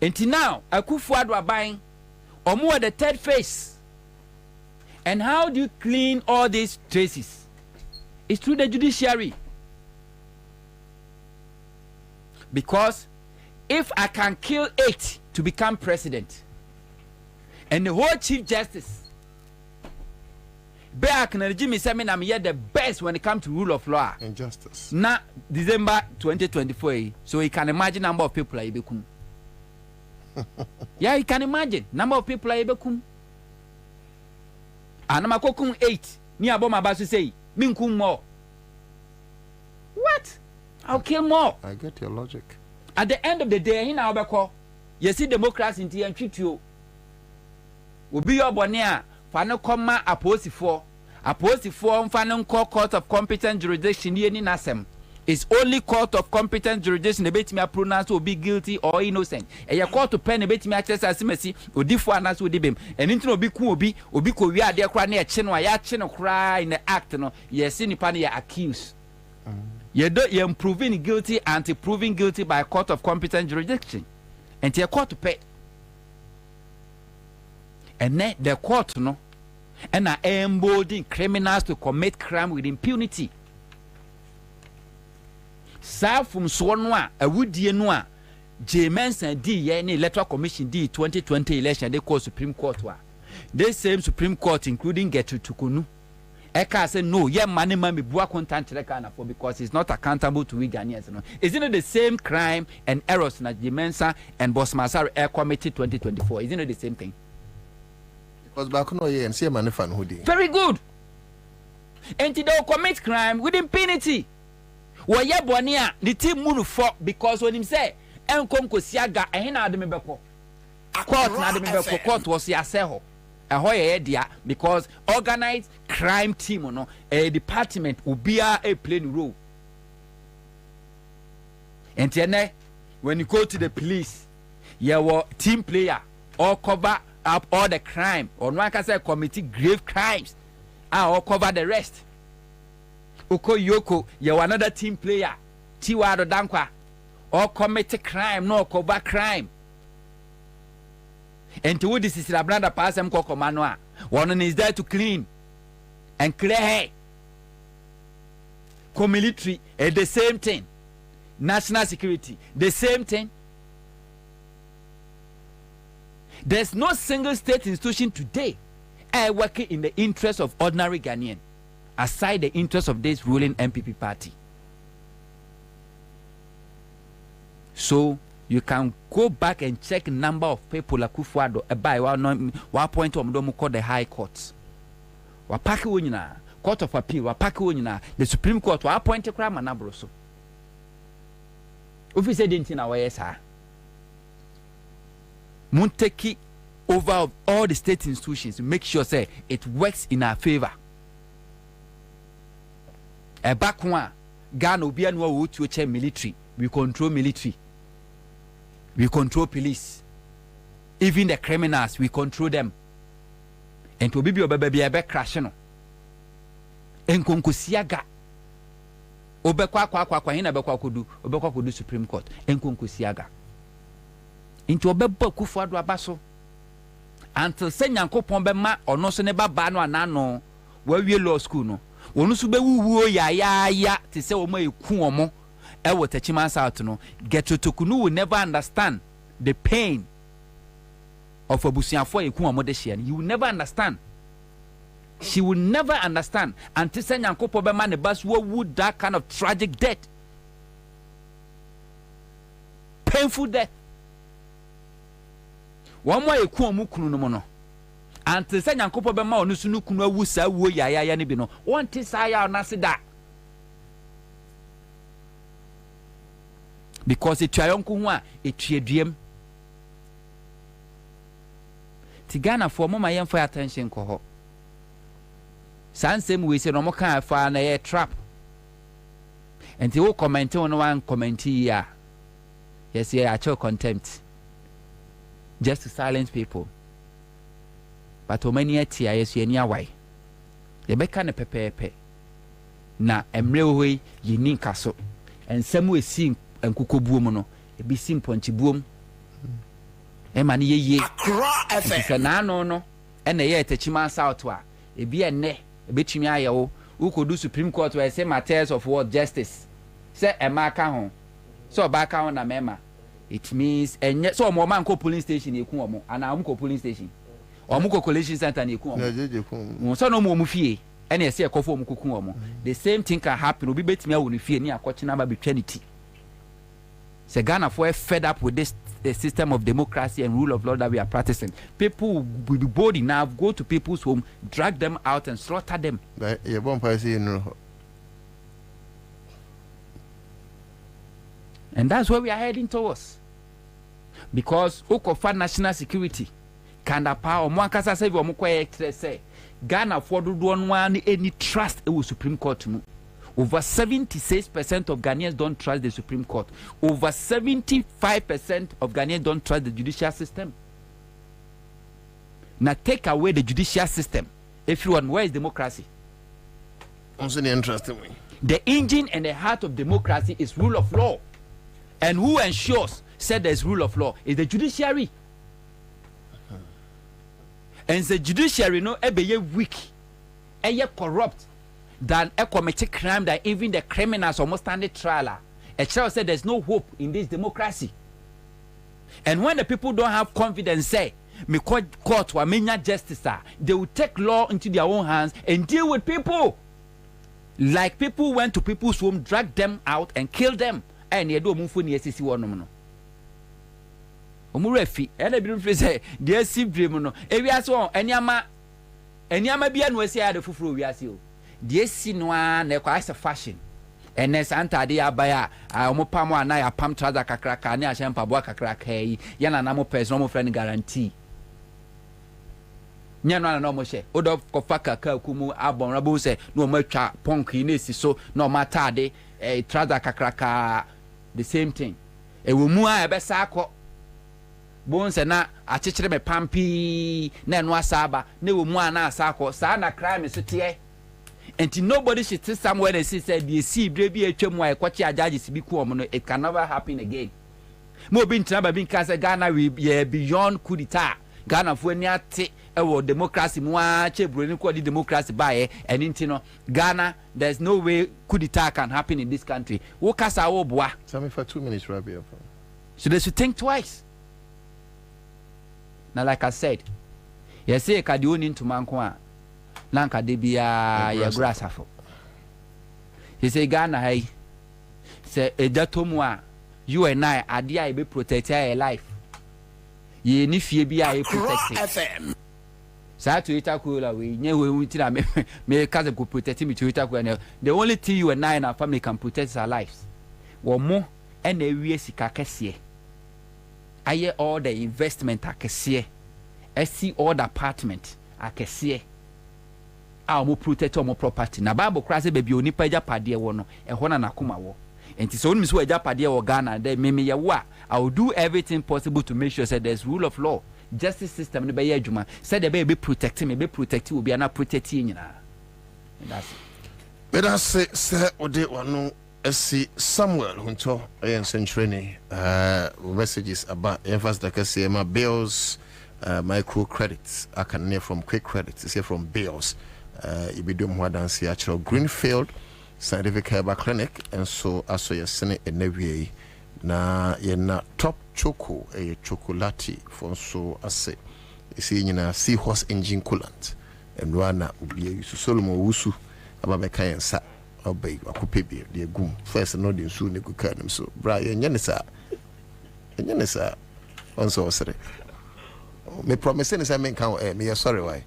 Until now, Akufo-Addo are buying or more the 3rd phase. And how do you clean all these traces? It's through the judiciary. Because if I can kill 8 to become president, and the whole Chief Justice, back in the Jimmy Semin, I'm here the best when it comes to rule of law and justice. Now, December 2024, so you can imagine number of people are bekum. Yeah, you can imagine number of people are bekum. And I'm a cocoon 8. Ni aboma basu say, minkum more. What? I'll kill more. I get your logic. At the end of the day, in our back, you see democracy in the treat you. Will be your bonnia, final comma, opposite for final court of competent jurisdiction in Nasem. It's only court of competent jurisdiction the bit me pronounce will be guilty or innocent. And your court to pen a bit me access as mercy or differ and as would him. And into be cool be we are there crying a chin or ya chin or cry in the act no yes in the accused. You're proving guilty and proving guilty by a court of competent jurisdiction. And your court to pay. And then the court no and are emboldening criminals to commit crime with impunity. Sa from Swanwa, a woody noa, J. Manson D. Any Electoral Commission D 2020 election, they call Supreme Court. They same Supreme Court, including Getu Tukunu. Eka said, no, yeah, money man be bua content for because it's not accountable to we Ghanaians. No. Isn't it the same crime and errors na J. Manson and Boss Masar Air Committee 2024? Isn't it the same thing? Because back no and see a man fan who did. Very good. And they commit crime with impunity. Well, yeah, Bonia, the team move for because when him say, Enkom Kosiaga, and he not the member court, not the member court was Yaseho, a hoya dia because organized crime team, no, a department will be a playing role. And then, when you go to the police, you were team player or cover up all the crime, or one can say committee grave crimes, or cover the rest. Oko Yoko, you're another team player. Tiwado Dankwa. Or commit crime, no cover crime. And to this is the brother pass them Kokomanoa. One is there to clean and clear hair. Co-military, the same thing. National security, the same thing. There's no single state institution today working in the interest of ordinary Ghanaian. Aside the interest of this ruling MPP party. So you can go back and check number of people like Akufo-Addo by 1 point to call the High Court. Wapaki wonyina, Court of Appeal, wapaki wonyina, the Supreme Court wa appoint a crime and abroso. If you say didn't in our yes, Munteki over all the state institutions, make sure say it works in our favor. A back one, Ghana will be a military. We control military. We control police. Even the criminals, we control them. And to be a baby a back crash no. En konkusiaga. Obekwa hina bekwa kudu Supreme Court. En konkusiaga. Into obeba Kufuor abaso. Until say Nyankopon be ma ono so ne baba no anano wa wie law school no. Wonu so be wuwo ya te say omo eku omo e wo Techiman South no. Getotokunu will never understand the pain of abusiafo eku omo de hye. You will never understand. She will never understand until say Nyankopon be ma ne bas wo would that kind of tragic death. Painful death. One more eku omu kunu no no. Until say Nyankopon be ma onu sunu kunu awu sa wo ya ne bi no. One ti sa ya na se da. Because it yonku ho a etuaduam. Tigana for mama yen for attention ko ho. Sansem we say no mo kan fa na ye trap. Enti wo comment on one comment here. Yes, yeah, actual contempt. Just to silence people. But o many atia yes ye nia why. Ye beka ne pepepe. Na emre hoi ye ninka so. Ensem we si enkuko buom no, e bi si mponchi buom. E ma ne ye. Akra FM. Na no. E na ye Techiman South a. E bi enne, e betumi aye wo. Ukodu Supreme Court where say matters of what justice. Say e maka ho. So baka ho na mema. It means so mo man ko police station eku omo ana am ko police station omo ko collection center na eku omo so no mo fie ene ese ekofo omo kuku omo the same thing can happen obi betimi awo no fie ni akoche na ba betwanity. Se Ghana for fed up with this system of democracy and rule of law that we are practicing. People will be bold enough go to people's home, drag them out and slaughter them. You bon pass you know. And that's where we are heading towards. Because Okofa national security can power Mwankasa say we say Ghana for do one any trust it was Supreme Court. Over 76% of Ghanaians don't trust the Supreme Court. Over 75% of Ghanaians don't trust the judicial system. Now take away the judicial system. Everyone, where is democracy? Also the interesting way. The engine and the heart of democracy is rule of law. And who ensures said there's rule of law is the judiciary. And the judiciary no ebe weak, corrupt than a committed crime that even the criminals almost stand the trial. A child said there's no hope in this democracy. And when the people don't have confidence, say me court or menya justice, they will take law into their own hands and deal with people. Like people went to people's home, dragged them out and killed them. And you do move for the SEC one no. Omurefi, ene bi mfiri say de si brem no. Ewiase on eniama bia no asi ade fufuro wiase o. De si no a na kwa as fashion. Ene santa de abaya a omopam ana ya pam trouser kakraka ne ahye mpabo kakraka yi. Ya na mo person mo friend guarantee. Nya no na mo hye. Odo kofa kaka kumu abon rabo say no mo atwa punk yi na si so no mata de trouser kakraka the same thing. Ewo mu a ebe sa akọ bonse na achechire me pampi na eno asaba na ewo mu a na asakọ sa na crime so tie. And nobody should sit somewhere and say the see baby atwam a ekwachi ajaji bi ku no, it can never happen again. Mo bi ntina bin ka say Ghana we beyond coup d'etat. Ghana fo ani ate ewo democracy mu a chebro ni ko di democracy bae eni ntino Ghana there's no way coup d'etat can happen in this country. Wo kasa wo boa. Tell me for 2 minutes Rabbi. So they should think twice. Now like I said, you say ka di oni ntuma nko a nanka de bia ya grass afo. You say Ghana hey say edatomu a you and I ade a be protect your life. Ye ni fie bia e protect. Sa to itakula we nye we untina me kaze go protect me to itakula. The only thing you and I and our family can protect is our lives. Wo mo ena ewie sika kese. Aye all the investment akese. see all the apartment akɛseɛ a ɔmo protect ɔmo property na Bible kora sɛ baabi onipa agyapadeɛ wɔ no ɛhɔ na nakoma wɔ nti sɛ wonim sɛ agyapadeɛ wɔ Ghana dɛ meme yɛwo a I will do everything possible to make sure that there's rule of law justice system no bɛyɛ adwuma sɛ de be protect me be protect obi ana protect yi nyinaa that's it. But I say ode wano see Samuel hunto ayen century messages about emphasis that say my bills micro credits I can near from quick credits say from bills you be doing more than see actual Greenfield Scientific Herbal Clinic and so also you send it in every na ye na top choco a chocolate for so I say you see you know seahorse engine coolant and wana ubi Solomon wusu about Ansah obey akupebi de gum first no de so ne kuka nim so bra ye nyane sa on so sere me promise ni say men kan me sorry why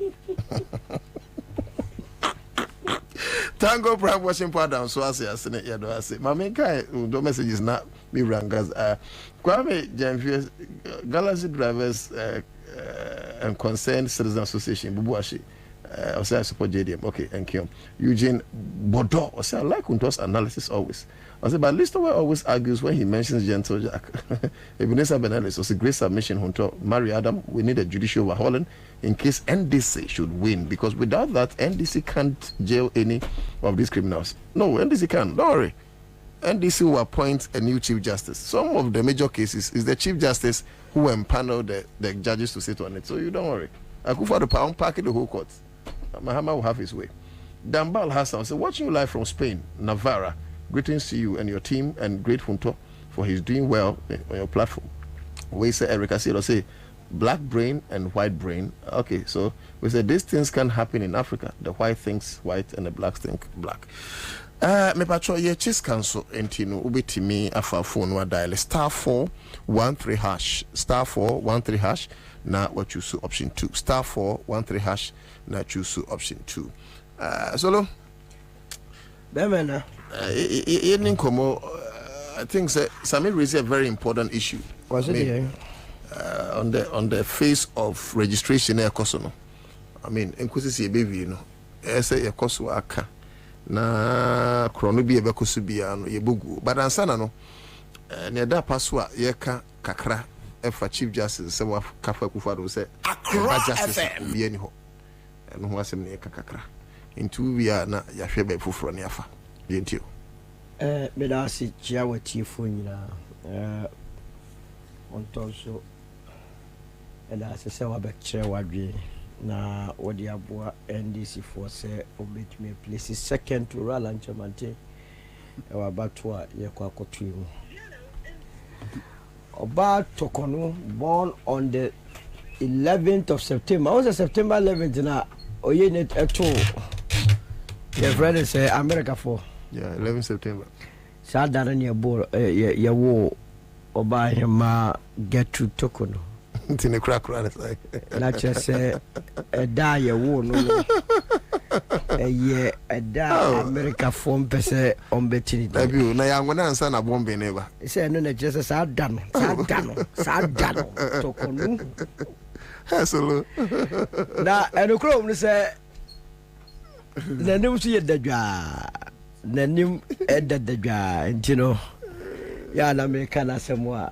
Tango Prime washing powder so as asene ya do ase ma men kan do messages na me rangas Kwame Jamfies Galaxy Drivers and Concerned Citizen Association bubuashi I say I support JDM. Okay, thank you. Eugene Bordeaux. I say I like Unto's analysis always. I say, but Listerwell always argues when he mentions Gentle Jack. Ebenezer Benelis was a great submission. Hunter, Mary Adam, we need a judicial overhauling in case NDC should win because without that, NDC can't jail any of these criminals. No, NDC can't. Don't worry. NDC will appoint a new chief justice. Some of the major cases is the chief justice who empanel the judges to sit on it. So you don't worry. I go for the pound packet the whole court. Mahama will have his way. Dambal Hassan said, watching you live from Spain, Navarra. Greetings to you and your team and great Hunto for his doing well on your platform. We say Erica say black brain and white brain. Okay, so we said these things can happen in Africa. The white thinks white and the black think black. Me patro ye chis cancel entino ubiti me afa phone wa dial *413# *413# na what choose option 2 *413# na choose option 2 solo Bemena I think Samir raised a very important issue. Was it on the face of registration ekoso? I mean, enkwesi baby, you know. Say ekoso aka na krono bi ebekoso bia no yebugu. But Ansah no ne da paswa yeka kakra efa chief justice se wa kafa kufado se Accra FM bi ani ho. Eno ho asem ne yeka kakra. Into bia na yahwe ba fufuro ne afa. Yentio. Me da si chia wati fo nyina ontonso ela se wa be kire wadwe na wodi aboa NDC for say obetime place second to Roland Chamante e wa bato a ye kwa kotu mu Oba Tokono born on the 11th of September. Was September 11th na oye net eto your friend say America for 11 September. Sadara ne bo ye wo oba hema get to Tokono. Tine krakra like. Na say da ye wo no. Ye da America form pese on betini. Dabi na ya ngona Ansah na bombe neba. Say no na just sa dano Tokono. Hello. Na enokro mu say nanim su ye dadwa nanim edadadwa ntino ya na me kana semwa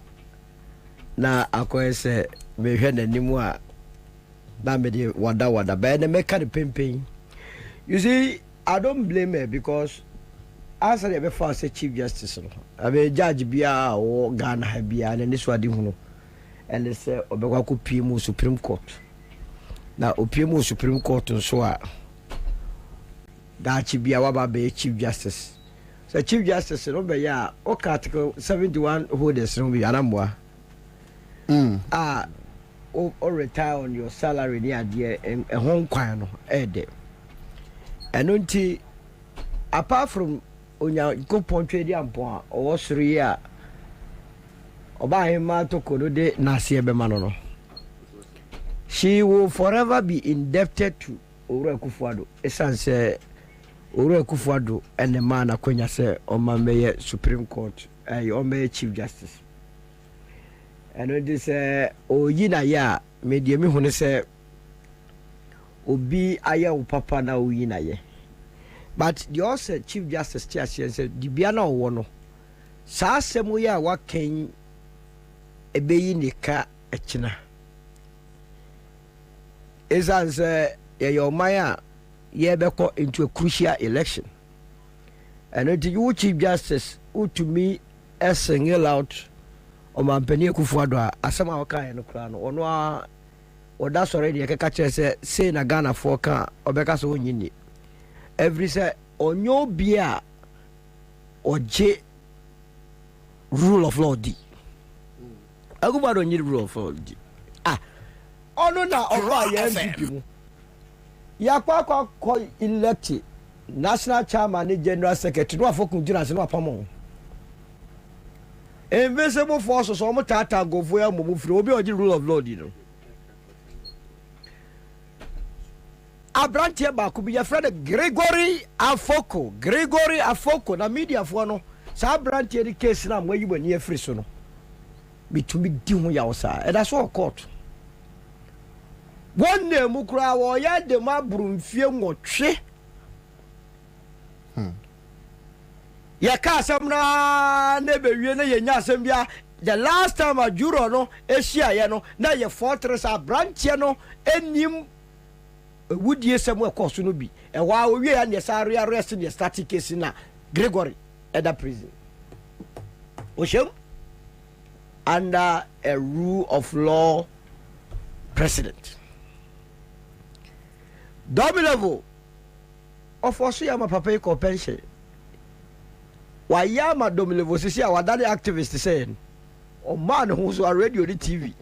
na akoyese me hwe nanim a na me de wada ba na me ka de pempen. You see, I don't blame her because as I before say chief justice no abe judge bia o Ghana bia na niso ade hu no and they say obekwa ko PM Supreme Court na opiem Supreme Court nso a dachi bia wa ba be chief justice. So chief justice no be ya o article 71 holders no be anamwa o retire on your salary ni ade e hon kwan no ede enunti apart from onya go pontwe ampo a o sori a oba hima to kodo de nase be mano no. She will forever be indebted to Owura Kufuado. Esanse Owura Kufuado and the man akonya se omameye Supreme Court omameye Chief Justice. And it is oyina ya media me hone say obi aya wo papa na wo yi na ye but the also chief justice chairman said di bia na wo no sa asem ya wa kan ebeyi nika echina ezan say your maya ye beko into a crucial election and the chief justice who to me single out Omampeni Kufuado asema waka no kra no ono a oda sore de keka kire say na Ghana for ka obeka so nyini every say onyo bia oje rule of law di agubado nyi rule of law di ono na oba ya MPP mu ya kwa elect national chairman ni general secretary no afokun jira se no apamo invisible forces so mo tata go for ya mo free obi oji rule of law di no abrantie ba ku bi ya friend Gregory Afoko na media fo no sa abrantie di case na mo yibo ni free so no bitumi di ho ya osa e da so court one name kura wo ya de ma brumfie nwotwe ya ka asem na bewie na yenya asem bia the last time a juro no ehia ye no na ye fortress a branch no enim wudie sem e course no bi e wa owie ya ne sa arrest the static case na Gregory Eda prison oshem under a rule of law president double level of also ya ma papa ko pension wa ya ma domile vosisi a wadade activist saying o man who so radio the TV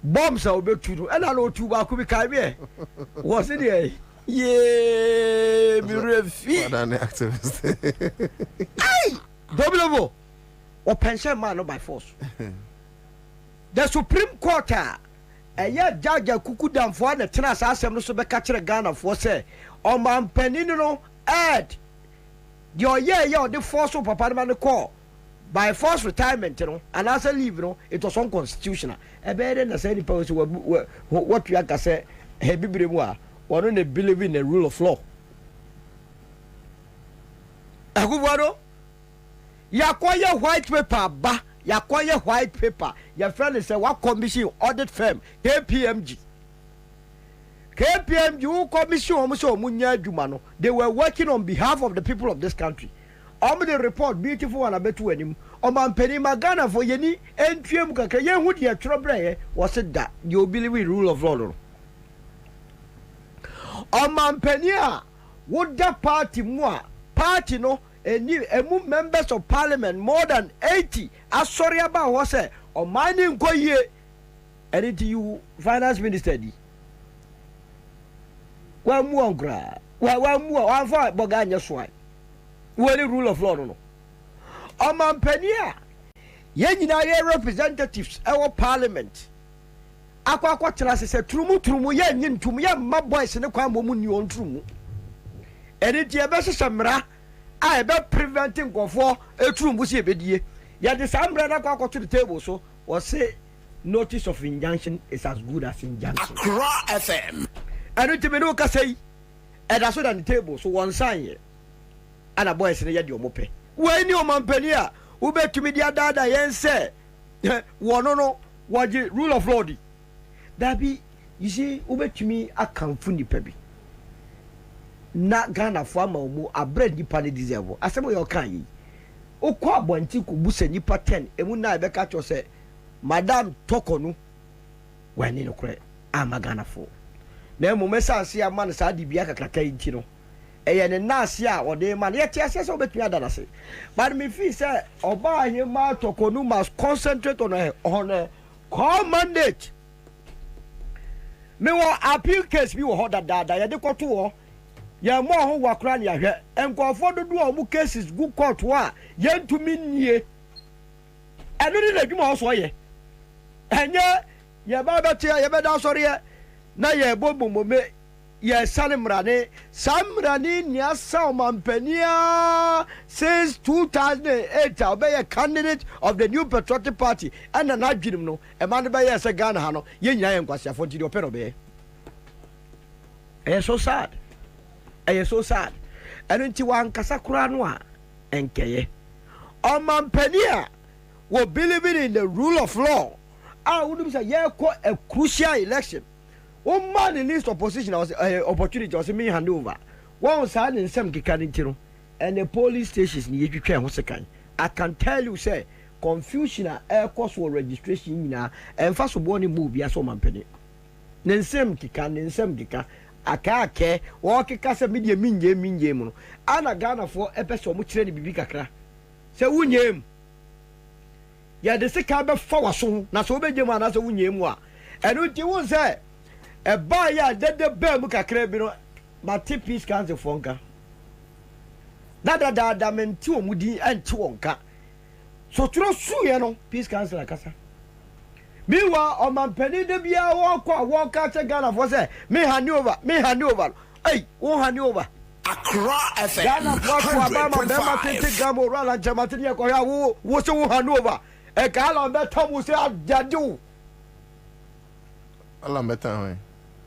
bombs are obetu no and no tu ba ku bi kai be was it there yeah mi refi wadade activist ai domile o pension man no by force the Supreme Court ya judge kuku damfo na tena sa asem no so be ka kire Ghana for say o man panin no ed your yeah the force of papa man call by force retirement no and as a leave no it was unconstitutional e be dey na say the power what you can say he bibire mu a one no believe in the rule of law agubado yakoye white paper ba yakoye white paper your friend say what commission audit firm KPMG who commission almost munya adwuma no they were working on behalf of the people of this country the report beautiful and abetu anim omampeni magana for yeni entwem kakra ye hu de atrobre was that you believe in rule of law no omampeni a would that party no emu members of parliament more than 80 asori aba wo say o mining ko ye and you finance minister di wa mu ongra wa mu wa fa boga anya so ai wori rule of law no o mampani a ye nyina ye representatives our parliament akwa tena se turumu ye nyintum ye ma boys ne kwa mo mu ni on turumu and ye be semra I be preventing go for a true musi bedie. Ya the sambre na kwa to the table so was say notice of injunction is as good as injunction. Accra FM. And it me no ka say and that's on the table so one sign and a boy say ya di omope. When you mampani a wo betumi dia dada yen say wono no waje rule of law di. That be you see wo betumi akamfu nipa bi. Na Ghana farmer mu abred nipa ne deserve asemo yo kan yi okọ abonti ko busa nipa 10 emu na be ka cho se madam tokonu wani no kure ama Ghana fo na emu mesanse ama na sa dibia kakaka yi no eye ne nase a ode ma na yete ase so betumi adana se but me feel say oba ahema tokonu must concentrate on her mandate me wo appeal case bi wo hoda dada ye de koto wo ya mo ho wakra ne ahwe enkofo dodo o mu cases good court wa yentumi nie eno ni adwuma so ye enye ye ba betia ye be da sori ye na ye bogbomome yes Sanimrani Niasa Mampenia since 2008 I'll be a candidate of the New Patriotic Party and an adjunct no a man by yes a Ghana Hano Yenya and Quasia for Gidio Perobe. It's so sad. It's so sad. And into one Casacranwa and Kaye. On Mampenia were believing in the rule of law. I would say, yeah, quite a crucial election. One man in this opposition was opportunity was me hand over. One was had in some Kikanitino and the police stations near you can I can tell you, say, confusion air cost for registration and first warning movie as one penny. Then some Kikan, then some Kika. I can't care, walk a casa media minje. Anna Ghana for episode much ready bibicacra. Say, Wunyem. Ya the second for so, not so big man as a Wunyemwa. And what you won't say, a buyer dead the Bermuca Crebino, but tippies can't fonka. That meant 2 moody and 2 onka. So, through Suyano, peace council like casa. Meanwhile, on my penny, the beer walk out a gun of was there. Me hand over. Hey, won't hand over. Accra FM. Ghana walk for Obama, take Gamo, Rala, Jamatinia, Koya, what's a hand over? A gal on that Tom will say, Jadu. Alam better.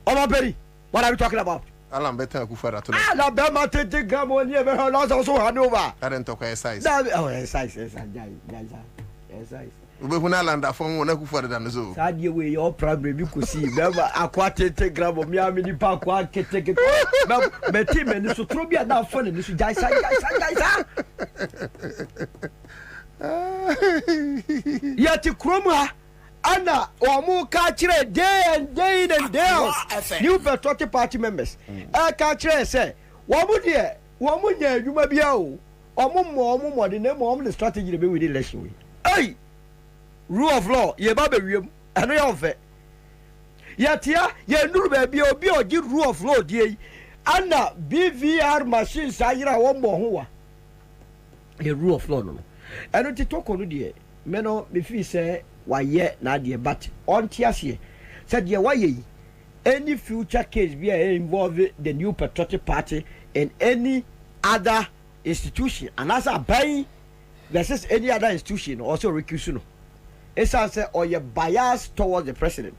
Oh, my penny, what are you talking about? Alam better who for that. Alabama, take Gamo, never heard also hand over. I didn't talk size. Oh, size. We will not land that phone when I go for the zoo. Sad you way your problem you could see. Never aquatic grab of Miami Park, one can take it. But Tim and this will throw me now funny. This is guys. Yet to Kroma, Anna, or more catch day and day and day out. New Patriotic Party members. I catch say, what would you may be out? Or more than the strategy to be with election. Hey! Rule of law, ye baby, and I offer. Yet, ye knew baby, or rule of law, dear. Anna, BVR machines, I one more. A rule of law, no. And to talk on dear. Meno, if he say, why yet, not dear, but on Tiasie, said ye, why ye? Any future case be involving the New Patriotic Party and any other institution, and as I buy versus any other institution, also recusal. It's answer or your bias towards the president.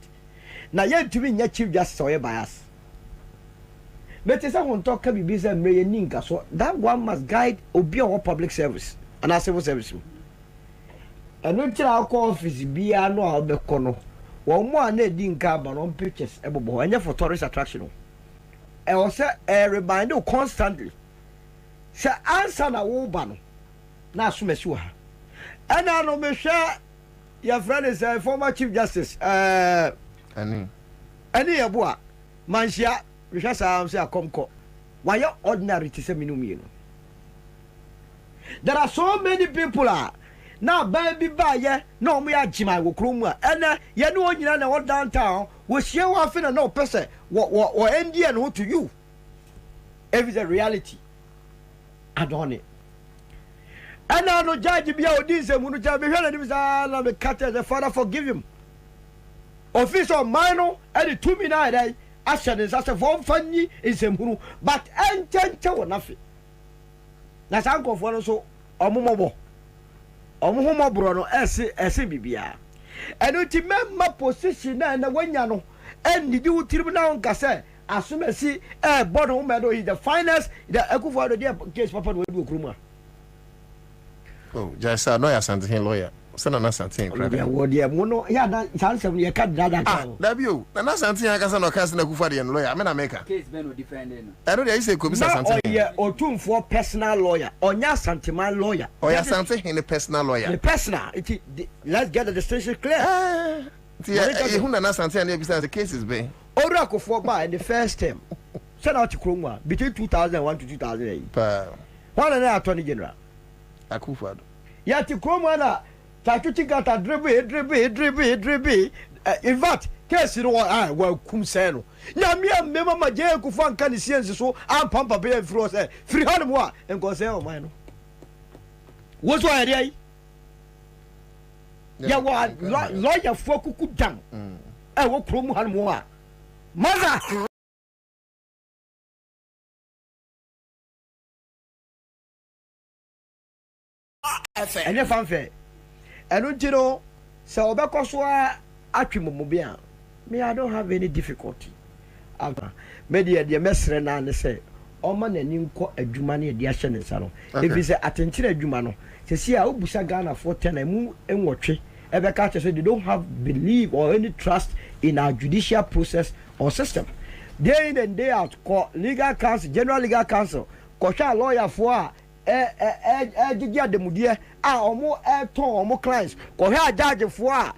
Now, yet to be chief justice or your bias. But as I want to talk about business, Ninka, so that one must guide or public service and our civil service. And until our office be a no albecono, one more need carbon on pictures, and for tourist attraction. And also a reminder constantly. Say, answer na wobano. Now, Sumesua. And I know me share. Your friend is a former Chief Justice. Any abua. Mansia, which has a comco. Why you ordinary to say minumino? There are so many people now, baby, buy no me a Jima Wukruma. And you know, you know, what downtown was you often a no person. What Indian who to you? If it's a reality, I don't it. And I know Judge be out this and when you be heard him say cut the father forgive him. Official minor and the 2 minutes action is as a form funny is a munu but enter nothing. That's uncle for so omomo brono SBBA. And ultimate position and the when you know and the do tribunal case as soon as see a bottom medal is the finest the echo for the case papa will do kruma. Oh, just no, you're something lawyer. Send an something. Yeah, mono. Yeah, that's something you can't do that. That you. That's something I can't cast in a Kufadi and lawyer. I mean, I make a case ben defending. I know they say could be something. Or two for personal lawyer or your sentimental lawyer. Or you're something in a personal lawyer. The personal. Let's get the distinction clear. Who knows something besides the cases be? Oracle for by the first term. Send out to Kroma between 2001 to 2008. One and Attorney General. Akufado. Yet to Kromana, Tatuti got a dribble. In fact, case you know what I well Kumseno. Yamia, member my jail Kufan can see so I'm Pampa Bay and Frost 300 more and go say, oh, mine. What's why I ya wa lawyer for kuku jam. I will Krum one more. Mother. ɛnyɛ fanfare ɛno nti no sɛ ɔbɛkɔ so atwe mmɔmmɔbi a me I don't have any difficulty me deɛ mɛsrɛ naa ne sɛ ɔma n'ani nkɔ adwuma no yɛde ahyɛ ne nsa no ɛfiri sɛ atenkyerɛ adwuma no sɛsi a wobusa ghanafoɔ tɛ na mu nwɔtwe ɛbɛka kyerɛ sɛ they don't have belief or any trust in our judicial process or system day in and day out kɔ legal council general legal council kɔhwɛ lawyer for gigi ademudeɛ a ɔmo ɛtɔn ɔmo clients kɔhwɛ judge for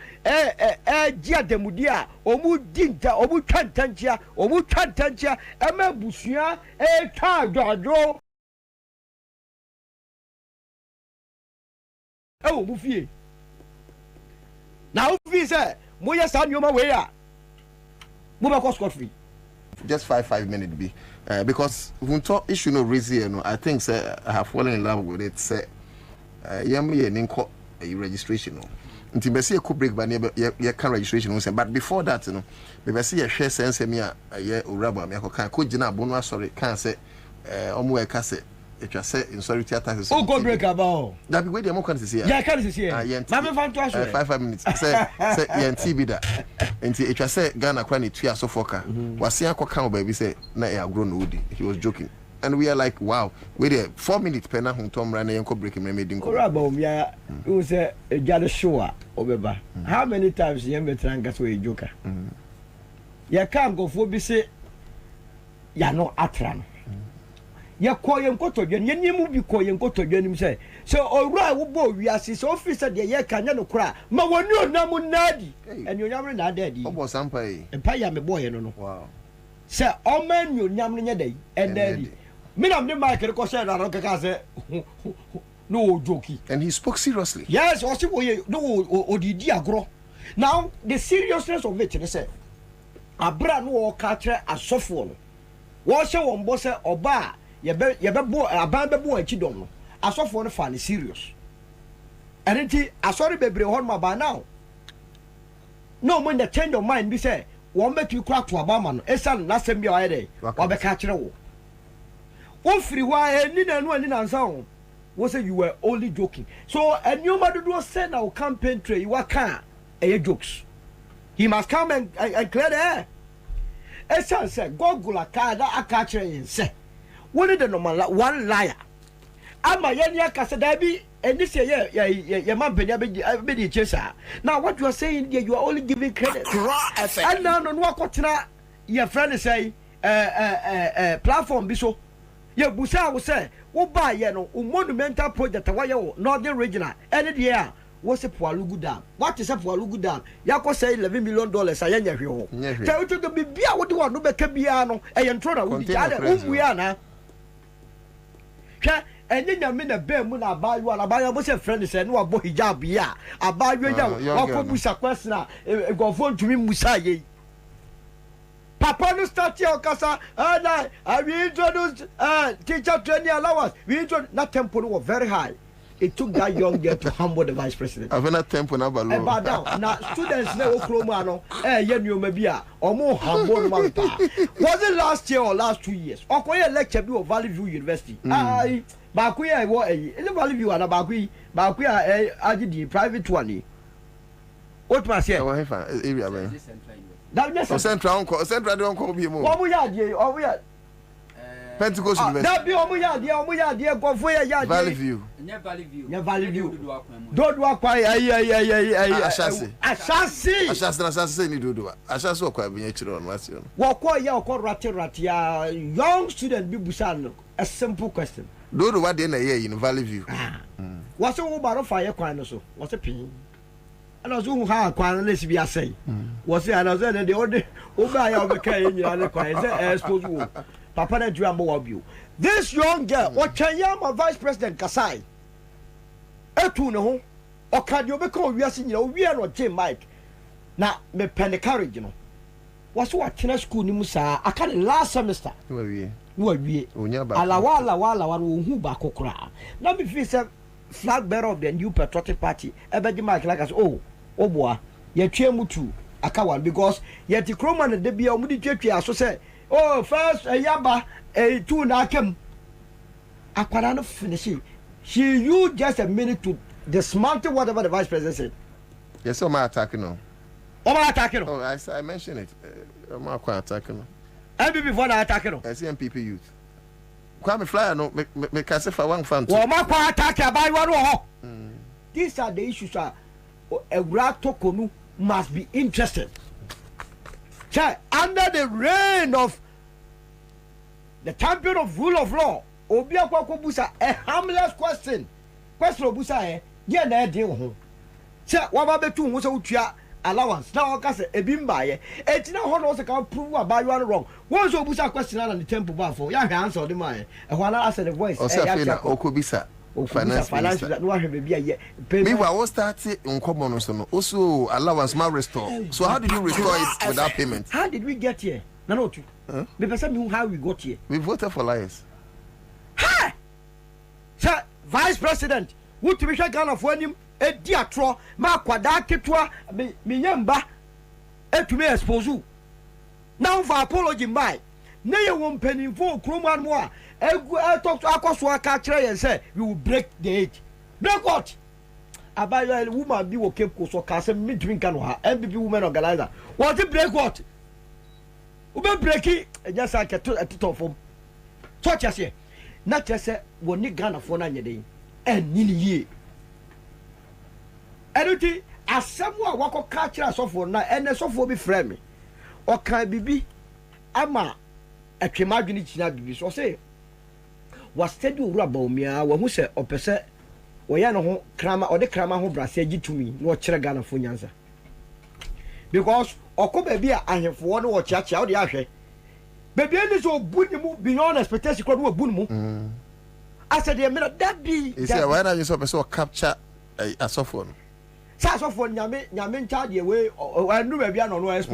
gigi ademudeɛ a ɔmo dinta ɔmo twa ntankyia ɛma busua twa adwadwo ɛwɔ mu fie na wo fie sɛ moyɛ saa nneɔma wei a mobɛkɔ scot free. Just 5 minutes be because when talk issue no raise here no I think say I have fallen in love with it say yam ye ninko registration no nti be say break ba ne ye can registration no say but before that no be say ye hwe sense me a ye uraba me akokan ko gina abono asori kan say omo e ka say etwa say insurance taxes o go break about that be we dey mo kan say ya kan say here ma me fan to aso 5 minutes say ye TV da nti etwa say Ghana kwa ne tua so foka wase akokan ba bi say na e agro no odi he was joking and we are like wow we there 4 minutes pe na huntom ra na yenko break me medin ko uraba ya you say e jado show a obeba how many times you better ngas we joker ya kan go fo bi say ya no atra no ya koyen kotodwen ye nimu bi koyen kotodwen nim say so owura wo bo wiase so officer de ye kanya no kura ma woni onam nadi enyonyam na adadi obo sampa e empa ya me boye no wow say o man nyonyam nya dai endadi me nam de mic ko say na kaka say no joki and he spoke seriously yes o si boye no odidi agro now the seriousness of it they say abra no o ka kire asofo no wo hye won bo say oba yɛbɛbo aban bɛbo akyi dɔm no asɔfoɔ no fa ne serious ɛne nti asɔre bebree hɔ no ma ba now no mo the change of mind bi sɛ wɔn bɛtumi kora to aba ma no ɛsiane n'asɛm bi a ɔyɛ dɛ wɔbɛka kyerɛ wo wofiri hɔ a ɛni na ɛnu ani na nsa ho wo sɛ you were only joking so ɛnneɛma dodoɔ sɛ na wo campaign trail yi waka a ɛyɛ jokes he must come and clear the air ɛsiane sɛ google aka da aka kyerɛ yɛn sɛ one the normal one liar ama yeni akase da bi eni se ye man penya be di chesa now what you are saying there you are only giving credit and now no akotena your friend say platform bi so ye busa wo say wo ba ye no monumental project wa ye northern regional any there wo se Poalugu Dam what is Poalugu Dam yakọ say $11 million ayenya hwe ho tell you to be bia wo de wo no be ka bia no e ntro na wo di ade wo ya na ɛnyɛ nyame na bɛn mu na abayewa mo sɛ friend sɛ ne wabɔ hijab yi a abayewa ya wakɔ busa question a nkɔfoɔ ntumi musa yɛ papa no start here ɔkasa we introduced teacher training allowance we introduced na tempo no was very high it took that young girl to humble the vice president avena tempo na balo eba down na students na wo kro mu ano yɛ nneɛma bi a ɔmo humble no ma pa was it last year or last 2 years ɔkɔyɛ lecture bi wɔ Valley View University ai baako yɛ wɔ ɛyi Valley View ana baako a agye di private one ni otuma sɛ ɛwɔ hefa area bɛn that yes central de onko bi mu ɔmo yɛ adie ɔmo yɛ Pentecost University that be ɔmo yɛ adie kɔfo yɛ adie Valley View nye Valley View dodo akwa ayi asase ni dodo asase okwa bi nyekiro no wase no wɔkɔ yɛ ɔkɔ rate a young student bi busa no a simple question dodo wa de na yɛ in Valley View wɔse wo baro fa yɛ kwan no so wɔse pin ana so hu ha kwan no lesi bi asɛn wɔse ana so de ode wo ba ya obeka yɛ nyina ne kwan sɛ expose wo papa na dua mbo wabio this young girl Ochanyama vice president Kasai etu ne ho okade obeka owiase nyina owie no Jim Mike na me pen courage no waso watena school ni musa aka the last semester no wie alawa no hu ba kokora na me feel say flag bearer of the new patriotic party ebeji Mike like as oboa ye twa mutu aka one because ye ti kroma na de bia omudi twatwa aso say oh first yaba two na kem akwara no finish she used just a minute to dismantle whatever the vice president said. Yes, I'm attacking no. Oh, I mentioned it. I'm attacking no. MPP for the attacking no. I see MPP youth. Kwame Flyer no me kase for one fan. Well, my attack about one. These are the issues. A Tokonu must be interested. Under the reign of the champion of rule of law, Obia Kwakobusa, a harmless question Obusa, yeah, na deal. What about two was allowance? Now, I say, a bimba, it's not one also can prove about you are wrong. What's Obusa question on the temple bar for? Young answer the mind. And when I answer the voice, Okubisa. Finance that no one be a meanwhile, what started in common also allowance my restore. So how did you restore it without payment? How did we get here? No, because I mean how we got here. We voted for liars. Ha! Sir, Vice President, what to be Ghana for him? A diatro, ma quadaki toa, me yamba, to me expose you. Now for apology, my. Nay, won't penny for Kruman more. I talk to Akoswa Katre and say, we will break the age. Break what? I buy a woman be okay, so Castle mid drink and MPP woman organizer. What the break what? Ube break it, and just like a top form. Touch us here. Not just say, when you Ghana for 9 days, and nearly ye. Anything as someone walk catch us off for now, and the soft will be friendly. Or can be ama a Kemagini China be so say. Was steady rubber me, who said, or per se, or Yano Krama or the Krama who brassagy to me, no Cheragana for Yansa. Because, or could be I have one or church out the ashe. Baby, this will boom beyond expectation, could boom. I said, that be. You say, why not you so capture a soft one? Saxophone, Yamin charge away, or I knew maybe I don't know. It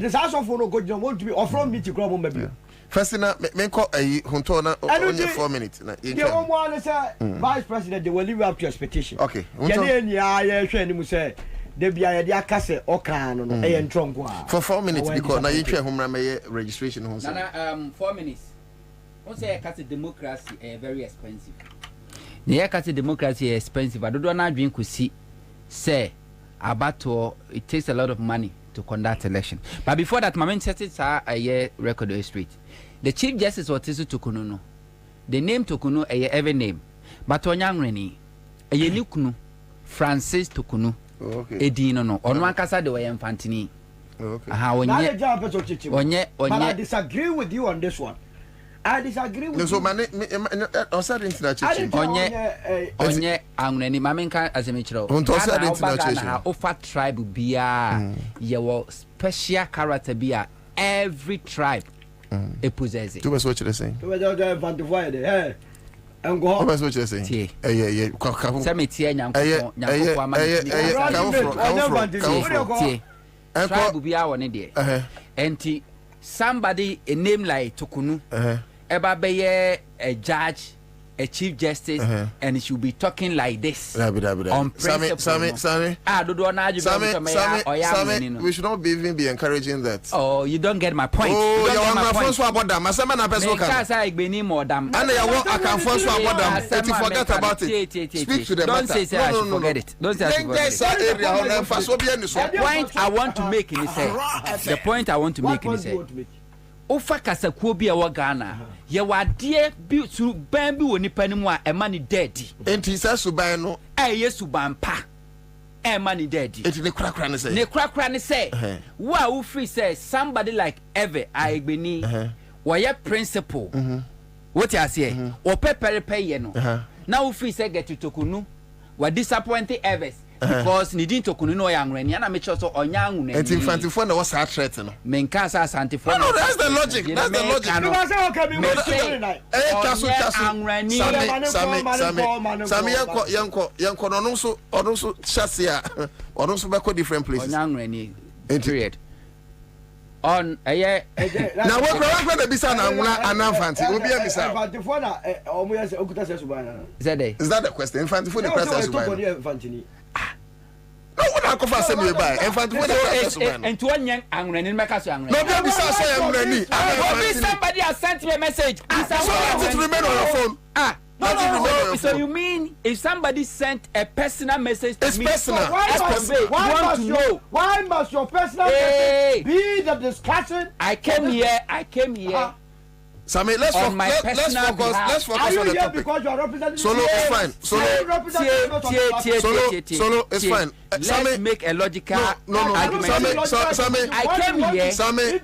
is saxophone go to want to be offering me to grab maybe. First, me call a Huntona only 4 minutes. The one is Vice President, they will live up to expectation. Okay, yeah, say, they be a cassette or can and trunk for 4 minutes because now you try home registration. 4 minutes. What's a cassette democracy very expensive? The cassette democracy is expensive. I don't know drink could see. Say about it takes a lot of money to conduct election. But before that, my main settings are a year record straight. The Chief Justice was Tokunu no. The name Tokunu a every name. But on young Reni, a Yenukunu, Francis Tokunu, Edino no. On one casa de way Fantini. Okay. But I disagree with you on this one. I disagree with you. So, man, I said international. Onye angreni mamenka as a mitro. International. Offer tribe bia your special character bia every tribe it possesses. Do what you're saying. Do what and go on. What you're saying. Yeah. Tribe bia one there. And somebody a name like Tokunu. Eba be a judge, a chief justice, and he should be talking like this. On principle. Sammy. We should not even be encouraging that. Oh, you don't get my point. Oh, you want my first one about them. I say, man, I and you forget about it. Speak to them. Don't say I should forget it. Don't say I should forget it. The point I want to make is Ofa kasakuo bi a wa Ghana ye wade bi su ban bi woni panimu a ema ni deadi enti sa suban no yesu ban pa ema ni deadi enti ne krakra ne say wa wo free say somebody like Eve Aigbeni wo ye principle what you say o pepere ye no na wo free say get to Tokunu wa disappointed Evers because ni din Tokunu no yangreni na me cho so onyangu na enti fantifo na was a threat no menka sa santifo no that's the logic because say okay me Sami yanko no so chase a ono so be ko different places onyangreni period on na we kwa the bisa na nguna anamfanti obi a bisa fantifo na omo yes okuta se subana is that the question fantifo the question subana no what I cover say me buy and fantifo the question and to onyen angreni make so angreni no be bisa say angreni somebody has sent me a message so let it remain on your phone So you mean if somebody sent a personal message to me, personal. So why must your personal message be the discussion? I came here. Sammy, let's focus on the topic. Because you are representing Solo is fine. Solo is fine. Let's make a logical argument. Sammy, I came here. Sammy,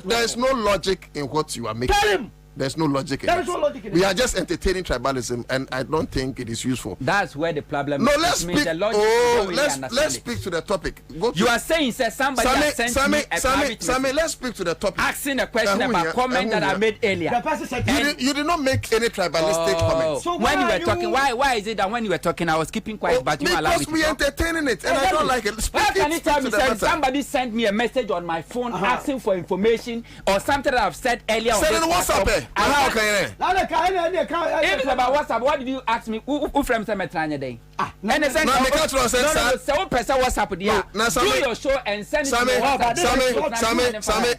there is no logic in what you are making. Tell him. There's no logic in it. We are just entertaining tribalism, and I don't think it is useful. That's where the problem is. No, let's speak. Let's speak to the topic. You are saying, sir, somebody has sent me a private Sammy, let's speak to the topic. Asking a question about comment that I made earlier. You did not make any tribalistic comments. So when you were talking, why is it that when you were talking, I was keeping quiet, but you allowed me to talk? Because we are entertaining it, and I don't like it. How can you tell me, somebody sent me a message on my phone asking for information or something that I've said earlier on this WhatsApp? If it's about WhatsApp, what did you ask me? Who from Semetranya Day? No, person WhatsApp do your show and send it to me. Sammy,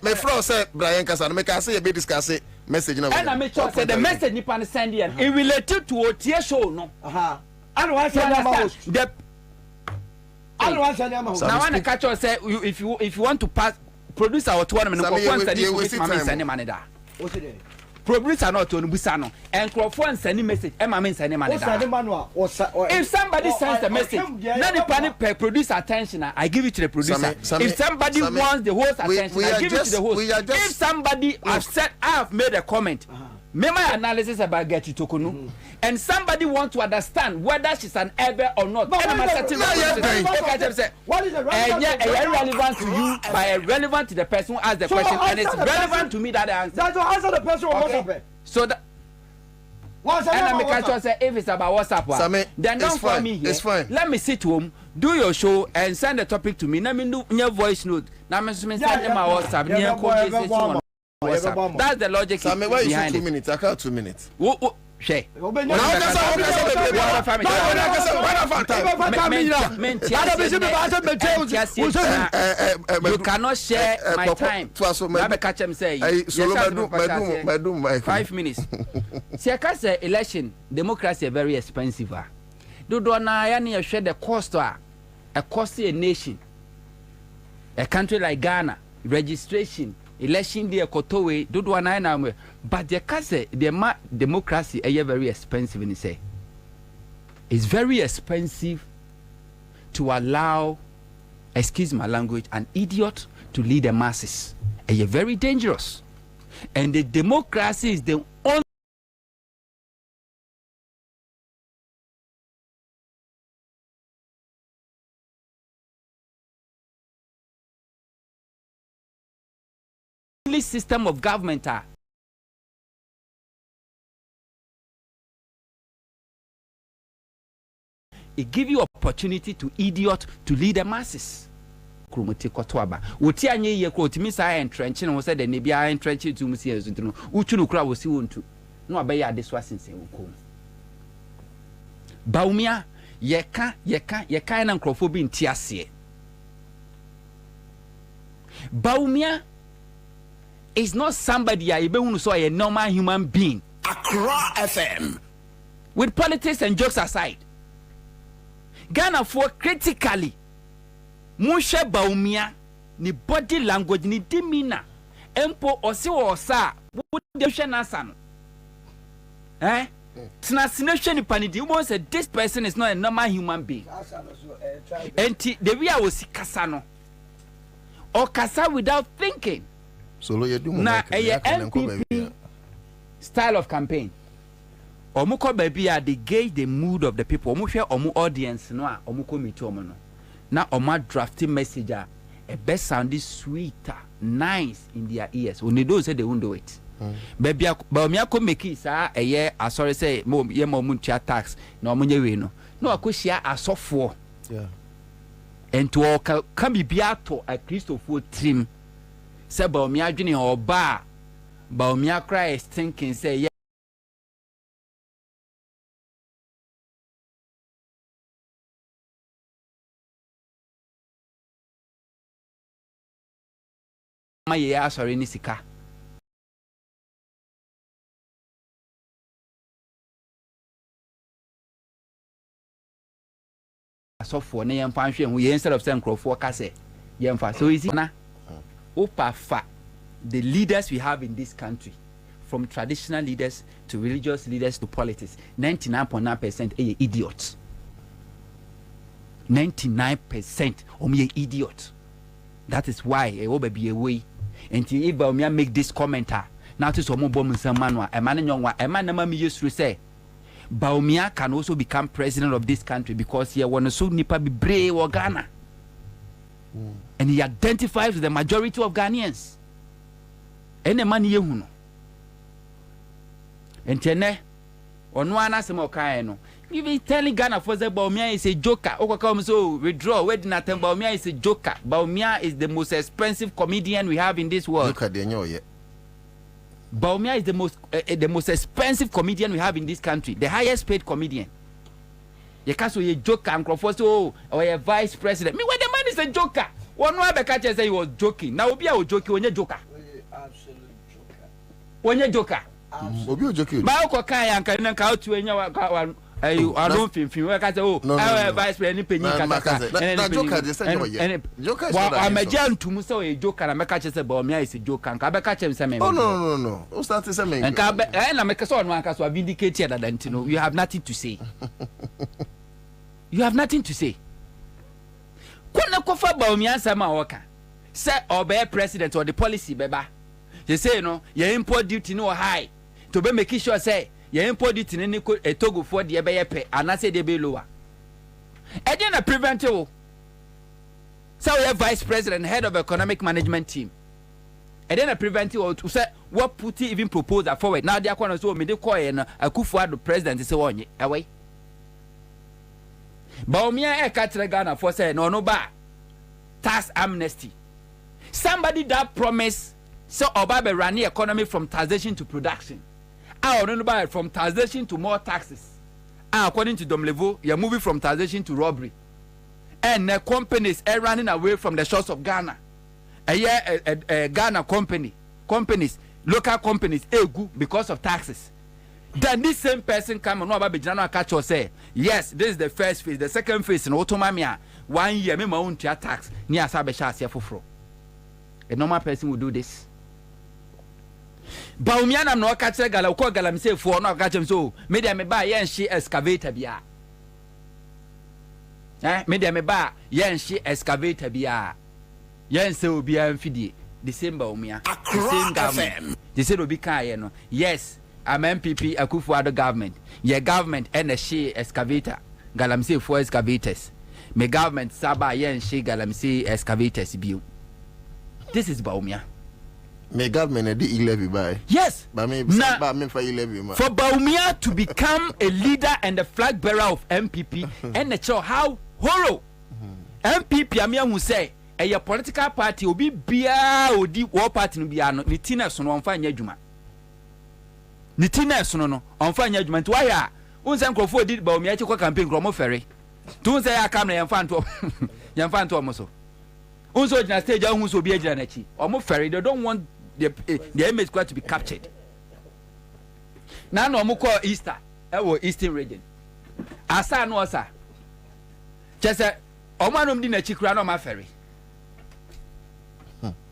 my friend said Brian Kasan, make us say a bit discuss it. Message no. And I make sure the message Nipan send here. It related to OTA show, no? I don't want to understand. I don't want to understand. Now, when the catcher say if you want to produce our tournament, send money there. What's it? Producer not on Busano and Crawford sending message. Emma means sending money. If somebody sends a message, none of produce attention. I give it to the producer. If somebody wants the host attention, I give it to the host. If somebody I have made a comment, make my analysis about Getty Tokunu, and somebody wants to understand whether she's an Eber or not. What is irrelevant to you, but relevant to the person who asked the question, and it's relevant to me that I answer. That's to answer the person who WhatsApp. So that. And I make a say if it's about WhatsApp, then don't call me here. It's fine. Let me sit home, do your show, and send the topic to me. Let me do your voice note. Now I'm send my WhatsApp. That's the logic. Sammy, why you say 2 minutes? I can't 2 minminutes. Share. You cannot share my time. 5 minutes. See, I can say election, democracy is very expensive. Do na share the cost a costly nation. A country like Ghana, registration. Election day kotowe do na but the case the democracy is very expensive in say it's very expensive to allow, excuse my language, an idiot to lead the masses. It's very dangerous, and the democracy is the system of government it give you opportunity to idiot to lead the masses. Kromoti kotwaba woti anye ye ko timi sa entrench no se de ne bia entrench tu mu si ezu no uchu no kura wo si wontu no abaye adeso asensen wo kom baumia yeka na nkrofo bi ntiase baumia is not somebody who saw a normal human being. Accra FM. With politics and jokes aside, Ghana for critically, Musha Baumia, ni body language, ni demeanor, empo osi osa, nasan. Translation panidi, who said this person is not a normal human being. And the way I was Kasano, or Kasa without thinking. Na a MPP style of campaign. Omuko baby they gauge the mood of the people. Omu share omu audience no a omuko meet omu no. Na oma drafting message a best sounding sweeter, nice in their ears. When they don't say they won't do it. Baby ba ko make it sa sorry say mo ye mo muntia tax na omunye we no. No akoshia asofo. Yeah. And to all can be biato a Christopher trim. Say Baumia Juni or bar Baumia cry is thinking say yeah. My sorry Nisika. asofo na yemfa hwe hu instead of saying crofo ka say yemfa. So is it na opafa the leaders we have in this country, from traditional leaders to religious leaders to politics, 99.9% are idiots. 99% are idiots. That is why it will be a way. Until if I make this commenter, now to some bomb some manual, a man young one, a man me used to say, Baumia can also become president of this country because he want to so nipa be brave or Ghana. And he identifies with the majority of Ghanaians. Any man ye huno. And tene, on one asemo kaino. You be telling Ghana for the Baumia is a joker. Oko come so withdraw. Wait na tem Baumia is a joker. Baumia is the most expensive comedian we have in this world. Look at the new Baumia is the most expensive comedian we have in this country. The highest paid comedian. You can't say a joker and so or a vice president. Me when the man is a joker. One way catch say he was joking. Now be a joking when you joker. Absolute joker. When you joker. Obi joking. Ba ko kan yan kan ka otu enya I don't think we can say oh vice president penny kasa. Na joker dey say you joker is not. I'm a gentleman so a joker and make catch say Baumia is a joker. Can be catch him say me. Oh no. O start say me. And ka na make so one can so vindicate that antino. You have nothing to say. You have nothing to say. Kuna kofa Baumia sama waka. Say obey president or the policy beba. You say no, your import duty no high. To be making sure say your import duty ni a Togo for the ebe and I say they be lower. And then a preventative. So we have vice president, head of economic management team. And then a preventive to say what put even proposal forward. Now they are going to so me de call and a Kufuor president is one away. Baumia e katre Ghana for say no ba tax amnesty. Somebody that promised so Obabe ran the economy from taxation to production. I don't know from taxation to more taxes. According to Domlevo, you're moving from taxation to robbery. And the companies are running away from the shores of Ghana. A Ghana companies, local companies, because of taxes. Then this same person come and about Bijano catch or say, yes, this is the first phase. The second phase in Otomamia, 1 year, me my own tax near Sabesha for. A normal person would do this. Baumiana no catch a gala, call galam say for no catch him so. Media me buy yen she excavator bia. Media me buy yen she excavator bia. Yen so be amphidi. The same Baumia. The same government. They said will be kind. Yes. I'm MPP Akufo-Addo government. Your government and a she excavator. Galamsey 4 excavators. My government Saba yen she Galamsey excavators bill. This is Baumia. My government did 11 by. Yes. But me for 11. For Baumia to become a leader and the flag bearer of MPP and the show how horror. MPP Amia who say a political party will be bia or the war party no bia no nitina so no mfa nya adwuma. Nitina so no mfa nya adwuma. Why ya? Unsan krofo di Baumia chekwa campaign kromo ferry. Tu say aka na yemfa nto yemfa nto omoso. Unso jina stage ahun so bi agina na chi. Omo ferry they don't want the image to be captured. Now no omo call Easter. Eastern region. Asa no asa. Chese omo anom di na chi kura no ma ferry.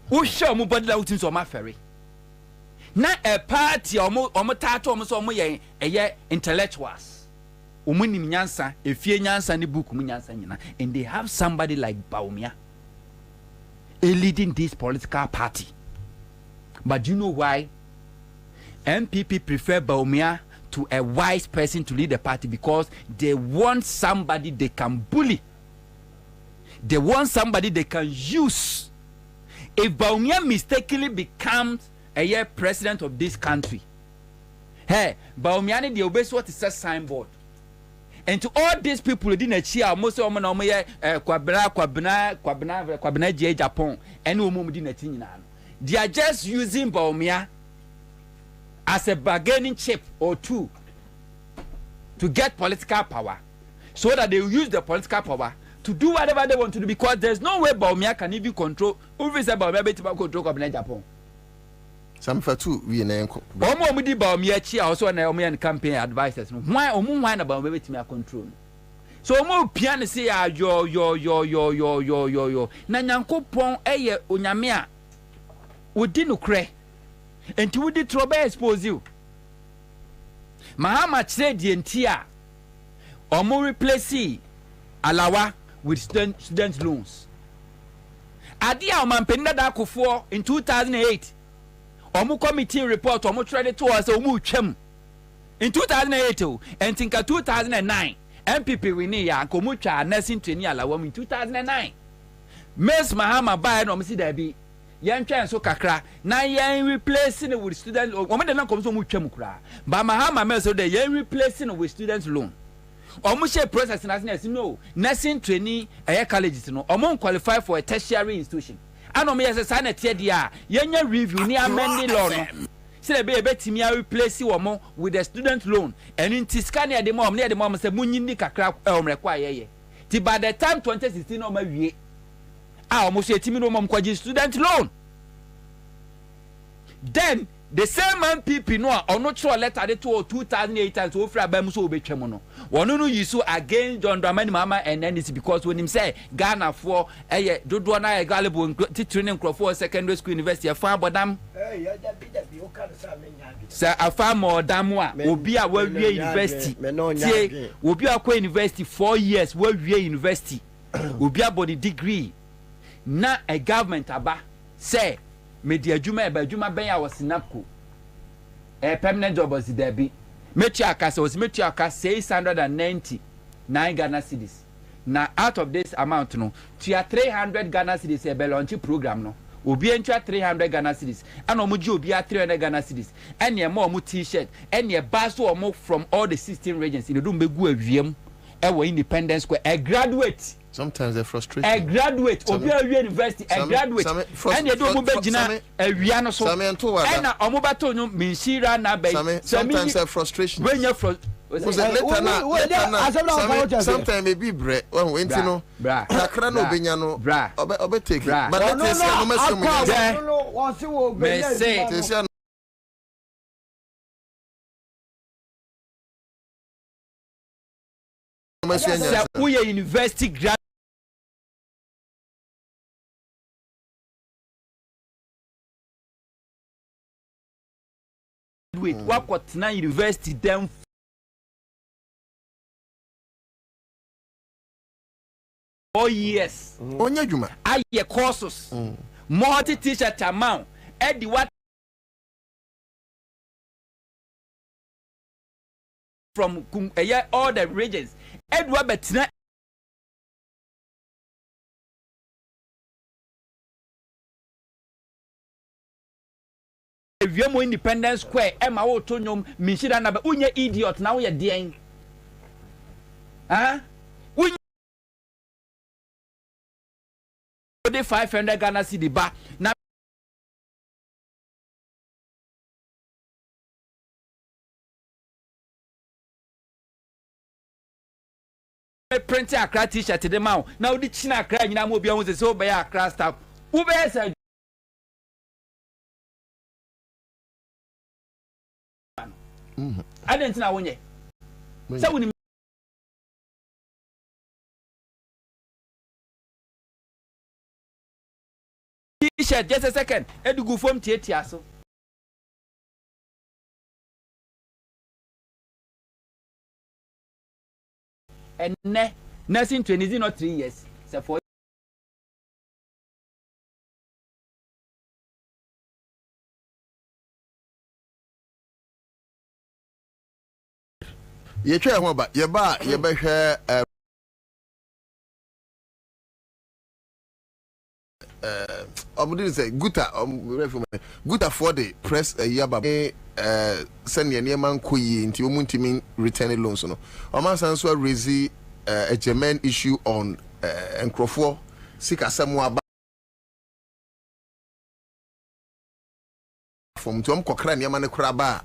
Who show mu body la utin so ma ferry. Na a party omo tato omo so omo ye intellectuals. Omo nim nyansa, efie nyansa ni book mu nyansa nyina. And they have somebody like Baumia leading this political party. But do you know why? MPP prefer Baumia to a wise person to lead the party because they want somebody they can bully. They want somebody they can use. If Baumia mistakenly becomes a president of this country, hey, Baumia need the obey what is a signboard. And to all these people who didn't cheer, most of them Kwabena Japan, and who didn't. They are just using Baumia as a bargaining chip or two to get political power, so that they will use the political power to do whatever they want to do. Because there's no way Baumia can even control. Who is Baumia to control Kwabena Japan? Some for two, we in a Baumia also an Omian campaign advisors. Why about maybe to control? so mo piano say yo na nyankopon eye onyame a wodi no kre enti wodi trobe expose you mahama chere die enti a omo replace alawa with student loans ade a omampeni da akofo in 2008 omo committee report omo trade to us omo twam in 2008 and think 2009 MPP winning ya komu twa nursing training alawa in 2009 Miss Mahama buy no see there be yen twa so kakra na yen replacing with student omo de na kom so mu twam kura ba Mahama me so de yen replacing with student loan omo share process na no nursing training colleges no omo qualify for a tertiary institution ano me yes na tie dia yen review ni amend law no say be betimi a replace womo with the student loan and in tiskania de mom na de mom say munyini kakra omreko ayeye ti by the time 2016 no ma wie a omo so etimi no mom kwaji student loan then the same man people no ono tro letter de to 2008 and so fra bam so obetwem no wono no yiso again John Dramani Mama and then it's because when him say Ghana for dodo na galibo training for secondary school university fa bodam sa afa mo damu a obi a wa wie university tie obi akwa university 4 years wa wie university obi abody degree na a government aba say media juma ben ya wasinapko permanent job was there be metriaka was metriaka 699 Ghana cedis na out of this amount no to 300 Ghana cedis e be launch program no obi entua 300 Ghana cedis and omuji obi 300 Ghana cedis and ye mo t-shirt and ye baso omo from all the 16 regions in do mbegu awiem e wo Independence Square a graduate. Sometimes they're frustrated. A graduate, Obi University, a graduate, and you don't move Gina, a Riano so. And a Omobato, Minshira, Nabe. Sometimes they're frustration. When you're sometimes maybe bread. Well, you know, Nakrano Benyano, Obetake, we are university grad. What na university them 4 years. Onye juma. Aye courses. Multi t-shirt amount. Edi what from all the regions. Edward Betina if you're Independence Square, Emma Otonyum, Michida Naba, unye idiot, now you're dear. Huh? When 500 Ghana city bar now. Print a crack t-shirt to the mouth. Now the China crying, you know, will be on the so by a crash stuff. Who bears a I didn't know when you so when t-shirt just a second. Edu go from theater so. And nursing training is not 3 years. So for ye twa ho ba ye be hwe obudi say guta for the press yaba send ye man koyi nti omuntimi return loans no o man san so raise a German issue on encrofo sika samu aba from tom kokra ne man kura ba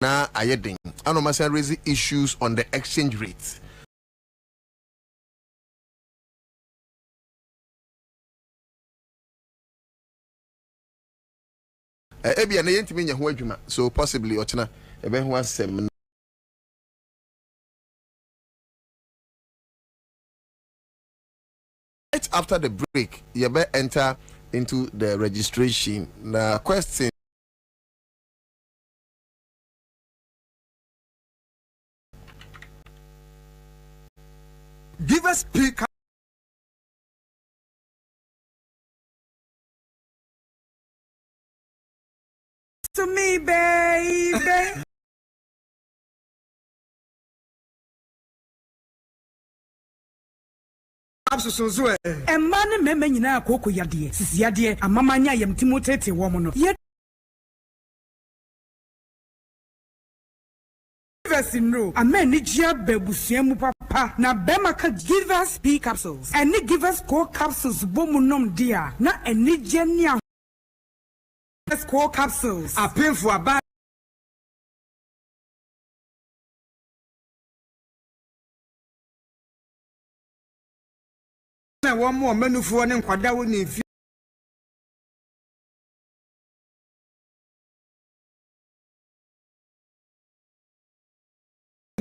na ayedin anoma san raise issues on the exchange rate. Ebia na yentimi nya ho adwuma. So possibly ochina ebe ho asem. Right after the break, you better enter into the registration. The question. Give us speaker. To me, baby. Absolutely. And man, men, you know, Coco Yadi, Sisiadi, and Mamma, yam Timothy, woman. Yet, give us in row. A man, Nigia Bebusiamu Papa, na Bemaka give us P capsules, and they give us core capsules, Bomunum dear, not a Nigenia. Core capsules. I pay for a bag. One more menu for an inquadao if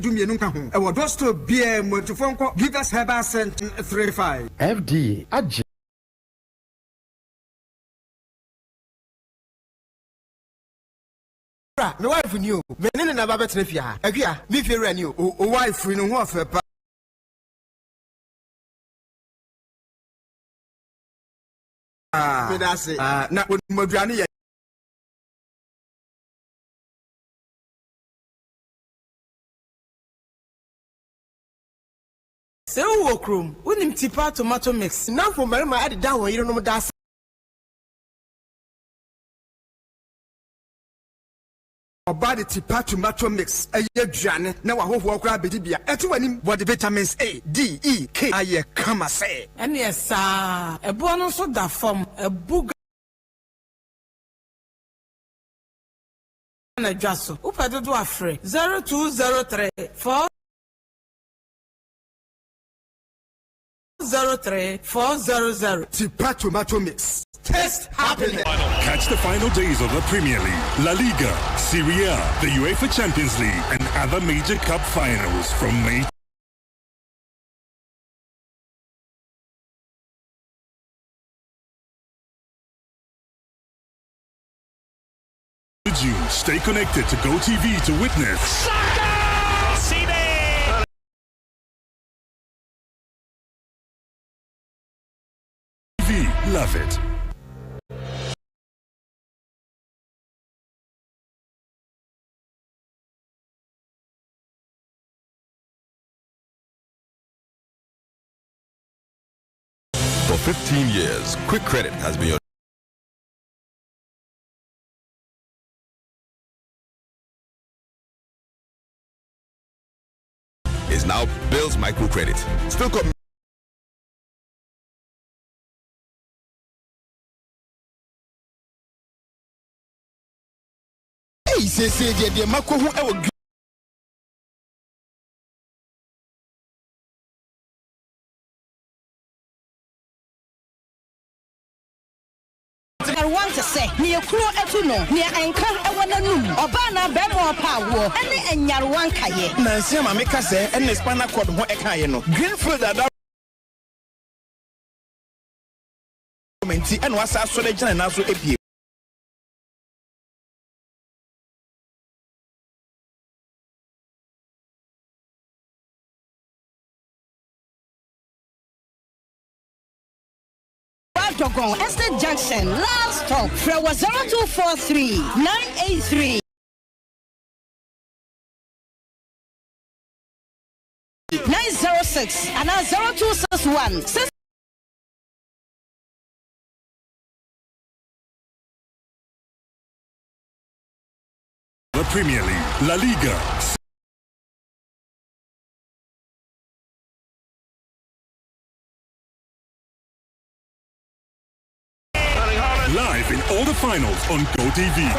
do me no home. I will just to be a motophone. Give us Herbal Cent 35. FD. My wife knew. When in a baby trefia. Agia, me fear you. O wife, we know what for. Not with Modriani. So, walk room. Wouldn't tipa tomato mix. Now for my added down when you don't know that. Body tipa tomato mix. A year Jan. Now I hope walk grab it. What the vitamins A, D, E, K. I come a say. And yes, sir. A bonus of that form. A book. And a jasso. Upa do a free. 0203 4 03 400. Tipa tomato mix. Taste happiness. Catch the final days of the Premier League, La Liga, Serie A, the UEFA Champions League, and other major cup finals from May. June. Stay connected to GoTV to witness. TV, love it. For 15 years, Quick Credit has been your is now Bill's Microcredit. Still come. Hey, say the Mako who ever I want to say, near Kro Etuno, near Anka, I want to know. Obana Bemo Power, and Yarwan Kaye. Nancy Mamika say, and the Spana called Moekayeno. Greenfield that and was also the Jan and also a Estate Junction, last stop, Frewa 0243 983 906 and 0261 6. The Premier League, La Liga. Live in all the finals on GoTV.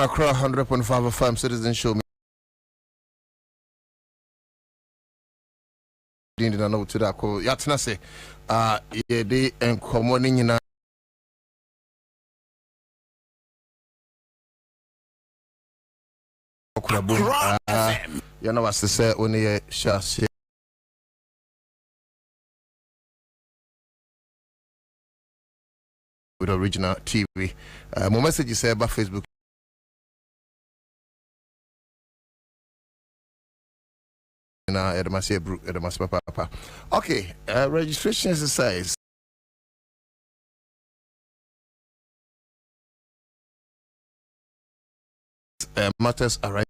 Accra 100.5 FM Citizen Show. Didn't know to that call. Yatna say, yeah, they and common Akurabo. You know what to say when you share. With original TV. My message is about Facebook. Okay, registration exercise. Matters arise.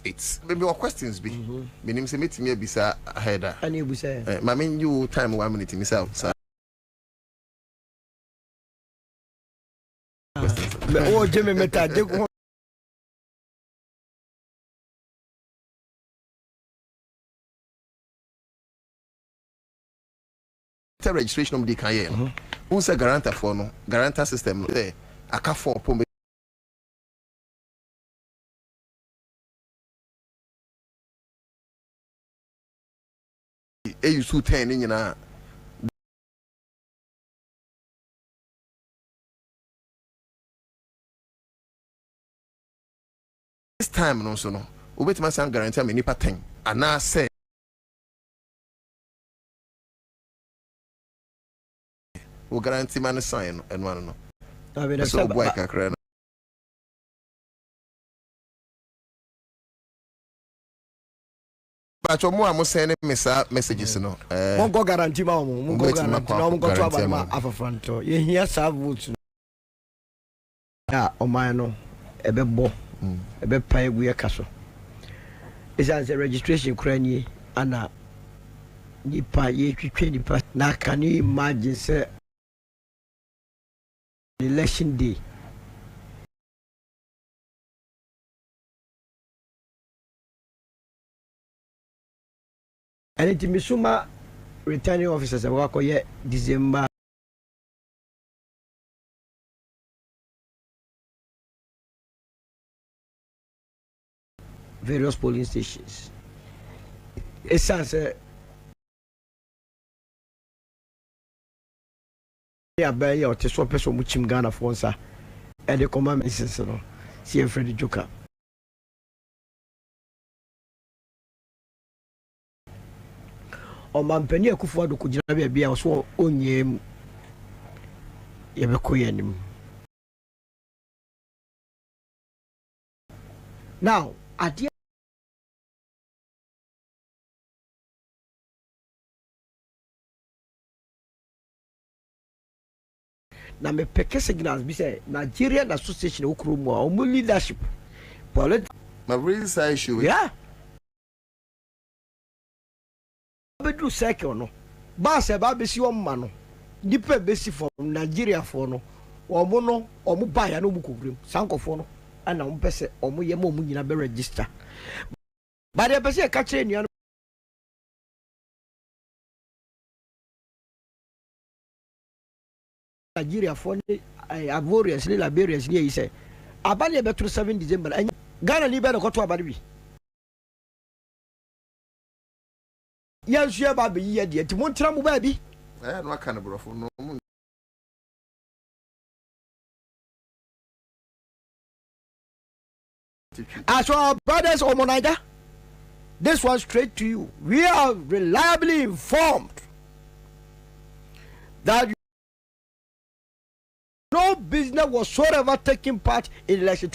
It's maybe your questions be. Meaning say meeting me bisa header. And you say. I mean you time 1 minute myself. Sir. Oh, Jimmy Meta. Registration of the Cayenne. Who's a guarantor for no guarantor system there? I can't for Pombe. You so 10 in your this time no so no. Wait my son guarantee me nipa 10. And now say we guarantee man sign and one no. I mean so boy kakra. But you more send messages no. Mon go guarantee ma mo. Mon go guarantee no mo go to abama afafront. Ye here serve vote. Ya o man no ebebo. Ebe pay we kaso. Is as a registration kranie ana nipa ye twetwe nipa na can you imagine say election day and it misuma returning officers we ko ye December various polling stations. Essence ya ba ya o te so person mu chim Ghana for nsa e de command messages no see Fred Joka o mampani akufo ado ko gina bia o so onyem ye be ko yanim now at na me peke signals be say Nigerian Association okromo o leadership politics my really say issue yeah bedu second no ba se ba be si o ma no dipe be si for Nigeria for no o mo ba ya no mu kokrem sankofo no ana mo pese o mo ye mo nyina be register ba de pese ka kire nua Nigeria for Ivorians, Liberians, he said, Abali better 7 December, and Ghana ni better go to Abadi. Yes, you have a year, dear, to Montram baby. And what kind of bro for no. As for our brothers or Monaida, this one straight to you. We are reliably informed that no business whatsoever taking part in election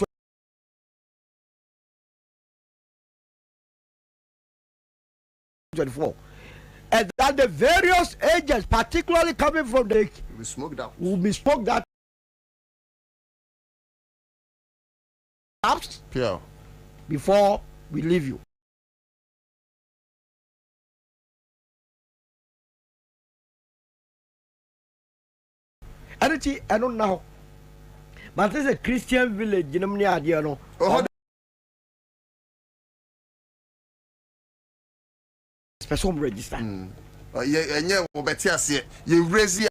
2024, and that the various agents, particularly coming from the will be smoked out before we leave you. I don't know. But this is a Christian village, you know. Special register. Yeah, you raise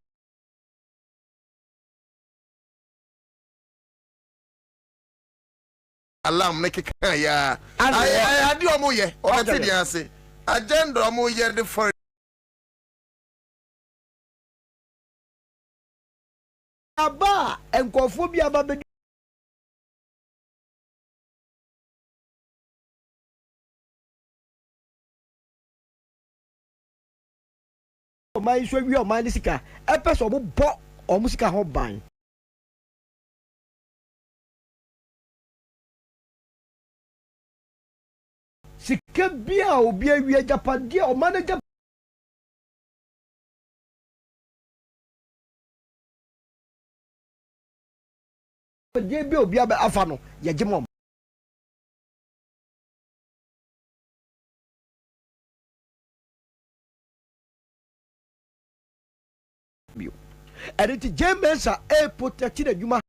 alarm make ya. I do amoye. Or I agenda amoye the for aba enkofo bi aba be my so wi o man sika e pese obo bo o musika ho ban sika bia obi awi japade o man japade bi obi aba afa no ye gemo and it James are a protected adwuma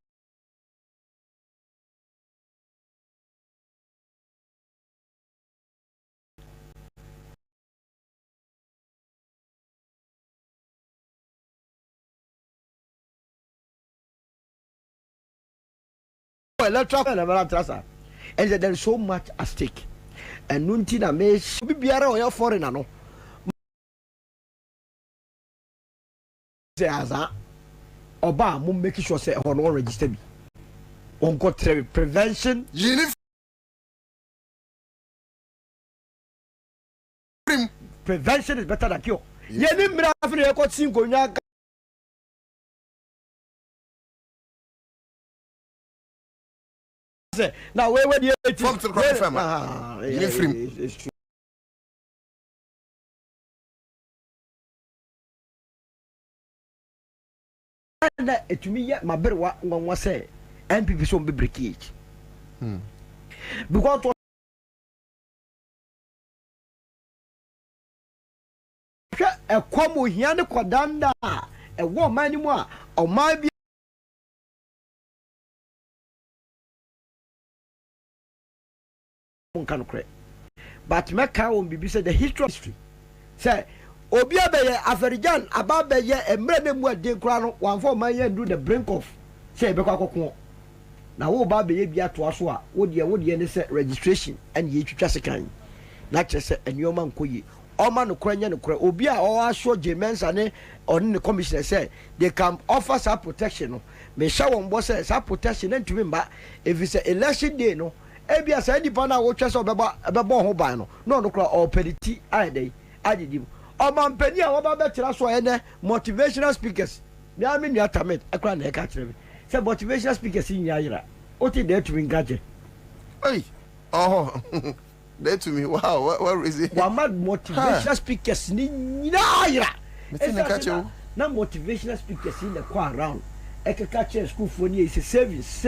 electoral and there is so much at stake and nunti na me bibiara o ya foreigner no say aza oba mo make sure say ho no register bi on got prevention prevention is better than cure ye ni mra afre e ko tin ko nya now where the 18 to confirm it's true. And to me my better one say NPP so be breakage because a kwamo hiane kwadanda e wo mani mu a o ma bi kan kre but meka won bibi say the history say obi abeye aferijan ababeye emre ne mu ade kra no wan for man yan do the brink of say be kwakoko na wo ba beye bi ato aso a wo de ne say registration and ye twitwa sekan na kire say enioma nkoyi Oma no kura nya no kura obi a o asho Jemensa ne on the commissioner say they can offer some protection no me sha won bo say some protection ntumi mba if it's a election day no e bia say di pa na wo twese obebo ho ban no no kura o pediti ade adidi o man pani a wo ba betira so ene motivational speakers me am ni atamet akura na e ka kire me say motivational speakers nya yira o ti dey to engage hey oh that to me wow what is it one motivational speakers ni nyira na motivational speakers in the go around e ka catch school for ni is service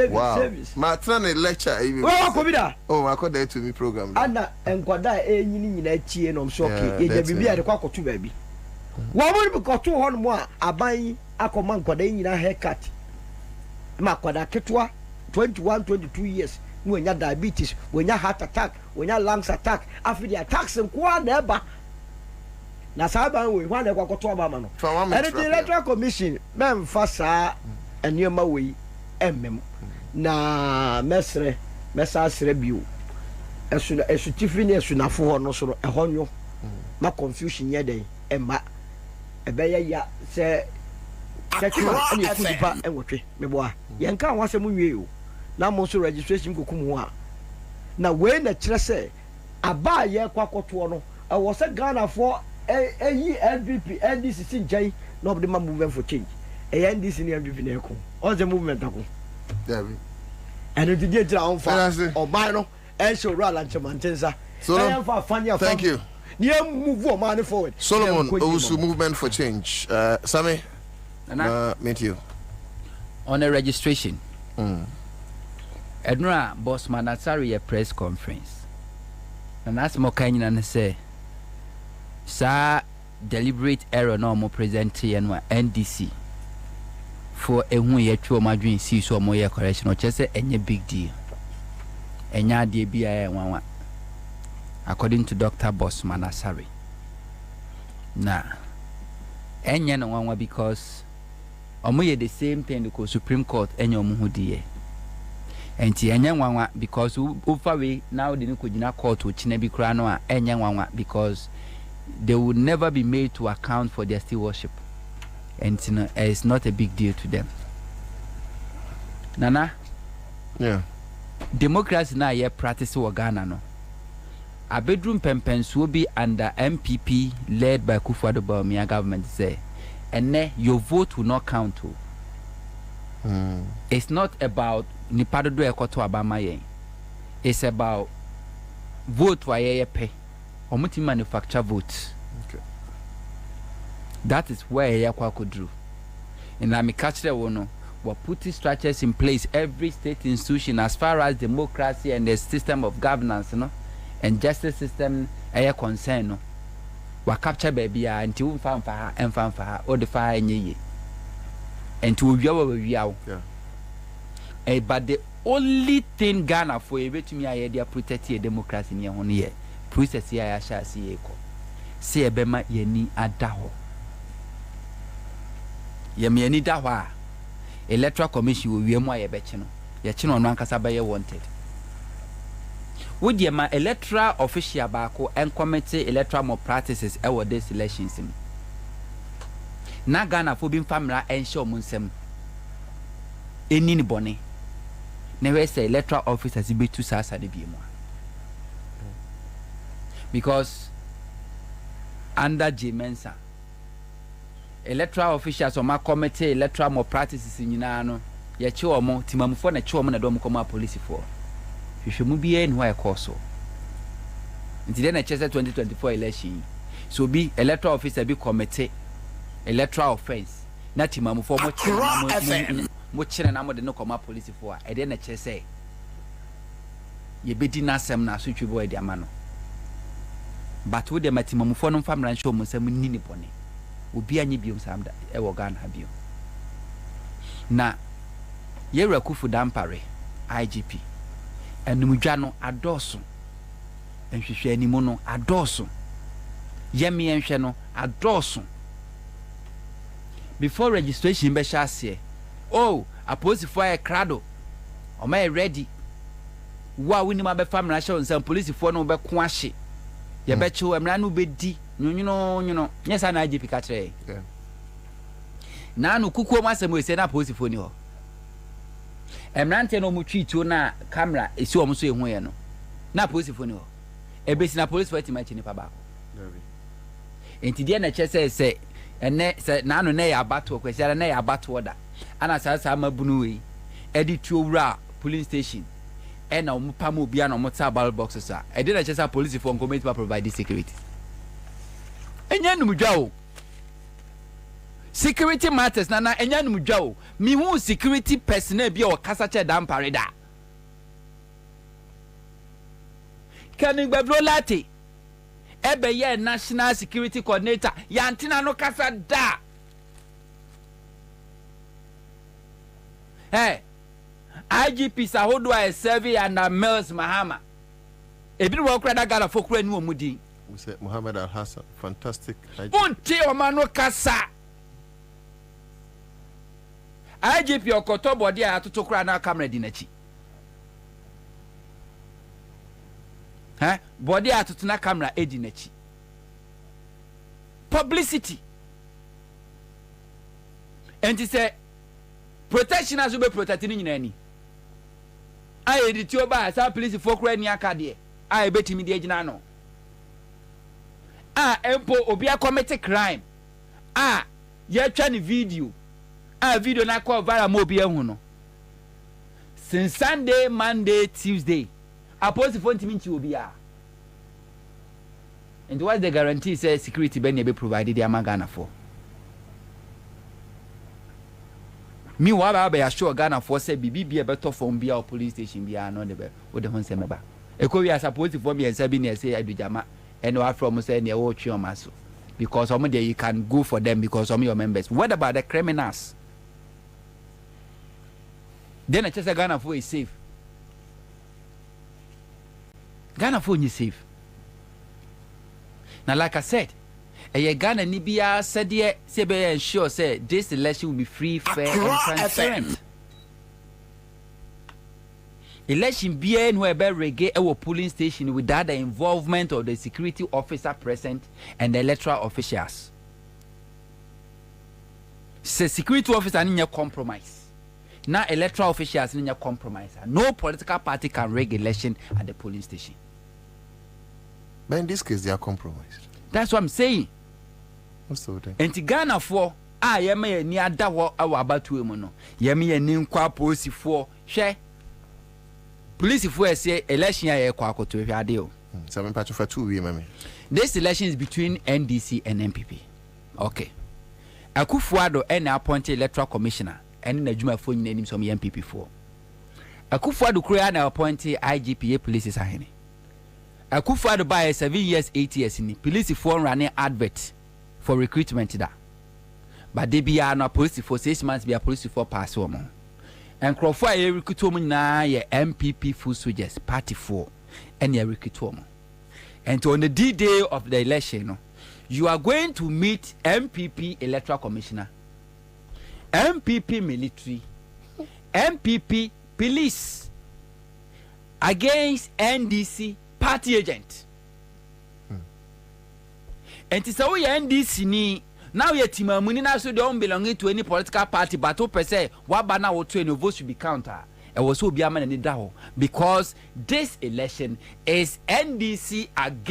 ma tran a lecture even oh I call that to me program ana enkwada enyini nyina tie no so okay ye bibia de kwakoto ba bi wo mo bi koto ho no a aban akoma nkwada nyina haircut ma kwada ketwa 22 years when you diabetes, when you heart attack, when you lungs attack, after the attacks and kwa neba. Na saba we wan e kwakoto abama no. And the Electoral Commission mem fasa enioma we emem. Na mesre mesasre biu. Esu tifini esu na fo ho no so e honyo. Ma confusion ye den emma. Ebeye ya se chekiwa ani fudipa enwotwe meboa. Yenka awasem nwie o. Na mo so registration kokum ho a na we na kire se aba ye kwakoto no e wo se Ghana for eyi NPP NDC sinjai no be movement for change NDC ni NPP na ekon on the movement akon David and it dey tira on fa oban no e show ro ala nchemantensa so thank you ni move o man forward Solomon Owusu movement for change Sammy meet you on a registration Edra boss Manasari a press conference. And that's more kind and say, Sir, deliberate error no more present and NDC for a 1 year to my dream see so more correction or just any big deal. And ya dear BI1 according to Dr. Boss Manasari. Nah, and ya no one because omoye the same thing the Supreme Court and your muhudie. And enya because ufawe now the kujina court which nebi krano enya because they would never be made to account for their still worship, and it's not a big deal to them. Nana. Yeah. Democracy na ye practice wa Ghana no. A bedroom pempens will be under MPP led by Kufuor Bawumia government say, and your vote will not count. It's not about Nipado do ekoto abama yen. It's about vote wa ye pay. Omuti manufacture votes. Okay. That is where ye could do. And I'm catch the one. We're putting structures in place. Every state institution, as far as democracy and the system of governance, and justice system, are concerned. We capture baby until we found for her and found for her, or the fire in ye. And to review. But the only thing Ghana for a bit to me, I idea protect your democracy in your own year. Process ya shall see echo. See a bema ye ni adaho. Ye me ni dawa. Electoral Commission will be more a betchino. Your chino on Rankasabaya wanted. Would ye my electoral official bako and committee electoral more practices our this elections? Na Ghana for being family and show munsem. Any bonny. Never say electoral officers be too sasa de be more. Because under J. Mensa, electoral officials or my committee electoral more practices in Yunano, yet you or more Timamufon a chum and a dom come police for. You should be in where course. Until then, I chess 2024 election. So be electoral officer be committee electoral offense. Not Timamufon much and I'm no come police for. I then a chess say, ye be dinner sem na switch boy their mano. But with the Matimamufon family and show Musam Nini Pony. Ubi any bium sam ewogan have you. Na Yera Kufu Dampare, IGP, and Mujano Adoso, and she share any mono Adoso. Yemi and Shano Adoso. Before registration, Beshasie, oh, a post for a crado, or may ready. Wa winning my family show some police for no back quashi. You bet you am ranu bedi. You know. Yes, I IGP catch. Now no kuku masem we say na post for you. Emrante no mu tweet na camera esi o so ehu ye no. Na post for you. E be si na police for team ni pa ba. Enti dia na che say ene say na no na ya abato kwesi na ya abato da. Ana sa mabunu we. Edi tuowura police station. And now Pamu Biano Mota ballot boxes are. I didn't just have police for committee to provide this security. And Yan security matters, Nana, and Yan Mujo. Me who security personnel be or Casacha Dam Parida. Coming by Blolati. Ebe ye national security coordinator. Yantina no Casa da. Hey. IGP Sahodwa survey and Mels Mahama. A bit of credit got a folk when you mudi. We said Muhammad Al Hassan, fantastic. Unti Omano Casa IGP or Kotobo dia to Tokrana camera dinachi. Huh? Body to Tuna camera edinachi. Publicity. And he said protection as we be protecting any. I edit your bar, some police folk red near Cadia. I bet him the Ejinano. Empo Obia committed crime. You're trying video. Video na call via mobile huno. Since Sunday, Monday, Tuesday, I post the phone to me to Obia. And what the guarantee says security be provided the Amagana for. Meanwhile, I be assure Ghana for say be a better phone be our police station be no the with the home semeba. Eko we are supposed to form me and say I do jama and no from say near watch your maso. Because some of you can go for them because some of your members. What about the criminals? Then I just say Ghana for is safe. Ghana for is safe. Now like I said, Ghana Nibia said ye say ensure say this election will be free, fair and transparent. Election BN whereby reggae our polling station without the involvement of the security officer present and the electoral officials. Say security officer need compromise. Now electoral officials in your compromise. No political party can rig election at the polling station. But in this case, they are compromised. That's what I'm saying. What's the thing? And Ghana for yeme ni adawo awabatu emu no. Yeme ni nkwa police for share. Police for say election ya kwa akoto ade o. So I'm patch for 2 weeks, This election is between NDC and MPP. Okay. Akufo-Addo and appointed electoral commissioner and na juma fo nyina nim so MPP for. Akufo-Addo kura na appointed IGPA police ahene. Akufo-Addo by 7 years 8 years ni police for running advert for recruitment da. But they be na police for 6 months be a police for pass wo mo. And Crawford a recruit wo na ye MPP full soldiers party for and ye recruit wo mo. And on the D-Day of the election, no, you are going to meet MPP electoral commissioner, MPP military, MPP police against NDC party agent. And it's how NDC ni now your team money now so don't belong to any political party, but per se what banner or 20 votes should be counted. And also be a man in the because this election is NDC against